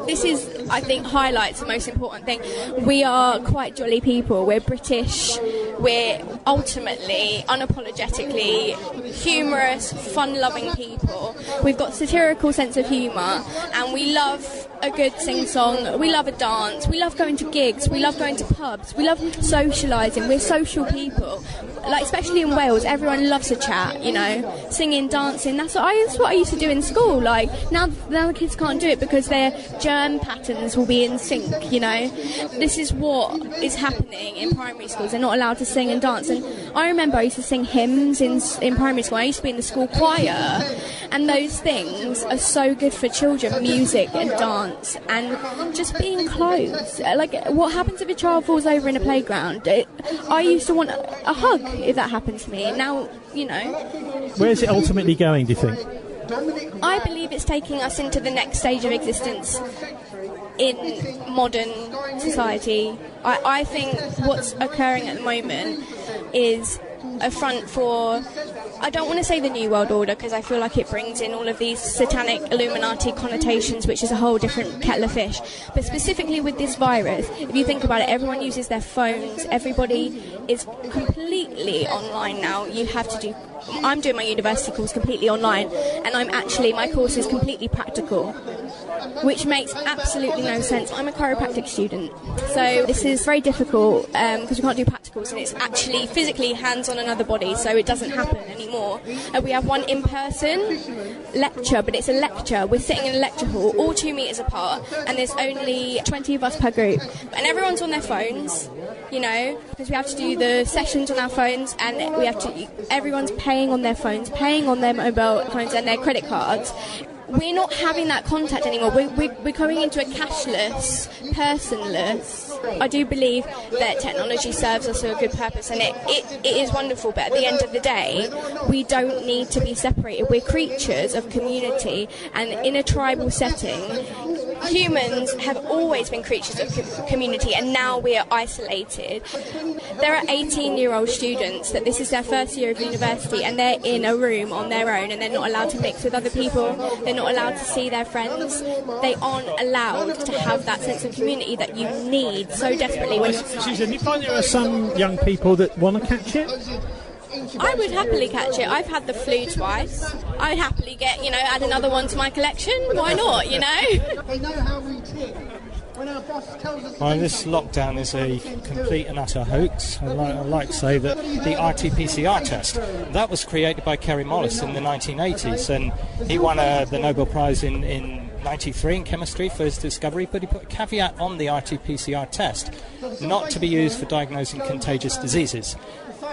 this is, I think, highlights the most important thing. We are quite jolly people. We're British. We're ultimately, unapologetically, humorous, fun-loving people. We've got satirical sense of humour, and we love a good sing-song. We love a dance. We love going to gigs. We love going to pubs. We love socialising. We're social people. Especially in Wales, everyone loves a chat, singing, dancing. That's what I used to do in school. Now the kids can't do it because their germ patterns will be in sync, This is what is happening in primary schools. They're not allowed to sing and dance. And I remember I used to sing hymns in primary school. I used to be in the school choir. And those things are so good for children, music and dance and just being close. What happens if a child falls over in a playground? I used to want a hug if that happened to me. Now, Where's it ultimately going, do you think? I believe it's taking us into the next stage of existence in modern society. I think what's occurring at the moment is a front for, I don't want to say the New World Order, because I feel like it brings in all of these satanic Illuminati connotations, which is a whole different kettle of fish. But specifically with this virus, if you think about it, everyone uses their phones, everybody is completely online now. I'm doing my university course completely online, and my course is completely practical. which makes absolutely no sense. I'm a chiropractic student, so this is very difficult because we can't do practicals, and it's actually physically hands on another body, so it doesn't happen anymore. We have one in-person lecture, but it's a lecture. We're sitting in a lecture hall, all 2 meters apart, and there's only 20 of us per group, and everyone's on their phones, you know, because we have to do the sessions on our phones, and everyone's paying on their phones, paying on their mobile phones and their credit cards. We're not having that contact anymore. We're coming into a cashless, personless. I do believe that technology serves us for a good purpose, and it is wonderful, but at the end of the day, we don't need to be separated. We're creatures of community, and in a tribal setting, humans have always been creatures of community, and now we are isolated. There are 18-year-old students that this is their first year of university, and they're in a room on their own, and they're not allowed to mix with other people. They're not allowed to see their friends. They aren't allowed to have that sense of community that you need so desperately. Susan, do you find there are some young people that want to catch it? I would happily catch it. I've had the flu twice. I'd happily add another one to my collection. Why not, you know? They know how we tick. When our boss tells us Well, this lockdown is a complete and utter hoax. I'd like to say that the RT-PCR test, that was created by Kerry Mullis in the 1980s, and he won the Nobel Prize in 93 in chemistry for his discovery, but he put a caveat on the RT-PCR test, not to be used for diagnosing contagious diseases,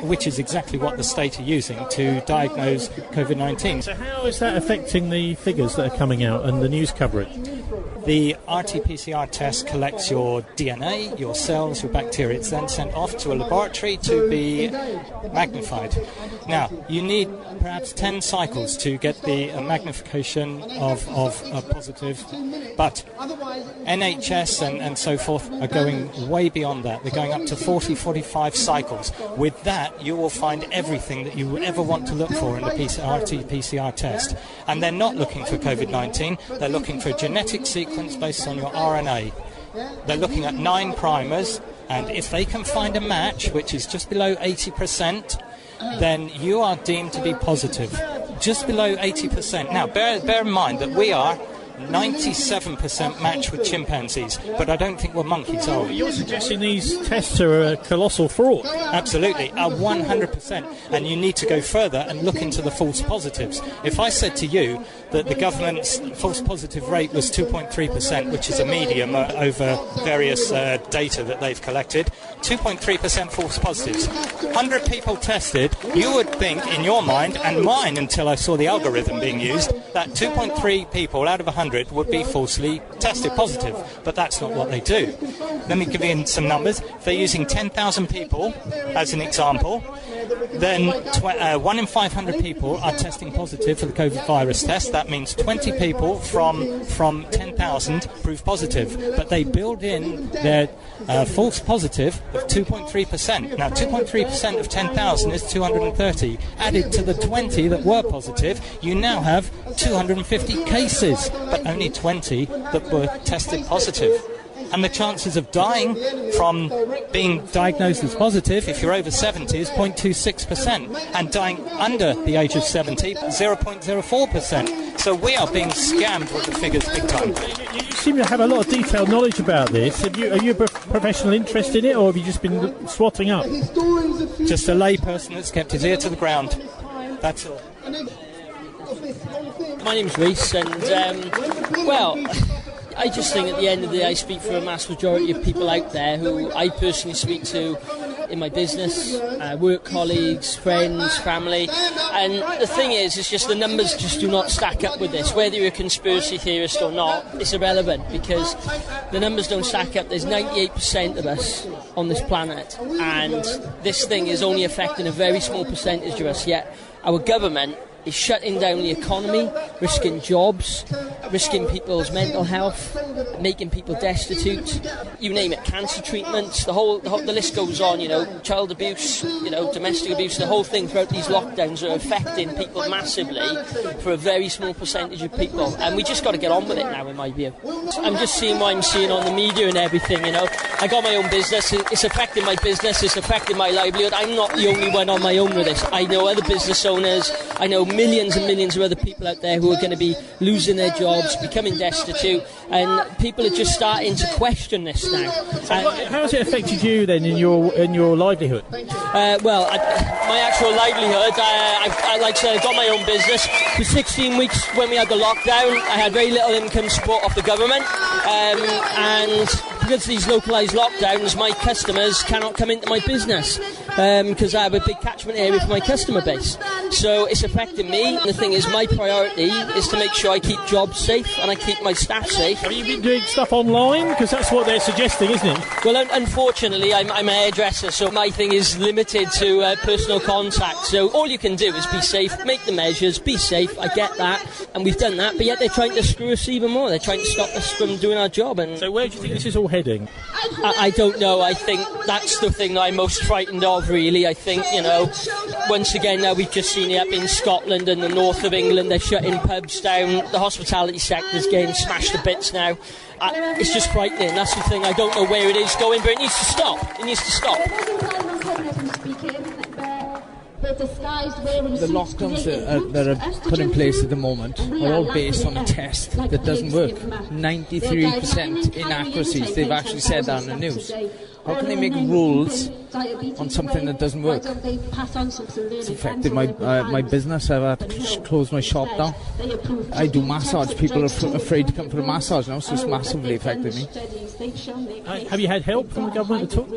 which is exactly what the state are using to diagnose COVID-19. So how is that affecting the figures that are coming out and the news coverage? The RT-PCR test collects your DNA, your cells, your bacteria. It's then sent off to a laboratory to be magnified. Now, you need perhaps 10 cycles to get the magnification of a positive, but NHS and so forth are going way beyond that. They're going up to 40, 45 cycles. With that, you will find everything that you would ever want to look for in the RT-PCR test. And they're not looking for COVID-19, they're looking for a genetic sequence based on your RNA. They're looking at 9 primers, and if they can find a match, which is just below 80%, then you are deemed to be positive. Just below 80%. Now, bear in mind that we are 97% match with chimpanzees, but I don't think we're monkeys, are we? You're suggesting these tests are a colossal fraud? Absolutely, 100%. And you need to go further and look into the false positives. If I said to you that the government's false positive rate was 2.3%, which is a medium over various data that they've collected, 2.3% false positives. 100 people tested, you would think in your mind, and mine until I saw the algorithm being used, that 2.3 people out of 100 would be falsely tested positive, but that's not what they do. Let me give you some numbers. If they're using 10,000 people as an example, then 1 in 500 people are testing positive for the COVID virus test. That means 20 people from 10,000 prove positive, but they build in their false positive of 2.3%. Now, 2.3% of 10,000 is 230. Added to the 20 that were positive, you now have 250 cases, but only 20 that were tested positive. And the chances of dying from being diagnosed as positive, if you're over 70, is 0.26%, and dying under the age of 70, 0.04%. So we are being scammed with the figures big time. You seem to have a lot of detailed knowledge about this. Are you a professional interest in it, or have you just been swatting up? Just a lay person that's kept his ear to the ground. That's all. My name's Reese, and I just think at the end of the day I speak for a mass majority of people out there who I personally speak to in my business, work colleagues, friends, family, and the thing is, it's just the numbers just do not stack up with this. Whether you're a conspiracy theorist or not, it's irrelevant, because the numbers don't stack up. There's 98% of us on this planet, and this thing is only affecting a very small percentage of us, yet our government is shutting down the economy, risking jobs, risking people's mental health, making people destitute, you name it, cancer treatments, the list goes on, child abuse, domestic abuse, the whole thing throughout these lockdowns are affecting people massively for a very small percentage of people, and we just got to get on with it now, in my view. I'm just seeing what I'm seeing on the media and everything, I got my own business, it's affecting my business, it's affecting my livelihood. I'm not the only one on my own with this. I know other business owners, I know millions and millions of other people out there who are going to be losing their jobs, becoming destitute, and people are just starting to question this now. How has it affected you then in your livelihood? Well, my actual livelihood, I like to say, I got my own business. For 16 weeks when we had the lockdown, I had very little income support off the government, and because of these localised lockdowns, my customers cannot come into my business because I have a big catchment area for my customer base. So it's affecting me. The thing is, my priority is to make sure I keep jobs safe and I keep my staff safe. Have you been doing stuff online? Because that's what they're suggesting, isn't it? Well, unfortunately, I'm a hairdresser, so my thing is limited to personal contact. So all you can do is be safe, make the measures, be safe. I get that, and we've done that, but yet they're trying to screw us even more. They're trying to stop us from doing our job. And so where do you think this is all heading? I don't know. I think that's the thing that I'm most frightened of, really. I think, once again, now we've just seen it up in Scotland and the north of England. They're shutting pubs down. The hospitality sector's getting smashed to bits now. It's just frightening. That's the thing. I don't know where it is going, but it needs to stop. It needs to stop. The lockdowns that are put in place at the moment are all based on a test that doesn't work. 93% inaccuracies. They've actually said that on the news. How can they make rules on something that doesn't work? It's affected my business. I've had to close my shop down. I do massage. People are afraid to come for a massage now, so it's massively affected me. Have you had help from the government at all?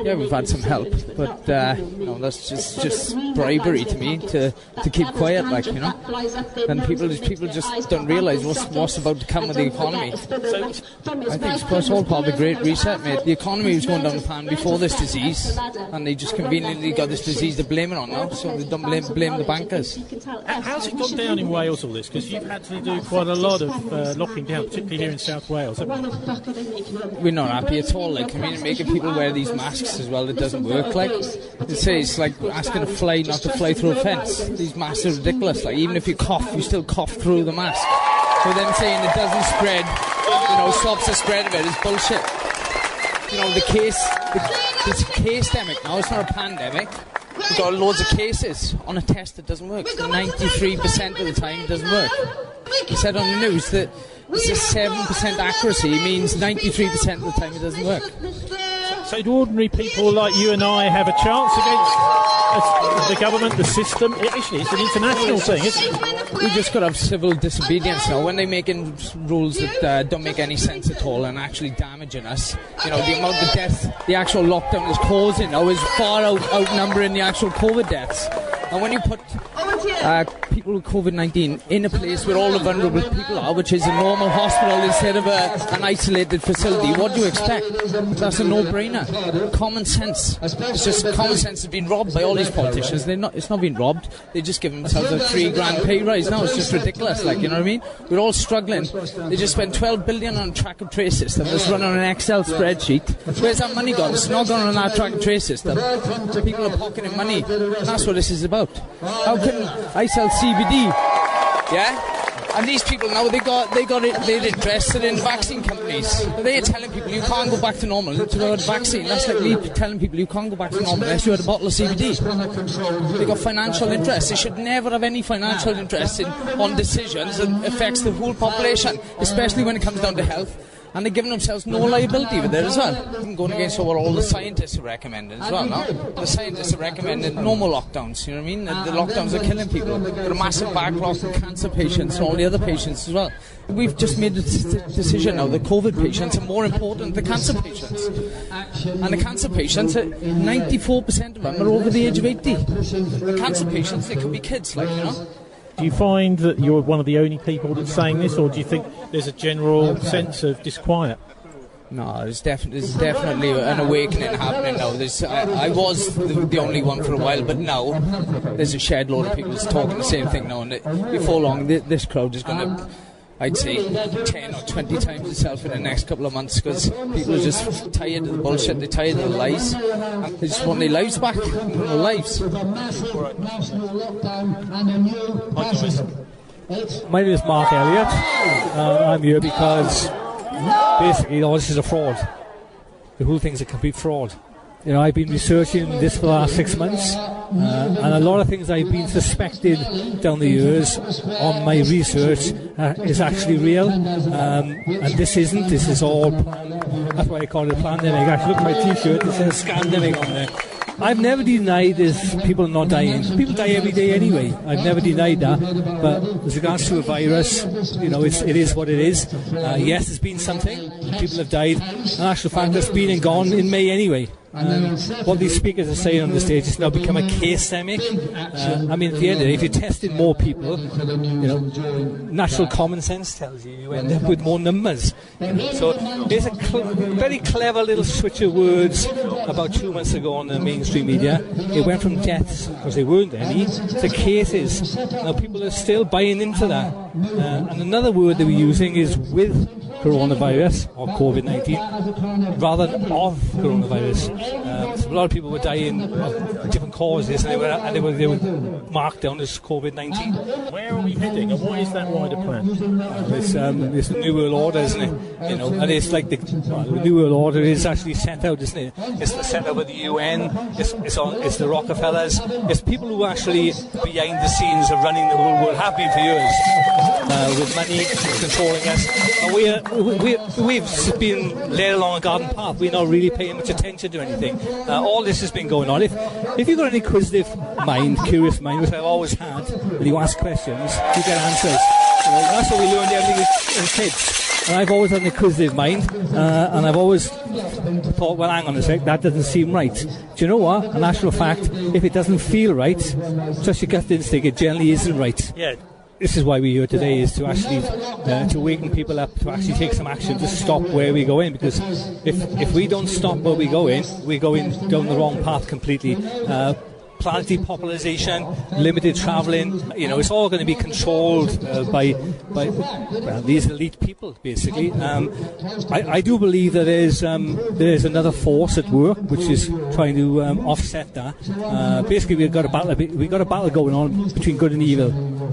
Yeah, we've had some help, but that's just bribery to me to keep quiet, and people just don't realise what's about to come with the economy. I think it's all part of the Great Reset, mate. The economy was going down the pan before this disease, and they just conveniently got this disease to blame it on now, so they don't blame the bankers. How's it gone down in Wales, all this? Because you've had to do quite a lot of locking down, particularly here in South Wales, haven't you? We're not happy at all. Making people wear these masks as well, it doesn't work. It's like asking a fly not to fly through a fence. These masks are ridiculous. Even if you cough, you still cough through the mask. So then saying it doesn't spread, stops the spread of it is bullshit. It's a case-demic now. It's not a pandemic. We've got loads of cases on a test that doesn't work. 93% of the time it doesn't work. He said on the news that it's a 7% accuracy means 93% of the time it doesn't work. So do ordinary people like you and I have a chance against the government, the system? Actually, it's an international thing, isn't it? We've just got to have civil disobedience now. When they're making rules that don't make any sense at all and actually damaging us, the amount of death the actual lockdown is causing now is far outnumbering the actual COVID deaths. And when you put people with COVID-19 in a place where all the vulnerable people are, which is a normal hospital instead of an isolated facility, what do you expect? That's a no-brainer. Common sense. It's just common sense has been robbed by all these politicians. It's not been robbed. They just give themselves a $3,000 pay rise now. It's just ridiculous. You know what I mean? We're all struggling. They just spent $12 billion on a track and trace system that's run on an Excel spreadsheet. Where's that money gone? It's not gone on that track and trace system. People are pocketing money. And that's what this is about. How can I sell CBD? Yeah? And these people now, they're interested in vaccine companies. They're telling people you can't go back to normal until you had a vaccine. That's like me telling people you can't go back to normal unless you had a bottle of CBD. They got financial interests. They should never have any financial interest on decisions that affects the whole population, especially when it comes down to health. And they're giving themselves no liability with it as well. Going against what all the scientists are recommending as well, no? The scientists are recommending no more lockdowns, you know what I mean? The lockdowns are killing people. Got a massive backlog of cancer patients and all the other patients as well. We've just made a decision now that COVID patients are more important than cancer patients. And the cancer patients, 94% of them are over the age of 80. The cancer patients, they could be kids, Do you find that you're one of the only people that's saying this, or do you think there's a general sense of disquiet? No, there's definitely an awakening happening now. I was the only one for a while, but now there's a shared load of people that's talking the same thing now. And before long, this crowd is going to, I'd say, 10 or 20 times itself in the next couple of months, because people are just tired of the bullshit, they're tired of the lies, and they just want their lives back, their lives. My name is Mark Elliott. I'm here because basically, this is a fraud. The whole thing's a complete fraud. I've been researching this for the last 6 months, and a lot of things I've been suspected down the years on my research is actually real, and this isn't. This is all planned. That's why I call it a pandemic. Actually, look at my T-shirt. It says "Scandemic" on there. I've never denied there's people not dying. People die every day anyway. I've never denied that. But with regards to a virus, it is what it is. Yes, there's been something. People have died. In actual fact, that's been and gone in May anyway. What these speakers are saying on the stage is now become a case-demic. At the end of the day, if you're testing more people, natural common sense tells you end up with more numbers. So there's a very clever little switch of words about 2 months ago on the mainstream media. It went from deaths, because there weren't any, to cases. Now people are still buying into that. And another word they were using is with coronavirus or COVID-19 rather than of coronavirus. So a lot of people were dying of different causes, and they were marked down as COVID-19. Where are we heading, and what is that wider plan? It's the New World Order, isn't it? And it's like the New World Order is actually set out, isn't it? It's set out by the UN. It's the Rockefellers. It's people who actually behind the scenes are running the whole world, have been for years, with money controlling us. And we've been led along a garden path. We're not really paying much attention to anything. All this has been going on. If you've got an inquisitive mind, curious mind, which I've always had, and you ask questions, you get answers. That's what we learned everything as kids. And I've always had an inquisitive mind, and I've always thought, well, hang on a sec, that doesn't seem right. Do you know what? In actual fact, if it doesn't feel right, trust your gut instinct, it generally isn't right. Yeah. This is why we're here today, is to actually to waken people up to actually take some action to stop where we go in. Because if we don't stop where we go in, we're going down the wrong path completely. Planet depopulation, limited travelling, it's all going to be controlled by these elite people, basically. I do believe that there's another force at work which is trying to offset that. Basically, we've got a battle going on between good and evil,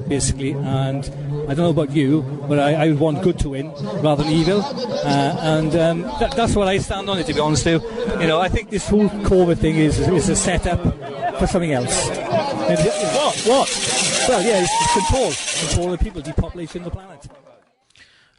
basically. And I don't know about you, but I would want good to win rather than evil. That's what I stand on it, to be honest with you. I think this whole COVID thing is a setup for something else. What? Well, yeah, it's control of people, depopulation of the planet.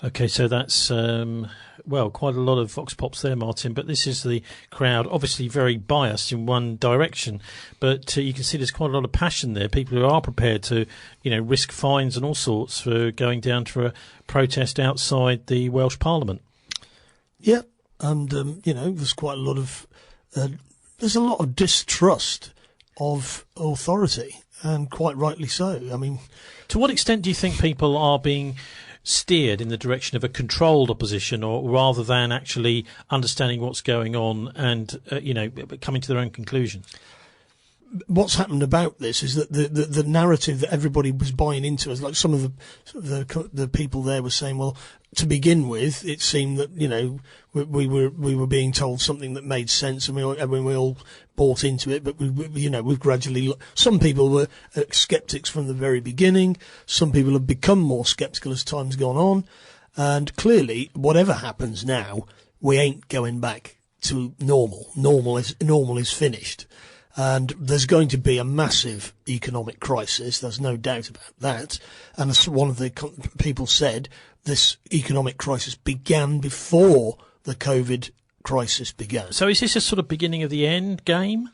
Okay, so that's quite a lot of vox pops there, Martin. But this is the crowd, obviously very biased in one direction. But you can see there's quite a lot of passion there. People who are prepared to, risk fines and all sorts for going down to a protest outside the Welsh Parliament. Yeah, and there's quite a lot of there's a lot of distrust of authority, and quite rightly so. To what extent do you think people are being steered in the direction of a controlled opposition, or rather than actually understanding what's going on and coming to their own conclusions? What's happened about this is that the narrative that everybody was buying into, is like some of the people there were saying, well, to begin with, it seemed that we were being told something that made sense, and we all bought into it. But we've gradually. Some people were skeptics from the very beginning. Some people have become more skeptical as time's gone on, and clearly, whatever happens now, we ain't going back to normal. Normal is finished. And there's going to be a massive economic crisis. There's no doubt about that. And as one of the people said, this economic crisis began before the COVID crisis began. So is this a sort of beginning of the end game?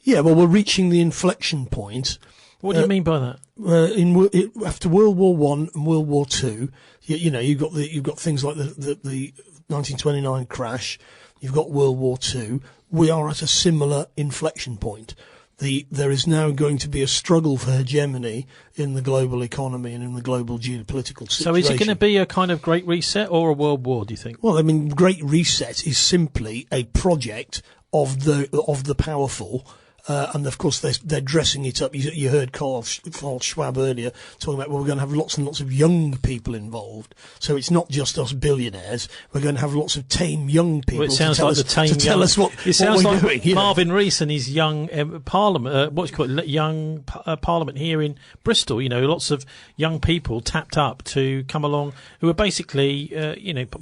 Yeah, well, we're reaching the inflection point. What do you mean by that? After World War I and World War II, you've got things like the 1929 crash. You've got World War II. We are at a similar inflection point. There is now going to be a struggle for hegemony in the global economy and in the global geopolitical situation. So is it going to be a kind of Great Reset or a World War, do you think? Well, Great Reset is simply a project of the powerful. And of course they're dressing it up. You heard Carl Schwab earlier talking about, well, we're going to have lots and lots of young people involved. So it's not just us billionaires. We're going to have lots of tame young people. Well, it sounds like tell us what we're doing. Marvin Rees and his young Parliament, young Parliament here in Bristol. Lots of young people tapped up to come along who are basically,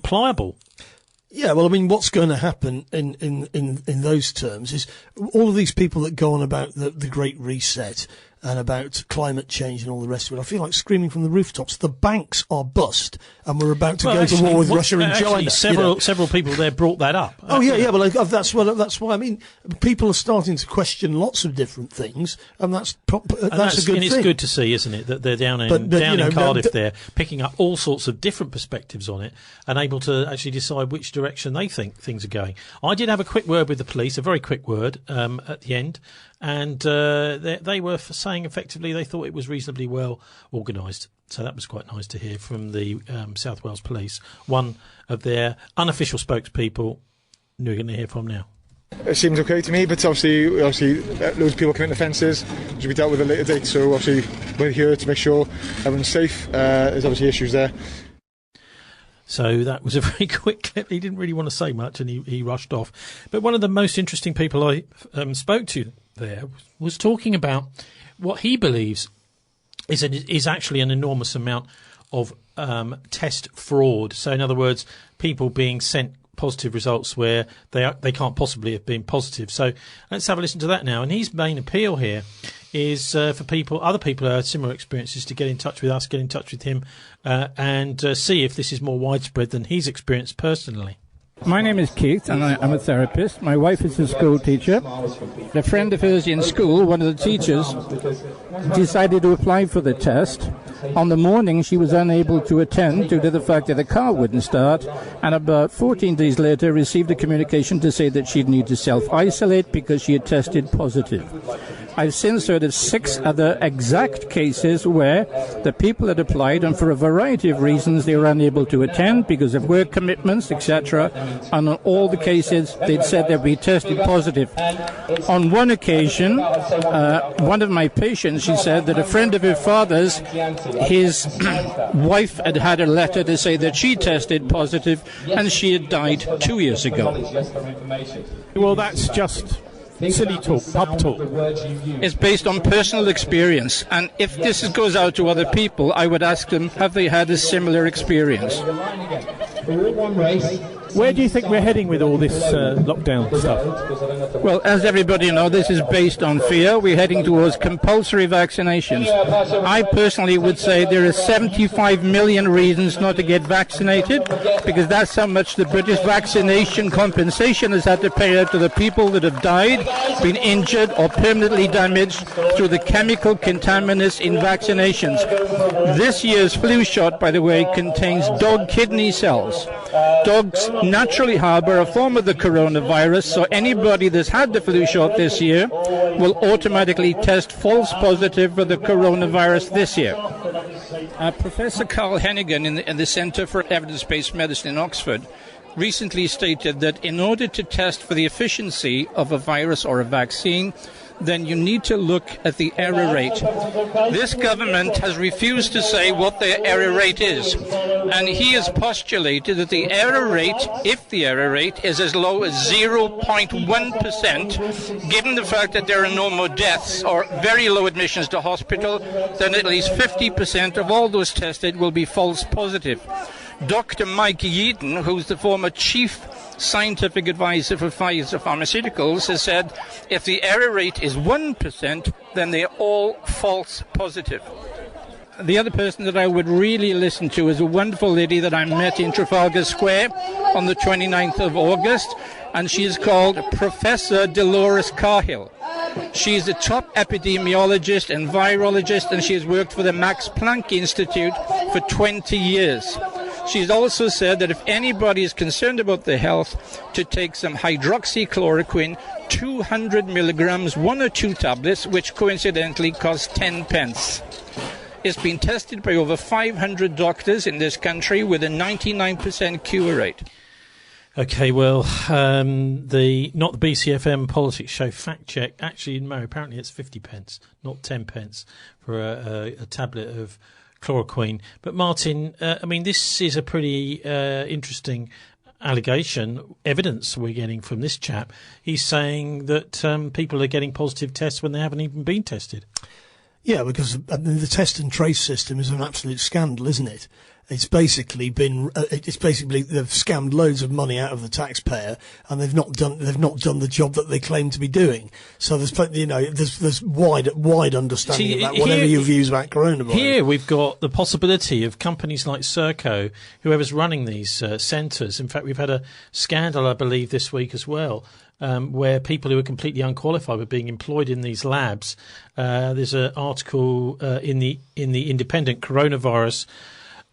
pliable. Yeah, well, I mean, what's going to happen in those terms is all of these people that go on about the Great Reset and about climate change and all the rest of it, I feel like screaming from the rooftops. The banks are bust, and we're about to go to war with Russia and China. Several people there brought that up. Oh yeah, but that's why I mean, people are starting to question lots of different things, and that's a good thing. It's good to see, isn't it, that they're down in Cardiff there, picking up all sorts of different perspectives on it, and able to actually decide which direction they think things are going. I did have a quick word with the police, a very quick word at the end. And they were saying effectively they thought it was reasonably well organised. So that was quite nice to hear from the South Wales Police, one of their unofficial spokespeople, who we're going to hear from now. It seems okay to me, but obviously loads of people committing offences, which will be dealt with at a later date. So obviously we're here to make sure everyone's safe. There's obviously issues there. So that was a very quick clip. He didn't really want to say much, and he rushed off. But one of the most interesting people I spoke to there was talking about what he believes is actually an enormous amount of test fraud. So in other words, people being sent positive results where they can't possibly have been positive. So let's have a listen to that now. And his main appeal here is for other people who had similar experiences to get in touch with us, get in touch with him, and see if this is more widespread than he's experienced personally. My name is Keith, and I'm a therapist. My wife is a school teacher. A friend of hers in school, one of the teachers, decided to apply for the test. On the morning, she was unable to attend due to the fact that the car wouldn't start, and about 14 days later received a communication to say that she'd need to self-isolate because she had tested positive. I've since heard of 6 other exact cases where the people had applied, and for a variety of reasons they were unable to attend because of work commitments, etc. And on all the cases they'd said they'd be tested positive. On one occasion, one of my patients, she said that a friend of her father's, his wife had had a letter to say that she tested positive and she had died 2 years ago. Well, that's just silly talk, pub talk. It's based on personal experience, and if this goes out to other people, I would ask them, have they had a similar experience? Where do you think we're heading with all this lockdown stuff? Well, as everybody knows, this is based on fear. We're heading towards compulsory vaccinations. I personally would say there are 75 million reasons not to get vaccinated, because that's how much the British vaccination compensation has had to pay out to the people that have died, been injured or permanently damaged through the chemical contaminants in vaccinations. This year's flu shot, by the way, contains dog kidney cells. Dogs naturally harbour a form of the coronavirus, so anybody that's had the flu shot this year will automatically test false positive for the coronavirus this year. Professor Carl Hennigan in the Centre for Evidence-Based Medicine in Oxford recently stated that in order to test for the efficiency of a virus or a vaccine, then you need to look at the error rate. This government has refused to say what their error rate is, and he has postulated that the error rate, if the error rate, is as low as 0.1%, given the fact that there are no more deaths or very low admissions to hospital, then at least 50% of all those tested will be false positive. Dr. Mike Yeadon, who's the former chief scientific advisor for Pfizer Pharmaceuticals, has said if the error rate is 1%, then they're all false positive. The other person that I would really listen to is a wonderful lady that I met in Trafalgar Square on the 29th of August, and she is called Professor Dolores Cahill. She is a top epidemiologist and virologist, and she has worked for the Max Planck Institute for 20 years. She's also said that if anybody is concerned about their health, to take some hydroxychloroquine, 200 milligrams, 1 or 2 tablets, which coincidentally cost 10 pence. It's been tested by over 500 doctors in this country with a 99% cure rate. Okay, well, not the BCFM politics show fact check. Actually, no, apparently it's 50 pence, not 10 pence for a tablet of chloroquine. But Martin, I mean, this is a pretty interesting allegation, evidence we're getting from this chap. He's saying that people are getting positive tests when they haven't even been tested. Yeah, because the test and trace system is an absolute scandal, isn't it? It's basically they've scammed loads of money out of the taxpayer, and they've not done the job that they claim to be doing. So there's plenty, there's wide understanding of that. Whatever your views about coronavirus. Here we've got the possibility of companies like Serco, whoever's running these centres. In fact, we've had a scandal, I believe, this week as well. Where people who are completely unqualified were being employed in these labs. There's an article in the Independent Coronavirus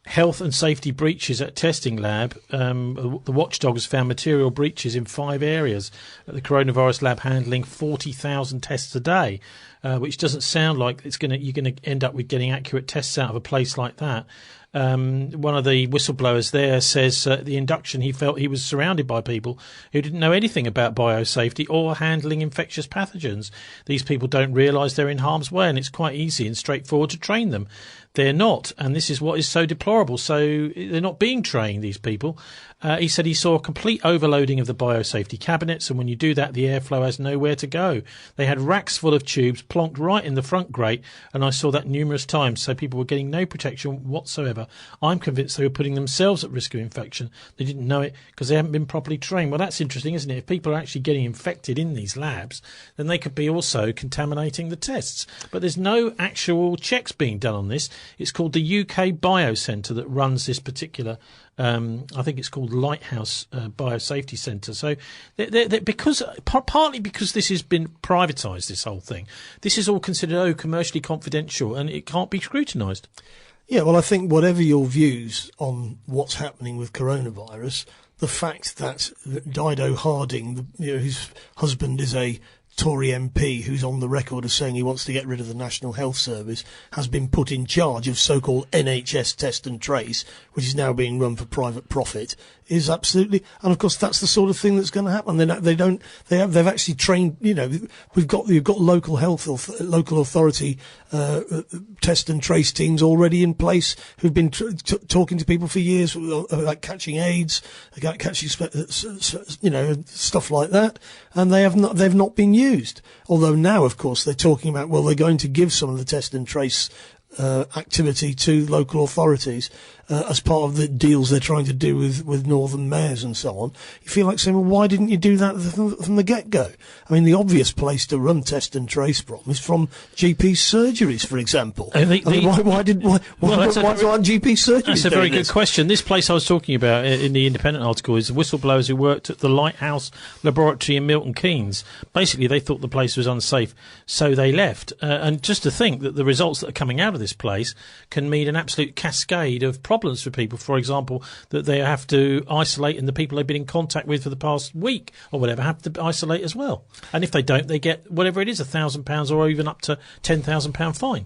Health and Safety Breaches at Testing Lab. The watchdogs found material breaches in 5 areas at the coronavirus lab, handling 40,000 tests a day, which doesn't sound like you're going to end up with getting accurate tests out of a place like that. One of the whistleblowers there says the induction, he felt he was surrounded by people who didn't know anything about biosafety or handling infectious pathogens. These people don't realise they're in harm's way, and it's quite easy and straightforward to train them. They're not, and this is what is so deplorable. So they're not being trained, these people. He said he saw a complete overloading of the biosafety cabinets, and when you do that, the airflow has nowhere to go. They had racks full of tubes plonked right in the front grate, and I saw that numerous times, so people were getting no protection whatsoever. I'm convinced they were putting themselves at risk of infection. They didn't know it because they haven't been properly trained. Well, that's interesting, isn't it? If people are actually getting infected in these labs, then they could be also contaminating the tests. But there's no actual checks being done on this. It's called the UK Biocentre that runs this particular, I think it's called Lighthouse Biosafety Centre. So partly because this has been privatised, this whole thing, this is all considered commercially confidential and it can't be scrutinised. Yeah, well, I think whatever your views on what's happening with coronavirus, the fact that Dido Harding, whose husband is a Tory MP who's on the record of saying he wants to get rid of the National Health Service, has been put in charge of so-called NHS Test and Trace, which is now being run for private profit, is absolutely, and of course that's the sort of thing that's going to happen. They've actually trained. You've got local authority test and trace teams already in place who've been talking to people for years, like catching AIDS, catching stuff like that, and they've not been used. Although now, of course, they're talking about they're going to give some of the test and trace activity to local authorities as part of the deals they're trying to do with northern mayors and so on. You feel like saying, well, why didn't you do that from the get-go? I mean, the obvious place to run test and trace from is from GP surgeries, for example. Why aren't GP surgeries? That's a very good question. This place I was talking about in the Independent article is the whistleblowers who worked at the Lighthouse Laboratory in Milton Keynes. Basically, they thought the place was unsafe, so they left. And just to think that the results that are coming out of this place can mean an absolute cascade of problems for people. For example, that they have to isolate, and the people they've been in contact with for the past week or whatever have to isolate as well. And if they don't, they get whatever it is, £1,000 or even up to £10,000 fine.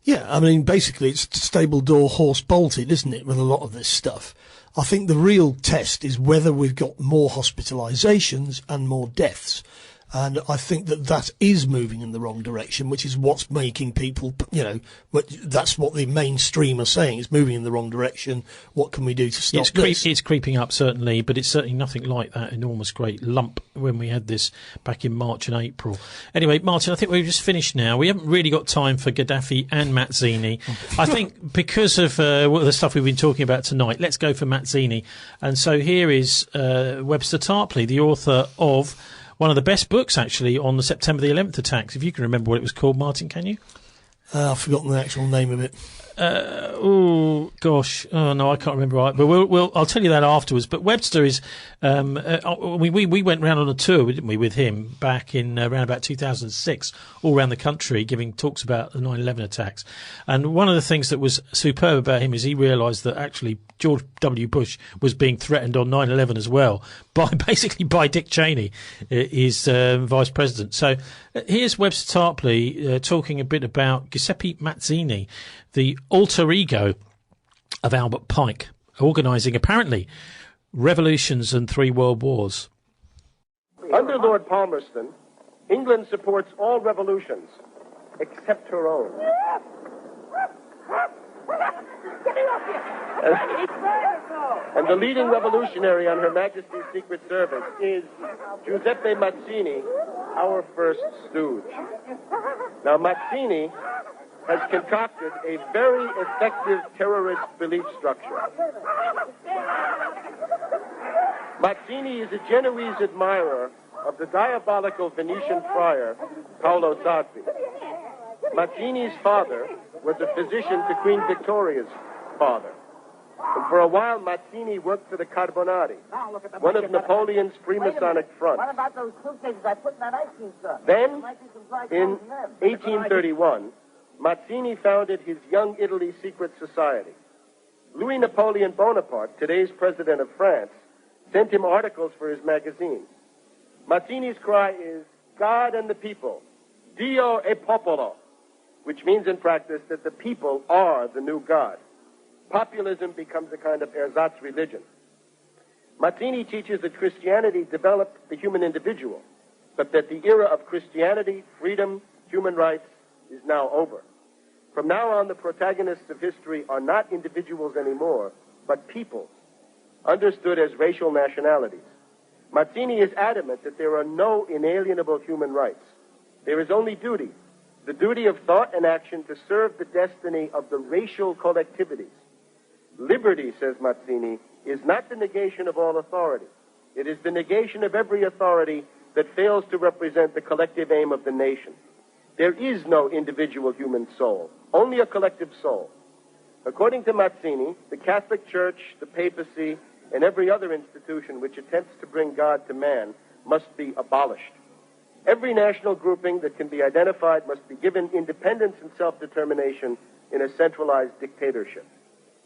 Yeah, I mean, basically it's stable door horse bolted, isn't it, with a lot of this stuff. I think the real test is whether we've got more hospitalisations and more deaths. And I think that is moving in the wrong direction, which is what's making people, that's what the mainstream are saying. It's moving in the wrong direction. What can we do to stop this? It's creeping up, certainly, but it's certainly nothing like that enormous great lump when we had this back in March and April. Anyway, Martin, I think we've just finished now. We haven't really got time for Gaddafi and Mazzini. I think because of the stuff we've been talking about tonight, let's go for Mazzini. And so here is Webster Tarpley, the author of one of the best books, actually, on the September the 11th attacks. If you can remember what it was called, Martin, can you? I've forgotten the actual name of it. Oh gosh, oh no, I can't remember. Right, but I'll tell you that afterwards. But Webster is, we went round on a tour, didn't we, with him back in around about 2006, all around the country, giving talks about the 9/11 attacks. And one of the things that was superb about him is he realised that actually George W. Bush was being threatened on 9/11 as well by Dick Cheney, his vice president. So here's Webster Tarpley talking a bit about Giuseppe Mazzini, the alter ego of Albert Pike, organising, apparently, revolutions and 3 world wars. Under Lord Palmerston, England supports all revolutions, except her own. And the leading revolutionary on Her Majesty's Secret Service is Giuseppe Mazzini, our first stooge. Now, Mazzini has concocted a very effective terrorist belief structure. Mazzini is a Genoese admirer of the diabolical Venetian friar Paolo Sarpi. Mazzini's father was a physician to Queen Victoria's father. And for a while, Mazzini worked for the Carbonari, one of Napoleon's Freemasonic fronts. What about those suitcases I put in that ice cream truck? Then, in 1831, Mazzini founded his Young Italy Secret Society. Louis Napoleon Bonaparte, today's president of France, sent him articles for his magazines. Mazzini's cry is, God and the people, Dio e popolo, which means in practice that the people are the new God. Populism becomes a kind of ersatz religion. Mazzini teaches that Christianity developed the human individual, but that the era of Christianity, freedom, human rights is now over. From now on, the protagonists of history are not individuals anymore, but peoples, understood as racial nationalities. Mazzini is adamant that there are no inalienable human rights. There is only duty, the duty of thought and action to serve the destiny of the racial collectivities. Liberty, says Mazzini, is not the negation of all authority. It is the negation of every authority that fails to represent the collective aim of the nation. There is no individual human soul, only a collective soul. According to Mazzini, the Catholic Church, the papacy, and every other institution which attempts to bring God to man must be abolished. Every national grouping that can be identified must be given independence and self-determination in a centralized dictatorship.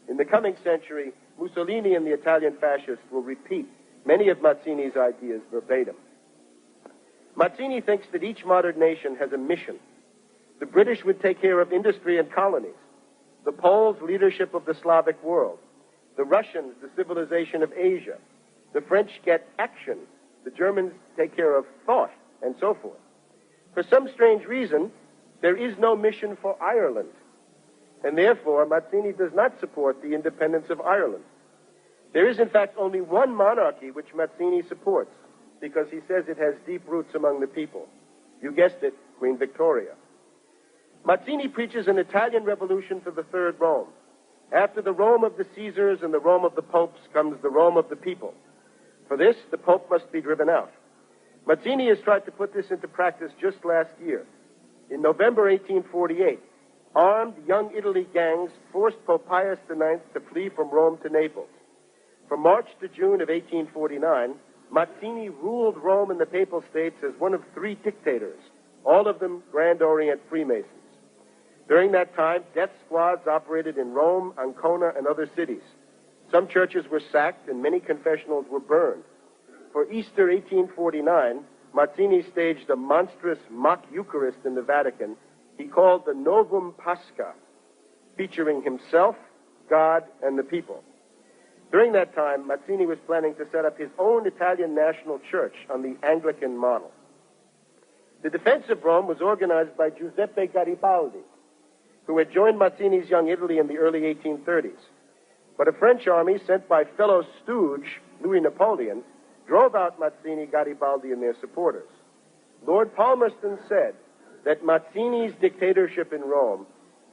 In the coming century, Mussolini and the Italian fascists will repeat many of Mazzini's ideas verbatim. Mazzini thinks that each modern nation has a mission. The British would take care of industry and colonies. The Poles, leadership of the Slavic world. The Russians, the civilization of Asia. The French get action. The Germans take care of thought, and so forth. For some strange reason, there is no mission for Ireland. And therefore, Mazzini does not support the independence of Ireland. There is, in fact, only one monarchy which Mazzini supports, because he says it has deep roots among the people. You guessed it, Queen Victoria. Mazzini preaches an Italian revolution to the Third Rome. After the Rome of the Caesars and the Rome of the popes comes the Rome of the people. For this, the Pope must be driven out. Mazzini has tried to put this into practice just last year. In November 1848, armed Young Italy gangs forced Pope Pius IX to flee from Rome to Naples. From March to June of 1849, Mazzini ruled Rome and the Papal States as one of three dictators, all of them Grand Orient Freemasons. During that time, death squads operated in Rome, Ancona, and other cities. Some churches were sacked and many confessionals were burned. For Easter 1849, Mazzini staged a monstrous mock Eucharist in the Vatican he called the Novum Pascha, featuring himself, God, and the people. During that time, Mazzini was planning to set up his own Italian national church on the Anglican model. The defense of Rome was organized by Giuseppe Garibaldi, who had joined Mazzini's Young Italy in the early 1830s. But a French army sent by fellow stooge Louis Napoleon drove out Mazzini, Garibaldi, and their supporters. Lord Palmerston said that Mazzini's dictatorship in Rome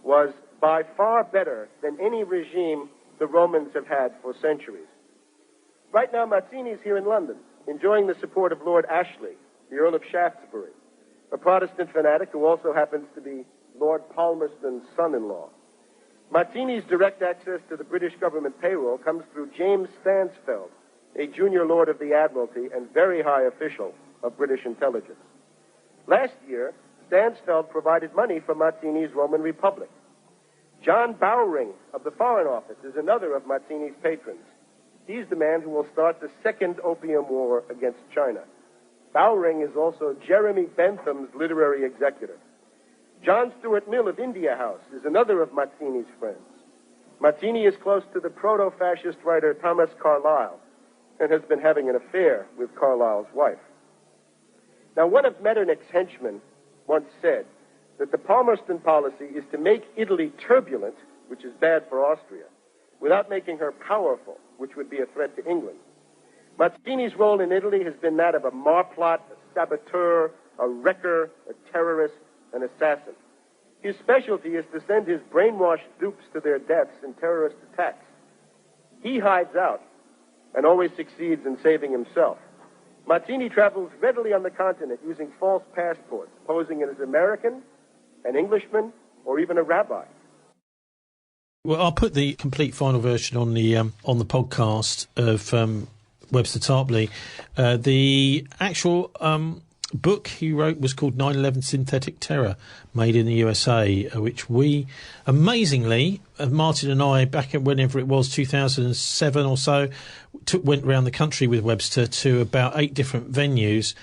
was by far better than any regime the Romans have had for centuries. Right now, Mazzini is here in London, enjoying the support of Lord Ashley, the Earl of Shaftesbury, a Protestant fanatic who also happens to be Lord Palmerston's son-in-law. Mazzini's direct access to the British government payroll comes through James Stansfeld, a junior Lord of the Admiralty and very high official of British intelligence. Last year, Stansfeld provided money for Mazzini's Roman Republic. John Bowring of the Foreign Office is another of Mazzini's patrons. He's the man who will start the second Opium War against China. Bowring is also Jeremy Bentham's literary executor. John Stuart Mill of India House is another of Mazzini's friends. Mazzini is close to the proto-fascist writer Thomas Carlyle and has been having an affair with Carlyle's wife. Now, one of Metternich's henchmen once said that the Palmerston policy is to make Italy turbulent, which is bad for Austria, without making her powerful, which would be a threat to England. Mazzini's role in Italy has been that of a marplot, a saboteur, a wrecker, a terrorist, an assassin. His specialty is to send his brainwashed dupes to their deaths in terrorist attacks. He hides out and always succeeds in saving himself. Mazzini travels readily on the continent using false passports, posing as American, an Englishman, or even a rabbi. Well, I'll put the complete final version on the podcast of Webster Tarpley. The actual book he wrote was called 9/11 Synthetic Terror, Made in the USA, which we, amazingly, Martin and I, back at whenever it was, 2007 or so, went around the country with Webster to about 8 different venues,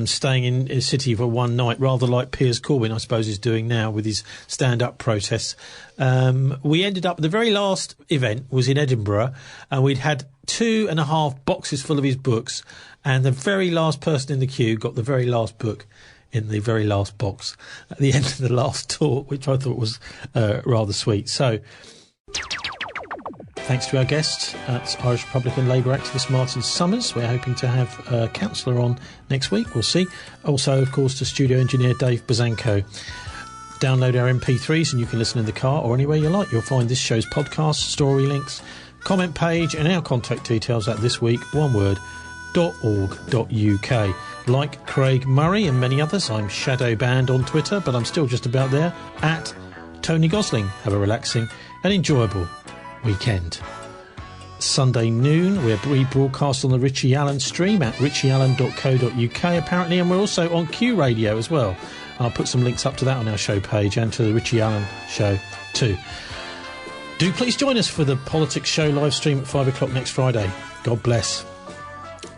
staying in a city for one night, rather like Piers Corbyn, I suppose, is doing now with his stand-up protests. We ended up, the very last event was in Edinburgh, and we'd had 2.5 boxes full of his books, and the very last person in the queue got the very last book in the very last box at the end of the last talk, which I thought was rather sweet. So, thanks to our guest, it's Irish Republican Labour activist Martin Summers. We're hoping to have a councillor on next week. We'll see. Also, of course, to studio engineer Dave Bazanko. Download our MP3s and you can listen in the car or anywhere you like. You'll find this show's podcast, story links, comment page and our contact details at thisweek.org.uk. Like Craig Murray and many others, I'm shadow banned on Twitter, but I'm still just about there, at Tony Gosling. Have a relaxing and enjoyable weekend. Sunday noon, we're rebroadcast on the Richie Allen stream at richieallen.co.uk apparently, and we're also on Q Radio as well. I'll put some links up to that on our show page and to the Richie Allen show too. Do please join us for the Politics Show live stream at 5 o'clock next Friday. God bless.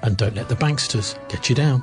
And don't let the banksters get you down.